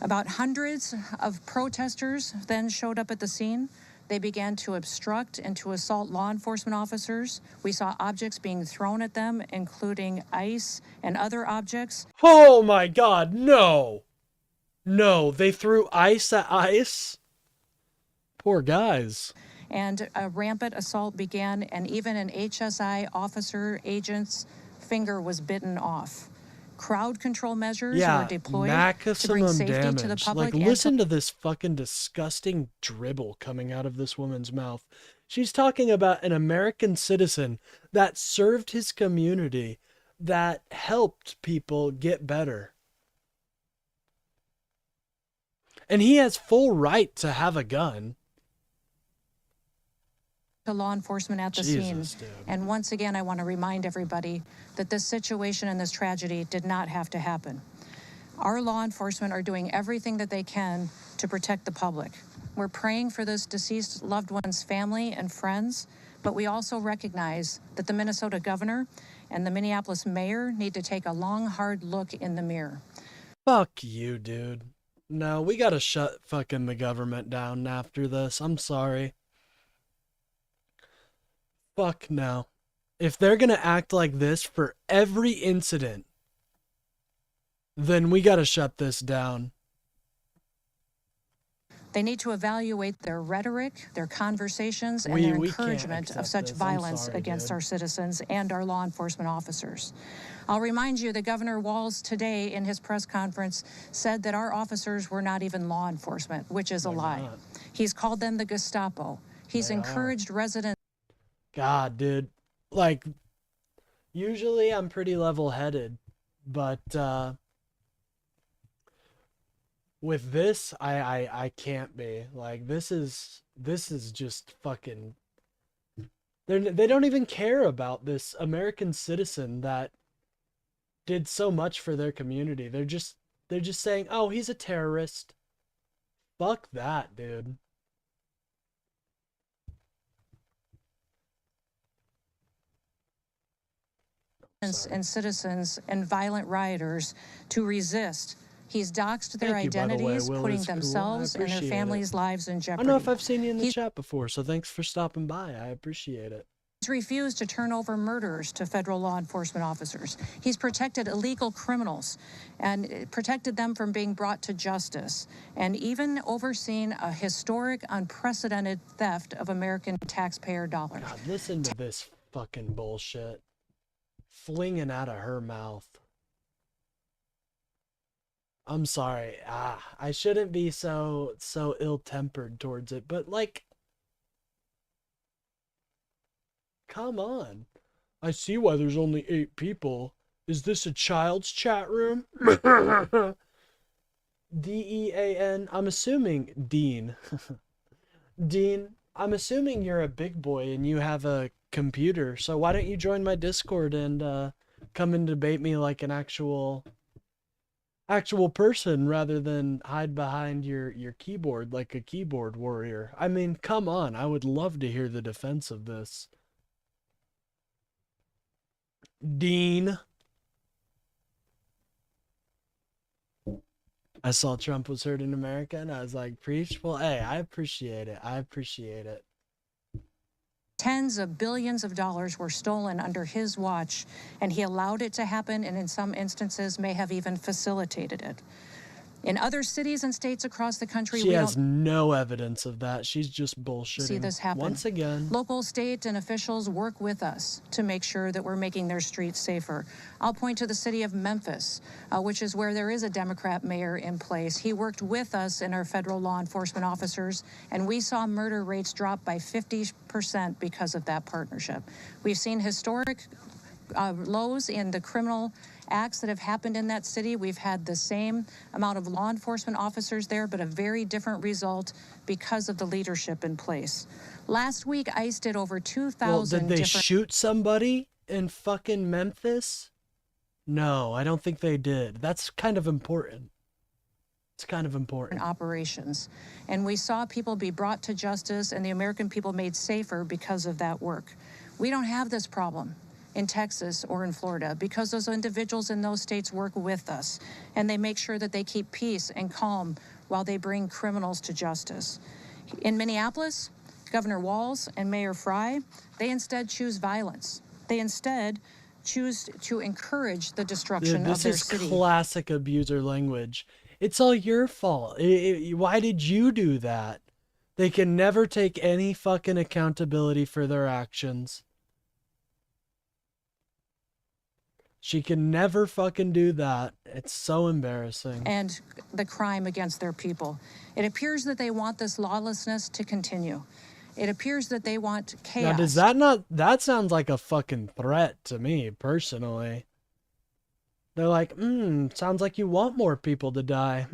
About hundreds of protesters then showed up at the scene. They began to obstruct and to assault law enforcement officers. We saw objects being thrown at them, including ice and other objects. Oh my God, no. No, they threw ice at ICE? Poor guys. And a rampant assault began, and even an HSI officer agent's finger was bitten off. Crowd control measures were deployed to bring safety damage. to the public. Like, listen to this fucking disgusting dribble coming out of this woman's mouth. She's talking about an American citizen that served his community, that helped people get better. And he has full right to have a gun. To law enforcement at the scene. And once again, I want to remind everybody that this situation and this tragedy did not have to happen. Our law enforcement are doing everything that they can to protect the public. We're praying for this deceased loved one's family and friends, but we also recognize that the Minnesota governor and the Minneapolis mayor need to take a long, hard look in the mirror. Fuck you, dude. No, we gotta shut fucking the government down after this. I'm sorry. Fuck no. If they're gonna act like this for every incident, then we gotta shut this down. They need to evaluate their rhetoric, their conversations, and their encouragement of such violence against our citizens and our law enforcement officers. I'll remind you that Governor Walz today in his press conference said that our officers were not even law enforcement, which is a lie. He's called them the Gestapo. He's encouraged residents. God, dude. Like, usually I'm pretty level-headed, but with this, I can't be. Like, this is just fucking... They don't even care about this American citizen that did so much for their community. They're just saying, oh, he's a terrorist. Fuck that, dude. And citizens and violent rioters to resist. He's doxed their identities, putting themselves and their families' lives in jeopardy. I don't know if I've seen you in the chat before, so thanks for stopping by. I appreciate it. He's refused to turn over murders to federal law enforcement officers. He's protected illegal criminals and protected them from being brought to justice, and even overseen a historic, unprecedented theft of American taxpayer dollars. God, listen to this fucking bullshit. Flinging out of her mouth. I'm sorry. I shouldn't be so ill-tempered towards it, but like, come on. I see why there's only 8 people. Is this a child's chat room? D-E-A-N. I'm assuming Dean. Dean, I'm assuming you're a big boy and you have a computer, so why don't you join my Discord and come and debate me like an actual person rather than hide behind your keyboard like a keyboard warrior. I mean, come on, I would love to hear the defense of this. Dean. I saw Trump was hurt in America and I was like, preach? Well, hey, I appreciate it. I appreciate it. Tens of billions of dollars were stolen under his watch, and he allowed it to happen, and in some instances may have even facilitated it. In other cities and states across the country, she has no evidence of that. She's just bullshitting. See this happen. Once again. Local, state, and officials work with us to make sure that we're making their streets safer. I'll point to the city of Memphis, which is where there is a Democrat mayor in place. He worked with us and our federal law enforcement officers, and we saw murder rates drop by 50% because of that partnership. We've seen historic lows in the criminal acts that have happened in that city. We've had the same amount of law enforcement officers there, but a very different result because of the leadership in place. Last week, ICE did over 2,000 Well, did they shoot somebody in fucking Memphis? No, I don't think they did. That's kind of important. It's kind of important. Operations. And we saw people be brought to justice and the American people made safer because of that work. We don't have this problem in Texas or in Florida because those individuals in those states work with us and they make sure that they keep peace and calm while they bring criminals to justice. In Minneapolis, Governor Walz and Mayor Fry, they instead choose violence. They instead choose to encourage the destruction of their city. This is classic abuser language. It's all your fault. Why did you do that? They can never take any fucking accountability for their actions. She can never fucking do that. It's so embarrassing. And the crime against their people. It appears that they want this lawlessness to continue. It appears that they want chaos. Now, does that sounds like a fucking threat to me, personally. They're like, sounds like you want more people to die.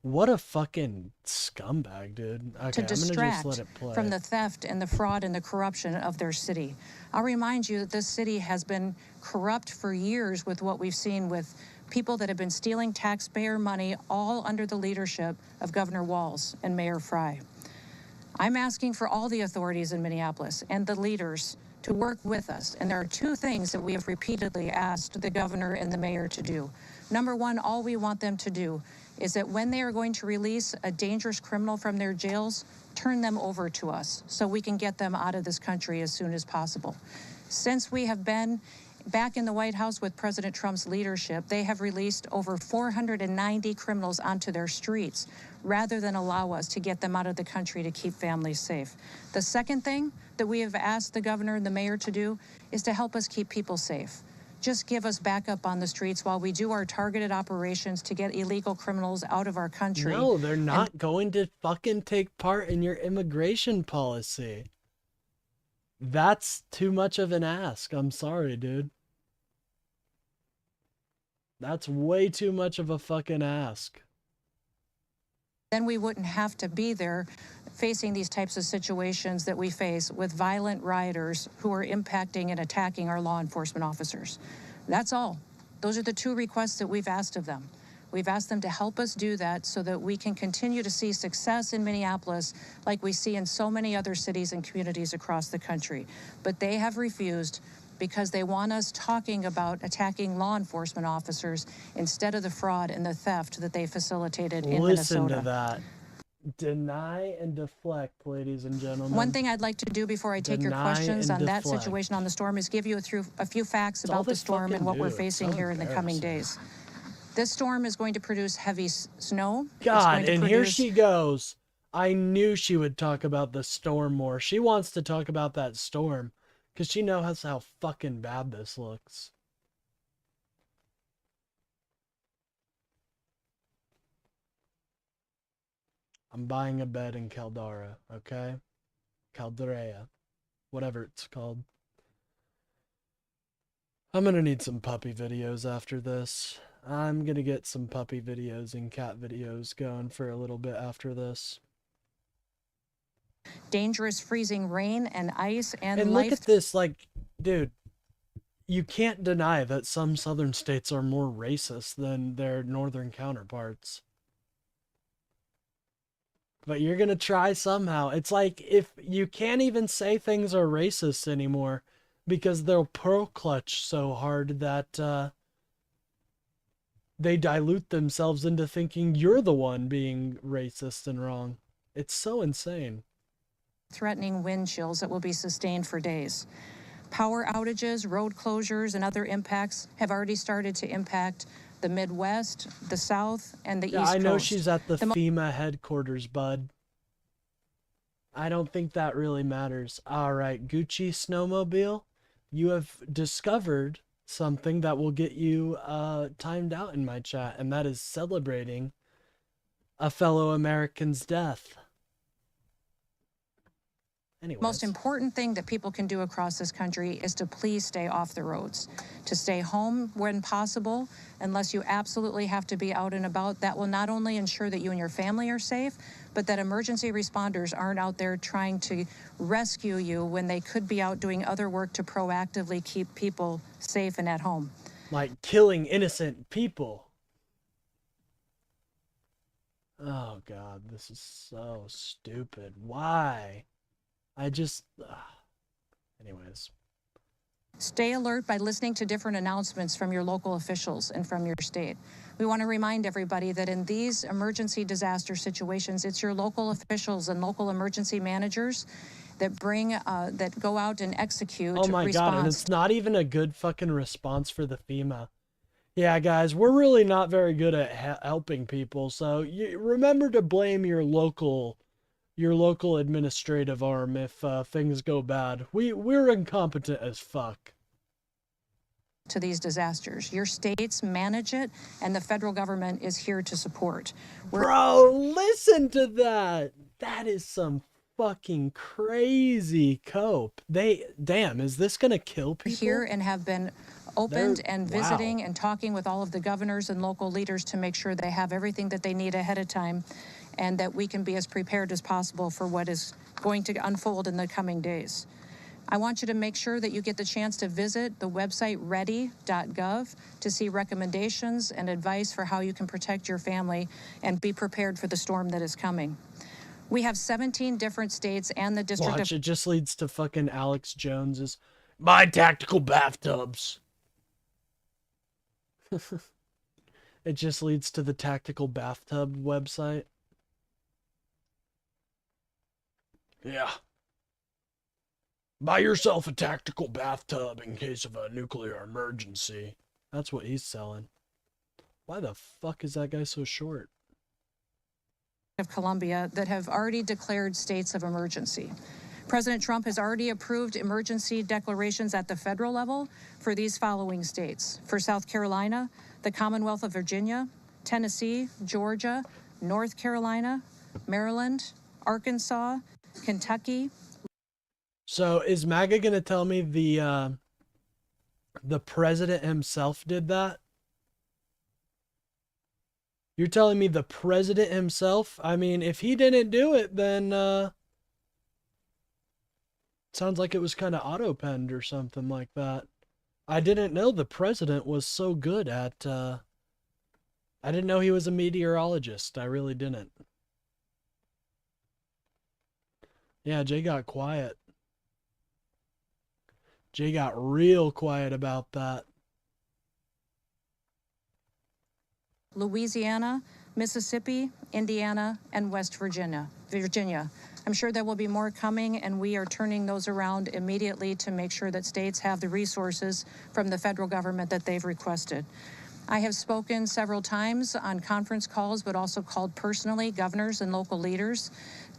What a fucking scumbag, dude. Okay, to distract I'm gonna just let it play. from the theft and the fraud and the corruption of their city. I'll remind you that this city has been corrupt for years with what we've seen with people that have been stealing taxpayer money, all under the leadership of Governor Walz and Mayor Fry. I'm asking for all the authorities in Minneapolis and the leaders to work with us. And there are two things that we have repeatedly asked the governor and the mayor to do. Number one, all we want them to do is that when they are going to release a dangerous criminal from their jails, turn them over to us so we can get them out of this country as soon as possible. Since we have been back in the White House with President Trump's leadership, they have released over 490 criminals onto their streets rather than allow us to get them out of the country to keep families safe. The second thing that we have asked the governor and the mayor to do is to help us keep people safe. Just give us backup on the streets while we do our targeted operations to get illegal criminals out of our country. No, they're not going to fucking take part in your immigration policy. That's too much of an ask. I'm sorry, dude. That's way too much of a fucking ask. Then we wouldn't have to be there facing these types of situations that we face with violent rioters who are impacting and attacking our law enforcement officers. That's all. Those are the two requests that we've asked of them. We've asked them to help us do that so that we can continue to see success in Minneapolis like we see in so many other cities and communities across the country. But they have refused because they want us talking about attacking law enforcement officers instead of the fraud and the theft that they facilitated in Minnesota. Listen to that. Deny and deflect, ladies and gentlemen. One thing I'd like to do before I take your questions on that situation on the storm is give you a few facts about the storm and what we're facing here in the coming days. This storm is going to produce heavy snow. God, and here she goes. I knew she would talk about the storm more. She wants to talk about that storm because she knows how fucking bad this looks. I'm buying a bed in Caldara, okay? Caldarea, whatever it's called. I'm gonna need some puppy videos after this. I'm gonna get some puppy videos and cat videos going for a little bit after this. Dangerous freezing rain and ice and look at this, like, dude, you can't deny that some southern states are more racist than their northern counterparts. But you're gonna try somehow. It's like if you can't even say things are racist anymore because they'll pearl clutch so hard that they dilute themselves into thinking you're the one being racist and wrong. It's so insane. Threatening wind chills that will be sustained for days. Power outages, road closures, and other impacts have already started to impact the Midwest, the South, and the East Coast. I know she's at the FEMA headquarters, bud. I don't think that really matters. All right, Gucci Snowmobile, you have discovered something that will get you timed out in my chat, and that is celebrating a fellow American's death. Anyways. Most important thing that people can do across this country is to please stay off the roads, to stay home when possible, unless you absolutely have to be out and about. That will not only ensure that you and your family are safe, but that emergency responders aren't out there trying to rescue you when they could be out doing other work to proactively keep people safe and at home. Like killing innocent people. Oh God, this is so stupid. Why? I just... anyways. Stay alert by listening to different announcements from your local officials and from your state. We want to remind everybody that in these emergency disaster situations, it's your local officials and local emergency managers that that go out and execute Oh my god, and response. it's not even a good fucking response for the FEMA. Yeah, guys, we're really not very good at helping people, so you remember to blame your local administrative arm if things go bad. We're incompetent as fuck. To these disasters. Your states manage it, and the federal government is here to support. Bro, listen to that. That is some fucking crazy cope. Damn, is this gonna kill people? Here and have been opened and visiting and talking with all of the governors and local leaders to make sure they have everything that they need ahead of time, and that we can be as prepared as possible for what is going to unfold in the coming days. I want you to make sure that you get the chance to visit the website ready.gov to see recommendations and advice for how you can protect your family and be prepared for the storm that is coming. We have 17 different states and the District Watch, it just leads to fucking Alex Jones's "My tactical bathtubs." It just leads to the tactical bathtub website. Yeah. Buy yourself a tactical bathtub in case of a nuclear emergency. That's what he's selling. Why the fuck is that guy so short? of Columbia that have already declared states of emergency. President Trump has already approved emergency declarations at the federal level for these following states. For South Carolina, the Commonwealth of Virginia, Tennessee, Georgia, North Carolina, Maryland, Arkansas, Kentucky. So is MAGA going to tell me the president himself did that? You're telling me the president himself? I mean, if he didn't do it, then sounds like it was kind of auto-penned or something like that. I didn't know the president was so good at I didn't know he was a meteorologist. I really didn't. Yeah, Jay got quiet. Jay got real quiet about that. Louisiana, Mississippi, Indiana, and West Virginia. I'm sure there will be more coming, and we are turning those around immediately to make sure that states have the resources from the federal government that they've requested. I have spoken several times on conference calls, but also called personally governors and local leaders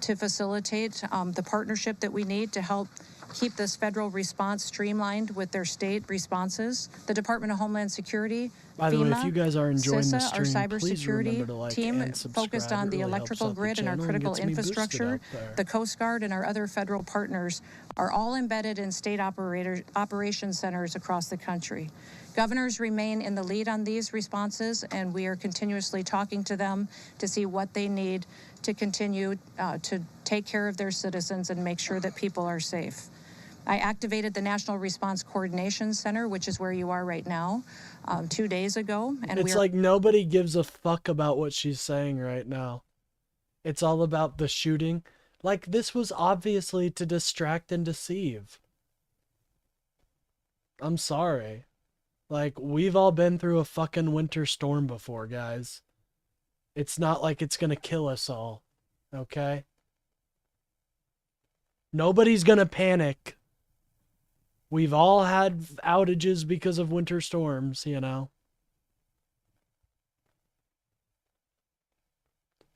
to facilitate the partnership that we need to help keep this federal response streamlined with their state responses. The Department of Homeland Security, By the FEMA, way, if you guys are enjoying CISA, this our stream, please remember cybersecurity to like team and subscribe. focused on It the really electrical helps out the grid and our channel critical gets me boosted infrastructure. out there. The Coast Guard and our other federal partners are all embedded in state operation centers across the country. Governors remain in the lead on these responses, and we are continuously talking to them to see what they need to continue to take care of their citizens and make sure that people are safe. I activated the National Response Coordination Center, which is where you are right now, 2 days ago. And It's like nobody gives a fuck about what she's saying right now. It's all about the shooting. Like, this was obviously to distract and deceive. I'm sorry. Like, we've all been through a fucking winter storm before, guys. It's not like it's gonna kill us all, okay? Nobody's gonna panic. We've all had outages because of winter storms, you know?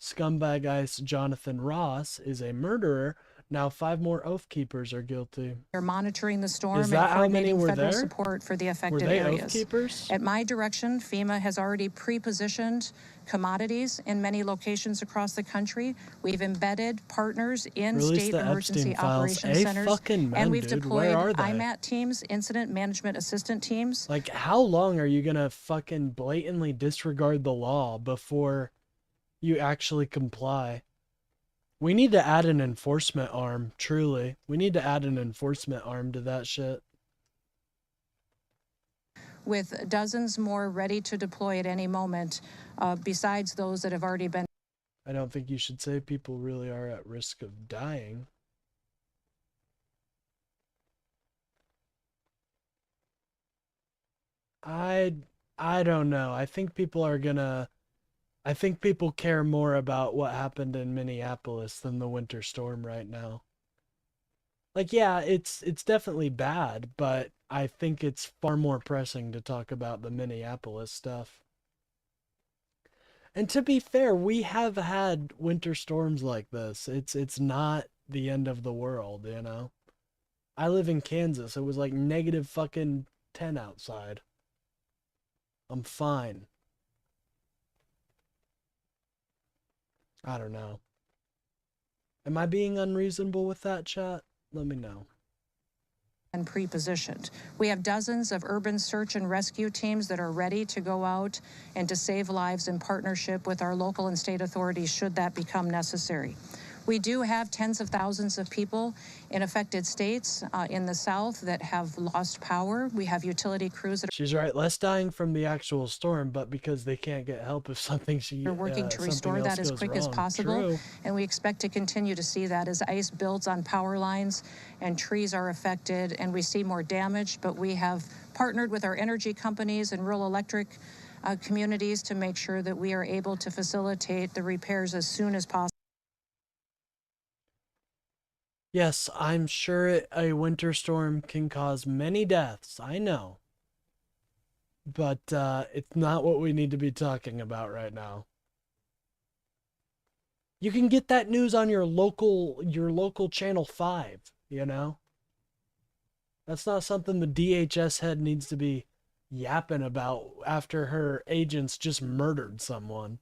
Scumbag ice Jonathan Ross is a murderer. Now 5 more Oath Keepers are guilty. They're monitoring the storm Is and that how many coordinating were federal there? support for the Were affected they areas. Oath Keepers? At my direction, FEMA has already pre-positioned commodities in many locations across the country. We've embedded partners in Release state the emergency Epstein files. operations centers, fucking men, and we've dude. deployed Where are they? IMAT teams, incident management assistant teams. Like, how long are you gonna fucking blatantly disregard the law before you actually comply? We need to add an enforcement arm, truly. We need to add an enforcement arm to that shit. With dozens more ready to deploy at any moment, besides those that have already been. I don't think you should say people really are at risk of dying. I don't know. I think people care more about what happened in Minneapolis than the winter storm right now. Like, yeah, it's definitely bad, but I think it's far more pressing to talk about the Minneapolis stuff. And to be fair, we have had winter storms like this. It's not the end of the world, you know? I live in Kansas. It was like negative fucking 10 outside. I'm fine. I don't know. Am I being unreasonable with that, chat? Let me know. And pre-positioned. We have dozens of urban search and rescue teams that are ready to go out and to save lives in partnership with our local and state authorities should that become necessary. We do have tens of thousands of people in affected states in the South that have lost power. We have utility crews that She's right. Less dying from the actual storm, but because they can't get help if something are working to restore that as quick as possible. True. And we expect to continue to see that as ice builds on power lines and trees are affected and we see more damage. But we have partnered with our energy companies and rural electric communities to make sure that we are able to facilitate the repairs as soon as possible. Yes, I'm sure a winter storm can cause many deaths. I know. But it's not what we need to be talking about right now. You can get that news on your local channel 5, you know? That's not something the DHS head needs to be yapping about after her agents just murdered someone.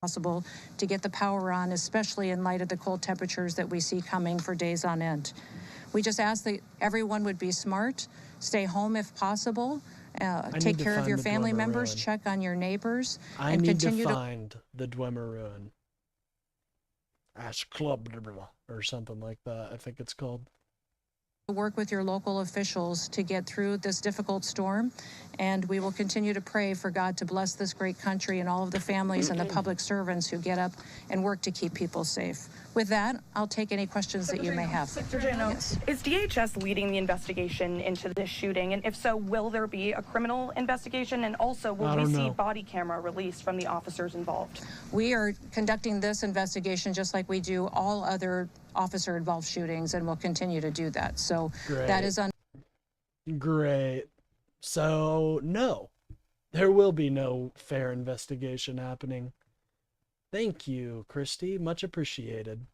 Possible to get the power on, especially in light of the cold temperatures that we see coming for days on end. We just ask that everyone would be smart, stay home if possible, take care of your family members, check on your neighbors, and continue to find the Dwemer Ruin. Ash Club or something like that, I think it's called. Work with your local officials to get through this difficult storm, and we will continue to pray for God to bless this great country and all of the families and the public servants who get up and work to keep people safe. With that, I'll take any questions that you may have. Yes. Is DHS leading the investigation into this shooting? And if so, will there be a criminal investigation? And also, will we see body camera released from the officers involved? We are conducting this investigation just like we do all other officer-involved shootings, and we'll continue to do that. So that is Great. So, no. There will be no fair investigation happening. Thank you, Christy. Much appreciated.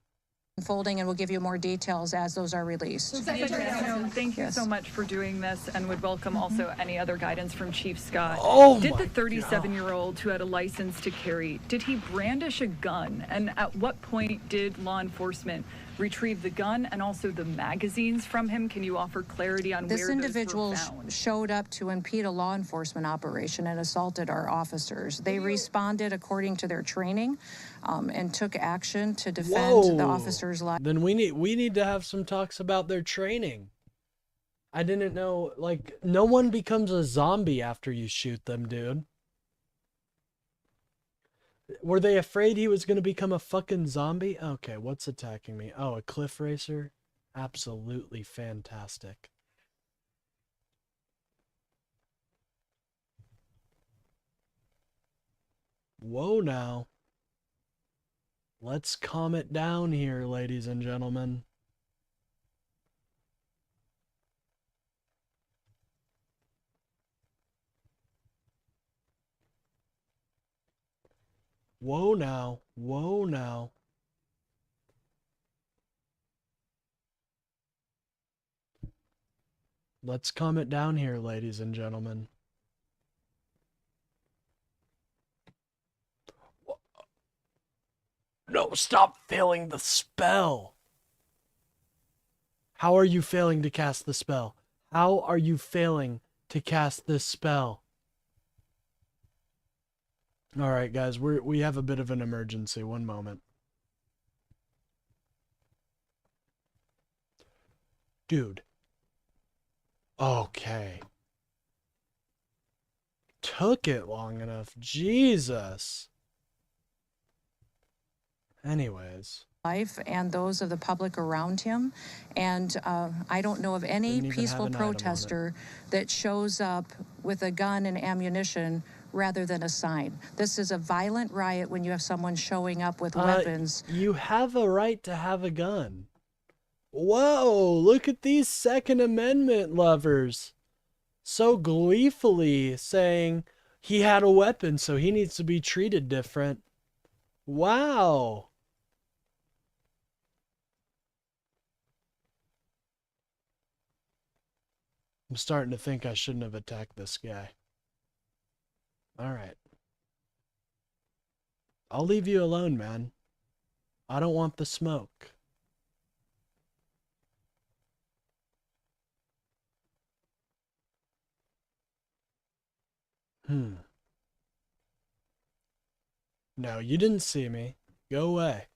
Unfolding, and we'll give you more details as those are released. Thank you so much for doing this, and would welcome also any other guidance from Chief Scott. Did the 37-year-old who had a license to carry, did he brandish a gun? And at what point did law enforcement retrieve the gun and also the magazines from him? Can you offer clarity on this where individual those were found? Showed up to impede a law enforcement operation and assaulted our officers. They responded according to their training and took action to defend the officers' lives. Then we need to have some talks about their training. I didn't know, like, no one becomes a zombie after you shoot them, dude. Were they afraid he was going to become a fucking zombie? Okay, what's attacking me? Oh, a cliff racer? Absolutely fantastic. Whoa now. Let's calm it down here, ladies and gentlemen. Whoa now. Whoa now. Let's calm it down here, ladies and gentlemen. No, stop failing the spell. How are you failing to cast the spell? How are you failing to cast this spell? All right, guys, we have a bit of an emergency. One moment. Dude. Okay. Took it long enough. Jesus. Anyways. life and those of the public around him. And I don't know of any peaceful protester that shows up with a gun and ammunition rather than a sign. This is a violent riot when you have someone showing up with weapons. You have a right to have a gun. Whoa, look at these Second Amendment lovers. So gleefully saying he had a weapon, so he needs to be treated different. Wow. I'm starting to think I shouldn't have attacked this guy. All right. I'll leave you alone, man. I don't want the smoke. No, you didn't see me. Go away.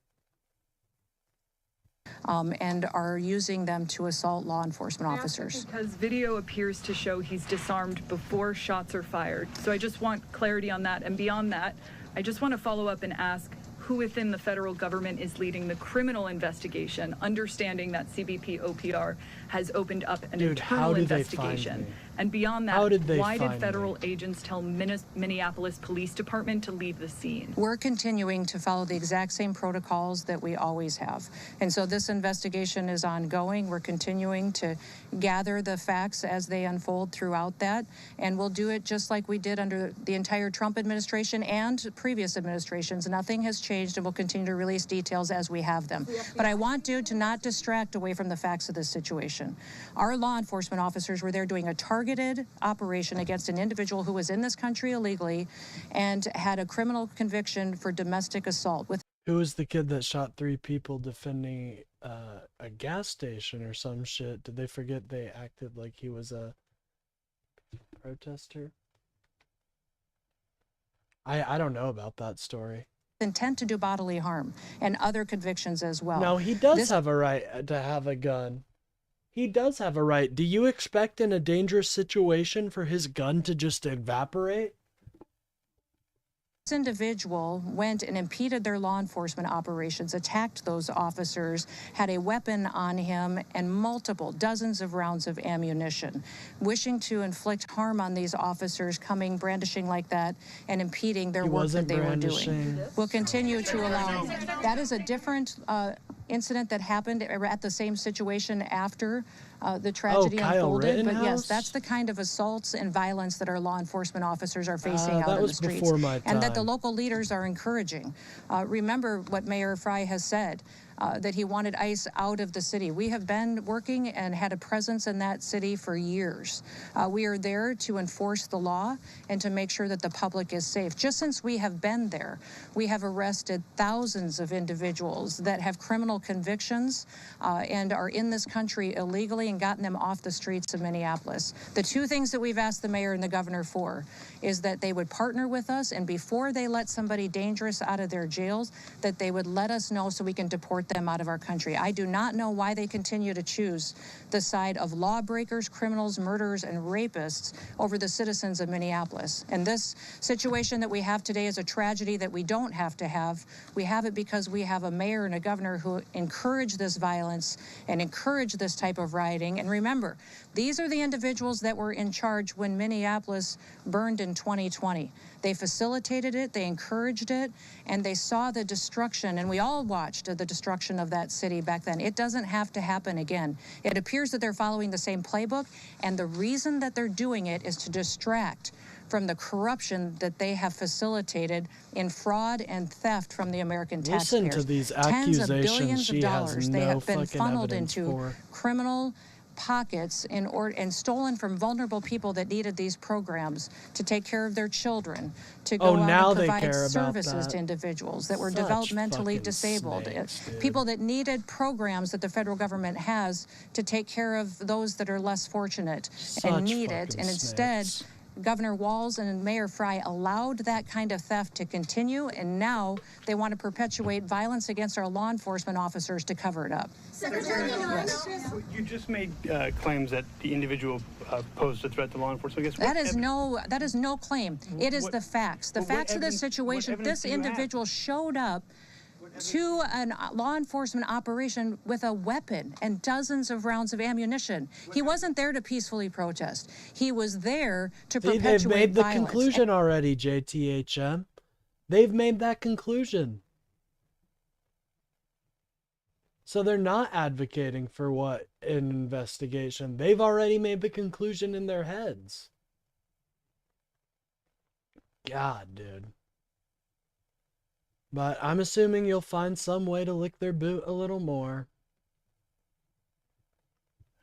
And are using them to assault law enforcement officers. Because video appears to show he's disarmed before shots are fired. So I just want clarity on that. And beyond that, I just want to follow up and ask who within the federal government is leading the criminal investigation, understanding that CBP OPR has opened up an internal investigation. And beyond that, why did federal agents tell Minneapolis Police Department to leave the scene? We're continuing to follow the exact same protocols that we always have. And so this investigation is ongoing. We're continuing to gather the facts as they unfold throughout that. And we'll do it just like we did under the entire Trump administration and previous administrations. Nothing has changed, and we'll continue to release details as we have them. But I want you to not distract away from the facts of this situation. Our law enforcement officers were there doing a targeted operation against an individual who was in this country illegally and had a criminal conviction for domestic assault. Who was the kid that shot 3 people defending a gas station or some shit? Did they forget they acted like he was a protester? I don't know about that story. Intent to do bodily harm and other convictions as well. No, he does have a right to have a gun. He does have a right. Do you expect in a dangerous situation for his gun to just evaporate? This individual went and impeded their law enforcement operations, attacked those officers, had a weapon on him, and dozens of rounds of ammunition, wishing to inflict harm on these officers, brandishing like that and impeding their work that they were doing. We'll continue to allow. That is a different incident that happened at the same situation after the tragedy unfolded. But yes, that's the kind of assaults and violence that our law enforcement officers are facing out in the streets. Before my time. And that the local leaders are encouraging. Remember what Mayor Frey has said, that he wanted ICE out of the city. We have been working and had a presence in that city for years. We are there to enforce the law and to make sure that the public is safe. Just since we have been there, we have arrested thousands of individuals that have criminal convictions and are in this country illegally and gotten them off the streets of Minneapolis. The 2 things that we've asked the mayor and the governor for is that they would partner with us, and before they let somebody dangerous out of their jails, that they would let us know so we can deport them out of our country. I do not know why they continue to choose the side of lawbreakers, criminals, murderers, and rapists over the citizens of Minneapolis. And this situation that we have today is a tragedy that we don't have to have. We have it because we have a mayor and a governor who encourage this violence and encourage this type of rioting. And remember, these are the individuals that were in charge when Minneapolis burned in 2020. They facilitated it, they encouraged it, and they saw the destruction, and we all watched the destruction of that city back then. It doesn't have to happen again. It appears that they're following the same playbook, and the reason that they're doing it is to distract from the corruption that they have facilitated in fraud and theft from the American taxpayers. Listen to these Tens of accusations billions of dollars they have been funneled into for. criminal pockets and stolen from vulnerable people that needed these programs to take care of their children, to go out and provide services to individuals that were developmentally disabled, people that needed programs that the federal government has to take care of those that are less fortunate and need it. And instead, Governor Walz and Mayor Frey allowed that kind of theft to continue, and now they want to perpetuate violence against our law enforcement officers to cover it up. Yes. You just made claims that the individual posed a threat to law enforcement. That is no claim. It is the facts. The facts of this situation. This individual showed up to a law enforcement operation with a weapon and dozens of rounds of ammunition. He wasn't there to peacefully protest. He was there to perpetuate violence. They've made the conclusion already, JTHM. They've made that conclusion. So they're not advocating for what? An investigation. They've already made the conclusion in their heads. God, dude. But I'm assuming you'll find some way to lick their boot a little more.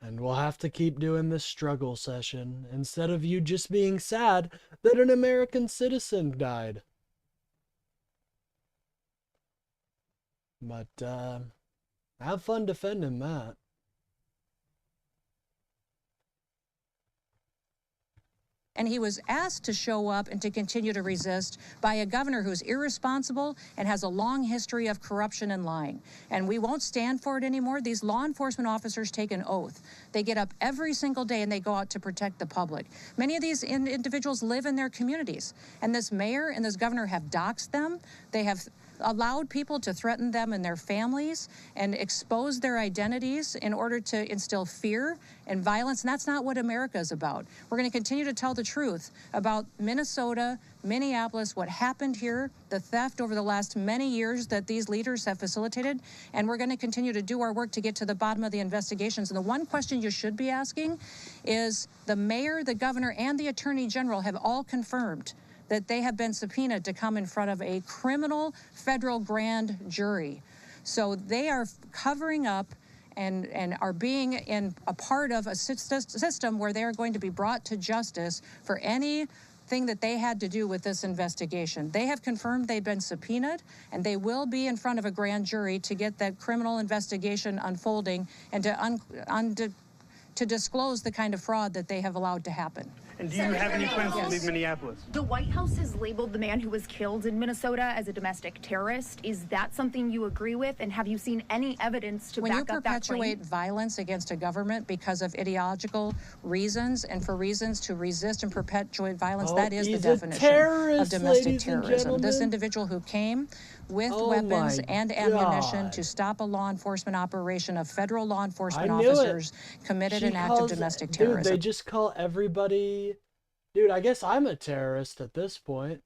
And we'll have to keep doing this struggle session instead of you just being sad that an American citizen died. But, have fun defending that. And he was asked to show up and to continue to resist by a governor who's irresponsible and has a long history of corruption and lying. And we won't stand for it anymore. These law enforcement officers take an oath. They get up every single day and they go out to protect the public. Many of these individuals live in their communities. And this mayor and this governor have doxed them. They have allowed people to threaten them and their families and expose their identities in order to instill fear and violence. And that's not what America is about. We're going to continue to tell the truth about Minnesota, Minneapolis, what happened here, the theft over the last many years that these leaders have facilitated. And we're going to continue to do our work to get to the bottom of the investigations. And the one question you should be asking is the mayor, the governor, and the attorney general have all confirmed that they have been subpoenaed to come in front of a criminal federal grand jury. So they are covering up and are being in a part of a system where they are going to be brought to justice for anything that they had to do with this investigation. They have confirmed they've been subpoenaed, and they will be in front of a grand jury to get that criminal investigation unfolding and to disclose the kind of fraud that they have allowed to happen. And do you have any plans to leave Minneapolis? The White House has labeled the man who was killed in Minnesota as a domestic terrorist. Is that something you agree with? And have you seen any evidence to back up that claim? When you perpetuate violence against a government because of ideological reasons and for reasons to resist and perpetuate violence, that is the definition of domestic terrorism. This individual who came with weapons and ammunition to stop a law enforcement operation of federal law enforcement officers committed an act of domestic terrorism. Dude, they just call everybody... Dude, I guess I'm a terrorist at this point.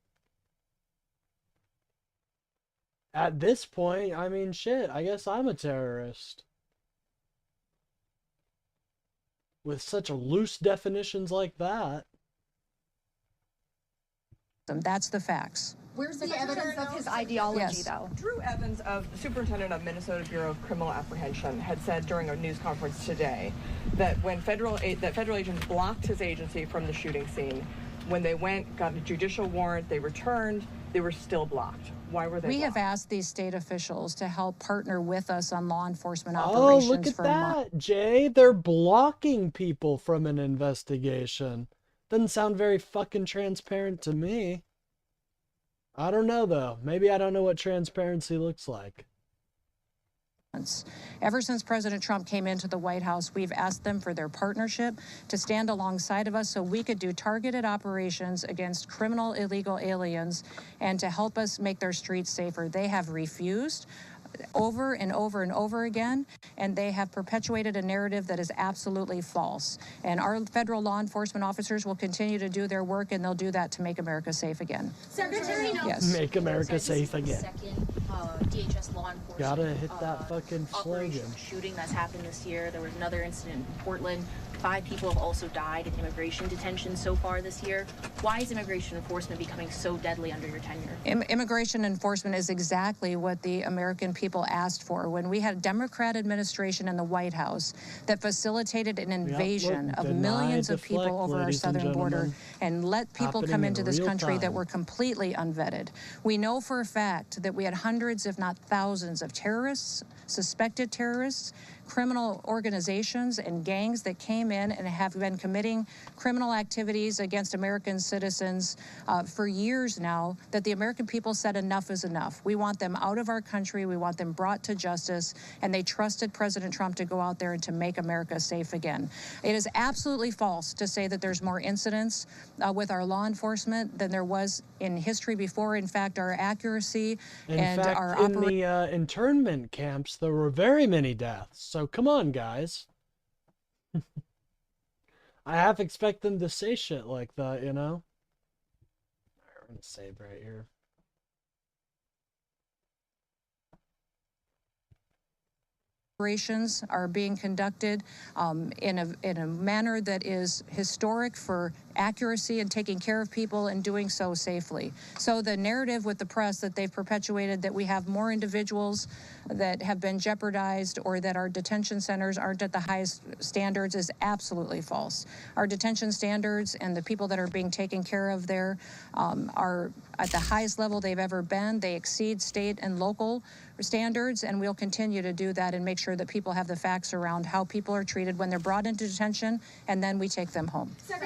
At this point, I mean, shit, I guess I'm a terrorist. With such loose definitions like that. That's the facts. Where's the evidence of his ideology, though? Drew Evans, the superintendent of Minnesota Bureau of Criminal Apprehension, had said during a news conference today that when federal agents blocked his agency from the shooting scene, when they went, got a judicial warrant, they returned, they were still blocked. Why were they blocked? We have asked these state officials to help partner with us on law enforcement operations. Oh, look at that, Jay. They're blocking people from an investigation. Doesn't sound very fucking transparent to me. I don't know, though. Maybe I don't know what transparency looks like. Ever since President Trump came into the White House, we've asked them for their partnership to stand alongside of us so we could do targeted operations against criminal illegal aliens and to help us make their streets safer. They have refused over and over and over again, and they have perpetuated a narrative that is absolutely false. And our federal law enforcement officers will continue to do their work, and they'll do that to make America safe again. Secretary, yes. Make America safe again. DHS law enforcement. Gotta hit that fucking slogan. Shooting that's happened this year. There was another incident in Portland. 5 people have also died in immigration detention so far this year. Why is immigration enforcement becoming so deadly under your tenure? Immigration enforcement is exactly what the American people asked for. When we had a Democrat administration in the White House that facilitated an invasion of millions of people over our southern border and let people come into this country that were completely unvetted. We know for a fact that we had hundreds, if not thousands, of terrorists, suspected terrorists, criminal organizations and gangs that came in and have been committing criminal activities against American citizens for years now, that the American people said enough is enough. We want them out of our country. We want them brought to justice. And they trusted President Trump to go out there and to make America safe again. It is absolutely false to say that there's more incidents with our law enforcement than there was in history before. In fact, our accuracy and our in the internment camps, there were very many deaths. So come on, guys. I half expect them to say shit like that, you know? Alright, we're gonna save right here. Operations are being conducted in a manner that is historic for accuracy and taking care of people and doing so safely. So the narrative with the press that they've perpetuated that we have more individuals that have been jeopardized or that our detention centers aren't at the highest standards is absolutely false. Our detention standards and the people that are being taken care of there are at the highest level they've ever been. They exceed state and local standards, and we'll continue to do that and make sure that people have the facts around how people are treated when they're brought into detention, and then we take them home. We've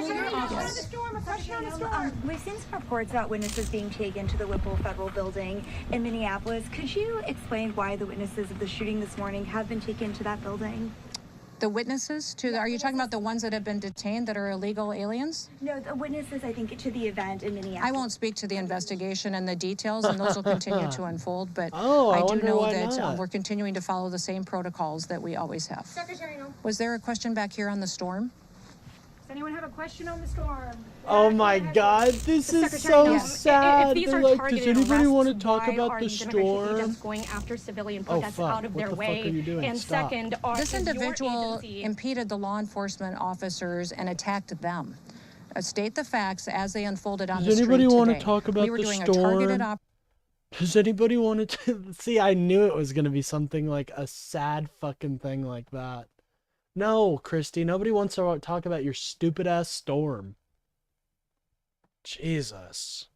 seen some reports about witnesses being taken to the Whipple Federal Building in Minneapolis. Could you explain why the witnesses of the shooting this morning have been taken to that building? The witnesses to, are you talking about the ones that have been detained that are illegal aliens? No, the witnesses, I think, to the event in Minneapolis. I won't speak to the investigation and the details, and those will continue to unfold, but I I do wonder know why that not. we're continuing to follow the same protocols that we always have. Secretary, no. Was there a question back here on the storm? Does anyone have a question on the storm? Oh my god, this is so sad. If these They're are like, targeted does anybody want to arrests, talk why about are the these immigration storm? agents going after civilian Oh protests fuck, out of what their the fuck way? are you doing? And Stop. second, This is your individual agency- impeded the law enforcement officers and attacked them. State the facts as they unfolded on Does the street anybody want today. to talk about We were the doing storm? a targeted operation. Does anybody want to see? I knew it was gonna be something like a sad fucking thing like that. No, Christy, nobody wants to talk about your stupid ass storm. Jesus,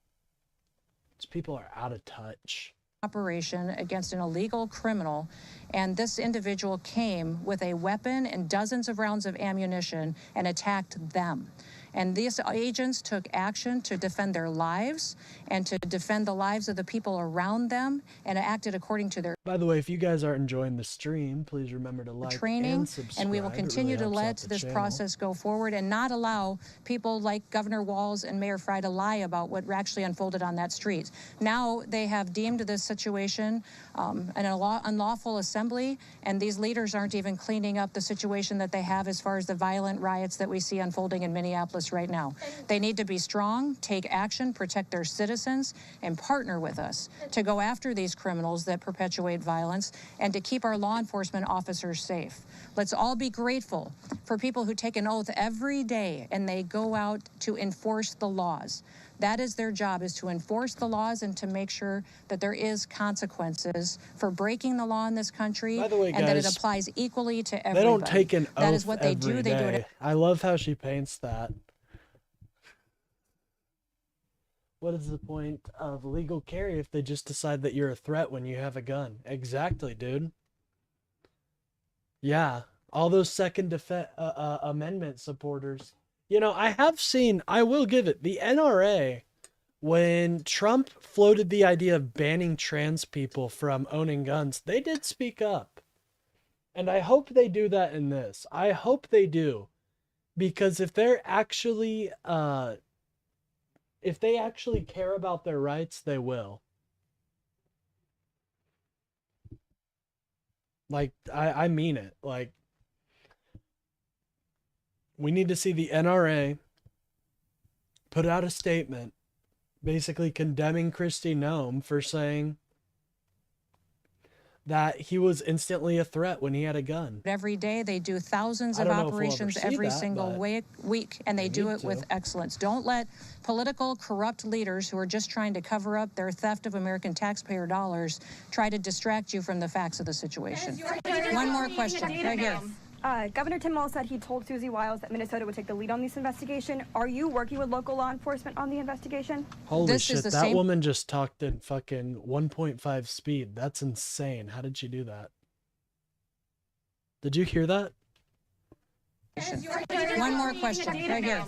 these people are out of touch. Operation against an illegal criminal, and this individual came with a weapon and dozens of rounds of ammunition and attacked them. And these agents took action to defend their lives and to defend the lives of the people around them and acted according to their By the way, if you guys are enjoying the stream, please remember to like training, and subscribe. and we will It continue really to helps let out the this channel. process go forward and not allow people like Governor Walz and Mayor Fry to lie about what actually unfolded on that street. Now they have deemed this situation an unlawful assembly, and these leaders aren't even cleaning up the situation that they have as far as the violent riots that we see unfolding in Minneapolis right now. They need to be strong, take action, protect their citizens, and partner with us to go after these criminals that perpetuate violence and to keep our law enforcement officers safe. Let's all be grateful for people who take an oath every day and they go out to enforce the laws. That is their job, is to enforce the laws and to make sure that there is consequences for breaking the law in this country. By the way, and that it guys, applies equally to everybody. They don't take an oath That is what they do. every They do day. it. I love how she paints that. What is the point of legal carry if they just decide that you're a threat when you have a gun? Exactly, dude. Yeah, all those Second Amendment supporters. You know, I will give it, the NRA, when Trump floated the idea of banning trans people from owning guns, they did speak up. And I hope they do that in this. I hope they do. Because if they're actually, if they actually care about their rights, they will. Like, I mean it. Like, we need to see the NRA put out a statement basically condemning Kristi Noem for saying that he was instantly a threat when he had a gun. Every day they do thousands I of don't know if we'll ever operations see every that, single but week, and they do need it with to. excellence. Don't let political corrupt leaders who are just trying to cover up their theft of American taxpayer dollars try to distract you from the facts of the situation. One more question, right here. Governor Tim Walz said he told Susie Wiles that Minnesota would take the lead on this investigation. Are you working with local law enforcement on the investigation? Holy This is shit, the that same- woman just talked in fucking 1.5 speed. That's insane. How did she do that? Did you hear that? One more question, right here.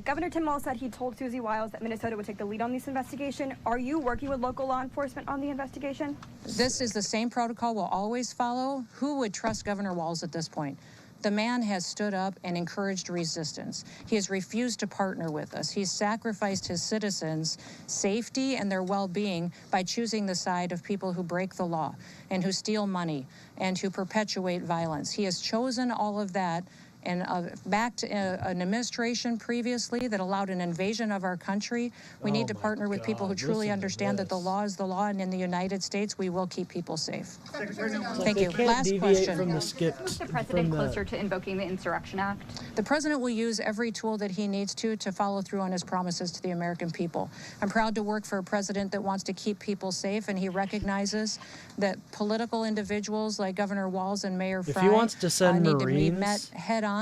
Governor Tim Walz said he told Susie Wiles that Minnesota would take the lead on this investigation. Are you working with local law enforcement on the investigation? This is the same protocol we'll always follow. Who would trust Governor Walz at this point? The man has stood up and encouraged resistance. He has refused to partner with us. He's sacrificed his citizens' safety and their well-being by choosing the side of people who break the law and who steal money and who perpetuate violence. He has chosen all of that and backed an administration previously that allowed an invasion of our country. We need to partner with people who truly understand that the law is the law, and in the United States, we will keep people safe. Thank you. Last question. From the skip. Is the president closer to invoking the Insurrection Act? The president will use every tool that he needs to follow through on his promises to the American people. I'm proud to work for a president that wants to keep people safe, and he recognizes that political individuals like Governor Walz and Mayor Frey need to be met head on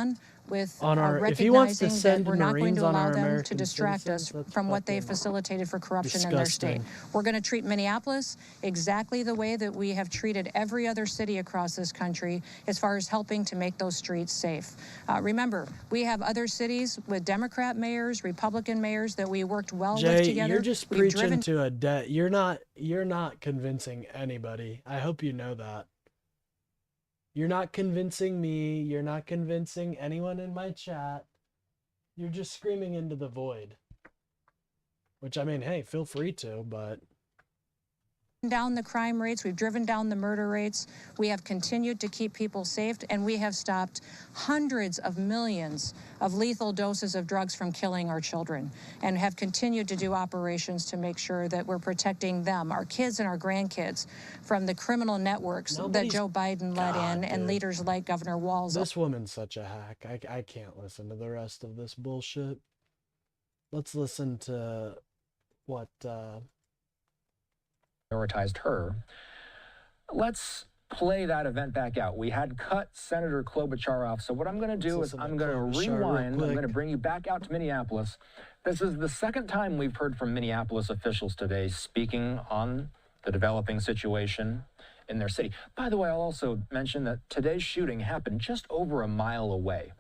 with recognizing that we're not going to allow them to distract us from what they've facilitated for corruption in their state. We're going to treat Minneapolis exactly the way that we have treated every other city across this country as far as helping to make those streets safe. Remember, we have other cities with Democrat mayors, Republican mayors that we worked well with together. You're just preaching to a debt. You're not convincing anybody. I hope you know that. You're not convincing me. You're not convincing anyone in my chat. You're just screaming into the void. Which, I mean, hey, feel free to, but... down the crime rates, we've driven down the murder rates, we have continued to keep people safe, and we have stopped hundreds of millions of lethal doses of drugs from killing our children, and have continued to do operations to make sure that we're protecting them, our kids and our grandkids, from the criminal networks that Joe Biden let in, and leaders like Governor Walz. This woman's such a hack. I can't listen to the rest of this bullshit. Let's listen to what... prioritized her. Let's play that event back out. We had cut Senator Klobuchar off, so what I'm going to do is I'm going to rewind. I'm going to bring you back out to Minneapolis. This is the second time we've heard from Minneapolis officials today speaking on the developing situation in their city. By the way, I'll also mention that today's shooting happened just over a mile away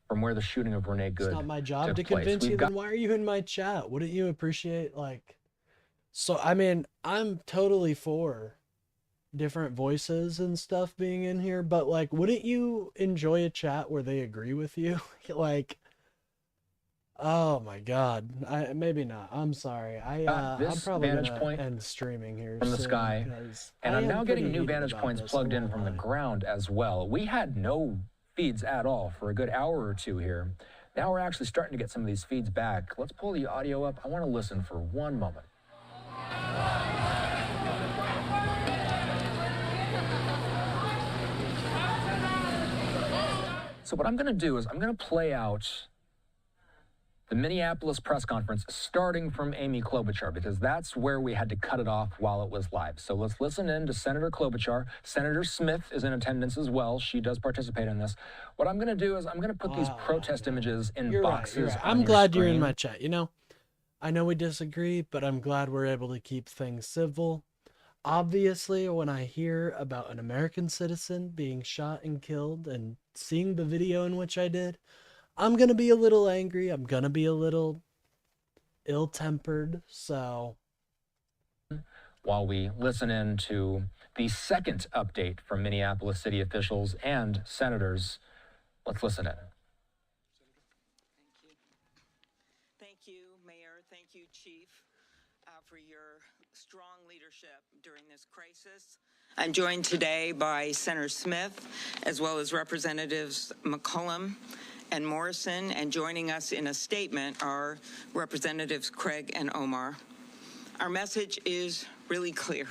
from where the shooting of Renee Good took place. It's not my job to convince you, then why are you in my chat? Wouldn't you appreciate, like... So, I mean, I'm totally for different voices and stuff being in here, but, like, wouldn't you enjoy a chat where they agree with you? Like, oh my God. Maybe not. I'm sorry. I'm probably going to end streaming here from the sky, and I'm now getting new vantage points plugged in from the ground as well. We had no feeds at all for a good hour or two here. Now we're actually starting to get some of these feeds back. Let's pull the audio up. I want to listen for one moment. So what I'm going to do is I'm going to play out the Minneapolis press conference starting from Amy Klobuchar, because that's where we had to cut it off while it was live. So let's listen in to Senator Klobuchar. Senator Smith is in attendance as well. She does participate in this. What I'm going to do is I'm going to put these protest images in boxes. I'm glad you're in my chat. You know, I know we disagree, but I'm glad we're able to keep things civil. Obviously, when I hear about an American citizen being shot and killed and seeing the video in which I did, I'm going to be a little angry. I'm going to be a little ill-tempered, so... While we listen in to the second update from Minneapolis city officials and senators, let's listen in. Thank you, Mayor. Thank you, Chief, for your strong leadership during this crisis. I'm joined today by Senator Smith, as well as Representatives McCollum and Morrison, and joining us in a statement are Representatives Craig and Omar. Our message is really clear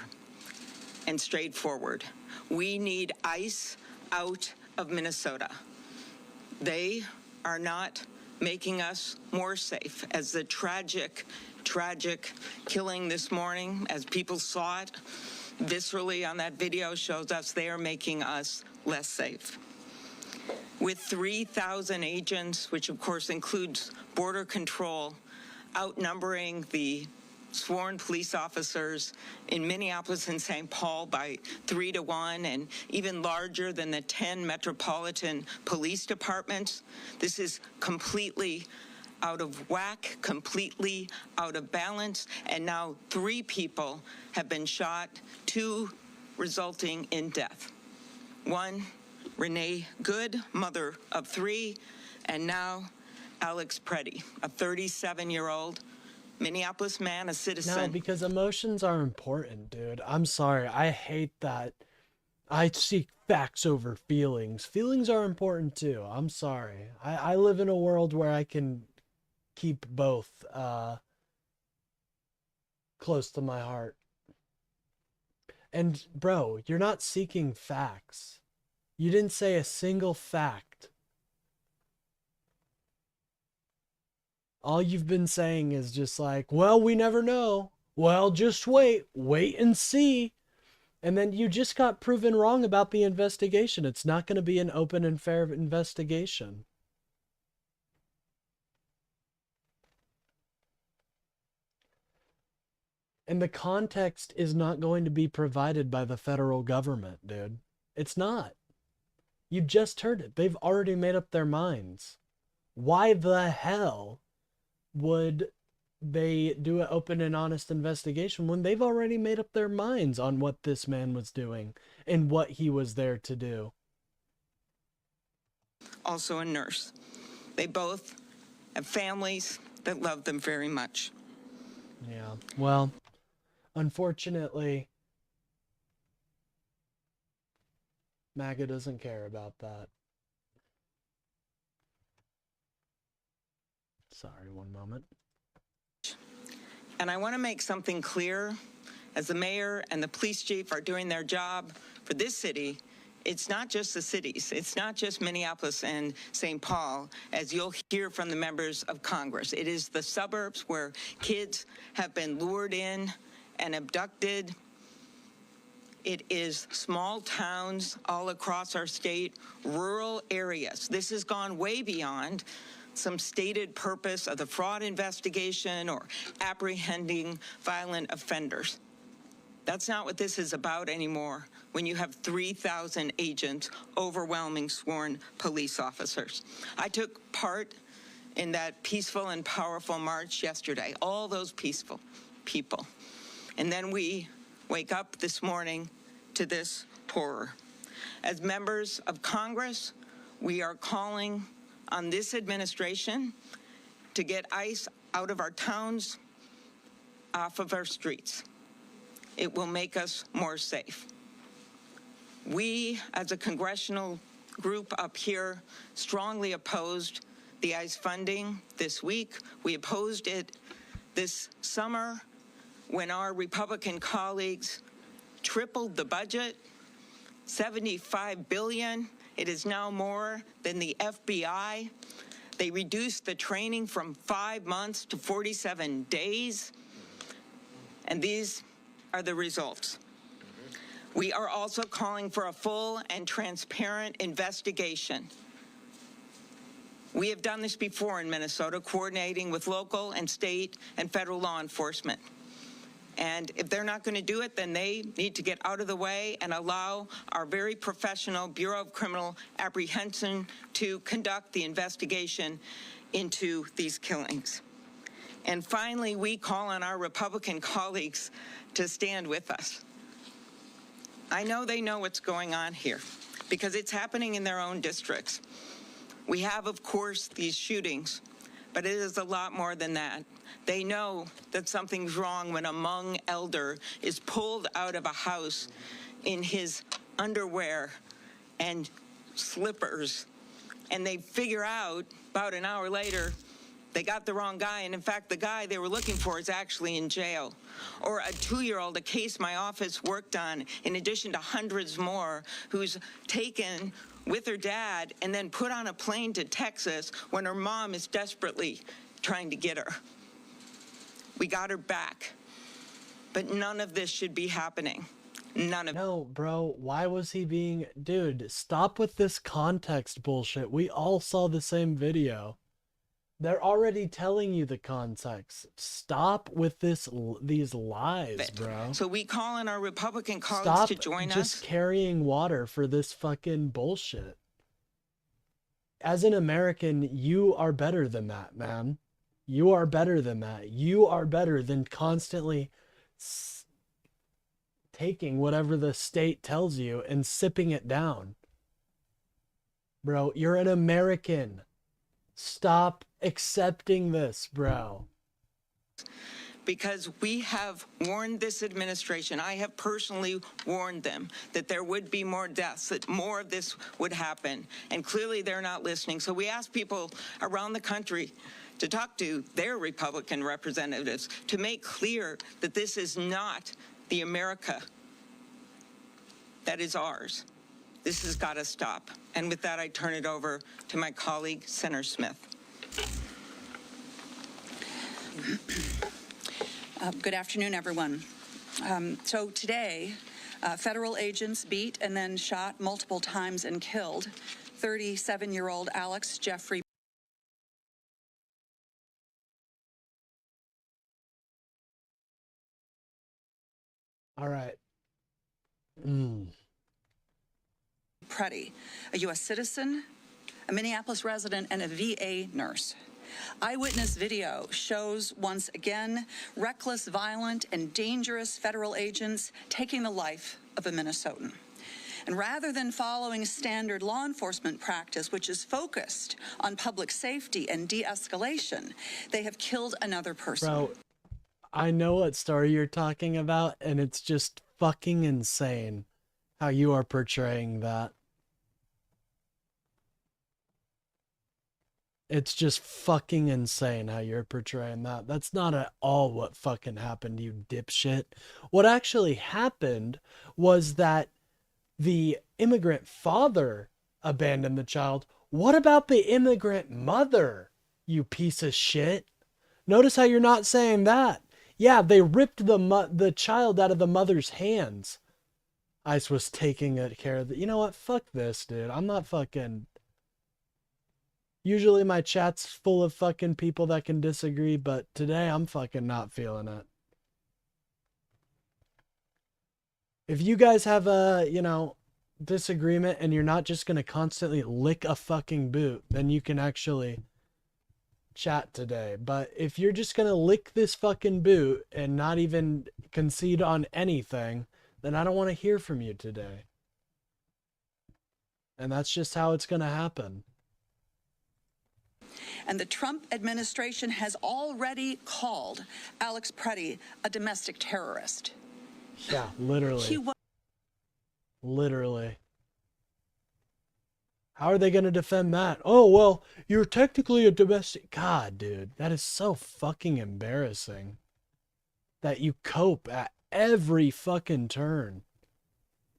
and straightforward. We need ICE out of Minnesota. They are not making us more safe. As the tragic killing this morning, as people saw it viscerally on that video, shows us they are making us less safe. With 3,000 agents, which of course includes border control, outnumbering the sworn police officers in Minneapolis and St. Paul by 3-1, and even larger than the 10 metropolitan police departments. This is completely out of whack, completely out of balance, and now 3 people have been shot, 2 resulting in death. 1, Renee Good, mother of 3, and now Alex Preddy, a 37-year-old Minneapolis man, a citizen. No, because emotions are important, dude. I'm sorry. I hate that. I seek facts over feelings. Feelings are important too. I'm sorry. I live in a world where I can keep both close to my heart. And bro, you're not seeking facts. You didn't say a single fact. All you've been saying is just like, well, we never know. Well, just wait and see. And then you just got proven wrong about the investigation. It's not going to be an open and fair investigation. And the context is not going to be provided by the federal government, dude. It's not. You just heard it. They've already made up their minds. Why the hell would they do an open and honest investigation when they've already made up their minds on what this man was doing and what he was there to do? Also a nurse. They both have families that love them very much. Yeah, well, unfortunately, MAGA doesn't care about that. Sorry, one moment. And I want to make something clear. As the mayor and the police chief are doing their job for this city, it's not just the cities. It's not just Minneapolis and St. Paul, as you'll hear from the members of Congress. It is the suburbs where kids have been lured in and abducted. It is small towns all across our state, rural areas. This has gone way beyond some stated purpose of the fraud investigation or apprehending violent offenders. That's not what this is about anymore when you have 3,000 agents, overwhelming sworn police officers. I took part in that peaceful and powerful march yesterday, all those peaceful people. And then we wake up this morning to this horror. As members of Congress, we are calling on this administration to get ICE out of our towns, off of our streets. It will make us more safe. We, as a congressional group up here, strongly opposed the ICE funding this week. We opposed it this summer when our Republican colleagues tripled the budget, $75 billion. It is now more than the FBI. They reduced the training from 5 months to 47 days. And these are the results. We are also calling for a full and transparent investigation. We have done this before in Minnesota, coordinating with local and state and federal law enforcement. And if they're not going to do it, then they need to get out of the way and allow our very professional Bureau of Criminal Apprehension to conduct the investigation into these killings. And finally, we call on our Republican colleagues to stand with us. I know they know what's going on here because it's happening in their own districts. We have, of course, these shootings, but it is a lot more than that. They know that something's wrong when a Hmong elder is pulled out of a house in his underwear and slippers, and they figure out about an hour later they got the wrong guy, and in fact the guy they were looking for is actually in jail. Or a 2-year-old, a case my office worked on, in addition to hundreds more, who's taken with her dad and then put on a plane to Texas when her mom is desperately trying to get her. We got her back. But none of this should be happening. None of it. No, bro, why was he being... Dude, stop with this context bullshit. We all saw the same video. They're already telling you the context. Stop with these lies, bro. So we call on our Republican colleagues Stop to join just us. carrying water for this fucking bullshit. As an American, you are better than that, man. You are better than that. You are better than constantly taking whatever the state tells you and sipping it down. Bro, you're an American. Stop accepting this, bro. Because we have warned this administration, I have personally warned them that there would be more deaths, that more of this would happen. And clearly they're not listening. So we ask people around the country to talk to their Republican representatives to make clear that this is not the America that is ours. This has got to stop. And with that, I turn it over to my colleague, Senator Smith. Good afternoon, everyone. So today, federal agents beat and then shot multiple times and killed 37-year-old Alex Jeffrey. All right. Preddy, a U.S. citizen, a Minneapolis resident, and a VA nurse. Eyewitness video shows once again reckless, violent, and dangerous federal agents taking the life of a Minnesotan. And rather than following standard law enforcement practice, which is focused on public safety and de-escalation, they have killed another person. Bro, I know what story you're talking about, and it's just fucking insane how you are portraying that. It's just fucking insane how you're portraying that. That's not at all what fucking happened, you dipshit. What actually happened was that the immigrant father abandoned the child. What about the immigrant mother, you piece of shit? Notice how you're not saying that. Yeah, they ripped the child out of the mother's hands. ICE was taking care of it. You know what? Fuck this, dude. I'm not fucking... Usually my chat's full of fucking people that can disagree, but today I'm fucking not feeling it. If you guys have a, disagreement and you're not just going to constantly lick a fucking boot, then you can actually chat today. But if you're just going to lick this fucking boot and not even concede on anything, then I don't want to hear from you today. And that's just how it's going to happen. And the Trump administration has already called Alex Preddy a domestic terrorist. Yeah, literally. Literally. How are they going to defend that? Oh, well, you're technically a domestic... God, dude, that is so fucking embarrassing. That you cope at every fucking turn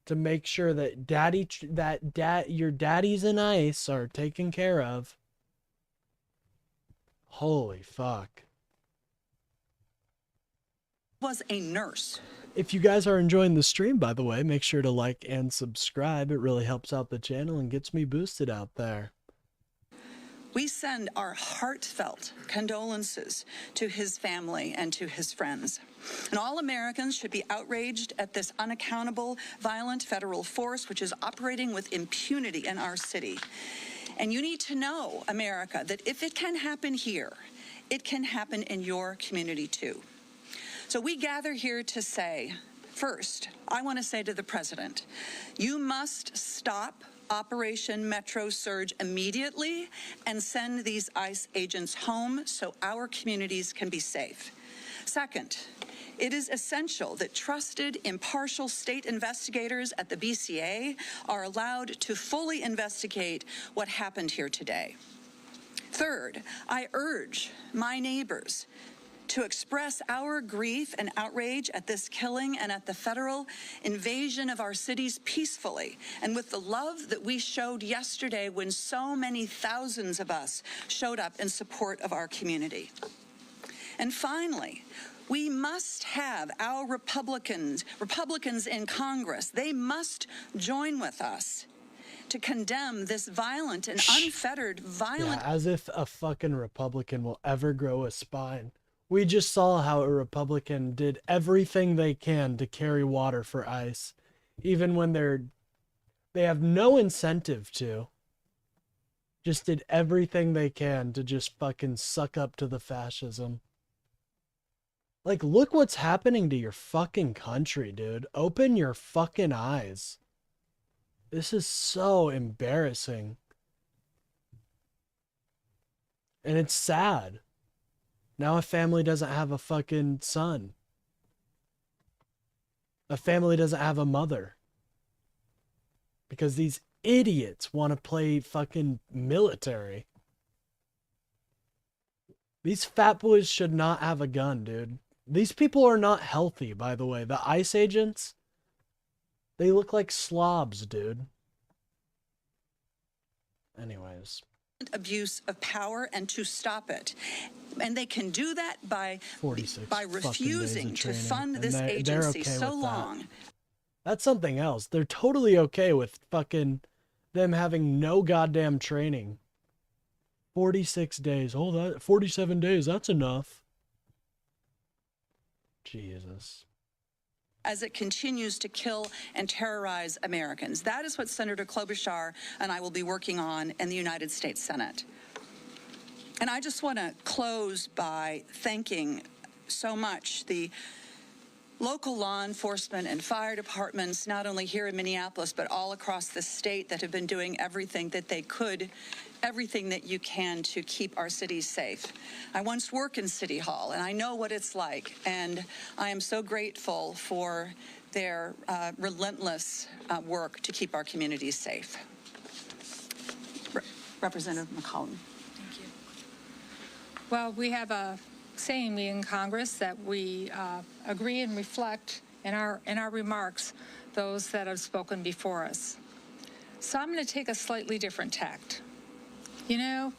to make sure that your daddies in ICE are taken care of. Holy fuck. Was a nurse. If you guys are enjoying the stream, by the way, make sure to like and subscribe. It really helps out the channel and gets me boosted out there. We send our heartfelt condolences to his family and to his friends. And all Americans should be outraged at this unaccountable, violent federal force which is operating with impunity in our city. And you need to know, America, that if it can happen here, it can happen in your community too. So we gather here to say, first, I want to say to the president, you must stop Operation Metro Surge immediately and send these ICE agents home so our communities can be safe. Second, it is essential that trusted, impartial state investigators at the BCA are allowed to fully investigate what happened here today. Third, I urge my neighbors to express our grief and outrage at this killing and at the federal invasion of our cities peacefully and with the love that we showed yesterday when so many thousands of us showed up in support of our community. And finally, we must have our Republicans in Congress, they must join with us to condemn this violent and unfettered violent. Yeah, as if a fucking Republican will ever grow a spine. We just saw how a Republican did everything they can to carry water for ICE, even when they have no incentive to. Just did everything they can to just fucking suck up to the fascism. Like, look what's happening to your fucking country, dude. Open your fucking eyes. This is so embarrassing. And it's sad. Now a family doesn't have a fucking son. A family doesn't have a mother. Because these idiots want to play fucking military. These fat boys should not have a gun, dude. These people are not healthy, by the way. The ICE agents, they look like slobs, dude. Anyways. Abuse of power and to stop it. And they can do that by refusing to fund this agency so long. That's something else. They're totally okay with fucking them having no goddamn training. 46 days. Oh, that 47 days, that's enough. Jesus. As it continues to kill and terrorize Americans. That is what Senator Klobuchar and I will be working on in the United States Senate. And I just want to close by thanking so much the local law enforcement and fire departments, not only here in Minneapolis, but all across the state that have been doing everything that they could, everything that you can to keep our cities safe. I once worked in City Hall, and I know what it's like, and I am so grateful for their relentless work to keep our communities safe. Representative McCollum. Thank you. Well, we have a saying in Congress that we agree and reflect in our remarks those that have spoken before us. So I'm going to take a slightly different tact. You know,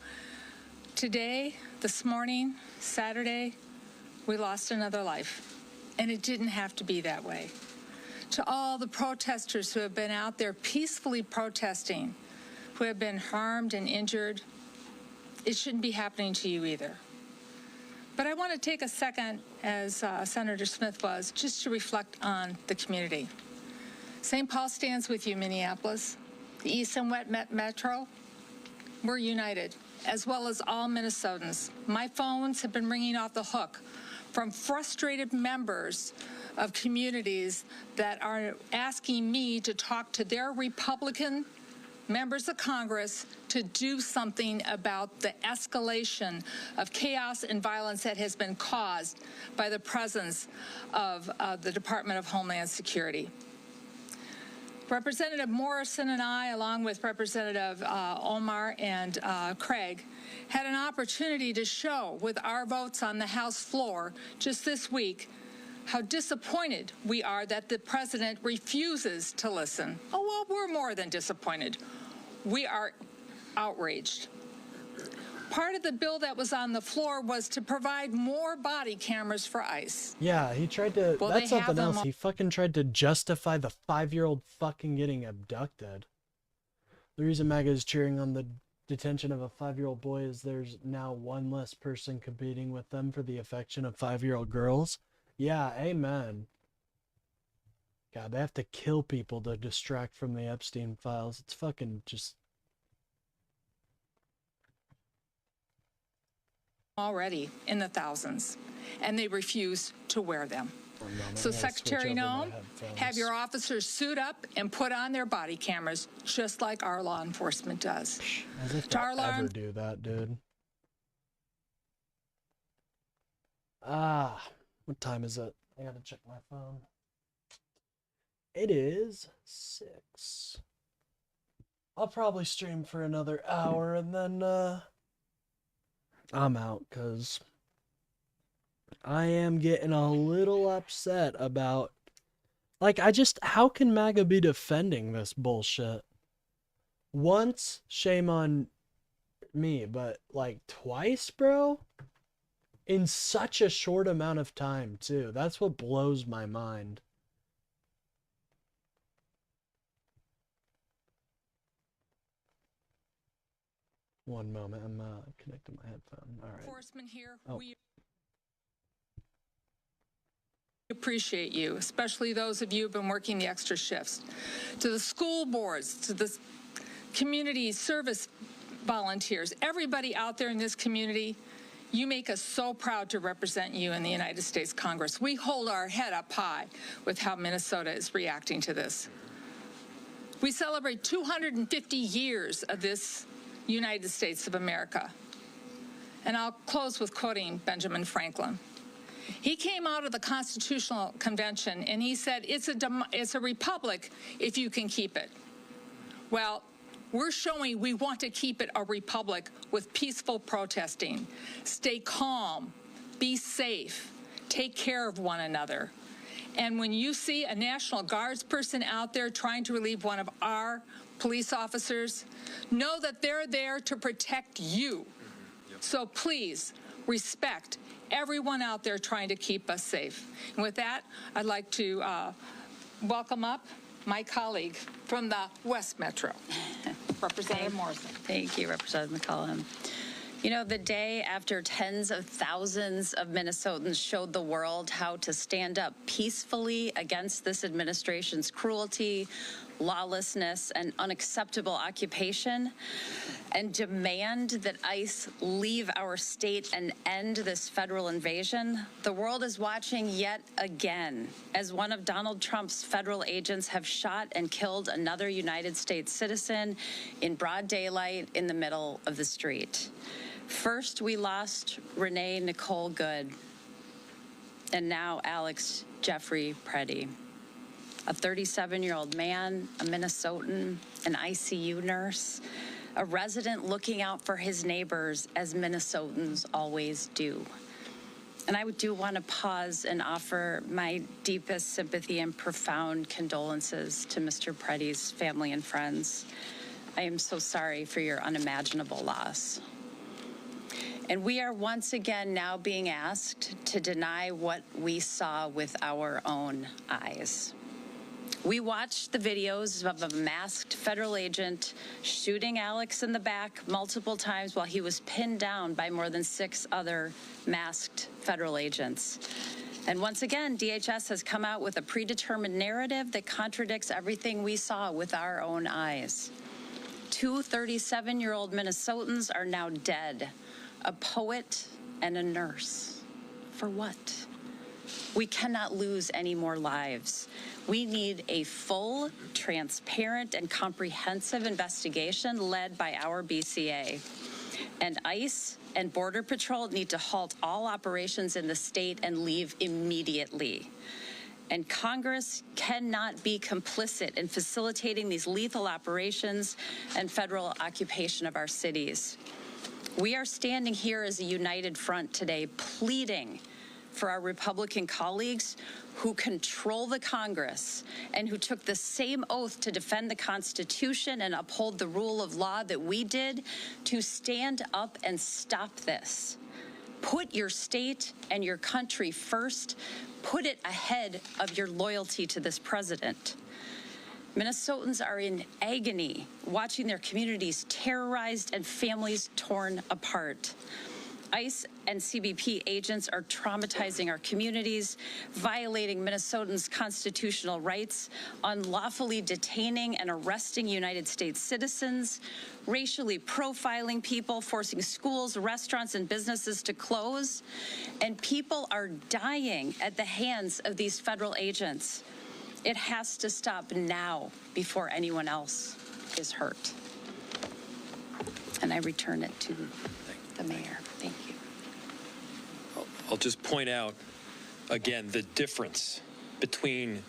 today, this morning, Saturday, we lost another life, and it didn't have to be that way. To all the protesters who have been out there peacefully protesting, who have been harmed and injured, it shouldn't be happening to you either. But I want to take a second, as Senator Smith was, just to reflect on the community. St. Paul stands with you, Minneapolis. The East and West Metro, we're united, as well as all Minnesotans. My phones have been ringing off the hook from frustrated members of communities that are asking me to talk to their Republican members of Congress to do something about the escalation of chaos and violence that has been caused by the presence of the Department of Homeland Security. Representative Morrison and I, along with Representative Omar and Craig, had an opportunity to show with our votes on the House floor just this week how disappointed we are that the president refuses to listen. Oh, well, we're more than disappointed. We are outraged. Part of the bill that was on the floor was to provide more body cameras for ICE. Yeah, he tried to, Well, that's they have something them else. all- He fucking tried to justify the 5-year-old fucking getting abducted. The reason MAGA is cheering on the detention of a 5-year-old boy is there's now one less person competing with them for the affection of 5-year-old girls. Yeah, amen. God, they have to kill people to distract from the Epstein files. It's fucking just... Already in the thousands, and they refuse to wear them. One moment, So I gotta Secretary switch over my Noem, headphones. have your officers suit up and put on their body cameras, just like our law enforcement does. As if To our they'll law ever do that, dude. Ah, what time is it? I gotta check my phone. It is 6. I'll probably stream for another hour and then I'm out because I am getting a little upset about, like, how can MAGA be defending this bullshit? Once, shame on me, but like twice, bro? In such a short amount of time, too. That's what blows my mind. One moment, I'm connecting my headphone. All right. Enforcement here, Oh. we appreciate you, especially those of you who've been working the extra shifts. To the school boards, to the community service volunteers, everybody out there in this community, you make us so proud to represent you in the United States Congress. We hold our head up high with how Minnesota is reacting to this. We celebrate 250 years of this United States of America. And I'll close with quoting Benjamin Franklin. He came out of the Constitutional Convention and he said, it's a republic if you can keep it. Well, we're showing we want to keep it a republic with peaceful protesting. Stay calm, be safe, take care of one another. And when you see a National Guards person out there trying to relieve one of our police officers, know that they're there to protect you. So please respect everyone out there trying to keep us safe. And with that, I'd like to welcome up my colleague from the West Metro, Representative Morrison. Thank you, Representative McCollum. You know, the day after tens of thousands of Minnesotans showed the world how to stand up peacefully against this administration's cruelty, lawlessness, and unacceptable occupation, and demand that ICE leave our state and end this federal invasion, the world is watching yet again as one of Donald Trump's federal agents have shot and killed another United States citizen in broad daylight in the middle of the street. First, we lost Renee Nicole Good, and now Alex Jeffrey Preddy, a 37-year-old man, a Minnesotan, an ICU nurse, a resident looking out for his neighbors as Minnesotans always do. And I do want to pause and offer my deepest sympathy and profound condolences to Mr. Preddy's family and friends. I am so sorry for your unimaginable loss. And we are once again now being asked to deny what we saw with our own eyes. We watched the videos of a masked federal agent shooting Alex in the back multiple times while he was pinned down by more than 6 other masked federal agents. And once again, DHS has come out with a predetermined narrative that contradicts everything we saw with our own eyes. 2 37-year-old Minnesotans are now dead. A poet and a nurse. For what? We cannot lose any more lives. We need a full, transparent, and comprehensive investigation led by our BCA. And ICE and Border Patrol need to halt all operations in the state and leave immediately. And Congress cannot be complicit in facilitating these lethal operations and federal occupation of our cities. We are standing here as a united front today, pleading for our Republican colleagues who control the Congress and who took the same oath to defend the Constitution and uphold the rule of law that we did, to stand up and stop this. Put your state and your country first. Put it ahead of your loyalty to this president. Minnesotans are in agony, watching their communities terrorized and families torn apart. ICE and CBP agents are traumatizing our communities, violating Minnesotans' constitutional rights, unlawfully detaining and arresting United States citizens, racially profiling people, forcing schools, restaurants, and businesses to close. And people are dying at the hands of these federal agents. It has to stop now before anyone else is hurt. And I return it to the mayor. Thank you. I'll just point out again the difference between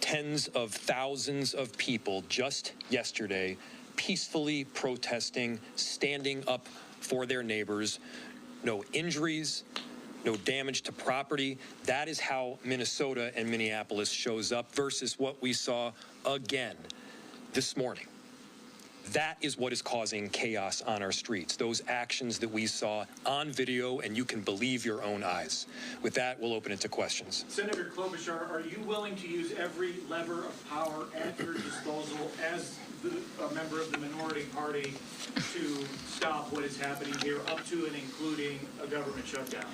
tens of thousands of people just yesterday peacefully protesting, standing up for their neighbors, no injuries, no damage to property. That is how Minnesota and Minneapolis shows up versus what we saw again this morning. That is what is causing chaos on our streets. Those actions that we saw on video, and you can believe your own eyes. With that, we'll open it to questions. Senator Klobuchar, are you willing to use every lever of power at your disposal as a member of the minority party to stop what is happening here, up to and including a government shutdown?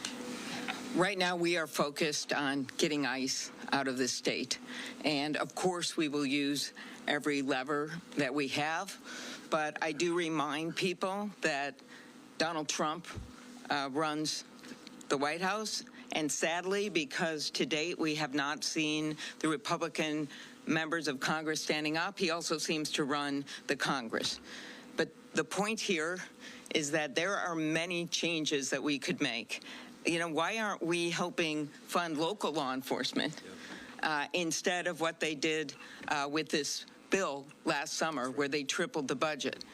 Right now, we are focused on getting ICE out of this state. And of course, we will use every lever that we have. But I do remind people that Donald Trump runs the White House. And sadly, because to date we have not seen the Republican members of Congress standing up, he also seems to run the Congress. But the point here is that there are many changes that we could make. You know, why aren't we helping fund local law enforcement instead of what they did with this bill last summer where they tripled the budget?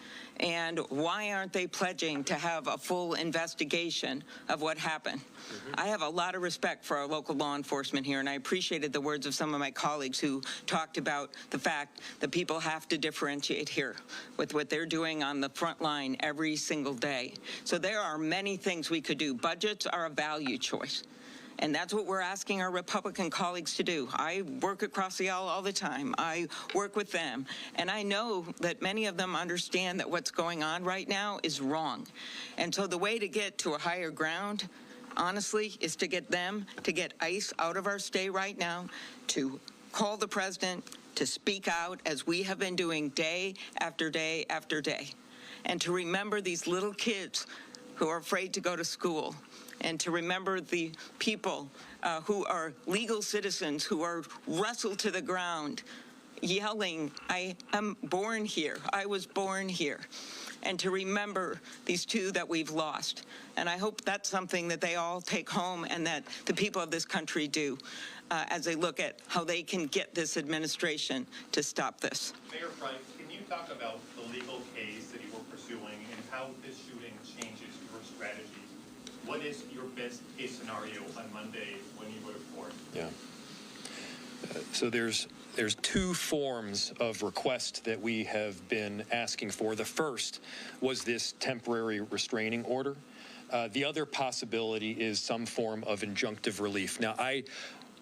And why aren't they pledging to have a full investigation of what happened? I have a lot of respect for our local law enforcement here, and I appreciated the words of some of my colleagues who talked about the fact that people have to differentiate here with what they're doing on the front line every single day. So there are many things we could do. Budgets are a value choice. And that's what we're asking our Republican colleagues to do. I work across the aisle all the time. I work with them. And I know that many of them understand that what's going on right now is wrong. And so the way to get to a higher ground, honestly, is to get them to get ICE out of our state right now, to call the president, to speak out as we have been doing day after day after day, and to remember these little kids who are afraid to go to school, and to remember the people who are legal citizens who are wrestled to the ground, yelling, I am born here, I was born here, and to remember these two that we've lost. And I hope that's something that they all take home and that the people of this country do as they look at how they can get this administration to stop this. Mayor Fry, can you talk about the legal case that you were pursuing and how this shooting changes your strategy? What is your best case scenario on Monday when you go to court? Yeah. So there's two forms of request that we have been asking for. The first was this temporary restraining order. The other possibility is some form of injunctive relief. Now, I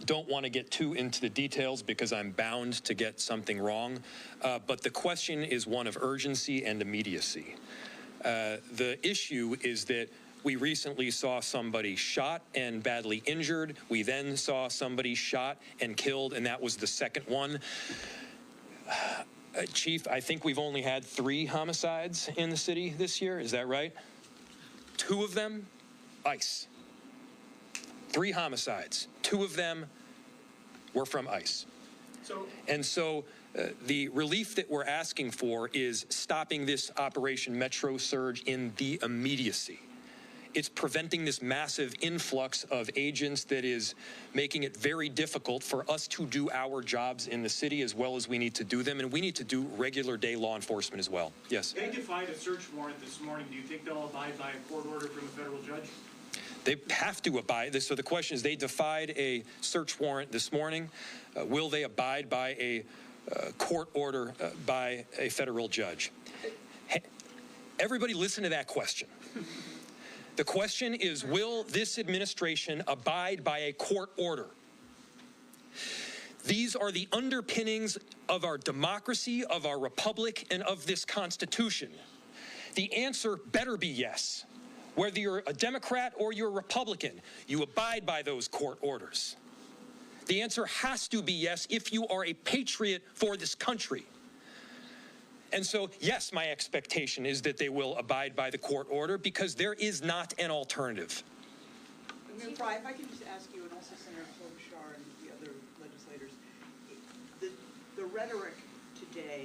don't want to get too into the details because I'm bound to get something wrong, but the question is one of urgency and immediacy. The issue is that we recently saw somebody shot and badly injured. We then saw somebody shot and killed, and that was the second one. Chief, I think we've only had 3 homicides in the city this year. Is that right? 2 of them, ICE. 3 homicides. 2 of them were from ICE. So the relief that we're asking for is stopping this Operation Metro Surge in the immediacy. It's preventing this massive influx of agents that is making it very difficult for us to do our jobs in the city as well as we need to do them, and we need to do regular day law enforcement as well. Yes? They defied a search warrant this morning. Do you think they'll abide by a court order from a federal judge? They have to abide. So the question is, they defied a search warrant this morning. Will they abide by a court order by a federal judge? Everybody listen to that question. The question is, will this administration abide by a court order? These are the underpinnings of our democracy, of our republic, and of this Constitution. The answer better be yes. Whether you're a Democrat or you're a Republican, you abide by those court orders. The answer has to be yes if you are a patriot for this country. And so, yes, my expectation is that they will abide by the court order because there is not an alternative. Mayor Fry, if I can just ask you, and also Senator Klobuchar and the other legislators, the rhetoric today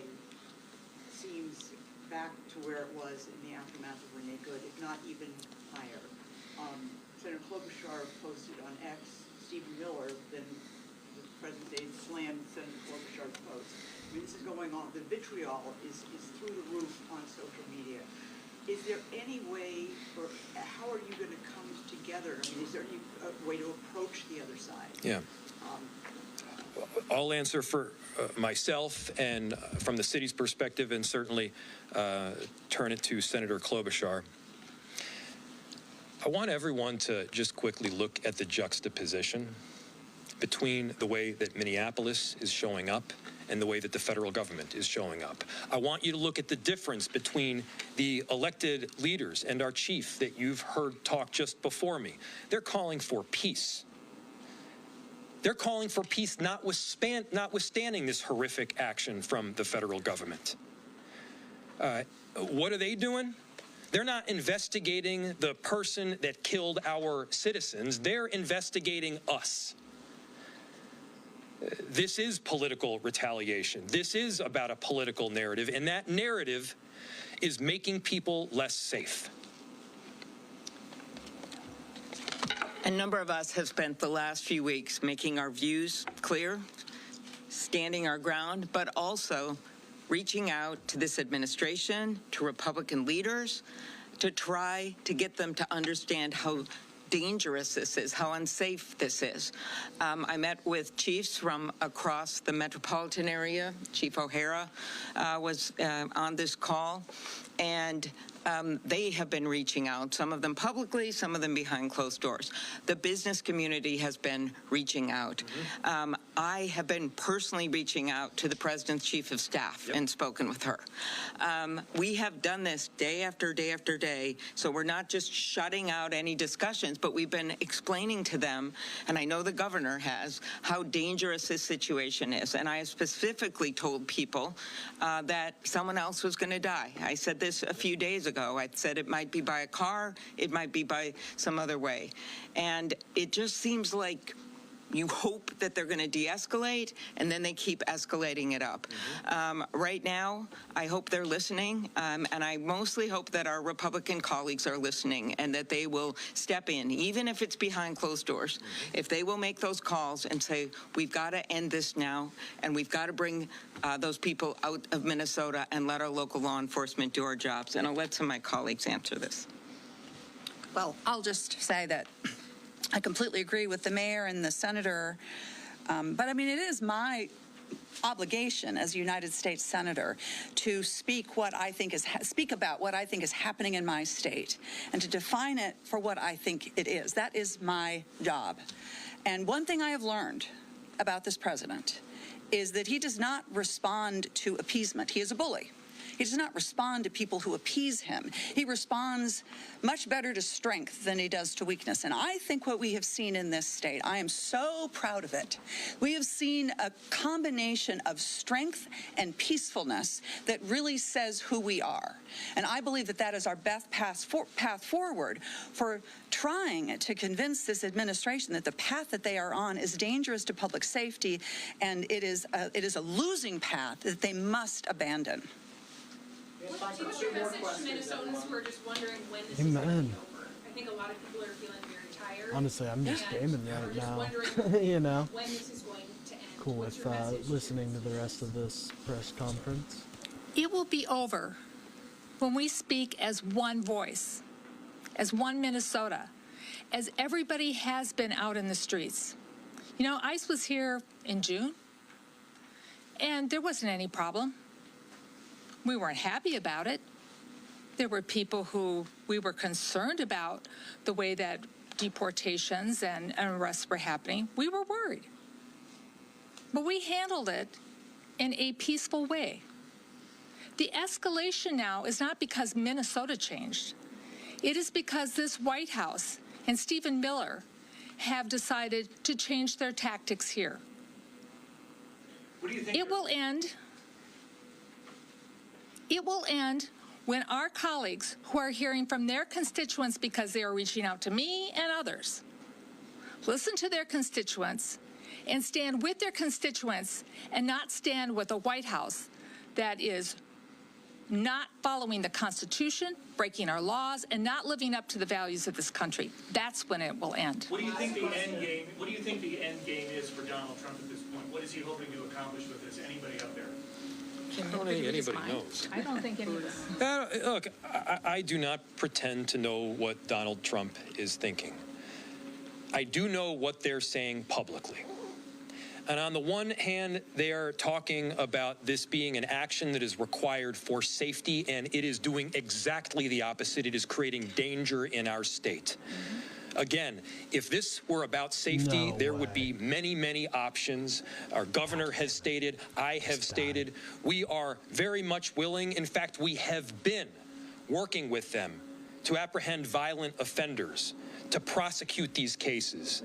seems back to where it was in the aftermath of Renee Good, if not even higher. Senator Klobuchar posted on X, Stephen Miller, then the President Day slammed Senator Klobuchar's post. I mean, this is going on. The vitriol is through the roof on social media. Is there any way, or how are you going to come together? I mean, is there any way to approach the other side? Yeah. I'll answer for myself and from the city's perspective, and certainly turn it to Senator Klobuchar. I want everyone to just quickly look at the juxtaposition between the way that Minneapolis is showing up and the way that the federal government is showing up. I want you to look at the difference between the elected leaders and our chief that you've heard talk just before me. They're calling for peace. They're calling for peace notwithstanding this horrific action from the federal government. What are they doing? They're not investigating the person that killed our citizens. They're investigating us. This is political retaliation. This is about a political narrative, and that narrative is making people less safe. A number of us have spent the last few weeks making our views clear, standing our ground, but also reaching out to this administration, to Republican leaders, to try to get them to understand how dangerous this is, how unsafe this is. I met with chiefs from across the metropolitan area. Chief O'Hara was on this call, and they have been reaching out, some of them publicly, some of them behind closed doors. The business community has been reaching out. I have been personally reaching out to the president's chief of staff and spoken with her. We have done this day after day after day, so we're not just shutting out any discussions, but we've been explaining to them, and I know the governor has, how dangerous this situation is. And I have specifically told people that someone else was going to die. I said this a few days ago. I said it might be by a car, it might be by some other way. And it just seems like you hope that they're going to de-escalate, and then they keep escalating it up. Right now, I hope they're listening, and I mostly hope that our Republican colleagues are listening and that they will step in, even if it's behind closed doors. If they will make those calls and say, we've got to end this now, and we've got to bring those people out of Minnesota and let our local law enforcement do our jobs. And I'll let some of my colleagues answer this. Well, I'll just say that I completely agree with the mayor and the senator, but I mean, it is my obligation as a United States senator to speak about what I think is happening in my state and to define it for what I think it is. That is my job. And one thing I have learned about this president is that he does not respond to appeasement. He is a bully. He does not respond to people who appease him. He responds much better to strength than he does to weakness. And I think what we have seen in this state, I am so proud of it. We have seen a combination of strength and peacefulness that really says who we are. And I believe that that is our best path forward for trying to convince this administration that the path that they are on is dangerous to public safety, and it is a losing path that they must abandon. What's your message to Minnesotans who are just wondering when this is going to be over? I think a lot of people are feeling very tired. Honestly, I'm just gaming right now. You know. When this is going to end. Cool with listening to the rest of this press conference. It will be over when we speak as one voice, as one Minnesota, as everybody has been out in the streets. You know, ICE was here in June, and there wasn't any problem. We weren't happy about it. There were people who we were concerned about the way that deportations and arrests were happening. We were worried. But we handled it in a peaceful way. The escalation now is not because Minnesota changed. It is because this White House and Stephen Miller have decided to change their tactics here. What do you think? It will end. It will end when our colleagues who are hearing from their constituents because they are reaching out to me and others listen to their constituents and stand with their constituents and not stand with a White House that is not following the Constitution, breaking our laws, and not living up to the values of this country. That's when it will end. What do you think the end game? What do you think the end game is for Donald Trump at this point? What is he hoping to accomplish with this? Anybody up there? I don't think anybody knows. I don't think anybody. Look, I do not pretend to know what Donald Trump is thinking. I do know what they're saying publicly. And on the one hand, they are talking about this being an action that is required for safety, and it is doing exactly the opposite. It is creating danger in our state. Again, if this were about safety, there would be many, many options. Our governor has stated, I have stated, we are very much willing. In fact, we have been working with them to apprehend violent offenders, to prosecute these cases,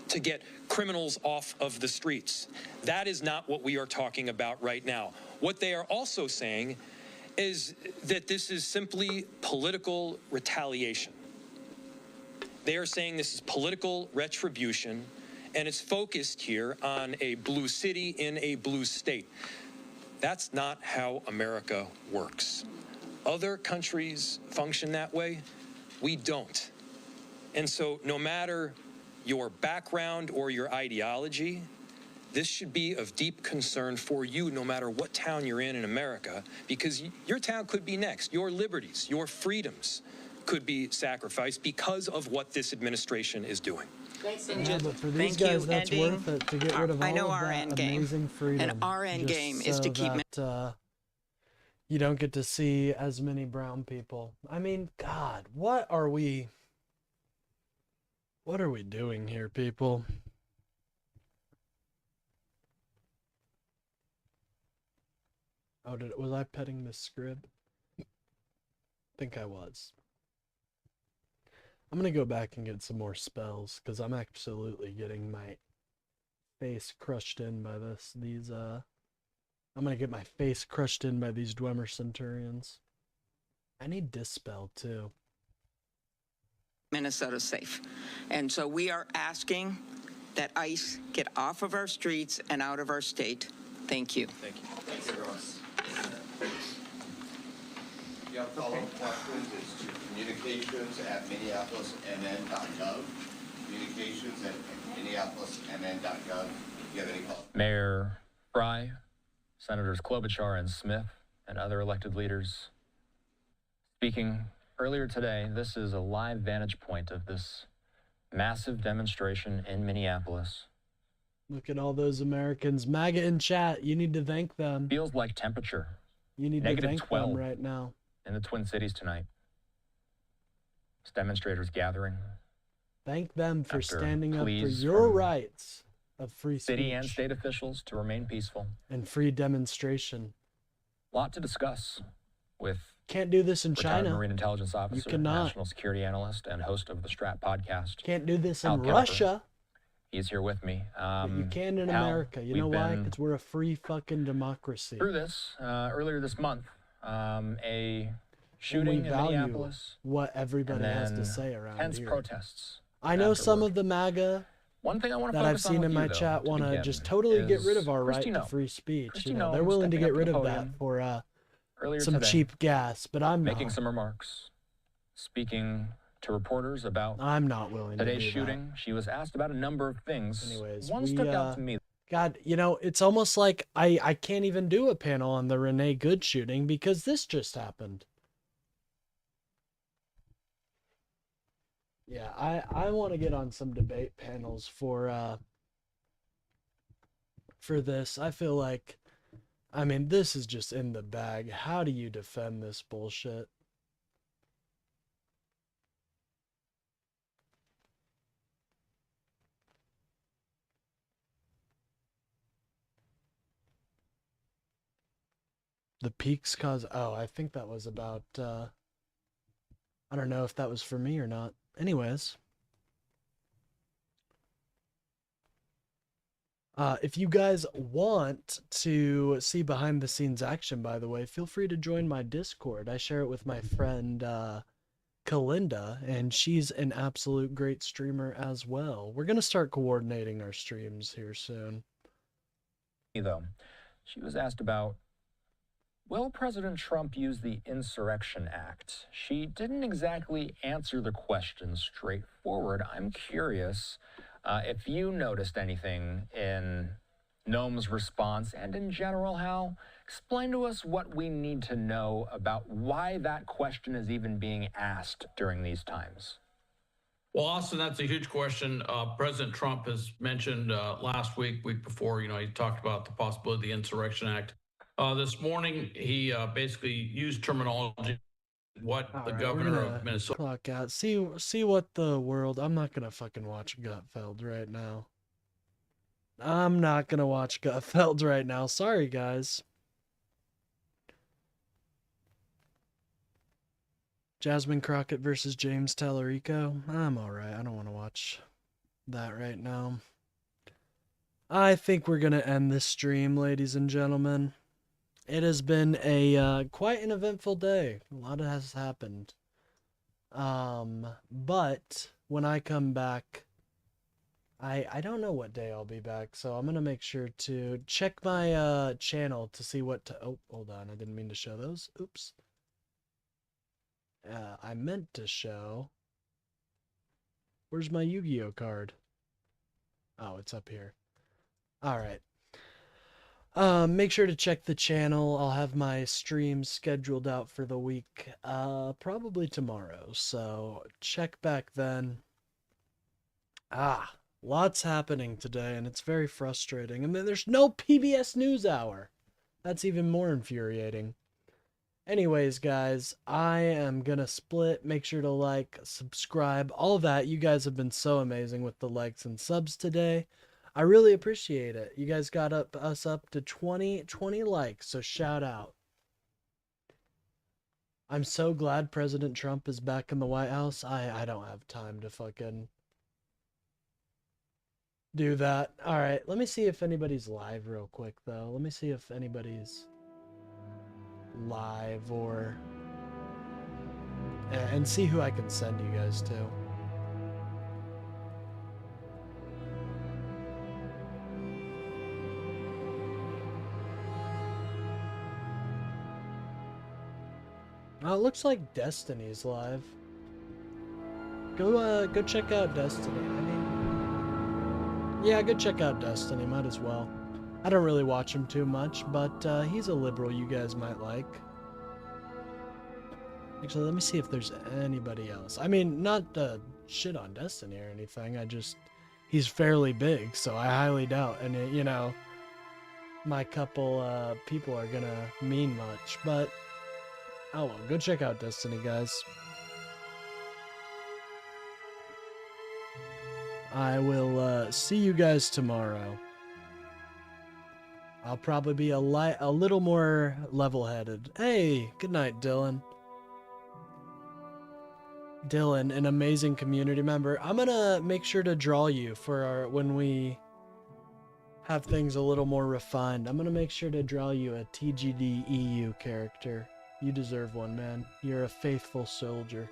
to get criminals off of the streets. That is not what we are talking about right now. What they are also saying is that this is simply political retaliation. They are saying this is political retribution, and it's focused here on a blue city in a blue state. That's not how America works. Other countries function that way. We don't. And so no matter your background or your ideology, this should be of deep concern for you no matter what town you're in America, because your town could be next. Your liberties, your freedoms could be sacrificed because of what this administration is doing. Yeah, but for these guys, that's worth it to get rid of all of that amazing freedom. And our end game is to keep that, you don't get to see as many brown people. I mean, God, what are we doing here, people? Oh, was I petting Miss Scribb? I think I was. I'm gonna go back and get some more spells because I'm absolutely getting my face crushed in by I'm gonna get my face crushed in by these Dwemer Centurions. I need Dispel too. Minnesota safe. And so we are asking that ICE get off of our streets and out of our state. Thank you. Thank you. Thanks, everyone. If you have follow-up questions, it's to communications@minneapolismn.gov. Communications@minneapolismn.gov. If you have any follow-up. Mayor Fry, Senators Klobuchar and Smith, and other elected leaders speaking earlier today. This is a live vantage point of this massive demonstration in Minneapolis. Look at all those Americans. MAGA in chat, you need to thank them. Feels like temperature. You need to thank them right now. In the Twin Cities tonight. It's demonstrators gathering. Thank them for standing up for your rights of free speech. City and state officials to remain peaceful. And free demonstration. A lot to discuss with Can't do this in retired China. Marine Intelligence Officer, You cannot. National Security Analyst, and host of the Strat podcast. Can't do this in Al Kemper. Russia. He's here with me. But you can in Al, America. You know we've why? been Because we're a free fucking democracy. through this earlier this month. A And shooting we in value Minneapolis. what everybody and has to then say around tense here. protests. I know some of the MAGA One thing I want to that I've focus on seen with in you, my though, chat to want to begin just totally get rid of our right Kristi to Noem. free speech. Kristi You know, Noem they're willing to stepping get up rid to the of that podium for earlier some today, cheap gas, but I'm making not. some remarks, speaking to reporters about I'm not willing to today's do shooting. She was asked about a number of things. Anyways, one we, stuck out to me. God, you know, it's almost like I can't even do a panel on the Renee Good shooting because this just happened. Yeah, I want to get on some debate panels for this. I feel like, I mean, this is just in the bag. How do you defend this bullshit? The peaks cause, oh, I think that was about, I don't know if that was for me or not. Anyways. If you guys want to see behind the scenes action, by the way, feel free to join my Discord. I share it with my friend, Kalinda, and she's an absolute great streamer as well. We're going to start coordinating our streams here soon. Though, she was asked about, will President Trump use the Insurrection Act? She didn't exactly answer the question straightforward. I'm curious if you noticed anything in Noem's response and in general, Hal. Explain to us what we need to know about why that question is even being asked during these times. Well, Austin, that's a huge question. President Trump has mentioned last week before, he talked about the possibility of the Insurrection Act. This morning, he basically used terminology, what the governor of Minnesota. Clock out. See what the world. I'm not gonna fucking watch Gutfeld right now. I'm not gonna watch Gutfeld right now. Sorry, guys. Jasmine Crockett versus James Tallarico. I'm alright. I don't want to watch that right now. I think we're going to end this stream, ladies and gentlemen. It has been a quite an eventful day. A lot has happened. But when I come back, I don't know what day I'll be back, so I'm going to make sure to check my channel to see what to... Oh, hold on. I didn't mean to show those. Oops. I meant to show... Where's my Yu-Gi-Oh card? Oh, it's up here. Alright. Make sure to check the channel. I'll have my streams scheduled out for the week, probably tomorrow, so check back then. Lots happening today, and it's very frustrating. And then there's no PBS NewsHour. That's even more infuriating. Anyways, guys, I am gonna split. Make sure to like, subscribe, all of that. You guys have been so amazing with the likes and subs today. I really appreciate it. You guys got us up to 20 likes, so shout out. I'm so glad President Trump is back in the White House. I don't have time to fucking do that. Alright, let me see if anybody's live real quick, though. Let me see if anybody's live or... and see who I can send you guys to. Oh, it looks like Destiny's live. Go check out Destiny. I mean, yeah, go check out Destiny. Might as well. I don't really watch him too much, but he's a liberal you guys might like. Actually, let me see if there's anybody else. I mean, not shit on Destiny or anything. He's fairly big, so I highly doubt. And you know, my couple people are gonna mean much, but. Oh well, go check out Destiny, guys. I will see you guys tomorrow. I'll probably be a little more level-headed. Hey, good night, Dylan. Dylan, an amazing community member. I'm gonna make sure to draw you for when we have things a little more refined. I'm gonna make sure to draw you a TGD EU character. You deserve one, man. You're a faithful soldier.